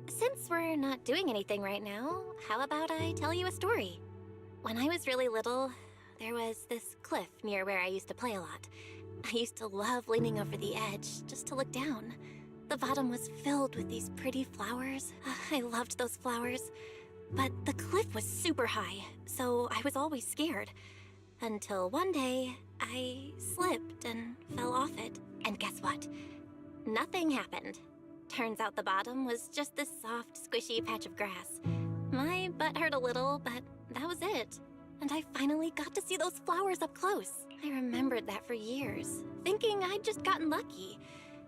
Since we're not doing anything right now, how about I tell you a story? When I was really little, there was this cliff near where I used to play a lot. I used to love leaning over the edge just to look down. The bottom was filled with these pretty flowers. I loved those flowers. But the cliff was super high, so I was always scared. Until one day, I slipped and fell off it. And guess what? Nothing happened. Turns out the bottom was just this soft, squishy patch of grass. My butt hurt a little, but that was it. And I finally got to see those flowers up close. I remembered that for years, thinking I'd just gotten lucky.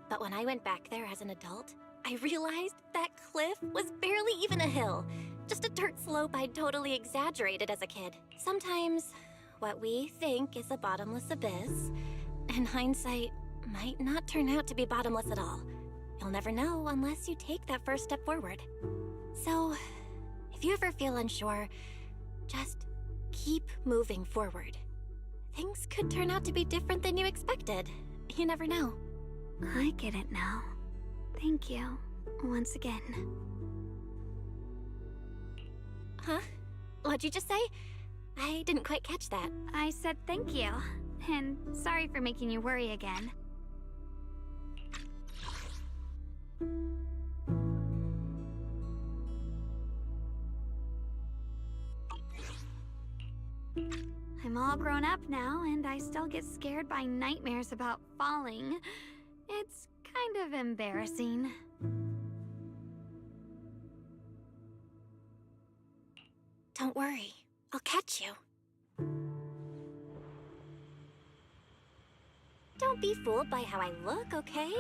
But when I went back there as an adult, I realized that cliff was barely even a hill. Just a dirt slope I'd totally exaggerated as a kid. Sometimes, what we think is a bottomless abyss, in hindsight, might not turn out to be bottomless at all. You'll never know unless you take that first step forward. So, if you ever feel unsure, just keep moving forward. Things could turn out to be different than you expected. You never know. I get it now. Thank you, once again. Huh? What'd you just say? I didn't quite catch that. I said thank you, and sorry for making you worry again. I'm all grown up now, and I still get scared by nightmares about falling. It's kind of embarrassing. Don't worry, I'll catch you. Don't be fooled by how I look, okay?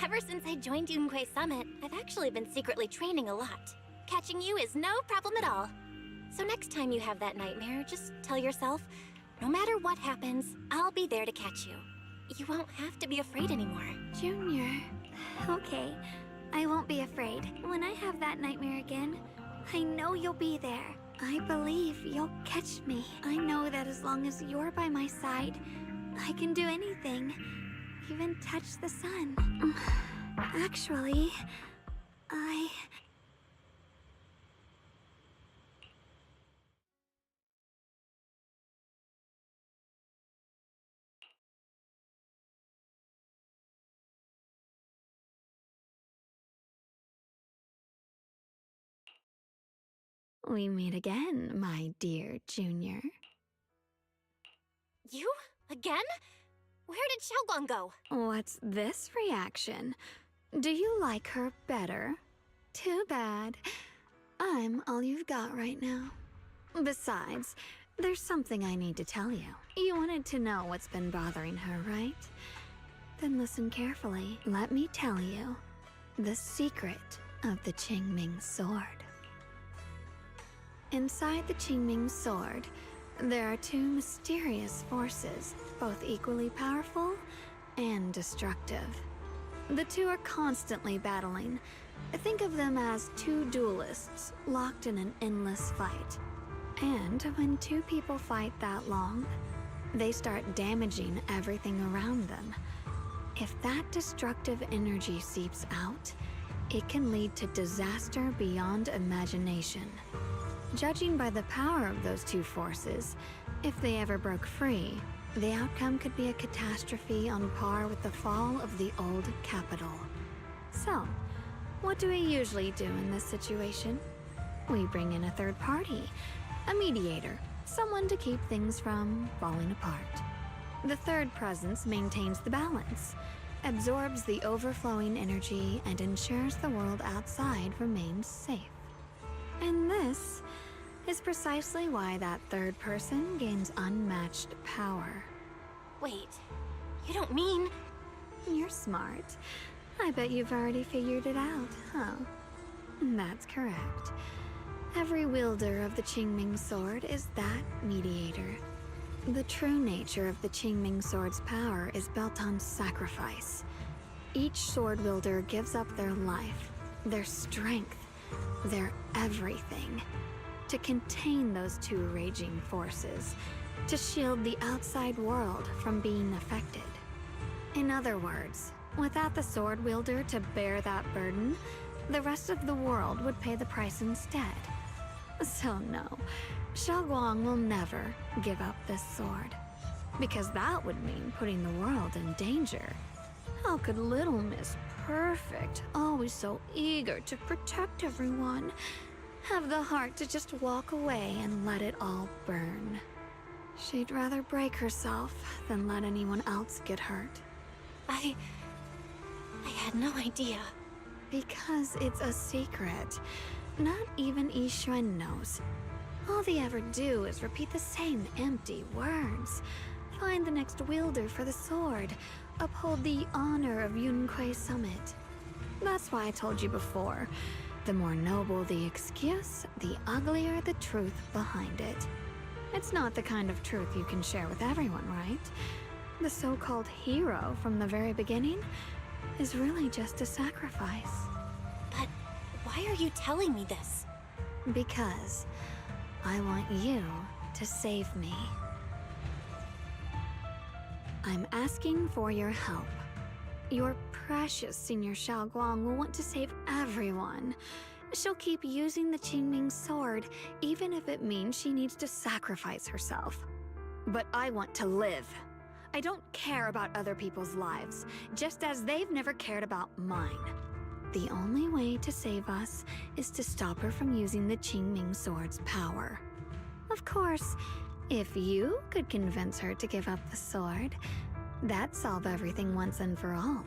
Ever since I joined Yunque Summit, I've actually been secretly training a lot. Catching you is no problem at all. So next time you have that nightmare, just tell yourself, no matter what happens, I'll be there to catch you. You won't have to be afraid anymore. Junior. Okay, I won't be afraid. When I have that nightmare again, I know you'll be there. I believe you'll catch me. I know that as long as you're by my side, I can do anything. Even touch the sun. Actually, We meet again, my dear Junior. You? Again? Where did Xiaoguang go? What's this reaction? Do you like her better? Too bad. I'm all you've got right now. Besides, there's something I need to tell you. You wanted to know what's been bothering her, right? Then listen carefully. Let me tell you the secret of the Qingming sword. Inside the Qingming sword, there are two mysterious forces, both equally powerful and destructive. The two are constantly battling. Think of them as two duelists locked in an endless fight. And when two people fight that long, they start damaging everything around them. If that destructive energy seeps out, it can lead to disaster beyond imagination. Judging by the power of those two forces, if they ever broke free, the outcome could be a catastrophe on par with the fall of the old capital. So, what do we usually do in this situation? We bring in a third party, a mediator, someone to keep things from falling apart. The third presence maintains the balance, absorbs the overflowing energy, and ensures the world outside remains safe. And this is precisely why that third person gains unmatched power. Wait, you don't mean... You're smart. I bet you've already figured it out, huh? That's correct. Every wielder of the Qingming sword is that mediator. The true nature of the Qingming sword's power is built on sacrifice. Each sword wielder gives up their life, their strength, their everything, to contain those two raging forces, to shield the outside world from being affected. In other words, without the sword wielder to bear that burden, the rest of the world would pay the price instead. So no, Xiaoguang will never give up this sword, because that would mean putting the world in danger. How could little Miss Perfect, always so eager to protect everyone, have the heart to just walk away and let it all burn? She'd rather break herself than let anyone else get hurt. I had no idea. Because it's a secret. Not even Yixuan knows. All they ever do is repeat the same empty words. Find the next wielder for the sword. Uphold the honor of Yunquei Summit. That's why I told you before. The more noble the excuse, the uglier the truth behind it. It's not the kind of truth you can share with everyone, right? The so-called hero from the very beginning is really just a sacrifice. But why are you telling me this? Because I want you to save me. I'm asking for your help. Your precious Senior Xiaoguang will want to save everyone. She'll keep using the Qingming sword, even if it means she needs to sacrifice herself. But I want to live. I don't care about other people's lives, just as they've never cared about mine. The only way to save us is to stop her from using the Qingming sword's power. Of course, if you could convince her to give up the sword, that'd solve everything once and for all.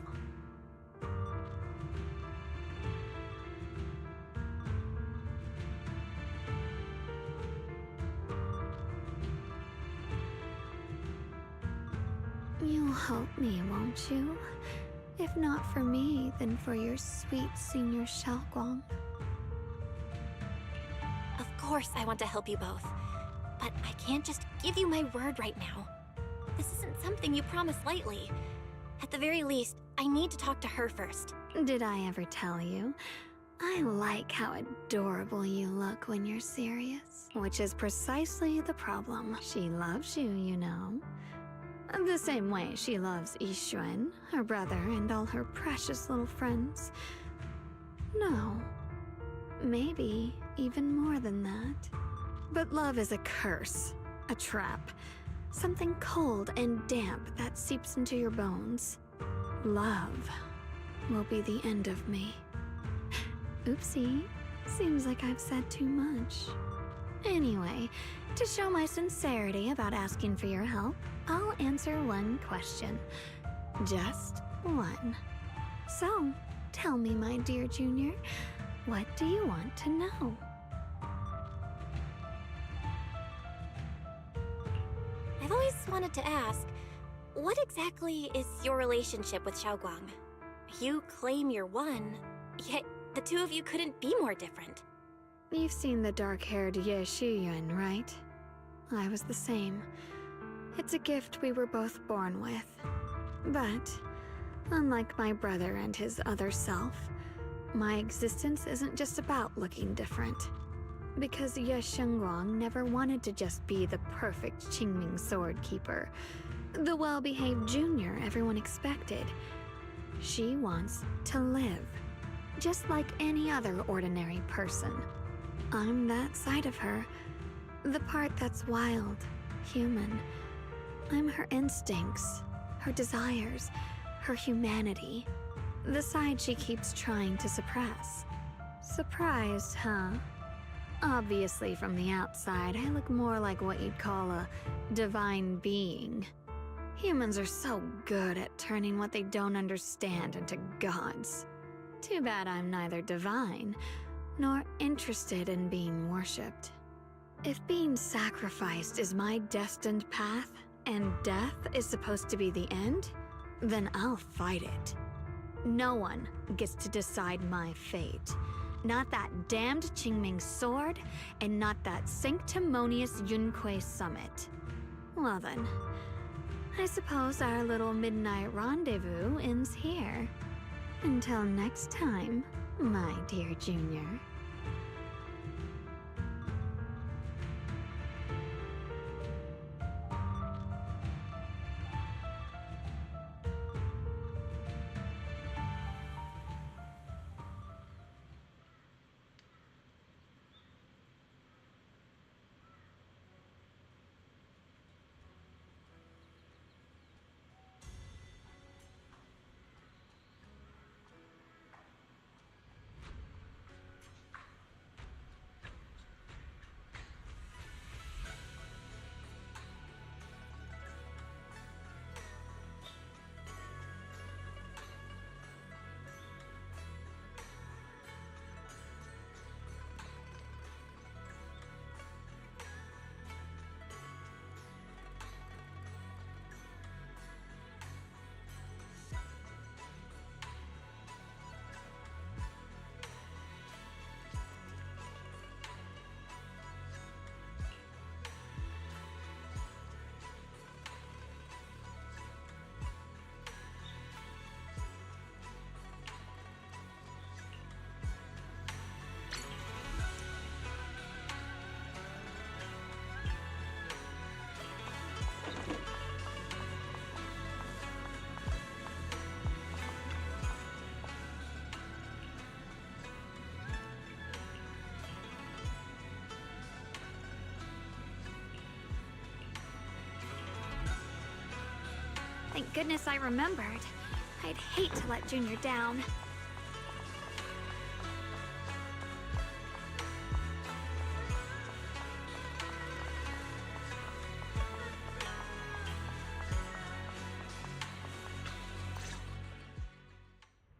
You'll help me, won't you? If not for me, then for your sweet Senior Xiaoguang. Of course I want to help you both. But I can't just give you my word right now. This isn't something you promise lightly. At the very least, I need to talk to her first. Did I ever tell you? I like how adorable you look when you're serious. Which is precisely the problem. She loves you, you know. The same way she loves Yixuan, her brother, and all her precious little friends. No. Maybe even more than that. But love is a curse, a trap, something cold and damp that seeps into your bones. Love will be the end of me. Oopsie, seems like I've said too much. Anyway, to show my sincerity about asking for your help, I'll answer one question. Just one. So, tell me, my dear Junior, what do you want to know? I've always wanted to ask, what exactly is your relationship with Xiaoguang? You claim you're one, yet the two of you couldn't be more different. You've seen the dark-haired Ye Shiyuan, right? I was the same. It's a gift we were both born with. But, unlike my brother and his other self, my existence isn't just about looking different. Because Ye Shengguang never wanted to just be the perfect Qingming sword keeper, the well-behaved junior everyone expected. She wants to live, just like any other ordinary person. I'm that side of her, the part that's wild, human. I'm her instincts, her desires, her humanity, the side she keeps trying to suppress. Surprised, huh? Obviously, from the outside, I look more like what you'd call a divine being. Humans are so good at turning what they don't understand into gods. Too bad I'm neither divine, nor interested in being worshipped. If being sacrificed is my destined path, and death is supposed to be the end, then I'll fight it. No one gets to decide my fate. Not that damned Qingming sword, and not that sanctimonious Yunquei Summit. Well then, I suppose our little midnight rendezvous ends here. Until next time, my dear Junior. goodness I remembered. I'd hate to let Junior down.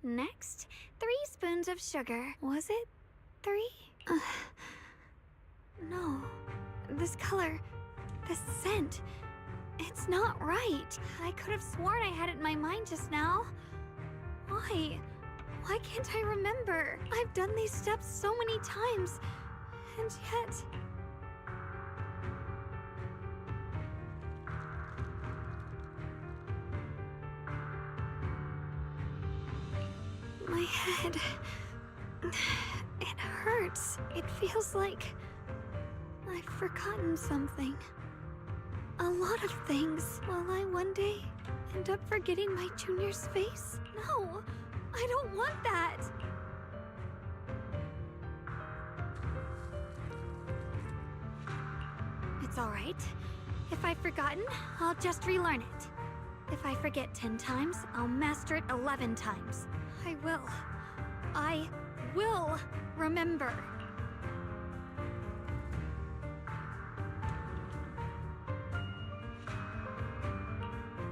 Next, 3 spoons of sugar. Was it 3? No. This color, this scent, it's not right. I could have sworn I had it in my mind just now. Why? Why can't I remember? I've done these steps so many times, and yet... My head... It hurts. It feels like... I've forgotten something. A lot of things. Will I one day end up forgetting my Junior's face? No! I don't want that! It's alright. If I've forgotten, I'll just relearn it. If I forget 10 times, I'll master it 11 times. I will remember.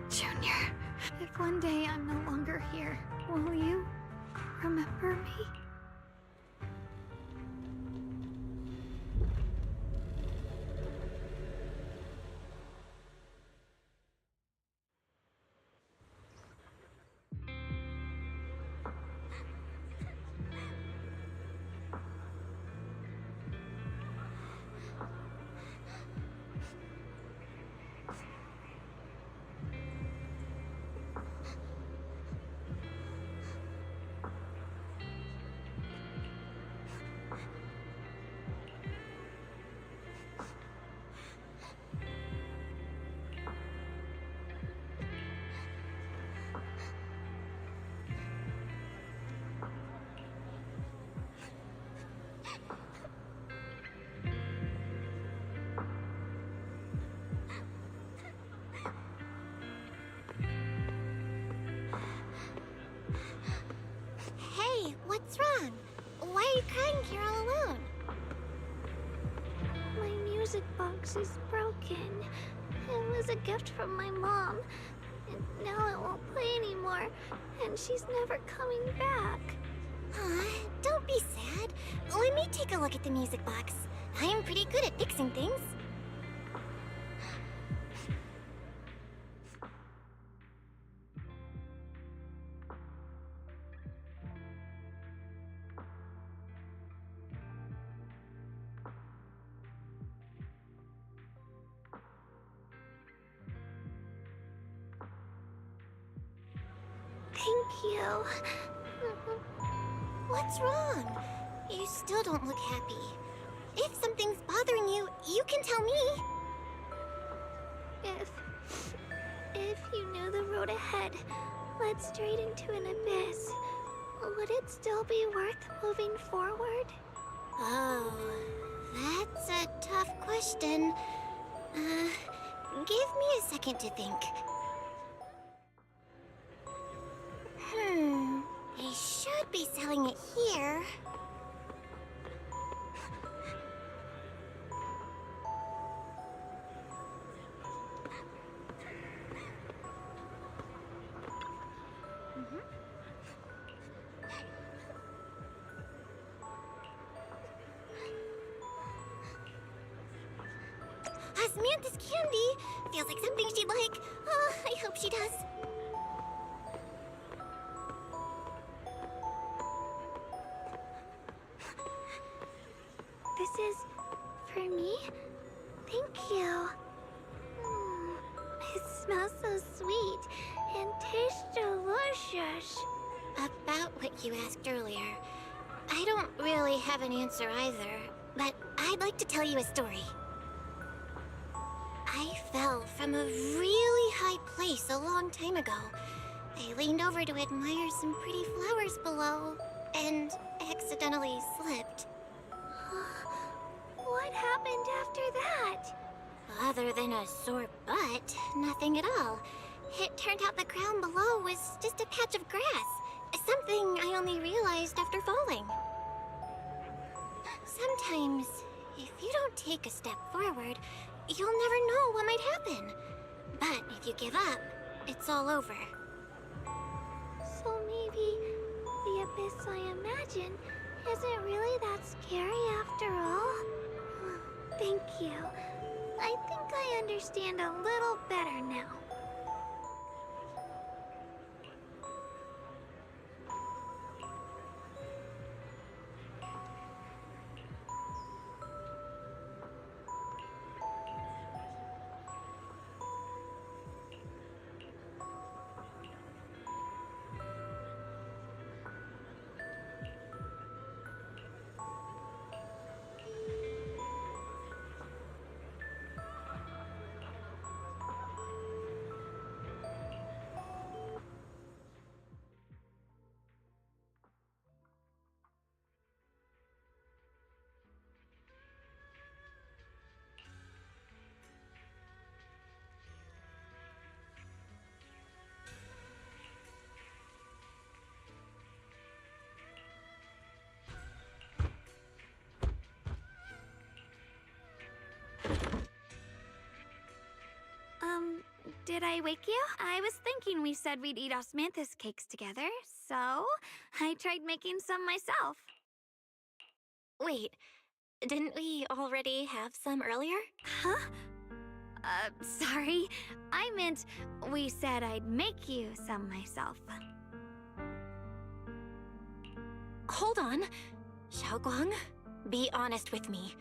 Junior, if one day I'm no longer here, will you remember me? Hey, what's wrong? Why are you crying here all alone? My music box is broken. It was a gift from my mom. And now it won't play anymore. And she's never coming back. Don't be sad. Let me take a look at the music box. I'm pretty good at fixing things. Thank you. What's wrong? You still don't look happy. If something's bothering you, you can tell me. If you knew the road ahead led straight into an abyss, would it still be worth moving forward? Oh, that's a tough question. Give me a second to think. They should be selling it here. Osmanthus candy! Feels like something she'd like. Oh, I hope she does. This is for me? Thank you. It smells so sweet and tastes delicious. About what you asked earlier, I don't really have an answer either, but I'd like to tell you a story. I fell from a really high place a long time ago. I leaned over to admire some pretty flowers below, and accidentally slipped. What happened after that? Other than a sore butt, nothing at all. It turned out the ground below was just a patch of grass. Something I only realized after falling. Sometimes, if you don't take a step forward, you'll never know what might happen. But if you give up, it's all over. So maybe the abyss I imagine isn't really that scary after all? Thank you. I think I understand a little better now. Did I wake you? I was thinking we said we'd eat osmanthus cakes together, so I tried making some myself. Wait, didn't we already have some earlier? Huh? Sorry. I meant we said I'd make you some myself. Hold on. Xiaoguang, be honest with me.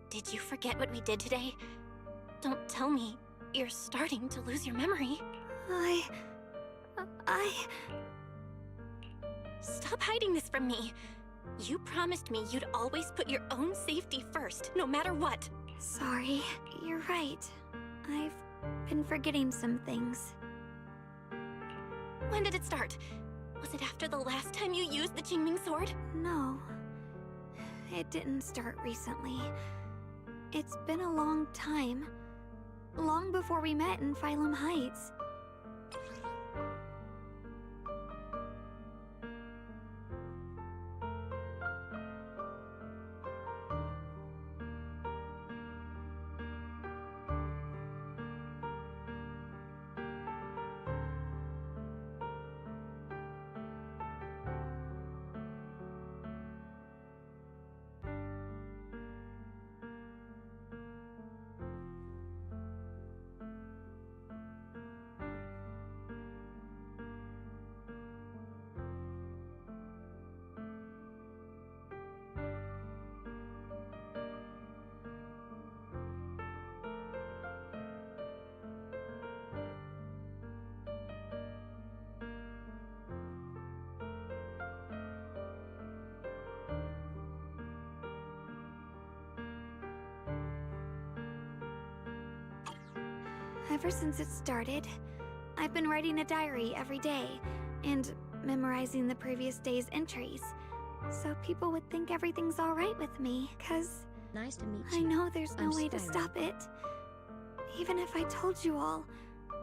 Did you forget what we did today? Don't tell me you're starting to lose your memory. Stop hiding this from me. You promised me you'd always put your own safety first, no matter what. Sorry, you're right. I've been forgetting some things. When did it start? Was it after the last time you used the Qingming sword? No. It didn't start recently. It's been a long time. Long before we met in Phylum Heights. Ever since it started, I've been writing a diary every day and memorizing the previous day's entries, so people would think everything's alright with me, 'cause nice to meet you. I know there's no I'm way to Spyro. stop it. Even if I told you all,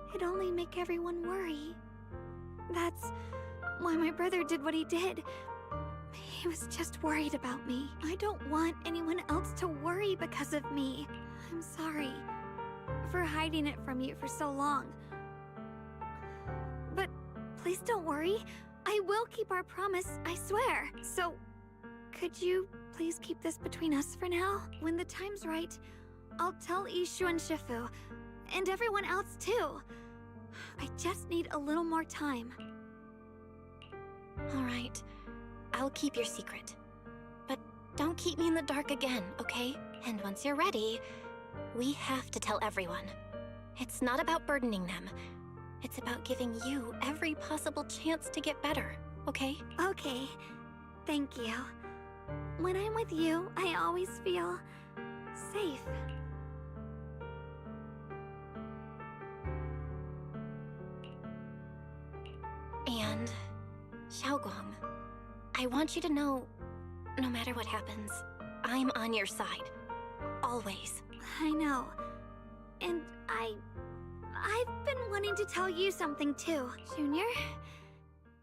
it'd only make everyone worry. That's why my brother did what he did. He was just worried about me. I don't want anyone else to worry because of me. I'm sorry for hiding it from you for so long. But please don't worry. I will keep our promise, I swear. So, could you please keep this between us for now? When the time's right, I'll tell Ishu and Shifu, and everyone else too. I just need a little more time. Alright, I'll keep your secret. But don't keep me in the dark again, okay? And once you're ready, we have to tell everyone. It's not about burdening them. It's about giving you every possible chance to get better, okay? Okay, thank you. When I'm with you, I always feel safe. And, Xiaoguang, I want you to know, no matter what happens, I'm on your side. Always. I know. And I've been wanting to tell you something too, Junior.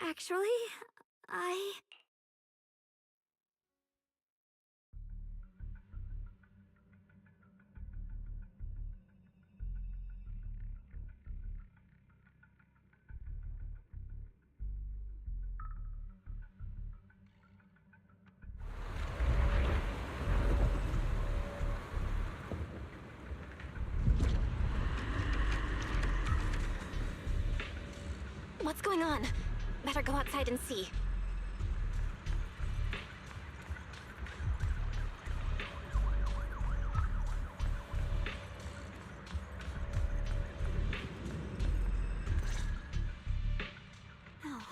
Actually, What's going on? Better go outside and see. Oh.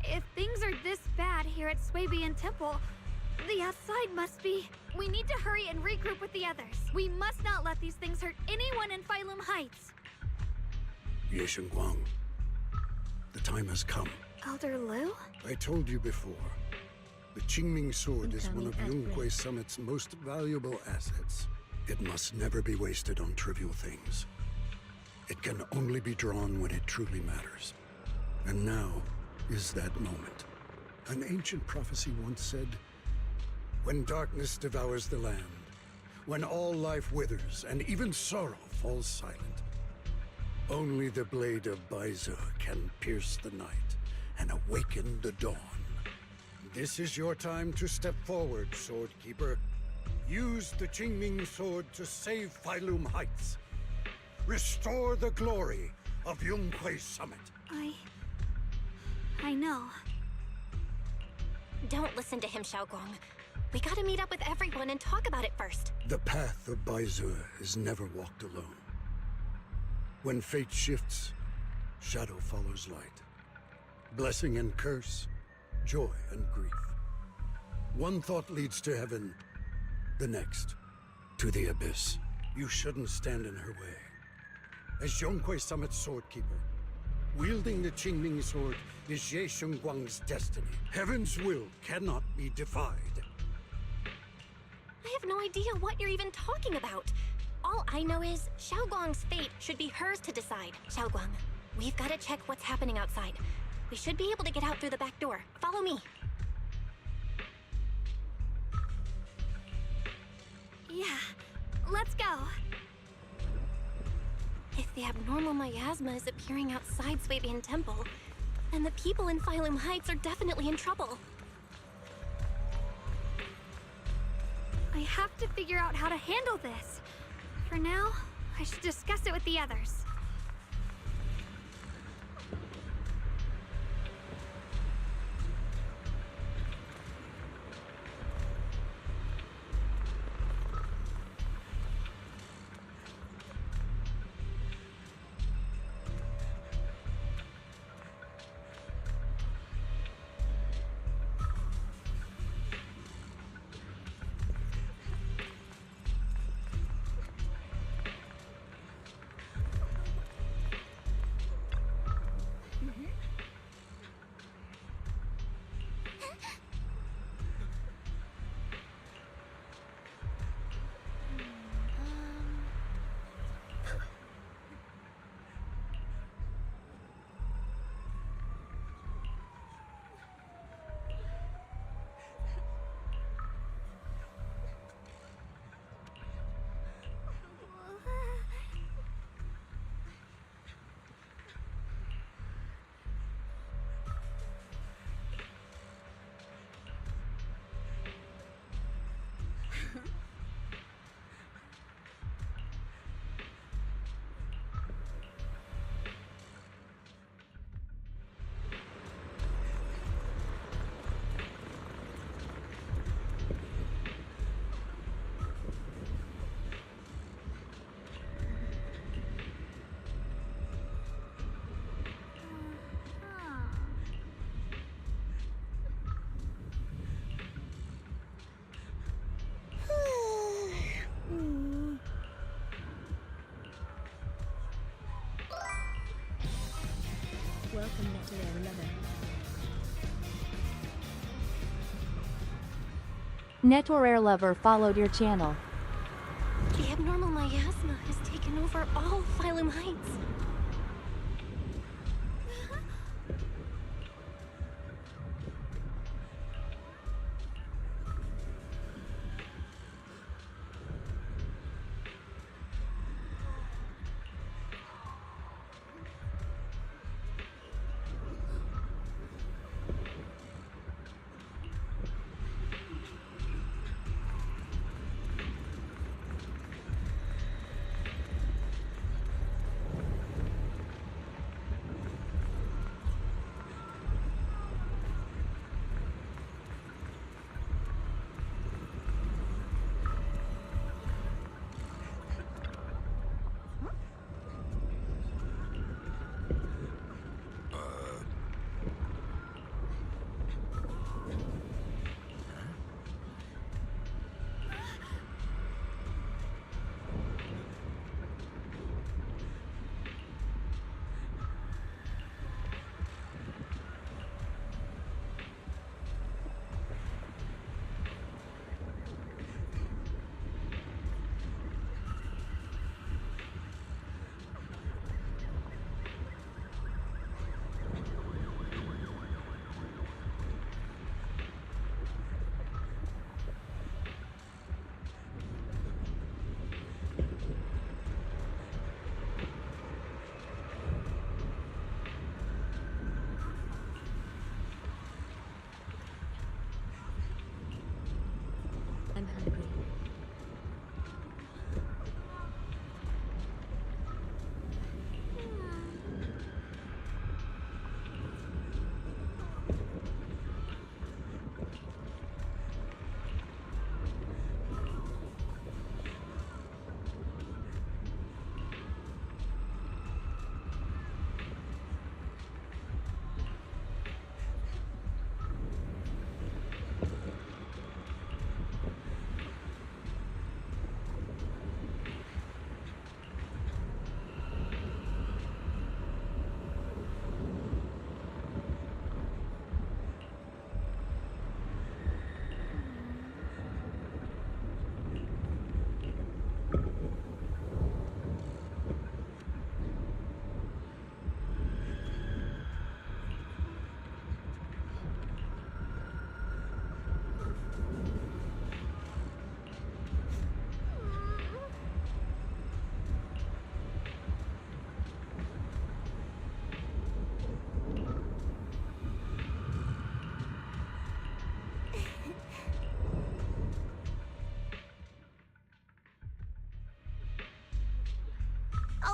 If things are this bad here at Swabian Temple, the outside must be... We need to hurry and regroup with the others. We must not let these things hurt anyone in Phylum Heights. Ye Guang, the time has come. Elder Lu? I told you before, the Qingming sword is one of Yonghui Summit's most valuable assets. It must never be wasted on trivial things. It can only be drawn when it truly matters. And now is that moment. An ancient prophecy once said, when darkness devours the land, when all life withers and even sorrow falls silent, only the blade of Baizu can pierce the night and awaken the dawn. This is your time to step forward, Swordkeeper. Use the Qingming sword to save Phylum Heights. Restore the glory of Yonghui Summit. I know. Don't listen to him, Xiaoguang. We gotta meet up with everyone and talk about it first. The path of Baizu is never walked alone. When fate shifts, shadow follows light. Blessing and curse, joy and grief. One thought leads to heaven, the next, to the abyss. You shouldn't stand in her way. As Yonghui Summit's swordkeeper, wielding the Qingming sword is Ye Shengguang's destiny. Heaven's will cannot be defied. I have no idea what you're even talking about. All I know is Xiaoguang's fate should be hers to decide. Xiaoguang, we've got to check what's happening outside. We should be able to get out through the back door. Follow me. Yeah, let's go. If the abnormal miasma is appearing outside Swabian Temple, then the people in Phylum Heights are definitely in trouble. I have to figure out how to handle this. For now, I should discuss it with the others. Welcome Netware Lover. Netware Lover followed your channel. The abnormal miasma has taken over all Phylum Heights.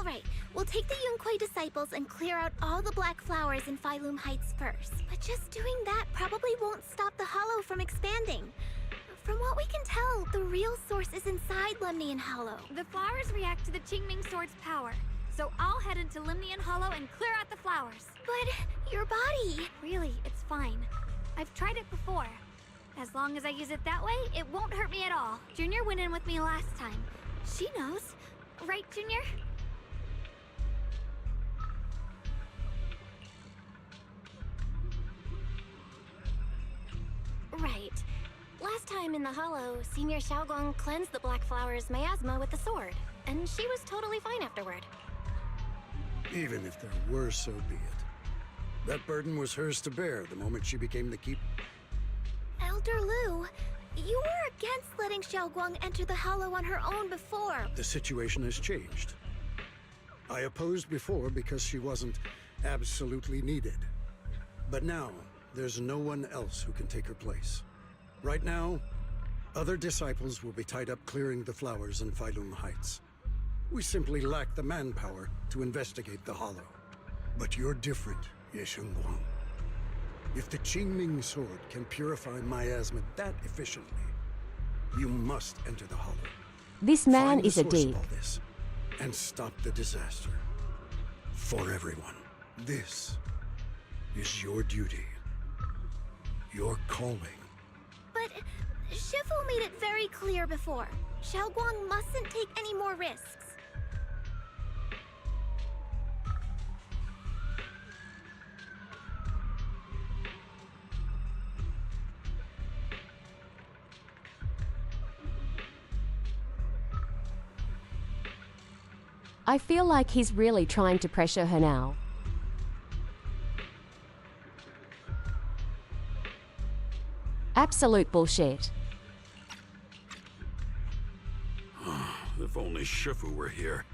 Alright, we'll take the Yunquei disciples and clear out all the black flowers in Phylum Heights first. But just doing that probably won't stop the Hollow from expanding. From what we can tell, the real source is inside Lemnian Hollow. The flowers react to the Qingming Sword's power, so I'll head into Lemnian Hollow and clear out the flowers. But your body... Really, it's fine. I've tried it before. As long as I use it that way, it won't hurt me at all. Junior went in with me last time. She knows. Right, Junior? Right. Last time in the Hollow, Senior Xiaoguang cleansed the Black Flower's miasma with the sword, and she was totally fine afterward. Even if there were, so be it. That burden was hers to bear the moment she became the keep. Elder Lu, you were against letting Xiaoguang enter the Hollow on her own before. The situation has changed. I opposed before because she wasn't absolutely needed. But now, there's no one else who can take her place. Right now, other disciples will be tied up clearing the flowers in Phylum Heights. We simply lack the manpower to investigate the Hollow. But you're different, Ye Shengguang. If the Qingming Sword can purify miasma that efficiently, you must enter the Hollow. This man Find is the a source of dick. all this, and stop the disaster. For everyone. This is your duty. Your calling. But Shifu made it very clear before. Xiaoguang mustn't take any more risks. I feel like he's really trying to pressure her now. Absolute bullshit. If only Shifu were here.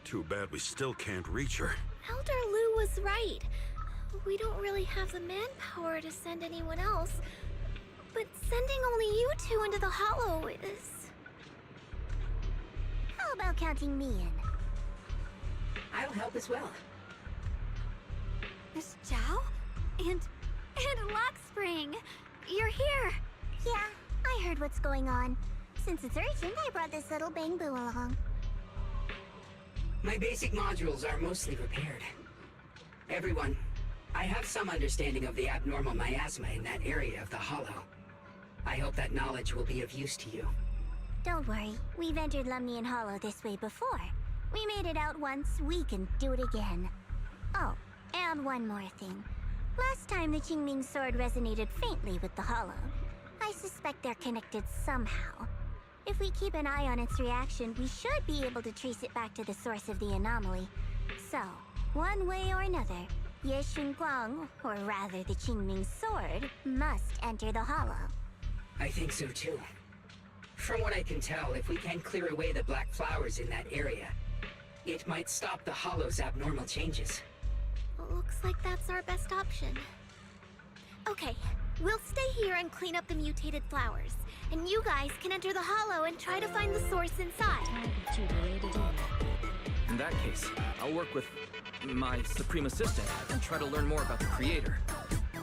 Too bad we still can't reach her. Elder Lu was right. We don't really have the manpower to send anyone else. But sending only you two into the Hollow is... How about counting me in? I'll help as well. Miss Zhao? And Lockspring! You're here! Yeah, I heard what's going on. Since it's urgent, I brought this little bang-boo along. My basic modules are mostly repaired. Everyone, I have some understanding of the abnormal miasma in that area of the Hollow. I hope that knowledge will be of use to you. Don't worry, we've entered Lemnian Hollow this way before. We made it out once, we can do it again. Oh, and one more thing. Last time the Qingming Sword resonated faintly with the Hollow. I suspect they're connected somehow. If we keep an eye on its reaction, we should be able to trace it back to the source of the anomaly. So, one way or another, Ye Shengguang, or rather the Qingming Sword, must enter the Hollow. I think so too. From what I can tell, if we can clear away the black flowers in that area, it might stop the Hollow's abnormal changes. Looks like that's our best option. Okay, we'll stay here and clean up the mutated flowers. And you guys can enter the Hollow and try to find the source inside. In that case, I'll work with my Supreme Assistant and try to learn more about the Creator.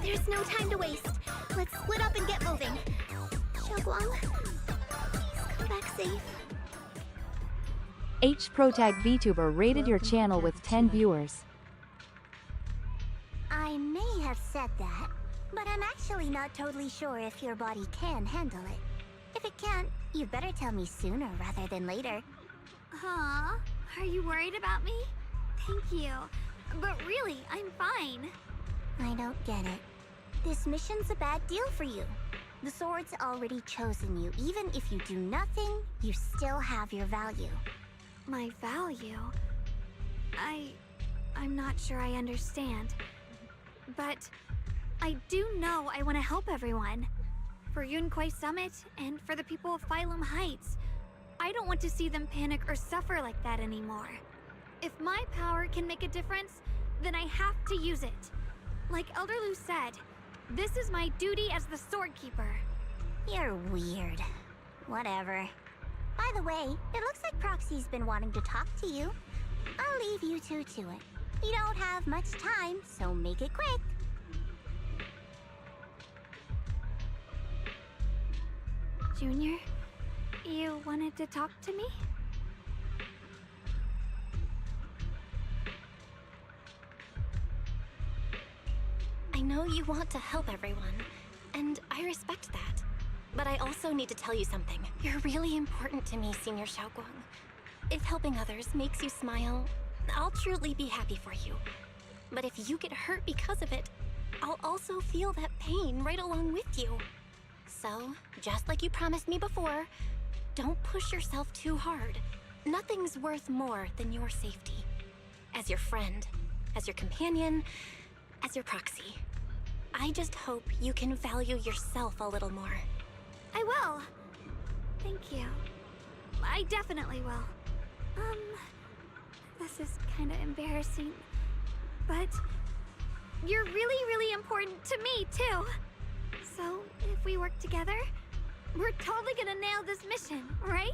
There's no time to waste. Let's split up and get moving. Xiaoguang, please come back safe. Protag VTuber rated your channel with 10 viewers. I may have said that, but I'm actually not totally sure if your body can handle it. If it can't, you'd better tell me sooner rather than later. Huh? Are you worried about me? Thank you. But really, I'm fine. I don't get it. This mission's a bad deal for you. The sword's already chosen you. Even if you do nothing, you still have your value. My value? I'm not sure I understand. But I do know I want to help everyone. For Yunquei Summit and for the people of Phylum Heights. I don't want to see them panic or suffer like that anymore. If my power can make a difference, then I have to use it. Like Elder Lu said, this is my duty as the Sword Keeper. You're weird. Whatever. By the way, it looks like Proxy's been wanting to talk to you. I'll leave you two to it. You don't have much time, so make it quick. Junior, you wanted to talk to me? I know you want to help everyone, and I respect that. But I also need to tell you something. You're really important to me, Senior Xiaoguang. If helping others makes you smile, I'll truly be happy for you. But if you get hurt because of it, I'll also feel that pain right along with you. So, just like you promised me before, don't push yourself too hard. Nothing's worth more than your safety. As your friend, as your companion, as your proxy. I just hope you can value yourself a little more. I will. Thank you. I definitely will. This is kind of embarrassing, but you're really, really important to me, too. So, if we work together, we're totally gonna nail this mission, right?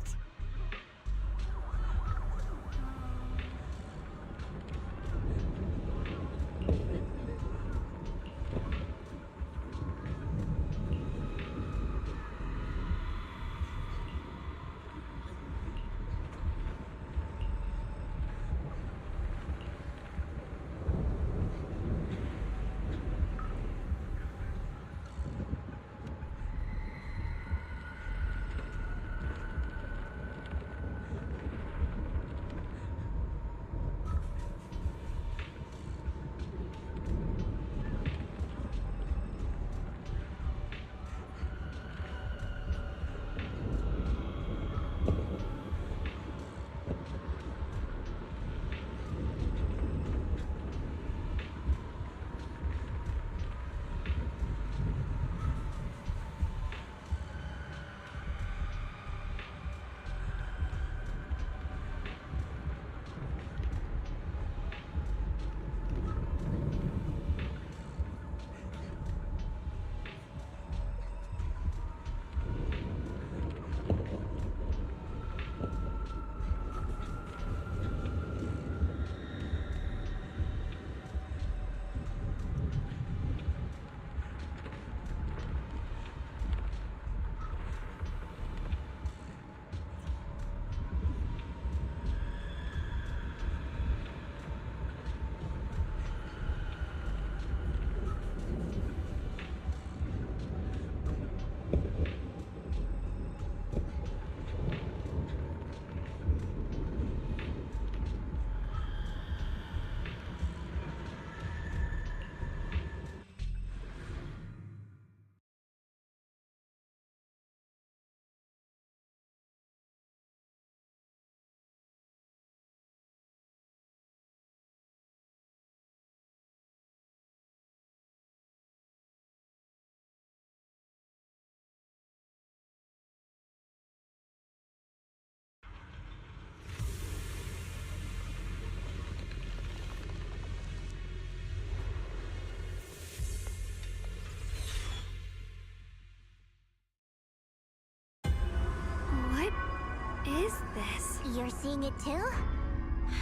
Is this? You're seeing it too?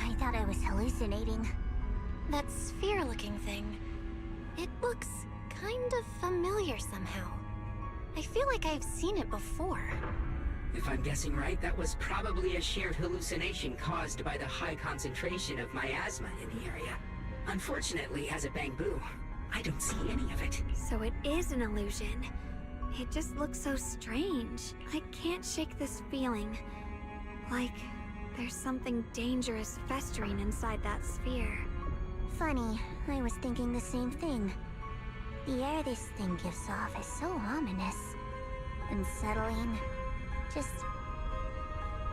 I thought I was hallucinating. That sphere-looking thing. It looks kind of familiar somehow. I feel like I've seen it before. If I'm guessing right, that was probably a shared hallucination caused by the high concentration of miasma in the area. Unfortunately, as a Bangbu, I don't see any of it. So it is an illusion. It just looks so strange. I can't shake this feeling. Like there's something dangerous festering inside that sphere. Funny, I was thinking the same thing. The air this thing gives off is so ominous. Unsettling. Just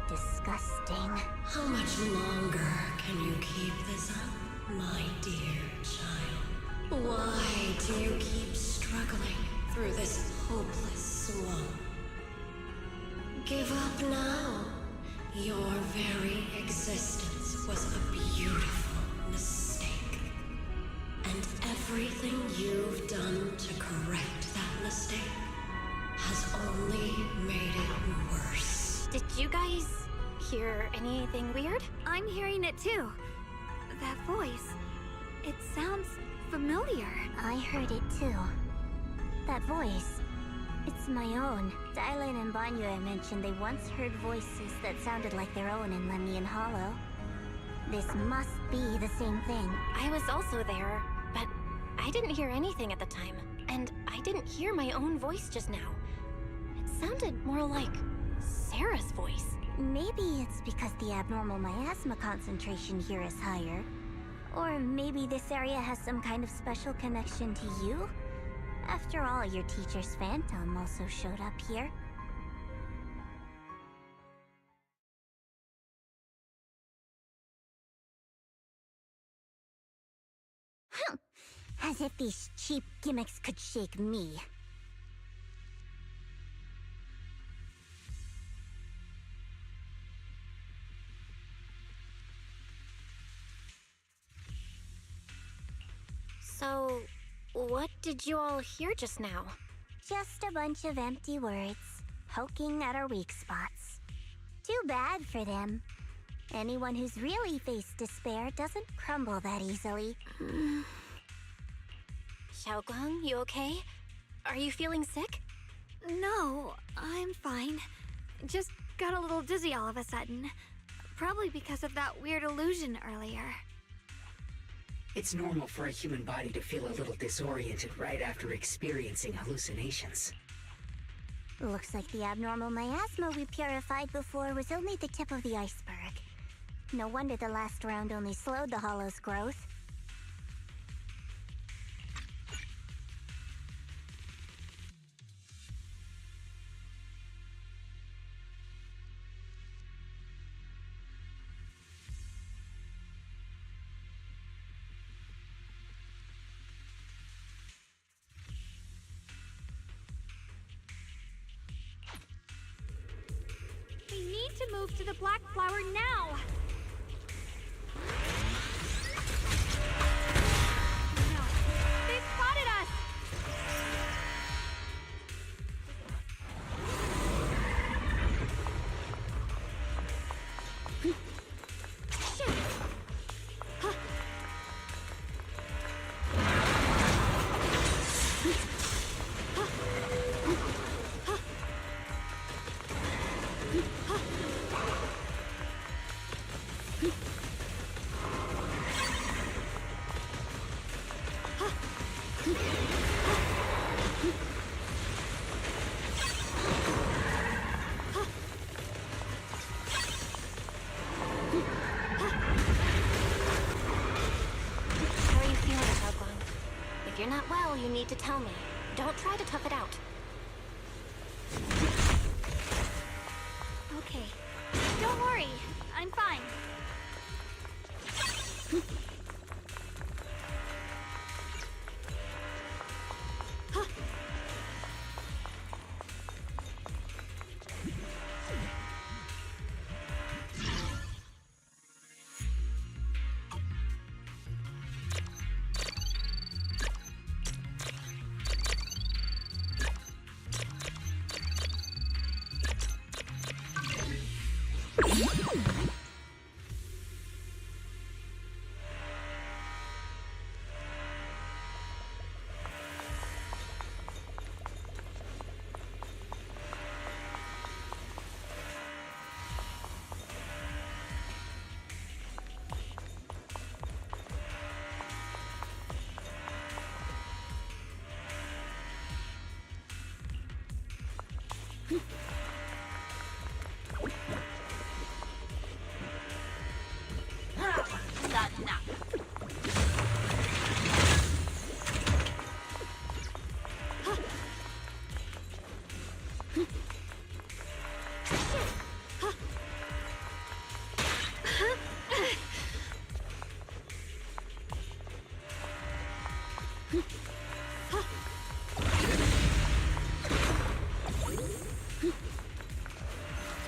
disgusting. How much longer can you keep this up, my dear child? Why do you keep struggling through this hopeless swamp? Give up now. Your very existence was a beautiful mistake. And everything you've done to correct that mistake has only made it worse. Did you guys hear anything weird? I'm hearing it too. That voice. It sounds familiar. I heard it too. That voice. It's my own. Dylan and Banyue mentioned they once heard voices that sounded like their own in Lemnian Hollow. This must be the same thing. I was also there, but I didn't hear anything at the time. And I didn't hear my own voice just now. It sounded more like Sarah's voice. Maybe it's because the abnormal miasma concentration here is higher. Or maybe this area has some kind of special connection to you? After all, your teacher's phantom also showed up here. As if these cheap gimmicks could shake me. So, what did you all hear just now? Just a bunch of empty words, poking at our weak spots. Too bad for them. Anyone who's really faced despair doesn't crumble that easily. Xiaoguang, you okay? Are you feeling sick? No, I'm fine. Just got a little dizzy all of a sudden. Probably because of that weird illusion earlier. It's normal for a human body to feel a little disoriented right after experiencing hallucinations. Looks like the abnormal miasma we purified before was only the tip of the iceberg. No wonder the last round only slowed the hollow's growth. We need to move to the black flower now! No, they spotted us! Shit! Huh. How are you feeling, Xiaoguang? If you're not well, you need to tell me. Don't try to tough it out. Okay. Don't worry. I'm fine.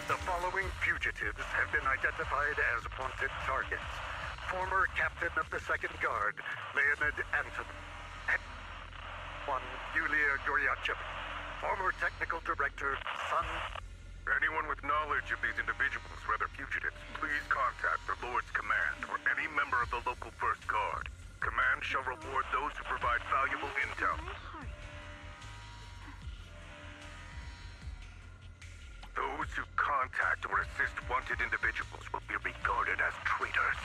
The following fugitives have been identified as wanted targets. Former captain of the 2nd Guard, Leonid Anton. One, Yulia Goryachev. Former technical director, Sun. Anyone with knowledge of these individuals, whether fugitives, please contact the Lord's Command or any member of the local First Guard. Command shall reward those who provide valuable intel. Those who contact or assist wanted individuals will be regarded as traitors.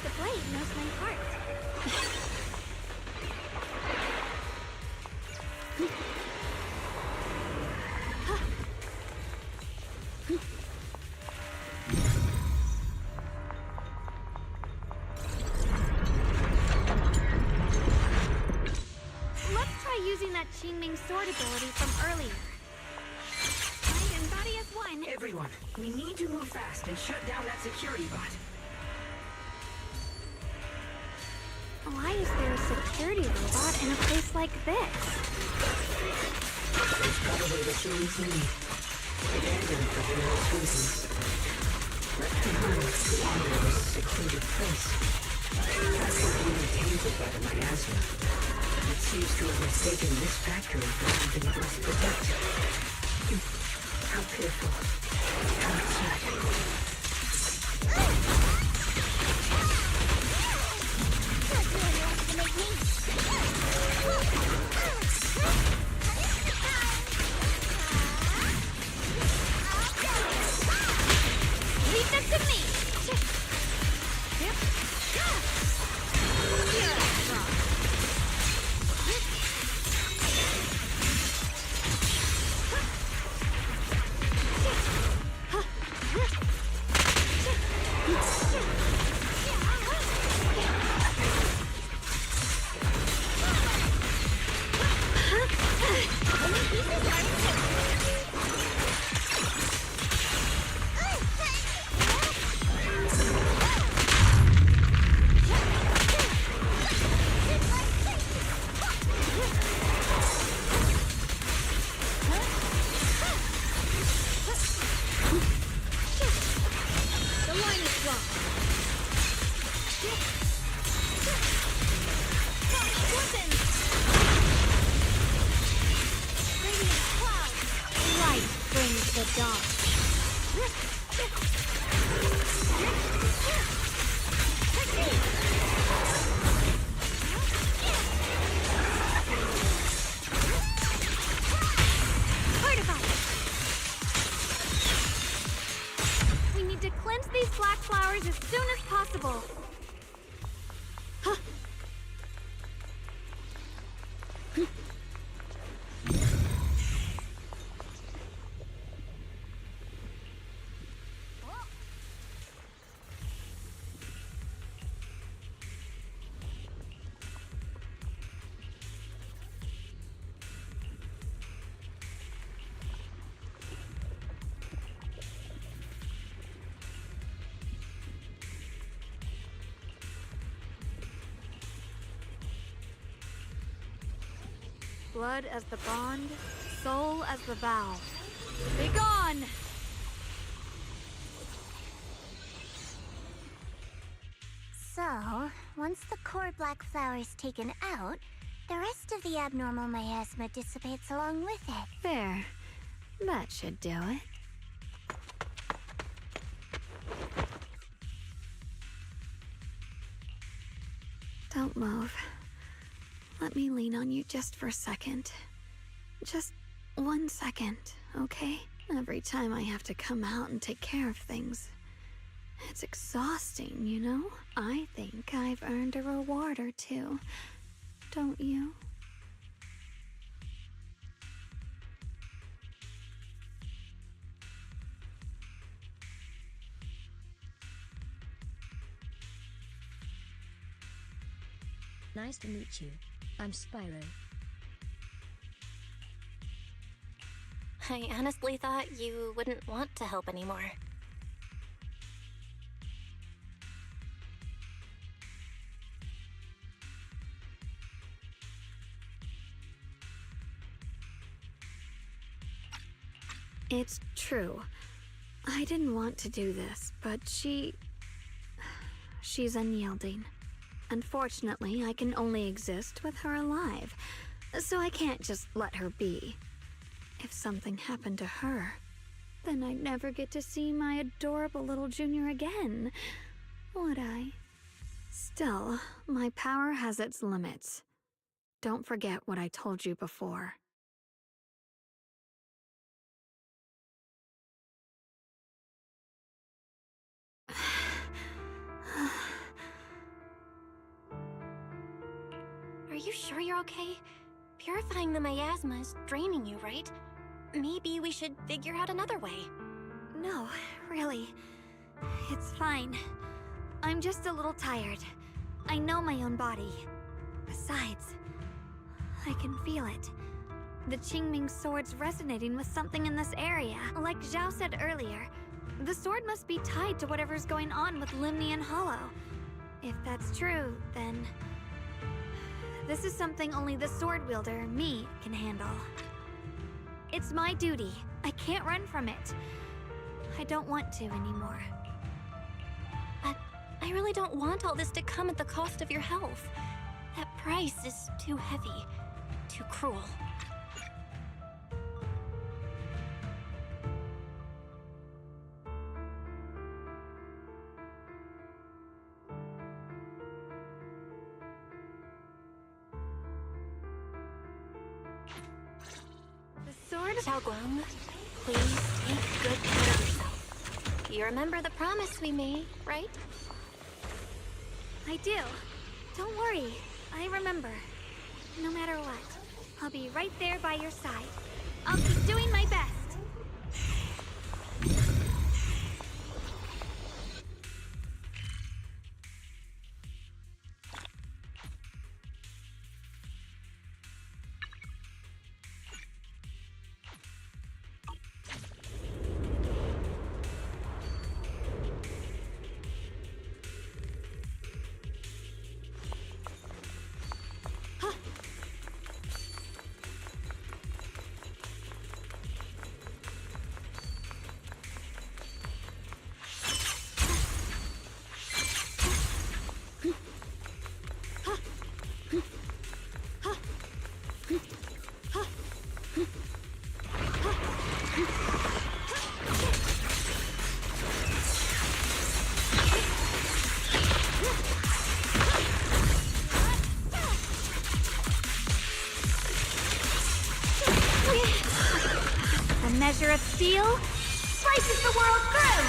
The blade knows my heart. Let's try using that Qingming sword ability from earlier. Right, and body as one. Everyone, we need to move fast and shut down that security bot. Why is there a security robot in a place like this? There's probably the Qingming's need. Abandoned for various reasons. Left behind to wander this secluded place. That's what we were tainted by the miasma. It seems to have mistaken this factory for something it must protect. How pitiful. How sad. Leave that to me! We need to cleanse these black flowers as soon as possible. Blood as the bond, soul as the vow. Be gone! So, once the core black flower is taken out, the rest of the abnormal miasma dissipates along with it. There. That should do it. Don't move. Let me lean on you just for a second. Just 1 second, okay? Every time I have to come out and take care of things. It's exhausting, you know? I think I've earned a reward or two. Don't you? Nice to meet you. I'm Spyro. I honestly thought you wouldn't want to help anymore. It's true. I didn't want to do this, but she's unyielding. Unfortunately, I can only exist with her alive, so I can't just let her be. If something happened to her, then I'd never get to see my adorable little junior again, would I? Still, my power has its limits. Don't forget what I told you before. Are you sure you're okay? Purifying the miasma is draining you, right? Maybe we should figure out another way. No, really. It's fine. I'm just a little tired. I know my own body. Besides, I can feel it. The Qingming sword's resonating with something in this area. Like Zhao said earlier, the sword must be tied to whatever's going on with Limnian Hollow. If that's true, then this is something only the sword wielder, me, can handle. It's my duty. I can't run from it. I don't want to anymore. But I really don't want all this to come at the cost of your health. That price is too heavy, too cruel. Xiaoguang, please take good care of yourself. You remember the promise we made, right? I do. Don't worry. I remember. No matter what, I'll be right there by your side. I'll keep doing my best. Measure of steel slices the world through!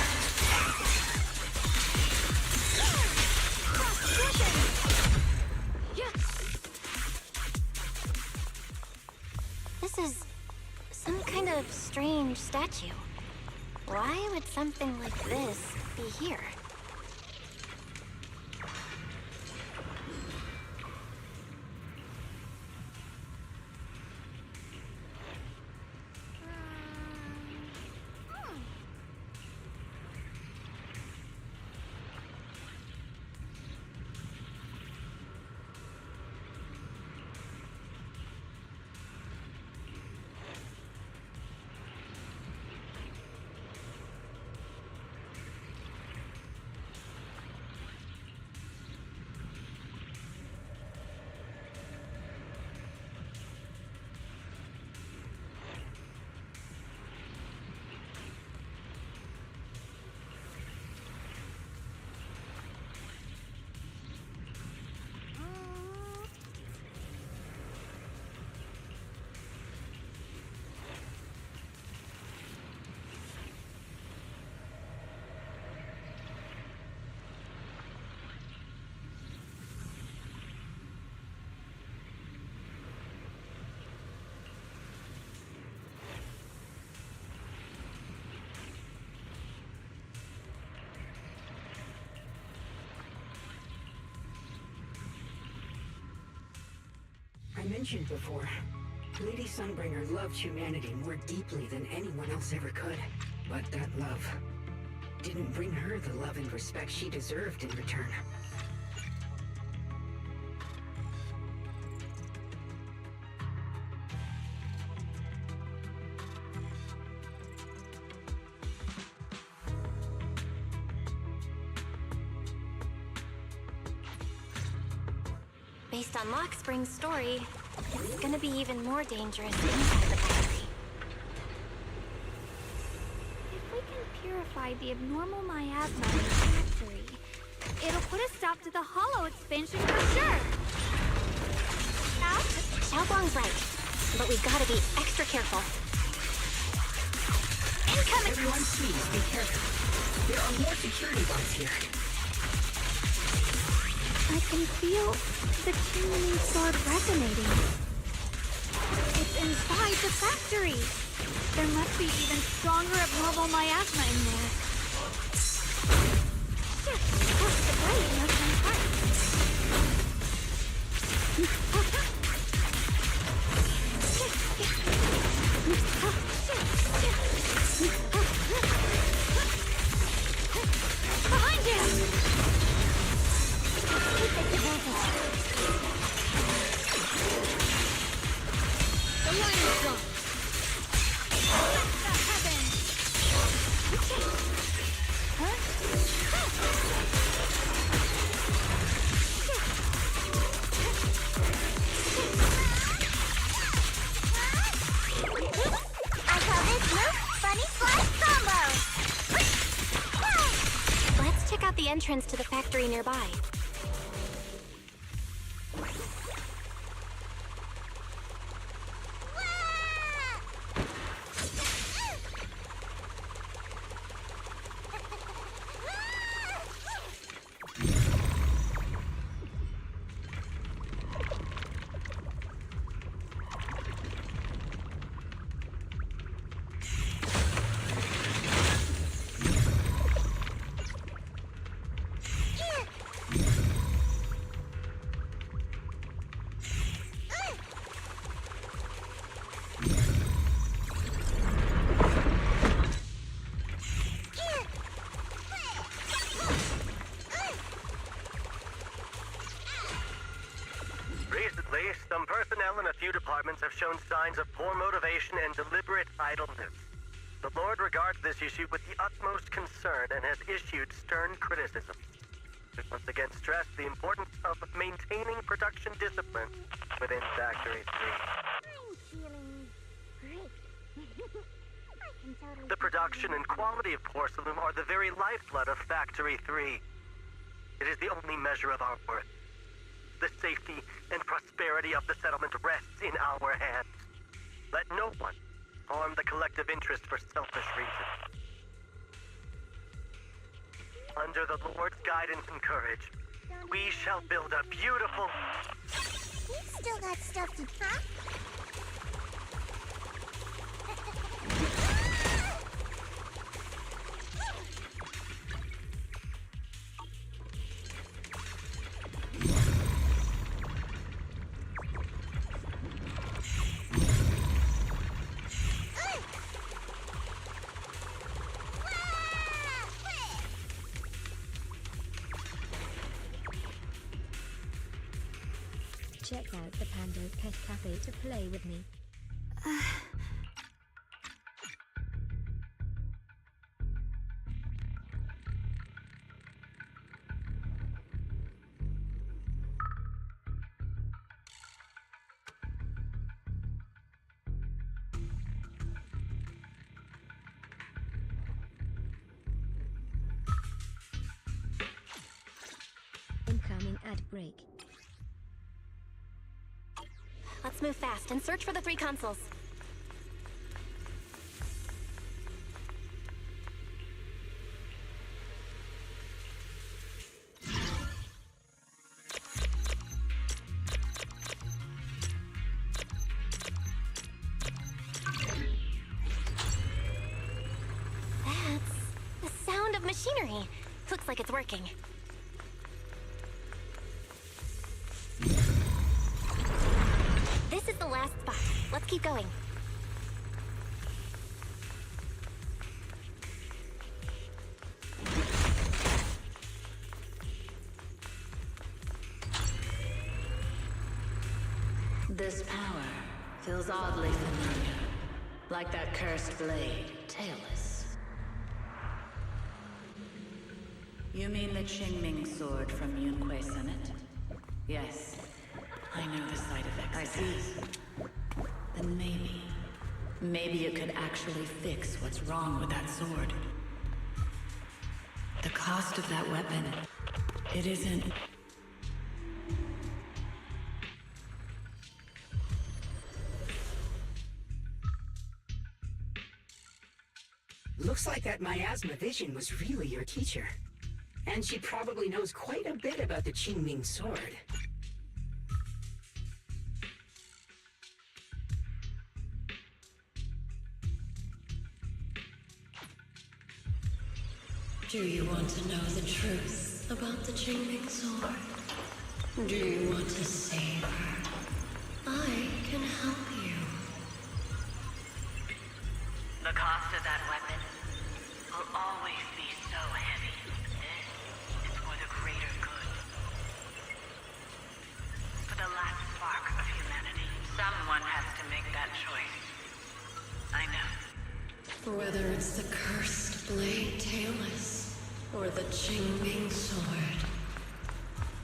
This is some kind of strange statue. Why would something like this be here? I mentioned before, Lady Sunbringer loved humanity more deeply than anyone else ever could. But that love didn't bring her the love and respect she deserved in return. Based on Lockspring's story, it's gonna be even more dangerous inside the factory. If we can purify the abnormal miasma in the factory, it'll put a stop to the hollow expansion for sure. Xiaoguang's right, but we've gotta be extra careful. Incoming! Everyone, please be careful. There are more security guards here. I can feel the Qingming sword resonating. It's inside the factory. There must be even stronger abnormal miasma in there. The blade must be hard. Behind you! The line is gone. Let that happen. I call this move Funny Flash Combo! Let's check out the entrance to the factory nearby. Recently, some personnel in a few departments have shown signs of poor motivation and deliberate idleness. The Lord regards this issue with the utmost concern and has issued stern criticism. We once again stress the importance of maintaining production discipline within Factory 3. I'm feeling great. I can totally... The production and quality of porcelain are the very lifeblood of Factory 3. It is the only measure of our worth. The safety and prosperity of the settlement rests in our hands. Let no one harm the collective interest for selfish reasons. Under the Lord's guidance and courage, we shall build a beautiful... You've still got stuff to pack? Check out the Pando Pet Cafe to play with me. Incoming ad break. Let's move fast and search for the 3 consoles. That's the sound of machinery. Looks like it's working. This is the last spot. Let's keep going. This power feels oddly familiar. Like that cursed blade, tailless. You mean the Qingming sword from VIII? Yes. I know the side effects. I see. Then maybe it could actually fix what's wrong with that sword. The cost of that weapon, it isn't... Looks like that miasma vision was really your teacher. And she probably knows quite a bit about the Qingming sword. Do you want to know the truth about the Qingming sword? Do you want to save her? I can help you. The cost of that weapon will always be so heavy. This is for the greater good. For the last spark of humanity. Someone has to make that choice. I know. Whether it's the cursed blade tailless or the Qingming sword,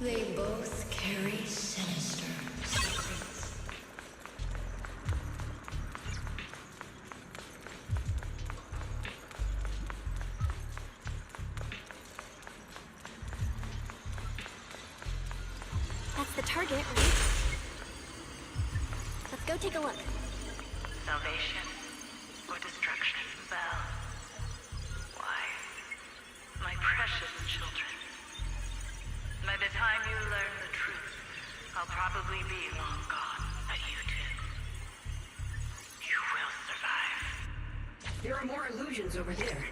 they both carry sinister secrets. That's the target, right? Let's go take a look. Salvation or destruction? Well, why? My precious children. By the time you learn the truth, I'll probably be long gone. But you two, you will survive. There are more illusions over there.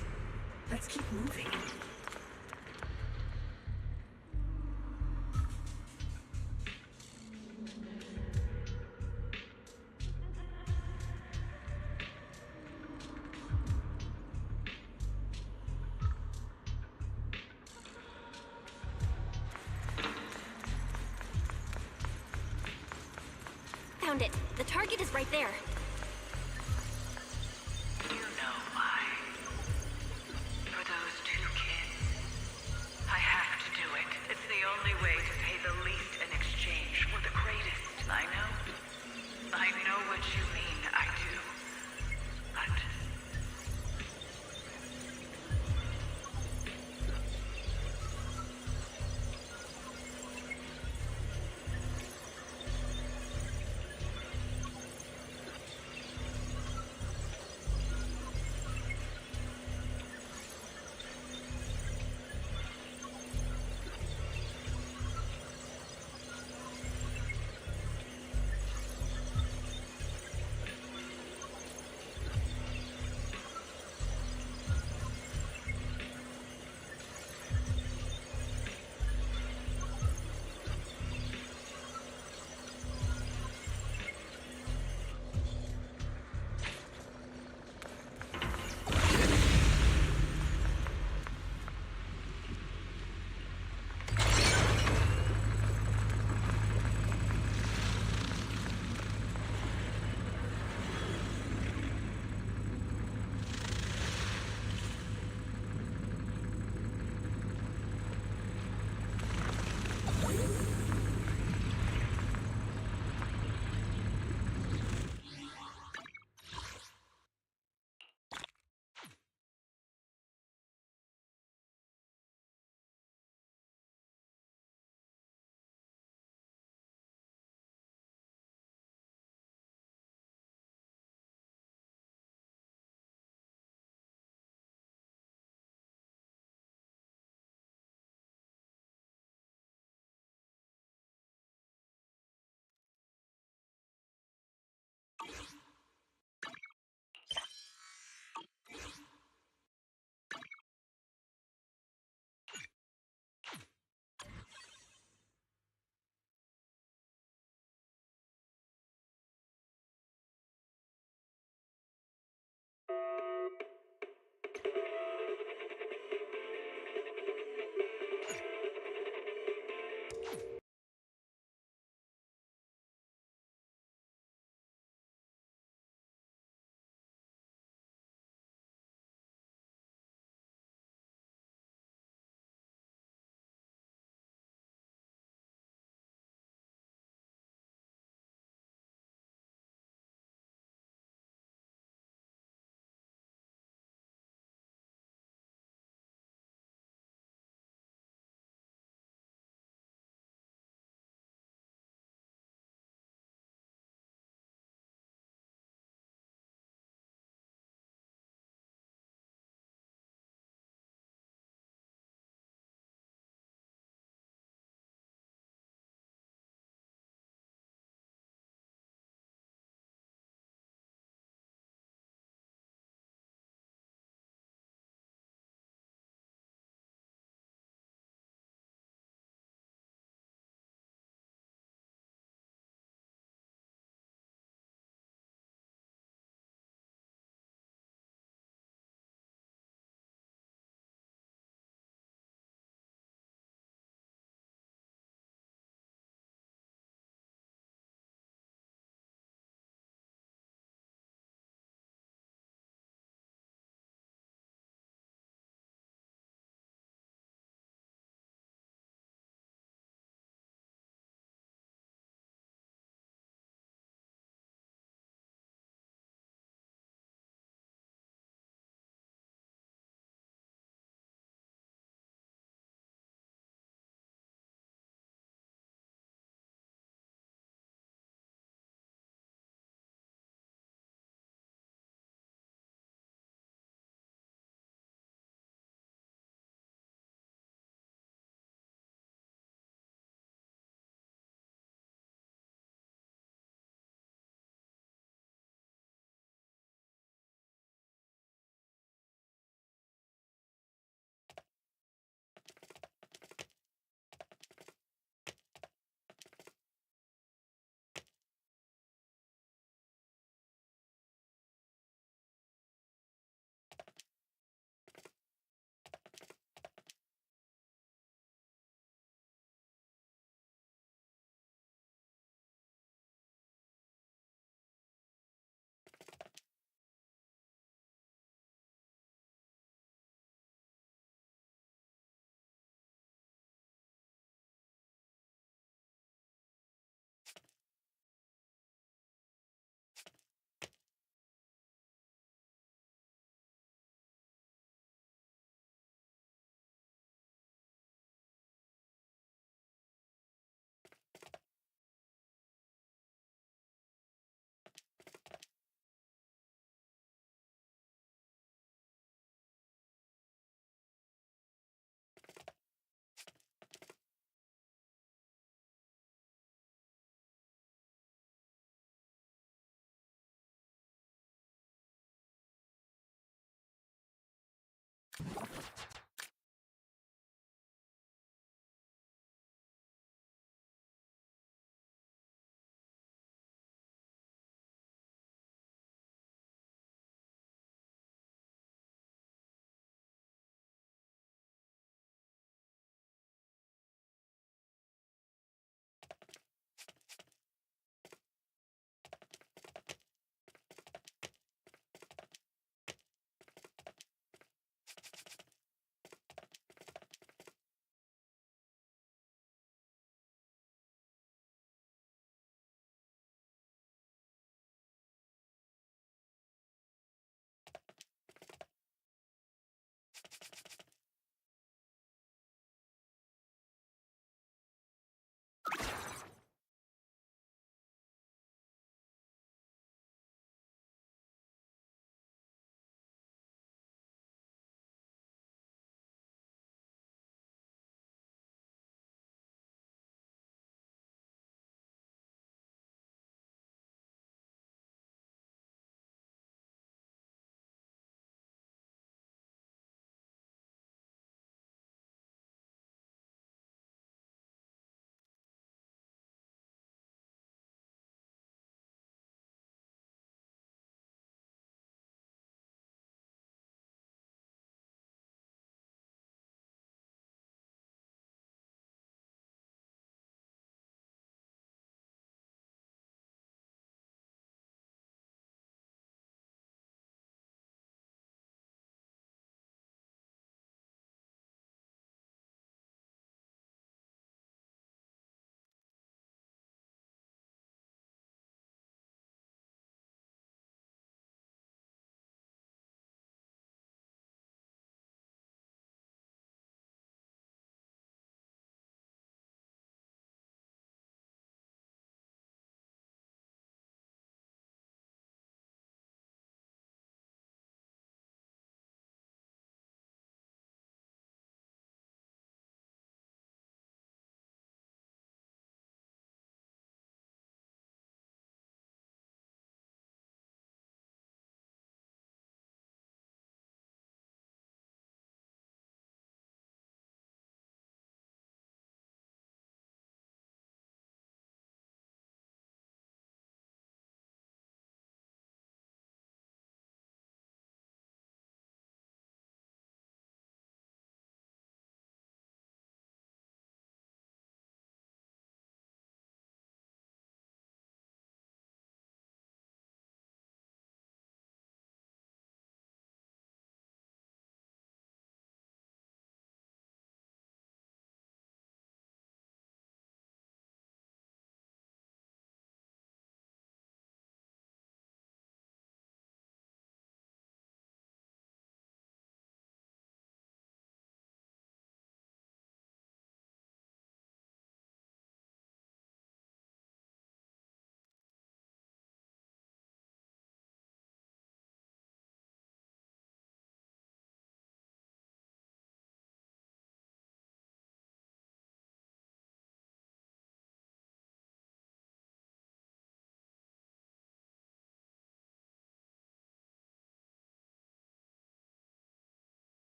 Let's keep moving. Found it. The target is right there. You know why. For those two kids. I have to do it. It's the only way to pay the least in exchange for the greatest. I know what you mean, I do. But...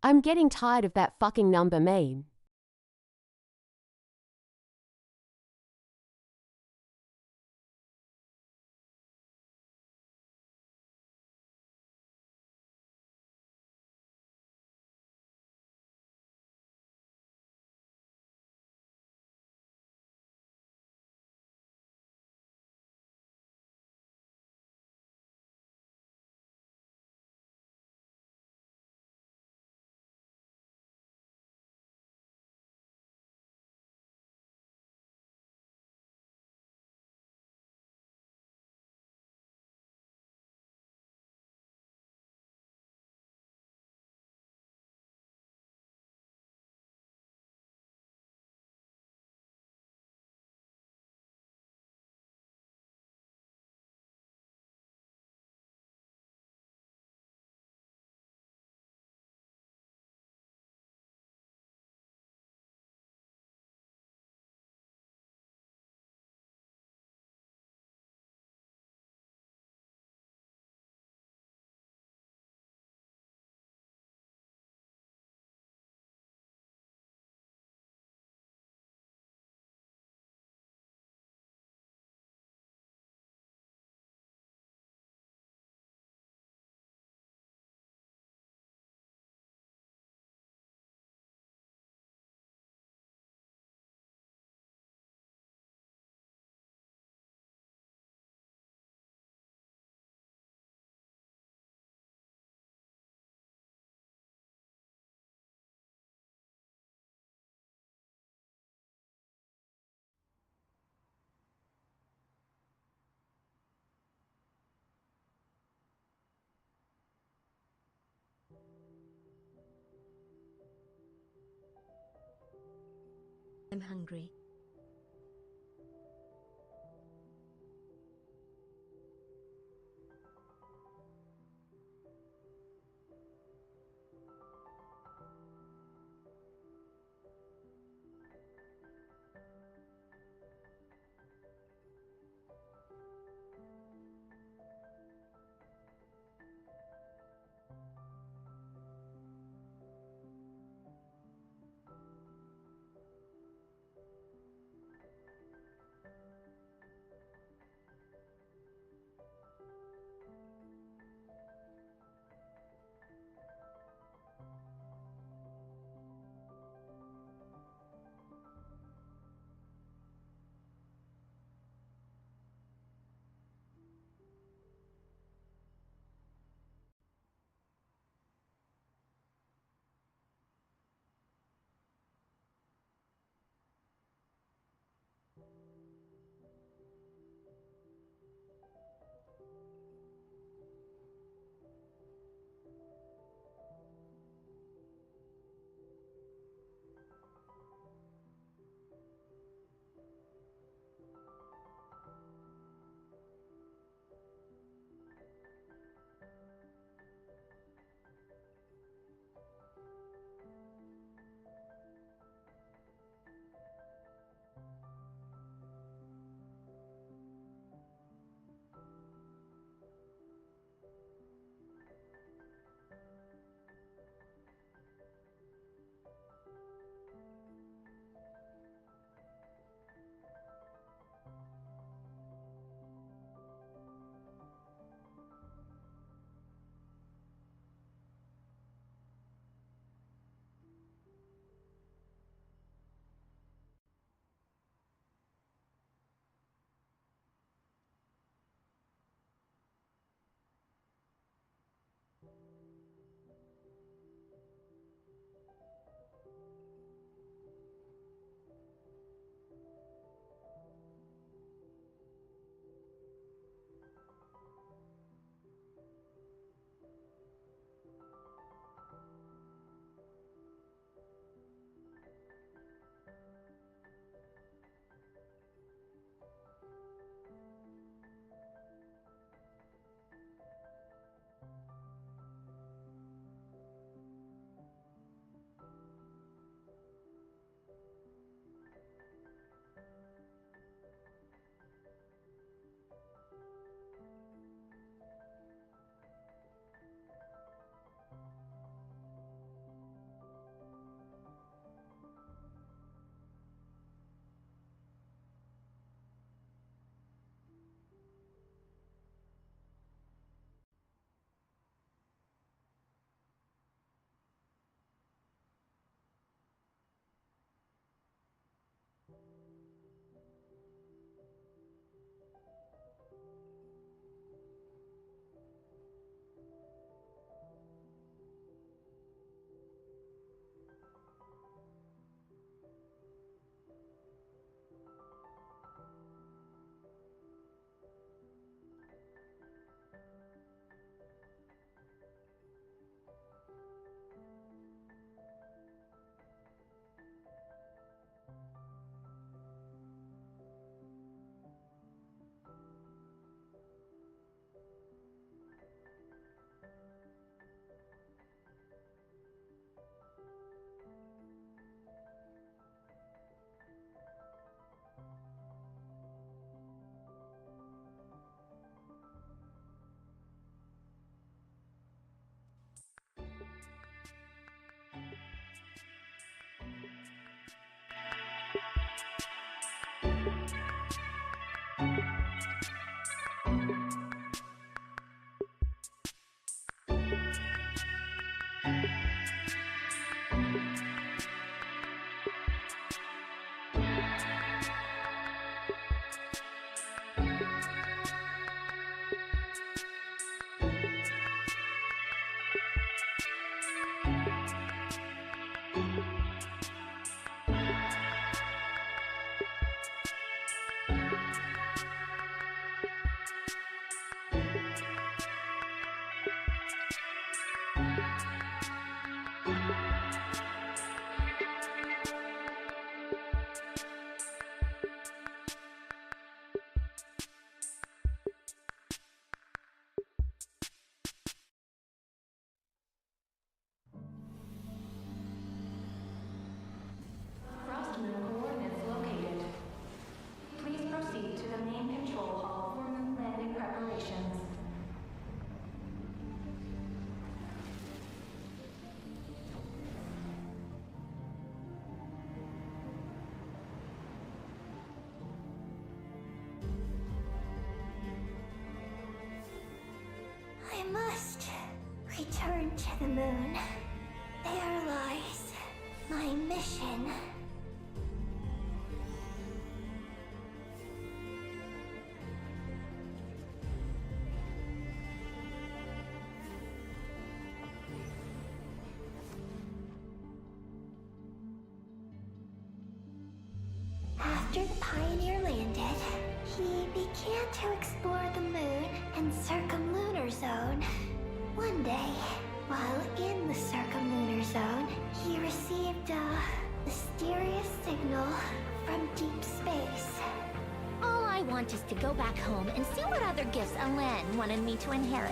I'm getting tired of that fucking number meme. I'm hungry. return to the moon. There lies my mission. After the Pioneer landed, he began to explore the moon and circumlunar zone. One day, while in the circumlunar zone, he received a mysterious signal from deep space. All I want is to go back home and see what other gifts Alen wanted me to inherit.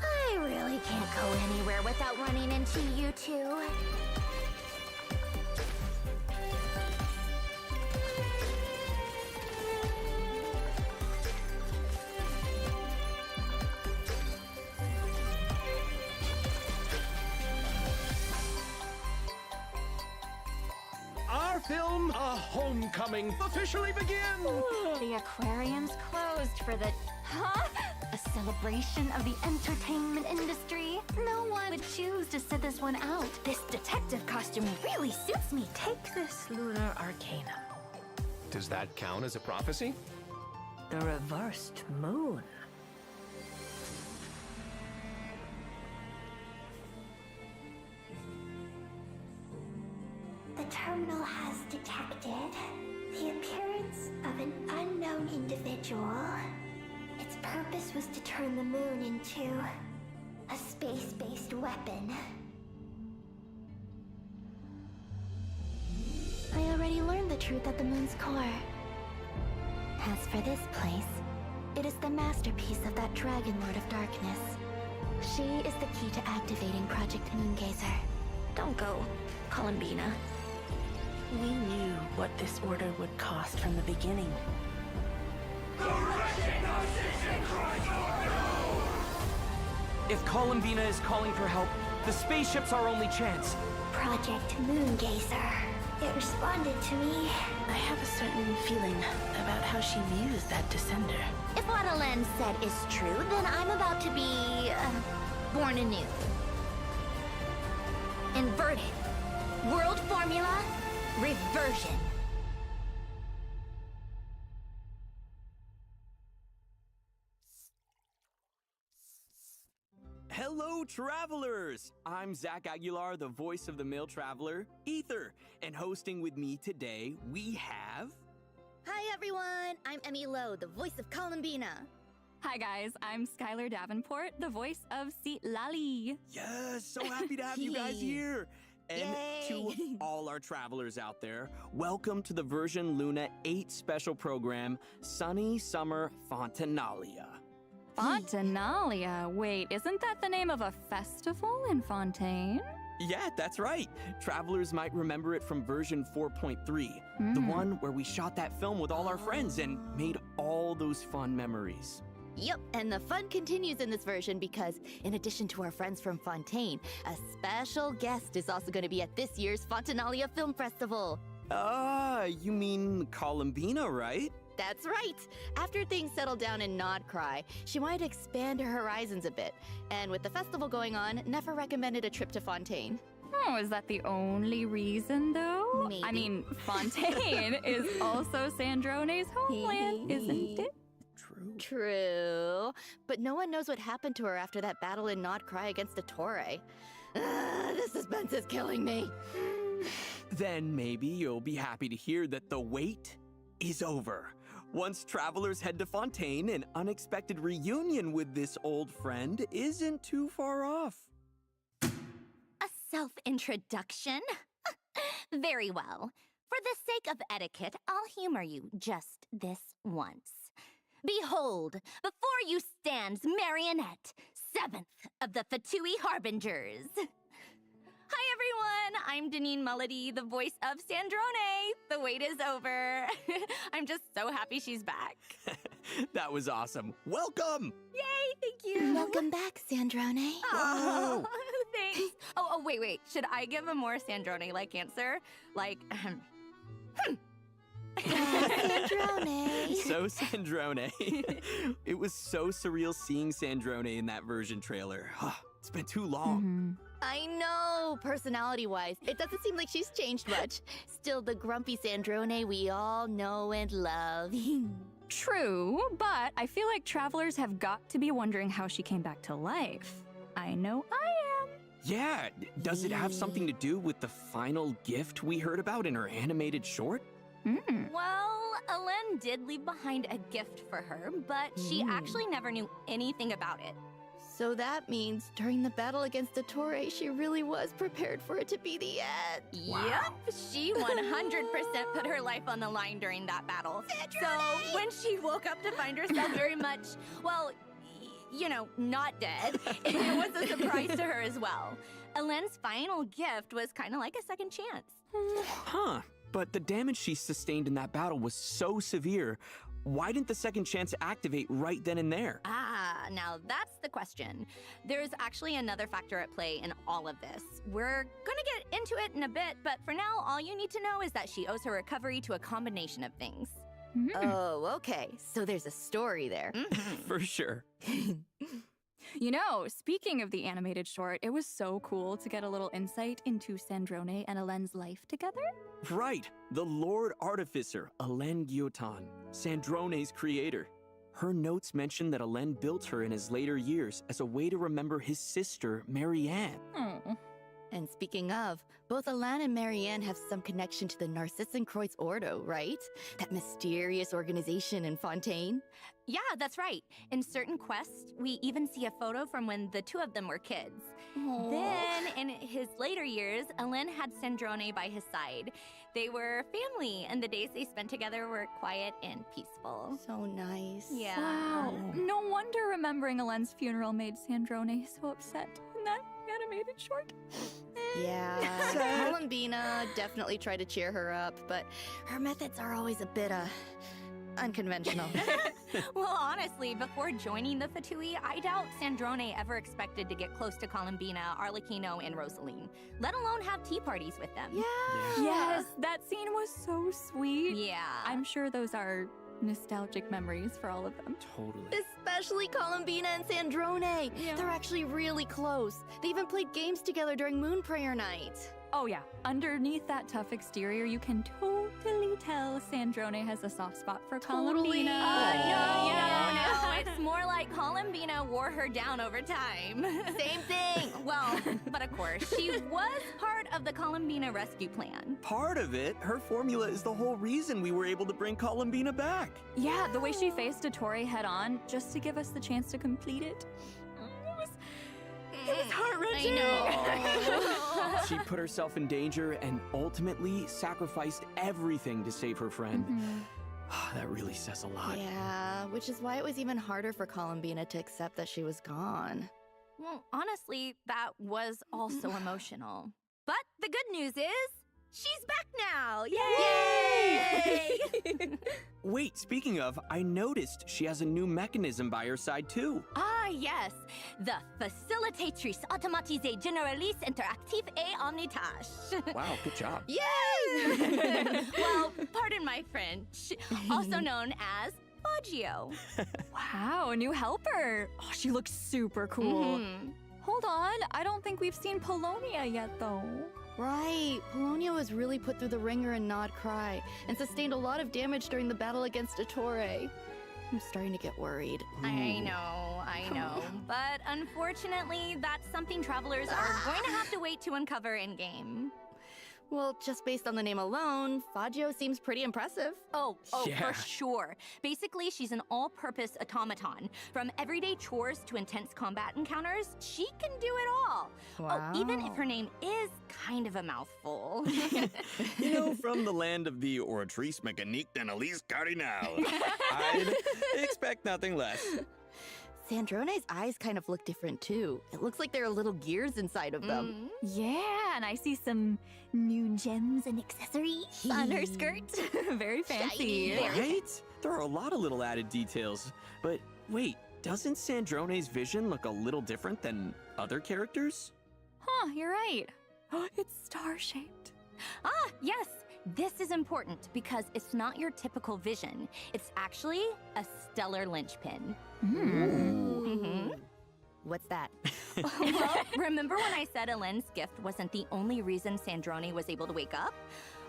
I really can't go anywhere without running into you two. Our film, A Homecoming, officially begins! The aquarium's closed for the... Huh? A celebration of the entertainment industry? No one would choose to sit this one out. This detective costume really suits me. Take this lunar arcanum. Does that count as a prophecy? The reversed moon. The terminal has detected the appearance of an unknown individual. Its purpose was to turn the moon into a space-based weapon. I already learned the truth at the moon's core. As for this place, it is the masterpiece of that Dragon Lord of Darkness. She is the key to activating Project Moongazer. Don't go, Columbina. We knew what this order would cost from the beginning. If Columbina is calling for help, the spaceship's our only chance. Project Moongazer. It responded to me. I have a certain feeling about how she views that descender. If what Alen said is true, then I'm about to be... born anew. Inverted. World formula, reversion. Hello, travelers! I'm Zach Aguilar, the voice of the male traveler, Ether. And hosting with me today, we have... Hi, everyone! I'm Emmy Lowe, the voice of Columbina. Hi, guys. I'm Skylar Davenport, the voice of Seat Lally. Yes, so happy to have you guys here! And Yay. to all our travelers out there, welcome to the version Luna 8 special program, Sunny Summer Fontanalia. Fontanalia? Wait, isn't that the name of a festival in Fontaine? Yeah, that's right. Travelers might remember it from version 4.3, the one where we shot that film with all our friends and made all those fun memories. Yep, and the fun continues in this version because, in addition to our friends from Fontaine, a special guest is also going to be at this year's Fontanalia Film Festival. Ah, you mean Columbina, right? That's right! After things settled down in Nod Cry, she wanted to expand her horizons a bit. And with the festival going on, Nefer recommended a trip to Fontaine. Oh, is that the only reason, though? Maybe. I mean, Fontaine is also Sandrone's homeland, isn't it? True. But no one knows what happened to her after that battle in Nod Cry against Ettore. The suspense is killing me. Then maybe you'll be happy to hear that the wait is over. Once travelers head to Fontaine, an unexpected reunion with this old friend isn't too far off. A self-introduction? Very well. For the sake of etiquette, I'll humor you just this once. Behold, before you stands Marionette, 7th of the Vtuber Harbingers. Hi, everyone! I'm Deneen Melody, the voice of Sandrone. The wait is over. I'm just so happy she's back. That was awesome. Welcome! Yay, thank you! Welcome back, Sandrone. Oh, thanks. Oh, wait. Should I give a more Sandrone-like answer? Like, Sandrone. So Sandrone. It was so surreal seeing Sandrone in that version trailer. It's been too long. I know, personality-wise, it doesn't seem like she's changed much. Still the grumpy Sandrone we all know and love. True, but I feel like travelers have got to be wondering how she came back to life. I know I am. Yeah, does it have something to do with the final gift we heard about in her animated short? Well, Alen did leave behind a gift for her, but she actually never knew anything about it. So that means during the battle against Ettore, she really was prepared for it to be the end. Yep, she 100% put her life on the line during that battle. So when she woke up to find herself very much, well, you know, not dead, it was a surprise to her as well. Alen's final gift was kind of like a second chance. Huh, but the damage she sustained in that battle was so severe. Why didn't the second chance activate right then and there? Ah, now that's the question. There's actually another factor at play in all of this. We're gonna get into it in a bit, but for now, all you need to know is that she owes her recovery to a combination of things. Oh, okay. So there's a story there. For sure. You know, speaking of the animated short, it was so cool to get a little insight into Sandrone and Alen's life together. Right, the Lord Artificer, Alen Guillotin, Sandrone's creator. Her notes mention that Alen built her in his later years as a way to remember his sister, Marianne. And speaking of, both Alan and Marianne have some connection to the Narcissenkreuz Ordo, right? That mysterious organization in Fontaine? Yeah, that's right. In certain quests, we even see a photo from when the two of them were kids. Aww. Then, in his later years, Alen had Sandrone by his side. They were family, and the days they spent together were quiet and peaceful. So nice. Yeah. Wow. No wonder remembering Alen's funeral made Sandrone so upset in that animated short. Yeah, Columbina definitely tried to cheer her up, but her methods are always a bit, unconventional. Well, honestly, before joining the Fatui, I doubt Sandrone ever expected to get close to Columbina, Arlecchino, and Rosaline, let alone have tea parties with them. Yes, that scene was so sweet. Yeah. I'm sure those are nostalgic memories for all of them. Totally. Especially Columbina and Sandrone. They're actually really close. They even played games together during Moon Prayer Night. Oh yeah, underneath that tough exterior, you can totally tell Sandrone has a soft spot for Columbina. No, it's more like Columbina wore her down over time. Same thing. Well, but of course, she was part of the Columbina rescue plan. Part of it? Her formula is the whole reason we were able to bring Columbina back. Yeah, the way she faced Ettore head on just to give us the chance to complete it. It was heart-wrenching. I know. She put herself in danger and ultimately sacrificed everything to save her friend. That really says a lot. Yeah, which is why it was even harder for Columbina to accept that she was gone. Well, honestly, that was also emotional. But the good news is, she's back now! Yay! Wait, speaking of, I noticed she has a new mechanism by her side too. Ah, yes. The Facilitatrice Automatisée Généraliste Interactive et Omnitâche. Wow, good job. Yay! Well, pardon my French. Also known as Faggio. Wow, a new helper. Oh, she looks super cool. Hold on, I don't think we've seen Polonia yet though. Right, Polonia was really put through the ringer in Nod Cry, and sustained a lot of damage during the battle against Ettore. I'm starting to get worried. I know. But unfortunately, that's something travelers are going to have to wait to uncover in-game. Well, just based on the name alone, Faggio seems pretty impressive. Oh, Yeah. for sure. Basically, she's an all-purpose automaton. From everyday chores to intense combat encounters, she can do it all. Wow. Oh, even if her name is kind of a mouthful. You know, from the land of the Oratrice Mécanique d'Analyse Cardinal, I'd expect nothing less. Sandrone's eyes kind of look different too. It looks like there are little gears inside of them. Yeah, and I see some new gems and accessories on her skirt. Very fancy. Right? There are a lot of little added details. But wait, doesn't Sandrone's vision look a little different than other characters? Huh, you're right. It's star-shaped. Ah, yes. This is important because it's not your typical vision. It's actually a stellar linchpin. What's that? Well, remember when I said Elend's gift wasn't the only reason Sandrone was able to wake up?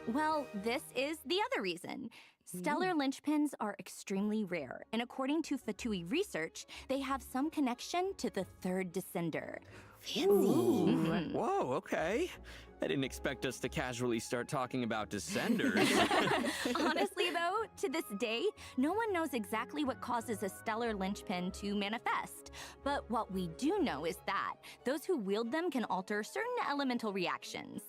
Well, this is the other reason. Stellar linchpins are extremely rare, and according to Vtuber research, they have some connection to the third descender. Fancy. Whoa, okay. I didn't expect us to casually start talking about descenders. Honestly, though, to this day, no one knows exactly what causes a stellar linchpin to manifest. But what we do know is that those who wield them can alter certain elemental reactions.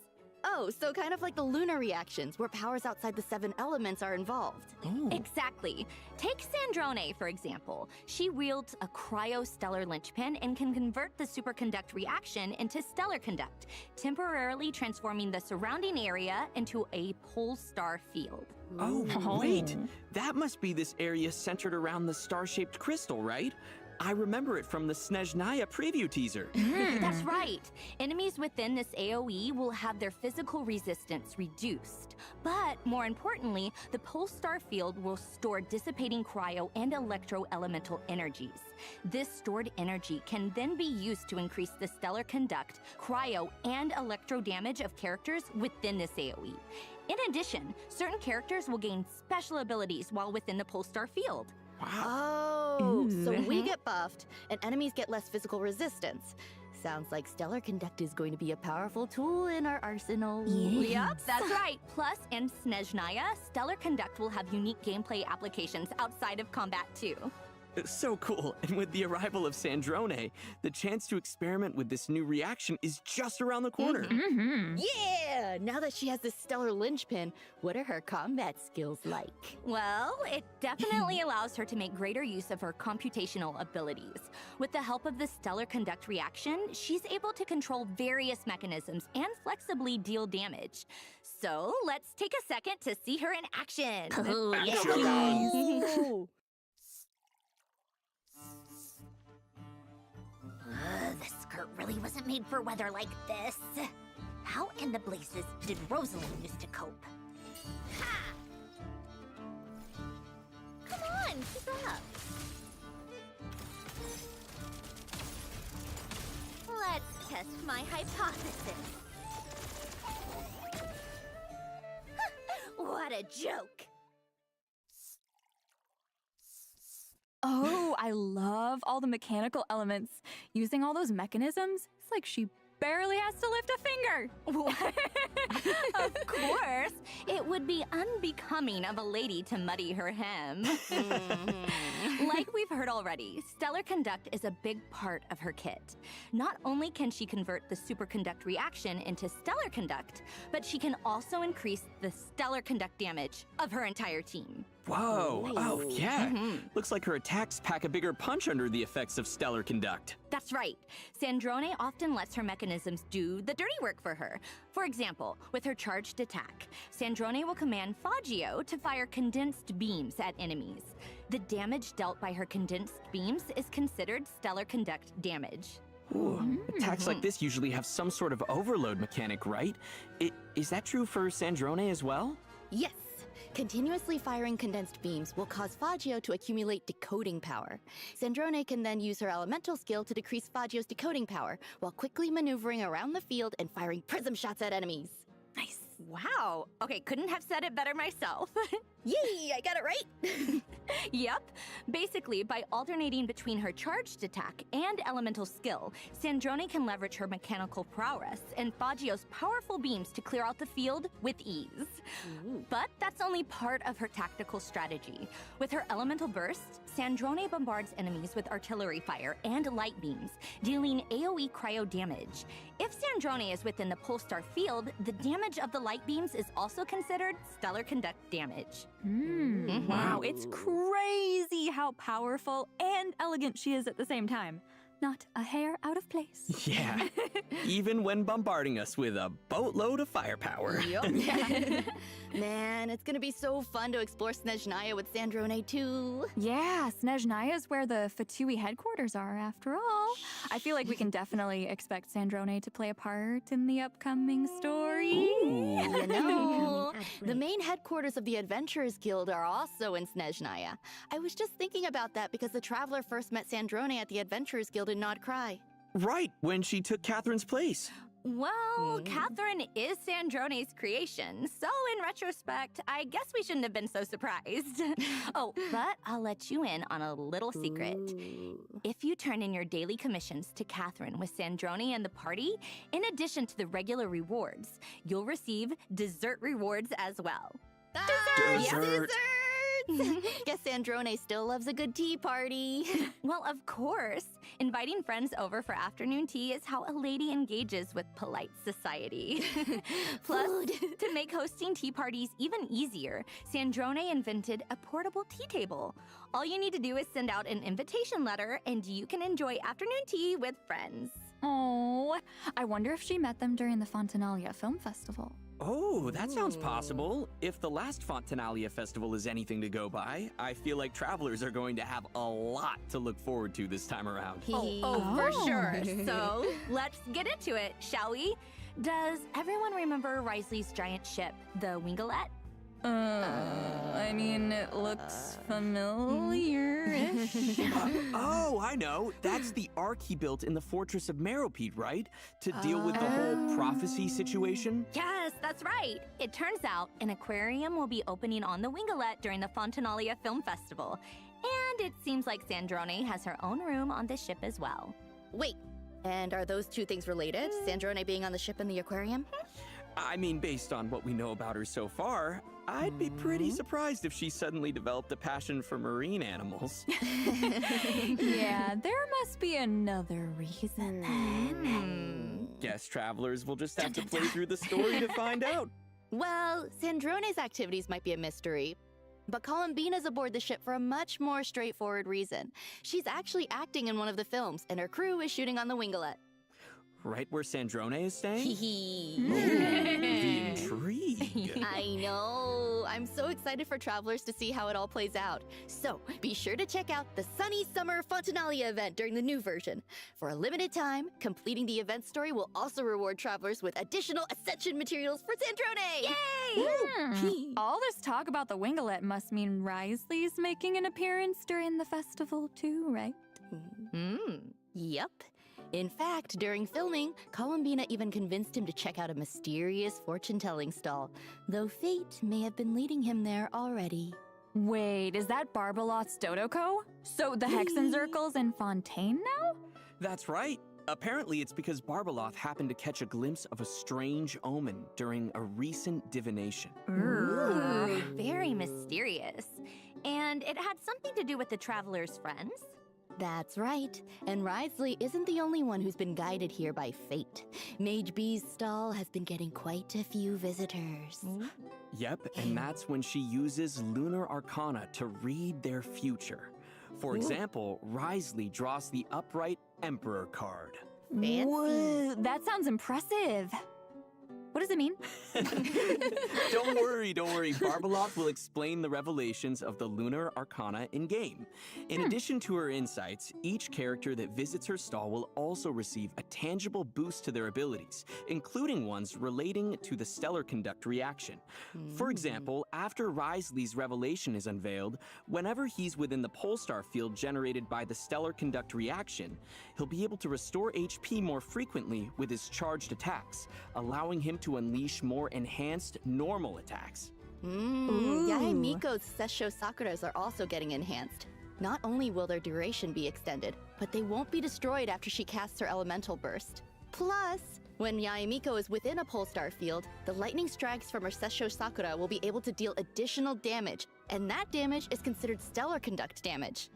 Oh, so kind of like the lunar reactions, where powers outside the 7 elements are involved. Exactly. Take Sandrone, for example. She wields a cryo-stellar linchpin and can convert the superconduct reaction into stellar conduct, temporarily transforming the surrounding area into a pole star field. Oh, wait. That must be this area centered around the star-shaped crystal, right? I remember it from the Snezhnaya preview teaser. That's right. Enemies within this AoE will have their physical resistance reduced. But more importantly, the pole star field will store dissipating cryo and electro-elemental energies. This stored energy can then be used to increase the stellar conduct, cryo, and electro damage of characters within this AoE. In addition, certain characters will gain special abilities while within the pole star field. Oh, so we get buffed, and enemies get less physical resistance. Sounds like Stellar Conduct is going to be a powerful tool in our arsenal. Yep, that's right. Plus, in Snezhnaya, Stellar Conduct will have unique gameplay applications outside of combat too. So cool. And with the arrival of Sandrone, the chance to experiment with this new reaction is just around the corner. Yeah! Now that she has this stellar linchpin, what are her combat skills like? Well, it definitely allows her to make greater use of her computational abilities. With the help of the stellar conduct reaction, she's able to control various mechanisms and flexibly deal damage. So let's take a second to see her in action. This skirt really wasn't made for weather like this. How in the blazes did Rosalind used to cope? Ha! Come on, keep up. Let's test my hypothesis. What a joke! Oh, I love all the mechanical elements. Using all those mechanisms, it's like she barely has to lift a finger. What? Of course. It would be unbecoming of a lady to muddy her hem. Like we've heard already, Stellar Conduct is a big part of her kit. Not only can she convert the superconduct reaction into Stellar Conduct, but she can also increase the Stellar Conduct damage of her entire team. Whoa, oh yeah. Looks like her attacks pack a bigger punch under the effects of Stellar Conduct. That's right. Sandrone often lets her mechanisms do the dirty work for her. For example, with her charged attack, Sandrone will command Fagio to fire condensed beams at enemies. The damage dealt by her condensed beams is considered Stellar Conduct damage. Ooh, attacks like this usually have some sort of overload mechanic, right? Is that true for Sandrone as well? Yes. Continuously firing condensed beams will cause Fagio to accumulate decoding power. Sandrone can then use her elemental skill to decrease Fagio's decoding power, while quickly maneuvering around the field and firing prism shots at enemies. Nice. Wow. Okay, couldn't have said it better myself. Yay, I got it right. Yep. Basically, by alternating between her charged attack and elemental skill, Sandrone can leverage her mechanical prowess and Fagio's powerful beams to clear out the field with ease. But that's only part of her tactical strategy. With her elemental burst, Sandrone bombards enemies with artillery fire and light beams, dealing AoE cryo damage. If Sandrone is within the Polestar field, the damage of the light beams is also considered Stellar Conduct damage. Wow, it's crazy how powerful and elegant she is at the same time. Not a hair out of place. Yeah, even when bombarding us with a boatload of firepower. Yup. Man, it's gonna be so fun to explore Snezhnaya with Sandrone too. Yeah, Snezhnaya is where the Vtuber headquarters are, after all. I feel like we can definitely expect Sandrone to play a part in the upcoming story. You know, the main headquarters of the Adventurers Guild are also in Snezhnaya. I was just thinking about that because the Traveler first met Sandrone at the Adventurers Guild in Nod Cry. Right, when she took Catherine's place. Well, Catherine is Sandrone's creation, so in retrospect, I guess we shouldn't have been so surprised. Oh, but I'll let you in on a little secret. If you turn in your daily commissions to Catherine with Sandrone and the party, in addition to the regular rewards, you'll receive dessert rewards as well. Dessert! Dessert. Desserts! Guess Sandrone still loves a good tea party. Well, of course. Inviting friends over for afternoon tea is how a lady engages with polite society. Plus, to make hosting tea parties even easier, Sandrone invented a portable tea table. All you need to do is send out an invitation letter, and you can enjoy afternoon tea with friends. Oh, I wonder if she met them during the Fontanalia Film Festival. Oh, that sounds possible. If the last Fontanalia Festival is anything to go by, I feel like travelers are going to have a lot to look forward to this time around. Oh, for sure. So, let's get into it, shall we? Does everyone remember Risley's giant ship, the Wingalette? I mean, it looks familiar-ish. Oh, I know. That's the ark he built in the Fortress of Meropide, right? To deal with the whole prophecy situation? Yes, that's right. It turns out an aquarium will be opening on the Wingalette during the Fontanalia Film Festival. And it seems like Sandrone has her own room on the ship as well. Wait, and are those two things related? Sandrone being on the ship and the aquarium? I mean, based on what we know about her so far, I'd be pretty surprised if she suddenly developed a passion for marine animals. Yeah, there must be another reason then. Guess travelers will just have to play through the story to find out. Well, Sandrone's activities might be a mystery, but Columbina's aboard the ship for a much more straightforward reason. She's actually acting in one of the films, and her crew is shooting on the Wingalette. Right where Sandrone is staying? Hee The intrigue. I know. I'm so excited for travelers to see how it all plays out. So be sure to check out the Sunny Summer Fontanalia event during the new version. For a limited time, completing the event story will also reward travelers with additional Ascension materials for Sandrone! Yay! All this talk about the Wingalette must mean Risley's making an appearance during the festival too, right? Yep. In fact, during filming, Columbina even convinced him to check out a mysterious fortune-telling stall, though fate may have been leading him there already. Wait, is that Barbalot's Dodoko? So the Hexenzirkel's in Fontaine now? That's right. Apparently, it's because Barbaloth happened to catch a glimpse of a strange omen during a recent divination. Ooh, very mysterious. And it had something to do with the traveler's friends? That's right. And Risley isn't the only one who's been guided here by fate. Mage B's stall has been getting quite a few visitors. Yep, and that's when she uses lunar arcana to read their future. For example, Risley draws the upright Emperor card. Fancy. Whoa, that sounds impressive. What does it mean? Don't worry. Barbaloth will explain the revelations of the lunar arcana in-game. In addition to her insights, each character that visits her stall will also receive a tangible boost to their abilities, including ones relating to the stellar conduct reaction. For example, after Risley's revelation is unveiled, whenever he's within the Polestar field generated by the stellar conduct reaction, he'll be able to restore HP more frequently with his charged attacks, allowing him to unleash more enhanced normal attacks. Yae Miko's Sessho Sakuras are also getting enhanced. Not only will their duration be extended, but they won't be destroyed after she casts her elemental burst. Plus, when Yae Miko is within a Polestar field, the lightning strikes from her Sessho Sakura will be able to deal additional damage, and that damage is considered stellar conduct damage.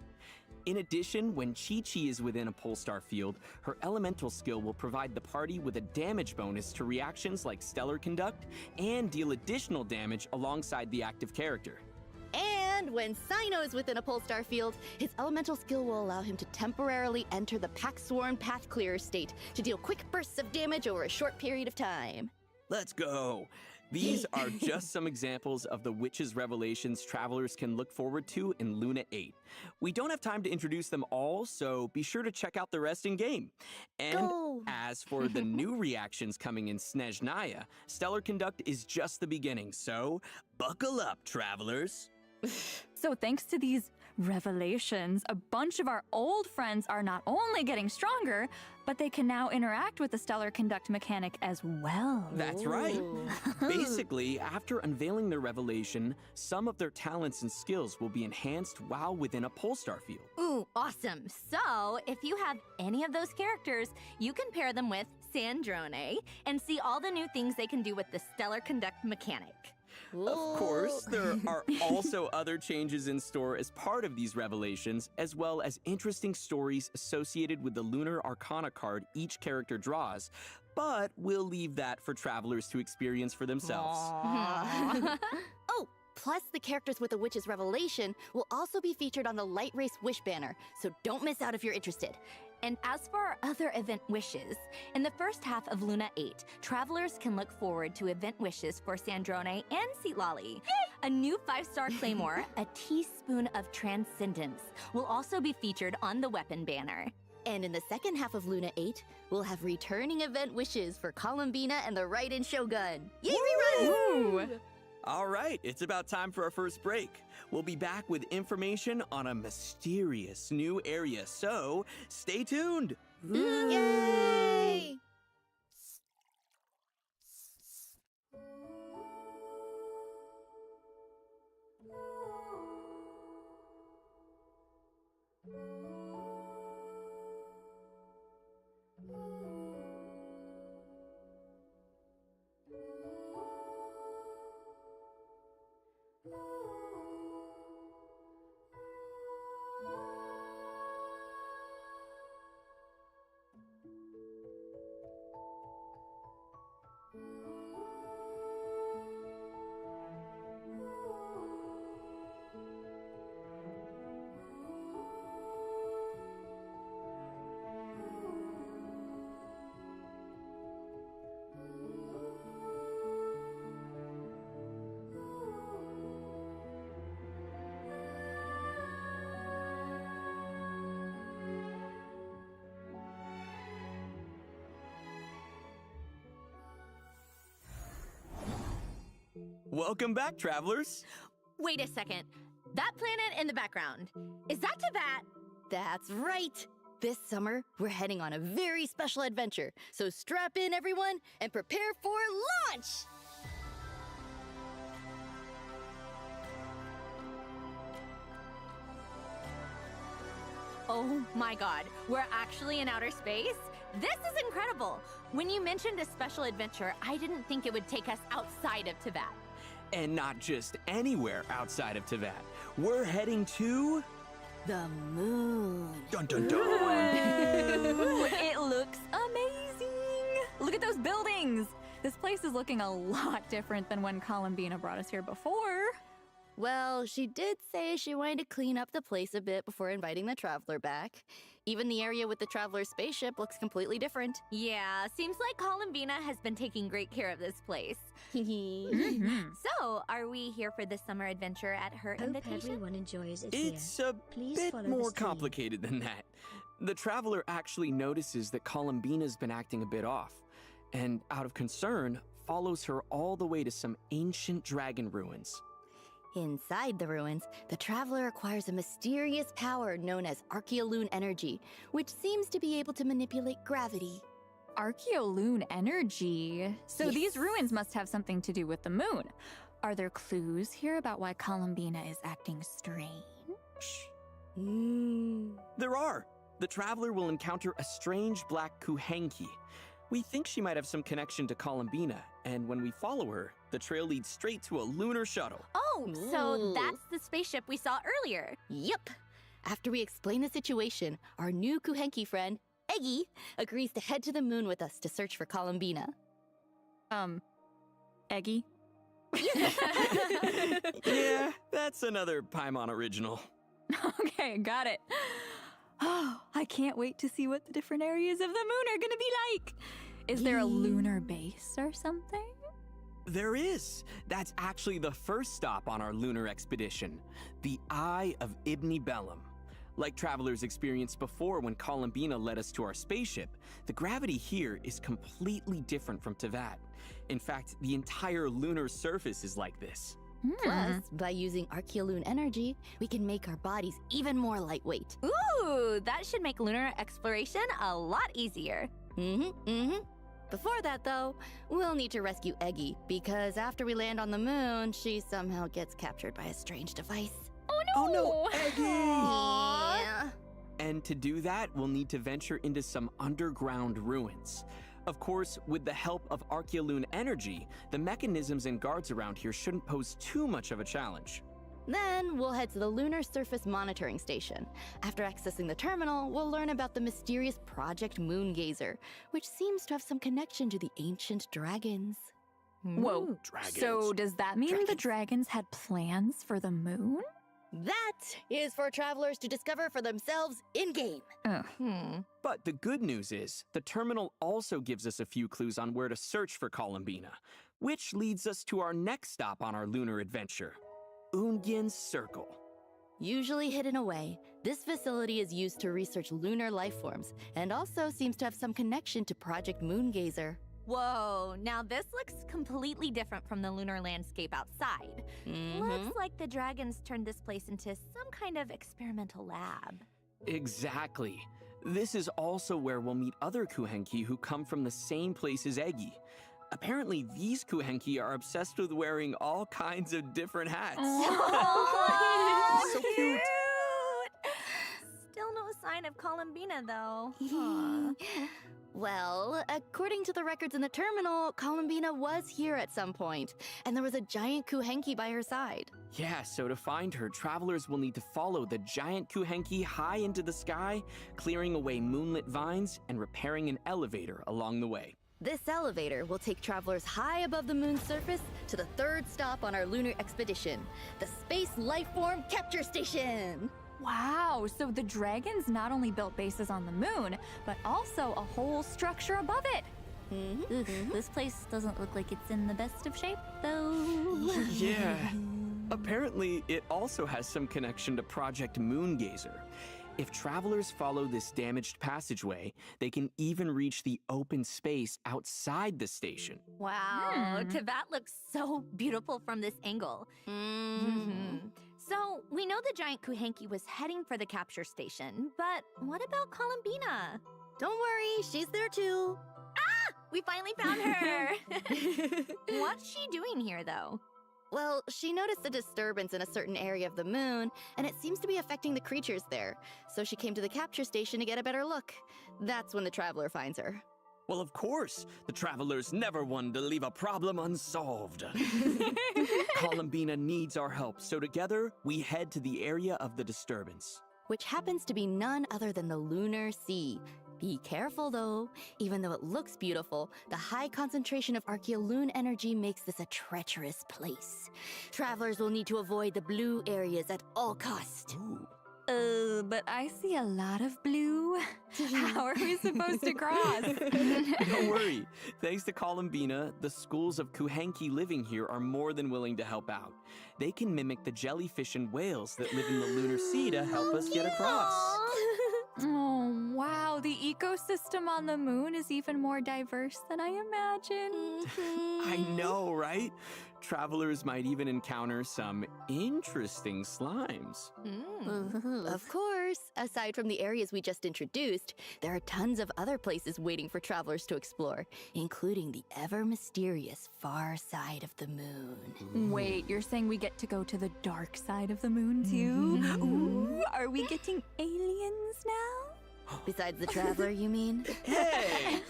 In addition, when Chi-Chi is within a Polestar field, her elemental skill will provide the party with a damage bonus to reactions like Stellar Conduct and deal additional damage alongside the active character. And when Sino is within a Polestar field, his elemental skill will allow him to temporarily enter the Pack-Sworn Path Clearer state to deal quick bursts of damage over a short period of time. Let's go! These are just some examples of the witch's revelations travelers can look forward to in Luna 8. We don't have time to introduce them all, so be sure to check out the rest in game. And as for the new reactions coming in Snezhnaya, Stellar Conduct is just the beginning, so buckle up, travelers. So thanks to these revelations, a bunch of our old friends are not only getting stronger, But they can now interact with the stellar conduct mechanic as well. That's right. Basically, after unveiling their revelation, some of their talents and skills will be enhanced while within a Polestar field. Ooh, awesome. So, if you have any of those characters, you can pair them with Sandrone and see all the new things they can do with the stellar conduct mechanic. Of course, there are also other changes in store as part of these revelations, as well as interesting stories associated with the Lunar Arcana card each character draws, but we'll leave that for travelers to experience for themselves. Oh, plus the characters with the Witch's Revelation will also be featured on the Light Race Wish banner, so don't miss out if you're interested. And as for our other event wishes, in the first half of Luna 8, travelers can look forward to event wishes for Sandrone and Seatlolly. A new 5-star claymore, a teaspoon of transcendence, will also be featured on the weapon banner. And in the second half of Luna 8, we'll have returning event wishes for Columbina and the Raiden Shogun. Yay, reruns! All right, it's about time for our first break. We'll be back with information on a mysterious new area, so stay tuned. Yay! Welcome back, travelers. Wait a second. That planet in the background, is that Teyvat? That's right! This summer, we're heading on a very special adventure, so strap in, everyone, and prepare for launch! Oh my god, we're actually in outer space? This is incredible! When you mentioned a special adventure, I didn't think it would take us outside of Teyvat. And not just anywhere outside of Teyvat. We're heading to... the moon. Dun dun dun! Whoa, it looks amazing! Look at those buildings! This place is looking a lot different than when Columbina brought us here before. Well, she did say she wanted to clean up the place a bit before inviting the Traveler back. Even the area with the Traveler's spaceship looks completely different. Yeah, seems like Columbina has been taking great care of this place. So, are we here for this summer adventure at her invitation? Everyone enjoys it It's here. a Please bit follow more the stream. complicated than that. The Traveler actually notices that Columbina's been acting a bit off, and out of concern, follows her all the way to some ancient dragon ruins. Inside the ruins, the Traveler acquires a mysterious power known as Archeoloon energy, which seems to be able to manipulate gravity. Archeoloon energy? So Yes. these ruins must have something to do with the moon. Are there clues here about why Columbina is acting strange? There are. The Traveler will encounter a strange black kuhenki. We think she might have some connection to Columbina, and when we follow her, the trail leads straight to a lunar shuttle. Oh, so that's the spaceship we saw earlier. Yep. After we explain the situation, our new Kuhenki friend, Eggy, agrees to head to the moon with us to search for Columbina. Eggy? Yeah, that's another Paimon original. Okay, got it. Oh, I can't wait to see what the different areas of the moon are gonna be like. Is there a lunar base or something? There is. That's actually the first stop on our lunar expedition, the Eye of Ibni Bellum. Like travelers experienced before when Columbina led us to our spaceship, the gravity here is completely different from Teyvat. In fact, the entire lunar surface is like this. Plus, by using Archeoloon energy, we can make our bodies even more lightweight. Ooh, that should make lunar exploration a lot easier. Before that, though, we'll need to rescue Eggy, because after we land on the moon, she somehow gets captured by a strange device. Oh no, Eggy! Yeah. And to do that, we'll need to venture into some underground ruins. Of course, with the help of Archeoloon energy, the mechanisms and guards around here shouldn't pose too much of a challenge. Then we'll head to the Lunar Surface Monitoring Station. After accessing the terminal, we'll learn about the mysterious Project Moongazer, which seems to have some connection to the ancient dragons. Whoa. Dragons. So does that mean the dragons had plans for the moon? That is for travelers to discover for themselves in-game. But the good news is, the terminal also gives us a few clues on where to search for Columbina, which leads us to our next stop on our lunar adventure, Ungyen's Circle. Usually hidden away, this facility is used to research lunar life forms, and also seems to have some connection to Project Moongazer. Whoa, now this looks completely different from the lunar landscape outside. Looks like the dragons turned this place into some kind of experimental lab. Exactly. This is also where we'll meet other Kuhenki who come from the same place as Eggy. Apparently, these Kuhenki are obsessed with wearing all kinds of different hats. So cute. Still no sign of Columbina, though. Well, according to the records in the terminal, Columbina was here at some point, and there was a giant Kuhenki by her side. Yeah, so to find her, travelers will need to follow the giant Kuhenki high into the sky, clearing away moonlit vines and repairing an elevator along the way. This elevator will take travelers high above the moon's surface to the third stop on our lunar expedition, the Space Lifeform Capture Station. Wow, so the dragons not only built bases on the moon, but also a whole structure above it. This place doesn't look like it's in the best of shape, though. Yeah. Apparently, it also has some connection to Project Moongazer. If travelers follow this damaged passageway, they can even reach the open space outside the station. Wow, Tibet looks so beautiful from this angle. So, we know the giant Kuhenki was heading for the capture station, but what about Columbina? Don't worry, she's there too. Ah! We finally found her! What's she doing here, though? Well, she noticed a disturbance in a certain area of the moon, and it seems to be affecting the creatures there. So she came to the capture station to get a better look. That's when the traveler finds her. Well, of course, the traveler's never one to leave a problem unsolved. Columbina needs our help, so together, we head to the area of the disturbance. Which happens to be none other than the Lunar Sea. Be careful, though. Even though it looks beautiful, the high concentration of Archeoloon energy makes this a treacherous place. Travelers will need to avoid the blue areas at all costs. But I see a lot of blue. How are we supposed to cross? Don't worry. Thanks to Columbina, the schools of Kuhenki living here are more than willing to help out. They can mimic the jellyfish and whales that live in the lunar sea to help us get across. Oh, wow. The ecosystem on the moon is even more diverse than I imagined. I know, right? Travelers might even encounter some interesting slimes. Of course, aside from the areas we just introduced, there are tons of other places waiting for travelers to explore, including the ever-mysterious far side of the moon. Wait, you're saying we get to go to the dark side of the moon, too? Ooh, are we getting aliens now? Besides the traveler, you mean? Hey!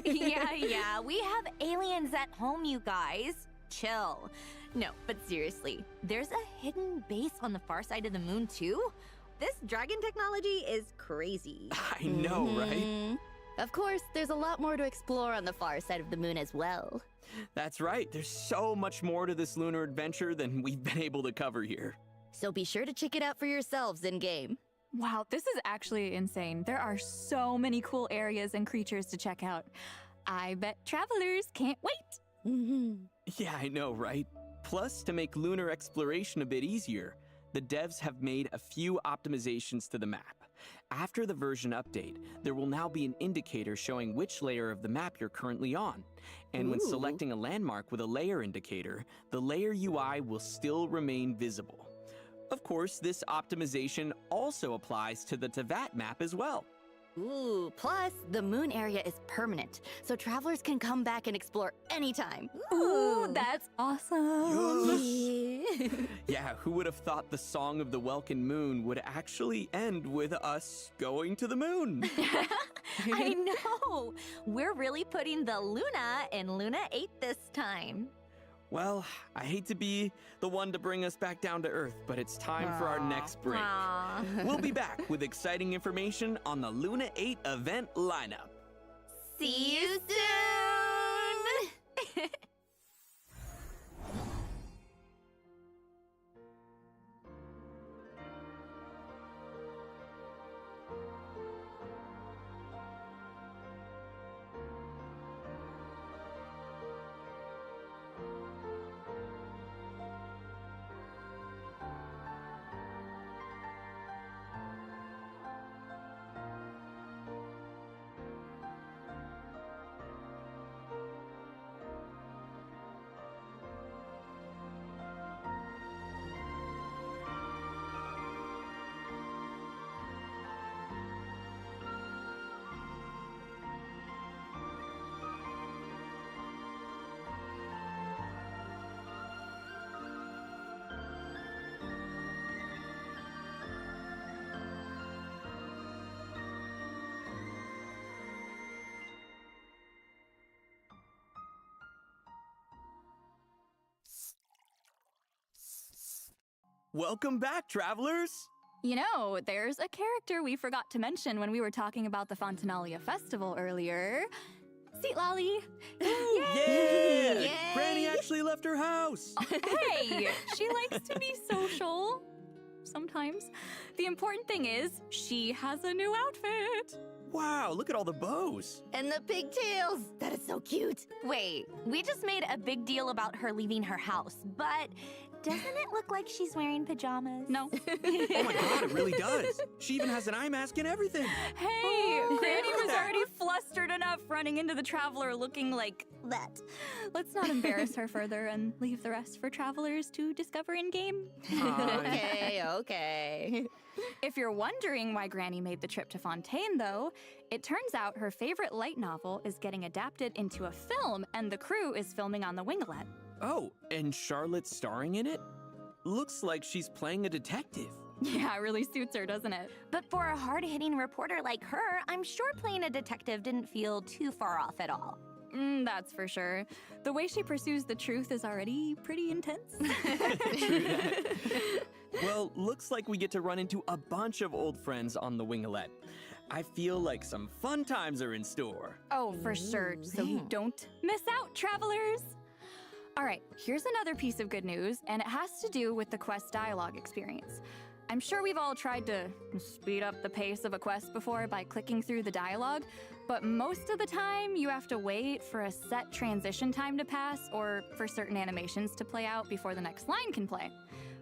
Yeah, we have aliens at home, you guys. Chill. No, but seriously, there's a hidden base on the far side of the moon, too? This dragon technology is crazy. I know, right? Of course, there's a lot more to explore on the far side of the moon as well. That's right. There's so much more to this lunar adventure than we've been able to cover here. So be sure to check it out for yourselves in-game. Wow, this is actually insane. There are so many cool areas and creatures to check out. I bet travelers can't wait. Yeah, I know, right? Plus, to make lunar exploration a bit easier, the devs have made a few optimizations to the map. After the version update, there will now be an indicator showing which layer of the map you're currently on. And when selecting a landmark with a layer indicator, the layer UI will still remain visible. Of course, this optimization also applies to the Teyvat map as well. Ooh, plus the moon area is permanent, so travelers can come back and explore anytime. Ooh, that's awesome. Yeah, who would have thought the Song of the Welkin Moon would actually end with us going to the moon? I know! We're really putting the Luna in Luna 8 this time. Well, I hate to be the one to bring us back down to Earth, but it's time for our next break. We'll be back with exciting information on the Luna 8 event lineup. See you soon! Welcome back, travelers! You know, there's a character we forgot to mention when we were talking about the Fontinalia Festival earlier. Seat Lolly! Yeah! Yay! Granny actually left her house! Hey! She likes to be social. Sometimes. The important thing is, she has a new outfit. Wow, look at all the bows. And the pigtails! That is so cute! Wait, we just made a big deal about her leaving her house, but doesn't it look like she's wearing pajamas? No. Oh my god, it really does. She even has an eye mask and everything. Hey, Granny was already flustered enough running into the Traveler looking like that. Let's not embarrass her further and leave the rest for travelers to discover in-game. Okay. If you're wondering why Granny made the trip to Fontaine, though, it turns out her favorite light novel is getting adapted into a film, and the crew is filming on the Winglet. Oh, and Charlotte's starring in it? Looks like she's playing a detective. Yeah, it really suits her, doesn't it? But for a hard-hitting reporter like her, I'm sure playing a detective didn't feel too far off at all. That's for sure. The way she pursues the truth is already pretty intense. True that. Well, looks like we get to run into a bunch of old friends on the Winglet. I feel like some fun times are in store. Oh, for sure. So don't miss out, travelers! All right, here's another piece of good news, and it has to do with the quest dialogue experience. I'm sure we've all tried to speed up the pace of a quest before by clicking through the dialogue, but most of the time you have to wait for a set transition time to pass or for certain animations to play out before the next line can play.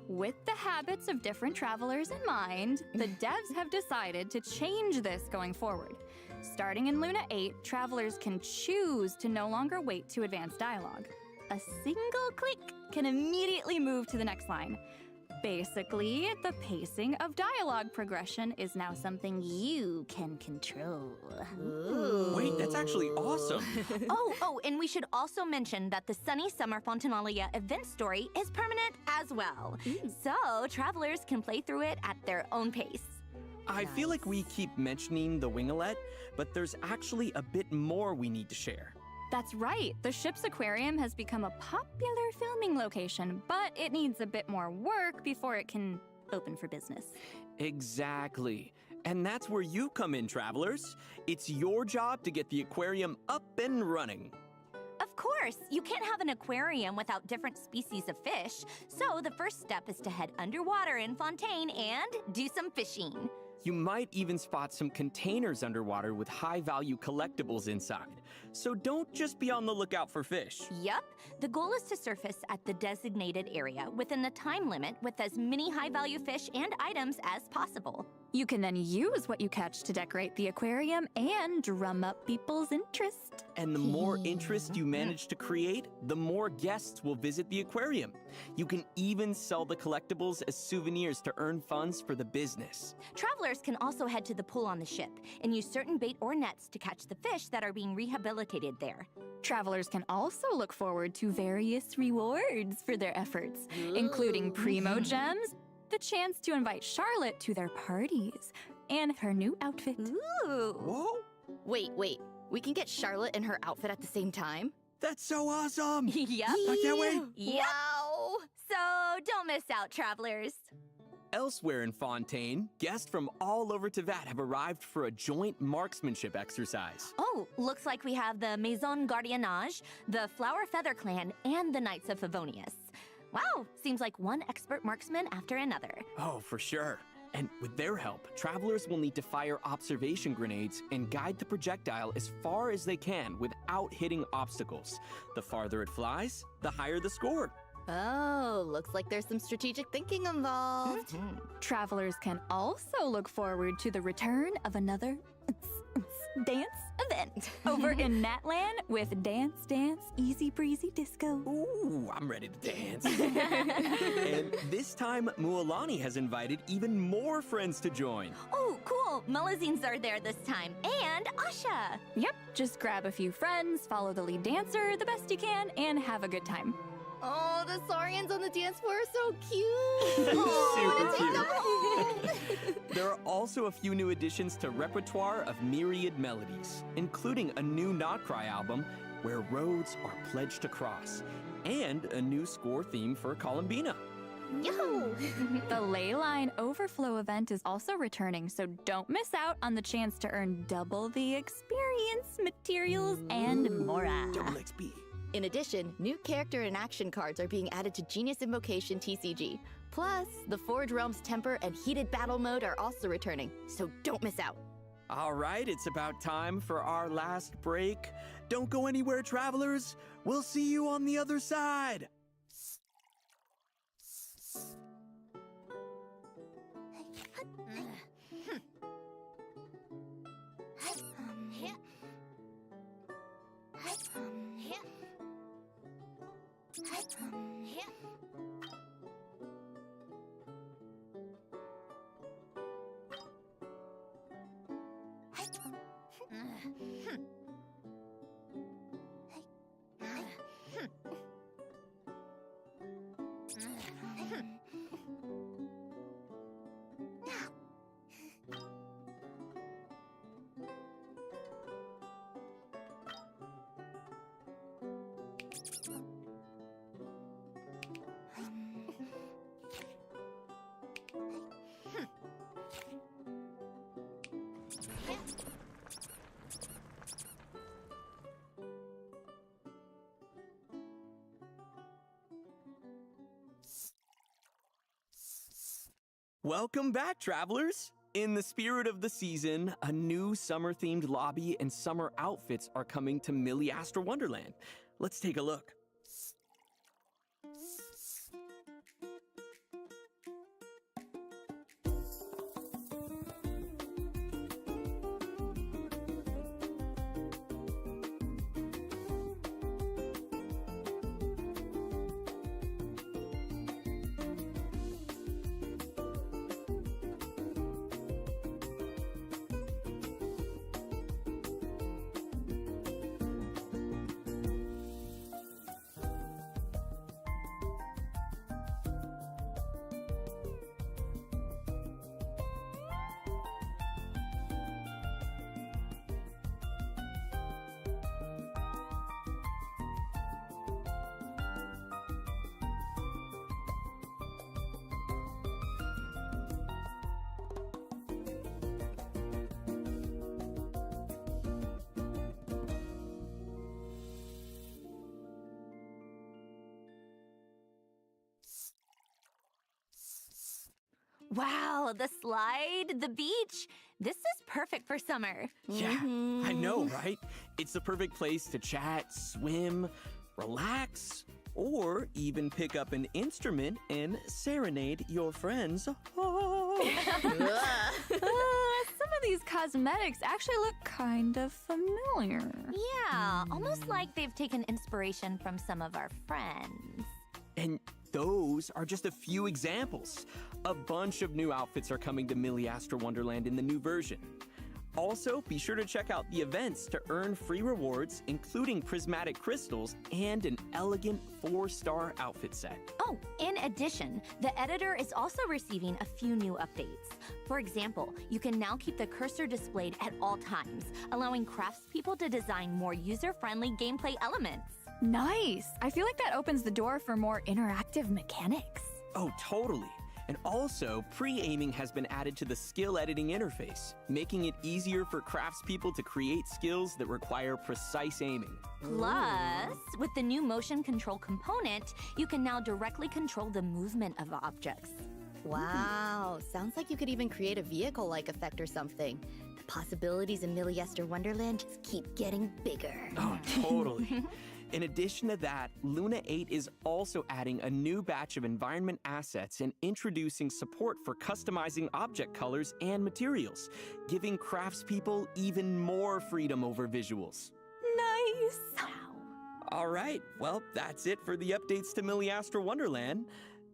With the habits of different travelers in mind, the devs have decided to change this going forward. Starting in Luna 8, travelers can choose to no longer wait to advance dialogue. A single click can immediately move to the next line. Basically, the pacing of dialogue progression is now something you can control. Ooh. Wait, that's actually awesome. Oh, and we should also mention that the Sunny Summer Fontinalia event story is permanent as well. So, travelers can play through it at their own pace. I feel like we keep mentioning the Winglet, but there's actually a bit more we need to share. That's right. The ship's aquarium has become a popular filming location, but it needs a bit more work before it can open for business. Exactly. And that's where you come in, travelers. It's your job to get the aquarium up and running. Of course, you can't have an aquarium without different species of fish, so the first step is to head underwater in Fontaine and do some fishing. You might even spot some containers underwater with high-value collectibles inside. so don't just be on the lookout for fish. Yup. The goal is to surface at the designated area within the time limit with as many high-value fish and items as possible. You can then use what you catch to decorate the aquarium and drum up people's interest. And the more interest you manage to create, the more guests will visit the aquarium. You can even sell the collectibles as souvenirs to earn funds for the business. Travelers can also head to the pool on the ship and use certain bait or nets to catch the fish that are being rehabilitated there. Travelers can also look forward to various rewards for their efforts, including primo gems, the chance to invite Charlotte to their parties, and her new outfit. Ooh. Whoa. Wait. We can get Charlotte in her outfit at the same time? That's so awesome! Yep. I can't wait! Yep. Wow! So don't miss out, travelers. Elsewhere in Fontaine, guests from all over Tevat have arrived for a joint marksmanship exercise. Oh, looks like we have the Maison Gardiennage, the Flower Feather Clan, and the Knights of Favonius. Wow, seems like one expert marksman after another. Oh, for sure. And with their help, travelers will need to fire observation grenades and guide the projectile as far as they can without hitting obstacles. The farther it flies, the higher the score. Oh, looks like there's some strategic thinking involved. Travelers can also look forward to the return of another dance event over in Natland with Dance Easy Breezy Disco. Ooh, I'm ready to dance. And this time, Mualani has invited even more friends to join. Oh, cool. Melazines are there this time, and Asha. Yep, just grab a few friends, follow the lead dancer the best you can, and have a good time. Oh, the Saurians on the dance floor are so cute. Super cute. There are also a few new additions to repertoire of myriad melodies, including a new Not Cry album, Where Roads Are Pledged to Cross, and a new score theme for Columbina. Yo! The Leyline Overflow event is also returning, so don't miss out on the chance to earn double the experience, materials, and more. Double XP. In addition, new character and action cards are being added to Genius Invocation TCG. Plus, the Forge Realms Temper and Heated Battle mode are also returning, so don't miss out. All right, it's about time for our last break. Don't go anywhere, travelers. We'll see you on the other side. Welcome back, travelers! In the spirit of the season, a new summer-themed lobby and summer outfits are coming to Millie Astra Wonderland. Let's take a look. Wow, the slide, the beach. This is perfect for summer. Yeah, I know, right? It's the perfect place to chat, swim, relax, or even pick up an instrument and serenade your friends. Some of these cosmetics actually look kind of familiar. Yeah, almost like they've taken inspiration from some of our friends. And those are just a few examples. A bunch of new outfits are coming to Milliastra Wonderland in the new version. Also, be sure to check out the events to earn free rewards, including prismatic crystals and an elegant 4-star outfit set. Oh, in addition, the editor is also receiving a few new updates. For example, you can now keep the cursor displayed at all times, allowing craftspeople to design more user-friendly gameplay elements. Nice! I feel like that opens the door for more interactive mechanics. Oh, totally. And also, pre-aiming has been added to the skill editing interface, making it easier for craftspeople to create skills that require precise aiming. Plus, with the new motion control component, you can now directly control the movement of objects. Wow, sounds like you could even create a vehicle-like effect or something. The possibilities in Milliastra Wonderland just keep getting bigger. Oh, totally. In addition to that, Luna 8 is also adding a new batch of environment assets and introducing support for customizing object colors and materials, giving craftspeople even more freedom over visuals. Nice! All right, well, that's it for the updates to Milliastra Wonderland.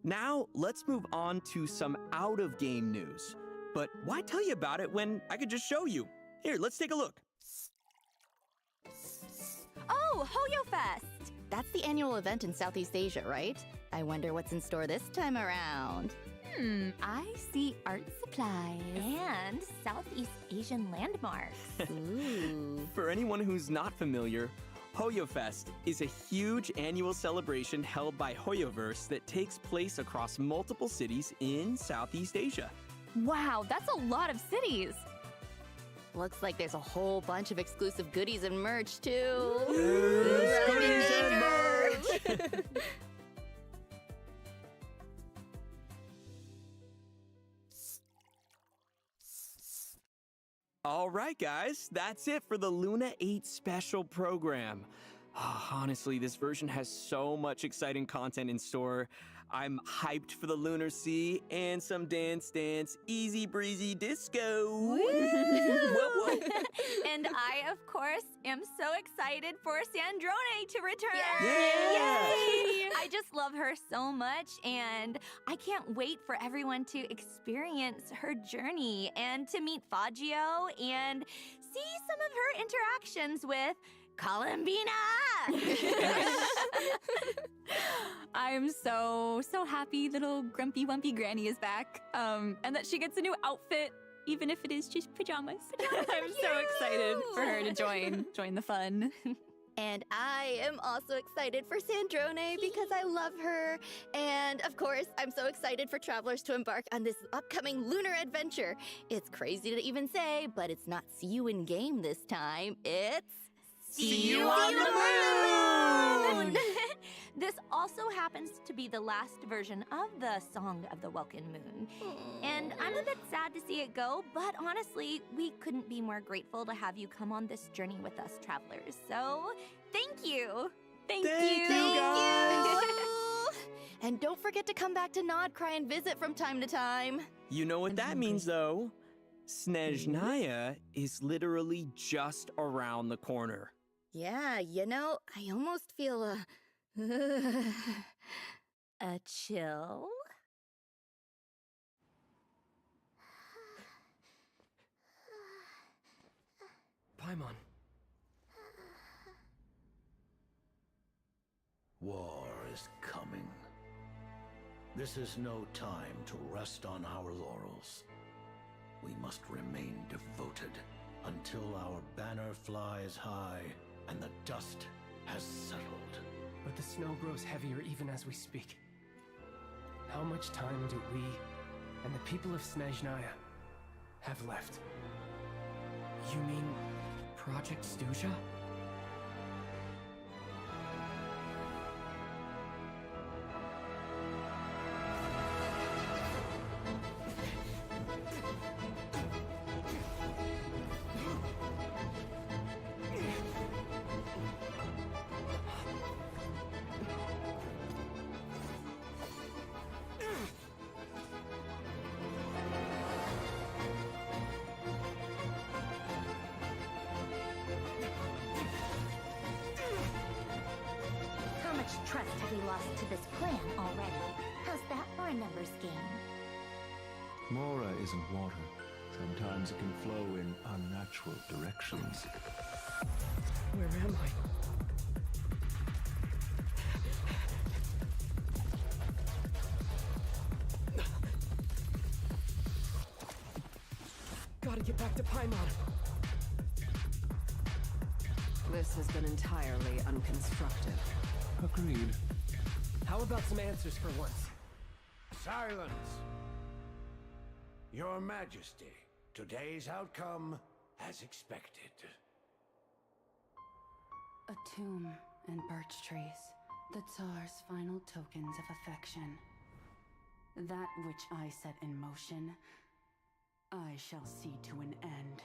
Now, let's move on to some out-of-game news. But why tell you about it when I could just show you? Here, let's take a look. Oh, Hoyo Fest! That's the annual event in Southeast Asia, right? I wonder what's in store this time around. I see art supplies and Southeast Asian landmarks. Ooh. For anyone who's not familiar, Hoyo Fest is a huge annual celebration held by Hoyoverse that takes place across multiple cities in Southeast Asia. Wow, that's a lot of cities. Looks like there's a whole bunch of exclusive goodies and merch, too. Goodies and merch! All right, guys, that's it for the Luna 8 special program. Honestly, this version has so much exciting content in store. I'm hyped for the Lunar Sea and some dance, easy breezy disco. Whoa, whoa. And I, of course, am so excited for Sandrone to return. Yay! I just love her so much, and I can't wait for everyone to experience her journey and to meet Fagio and see some of her interactions with Columbina! I'm so happy little grumpy wumpy granny is back. And that she gets a new outfit, even if it is just pajamas. I'm so excited for her to join the fun. And I am also excited for Sandrone because I love her. And of course, I'm so excited for travelers to embark on this upcoming lunar adventure. It's crazy to even say, but it's not see you in game this time. It's See you on the moon! This also happens to be the last version of the Song of the Welkin Moon. And I'm a bit sad to see it go, but honestly, we couldn't be more grateful to have you come on this journey with us, travelers. So, thank you! Thank you! Thank you! And don't forget to come back to Nod, Cry, and visit from time to time. You know what that means, though? Snezhnaya is literally just around the corner. Yeah, you know, I almost feel a chill? Paimon. War is coming. This is no time to rest on our laurels. We must remain devoted until our banner flies high and the dust has settled. But the snow grows heavier even as we speak. How much time do we and the people of Snezhnaya have left? You mean Project Stuja? trust have we lost to this plan already? How's that for a numbers game? Mora isn't water. Sometimes it can flow in unnatural directions. Where am I? Gotta get back to Paimon. This has been entirely unconstructive. Agreed. How about some answers for once? Silence! Your Majesty, today's outcome as expected. A tomb and birch trees, the Tsar's final tokens of affection. That which I set in motion, I shall see to an end.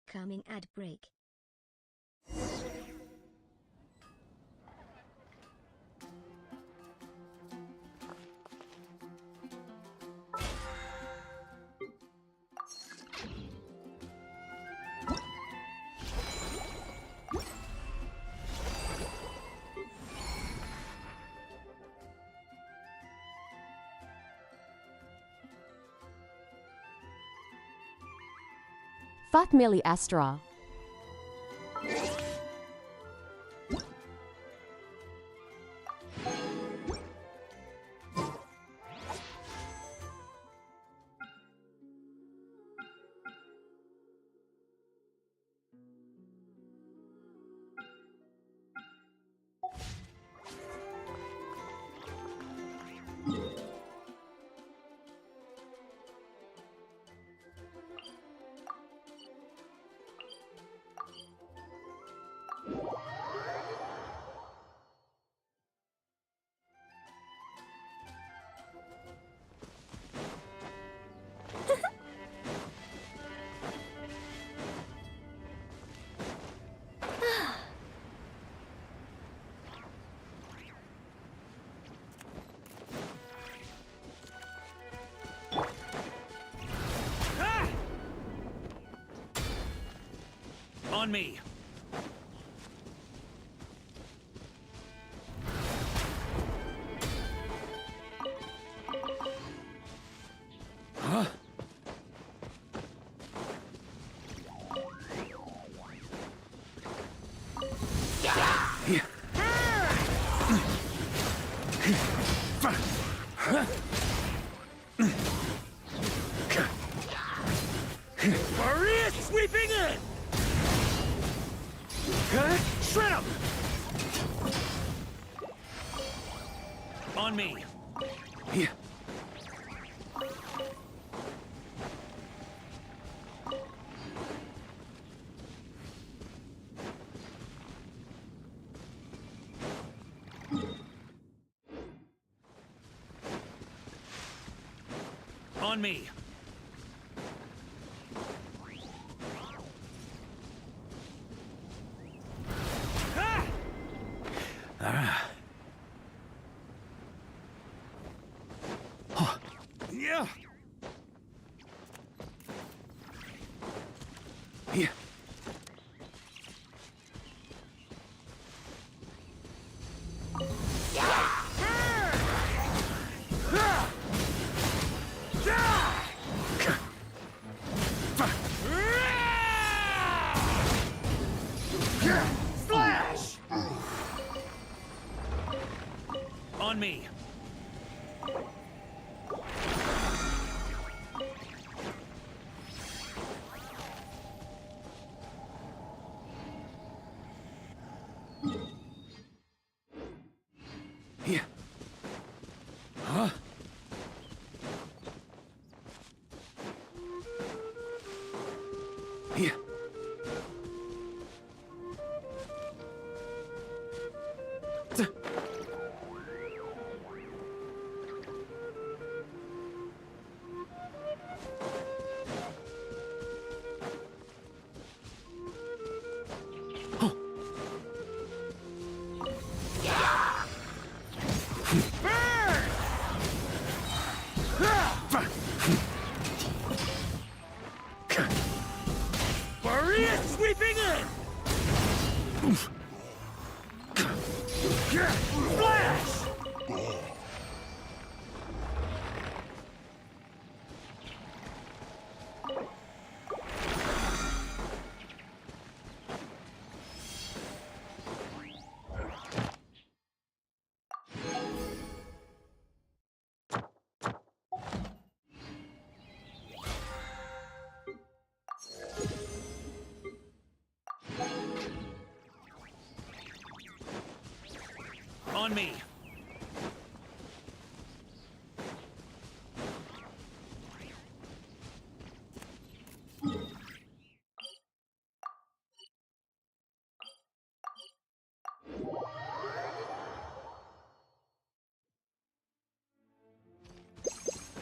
Upcoming ad break. Fat Millie Astra. On me. Huh? Yeah. Maria sweeping in! Shred him! On me. Yeah. On me. Yeah. Yeah. Flash! On me. Yeah. Huh? Yeah. Maria sweeping in! Flash! On me.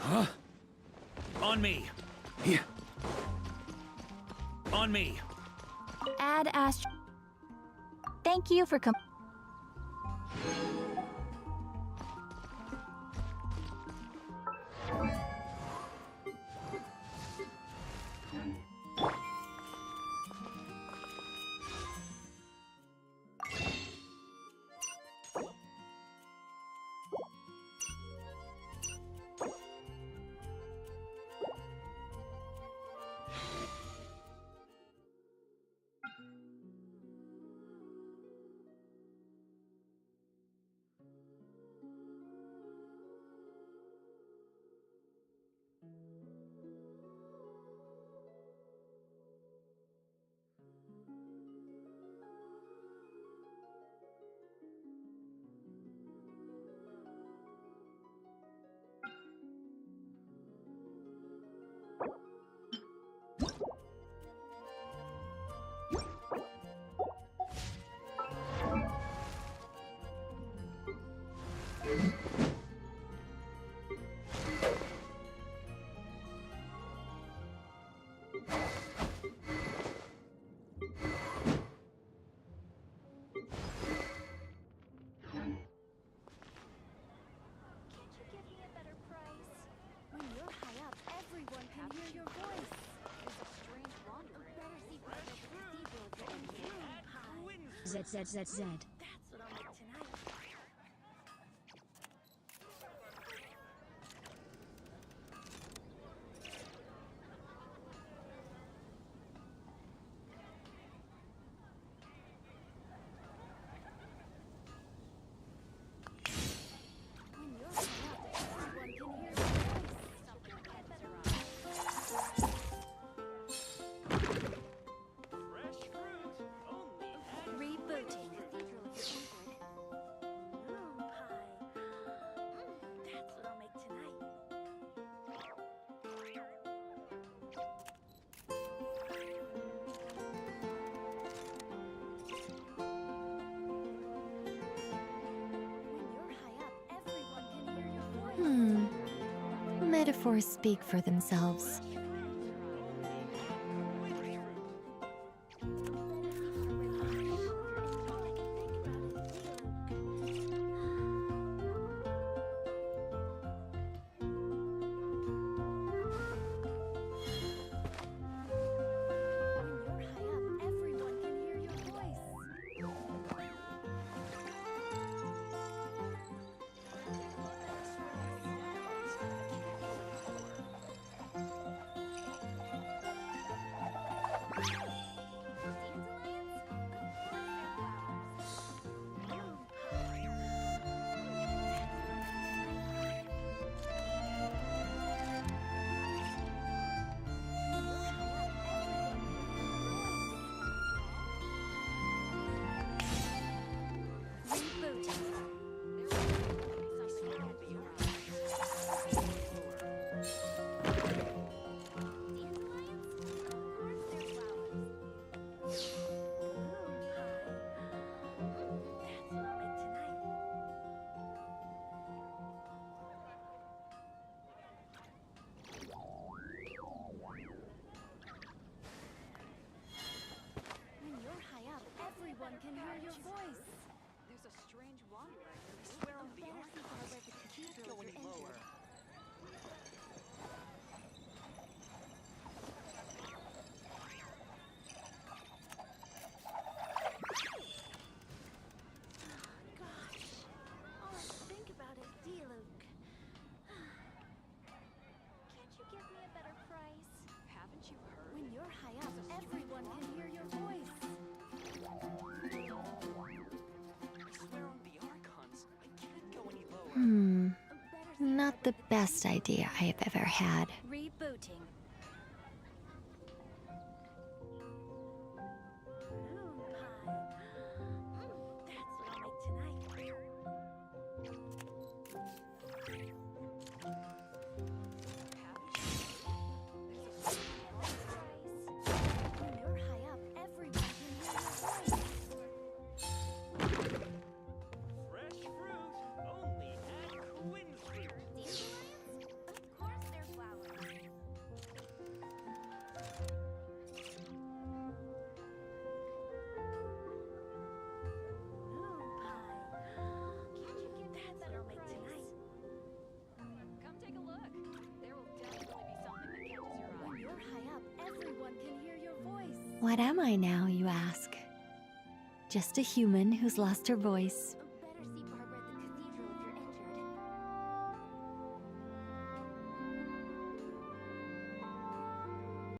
Huh? On me. Yeah. On me. Ad Ast. Thank you for ZZZZ. Metaphors speak for themselves. Not the best idea I have ever had. Rebooting. Of course they're flowers. What am I now, you ask? Just a human who's lost her voice,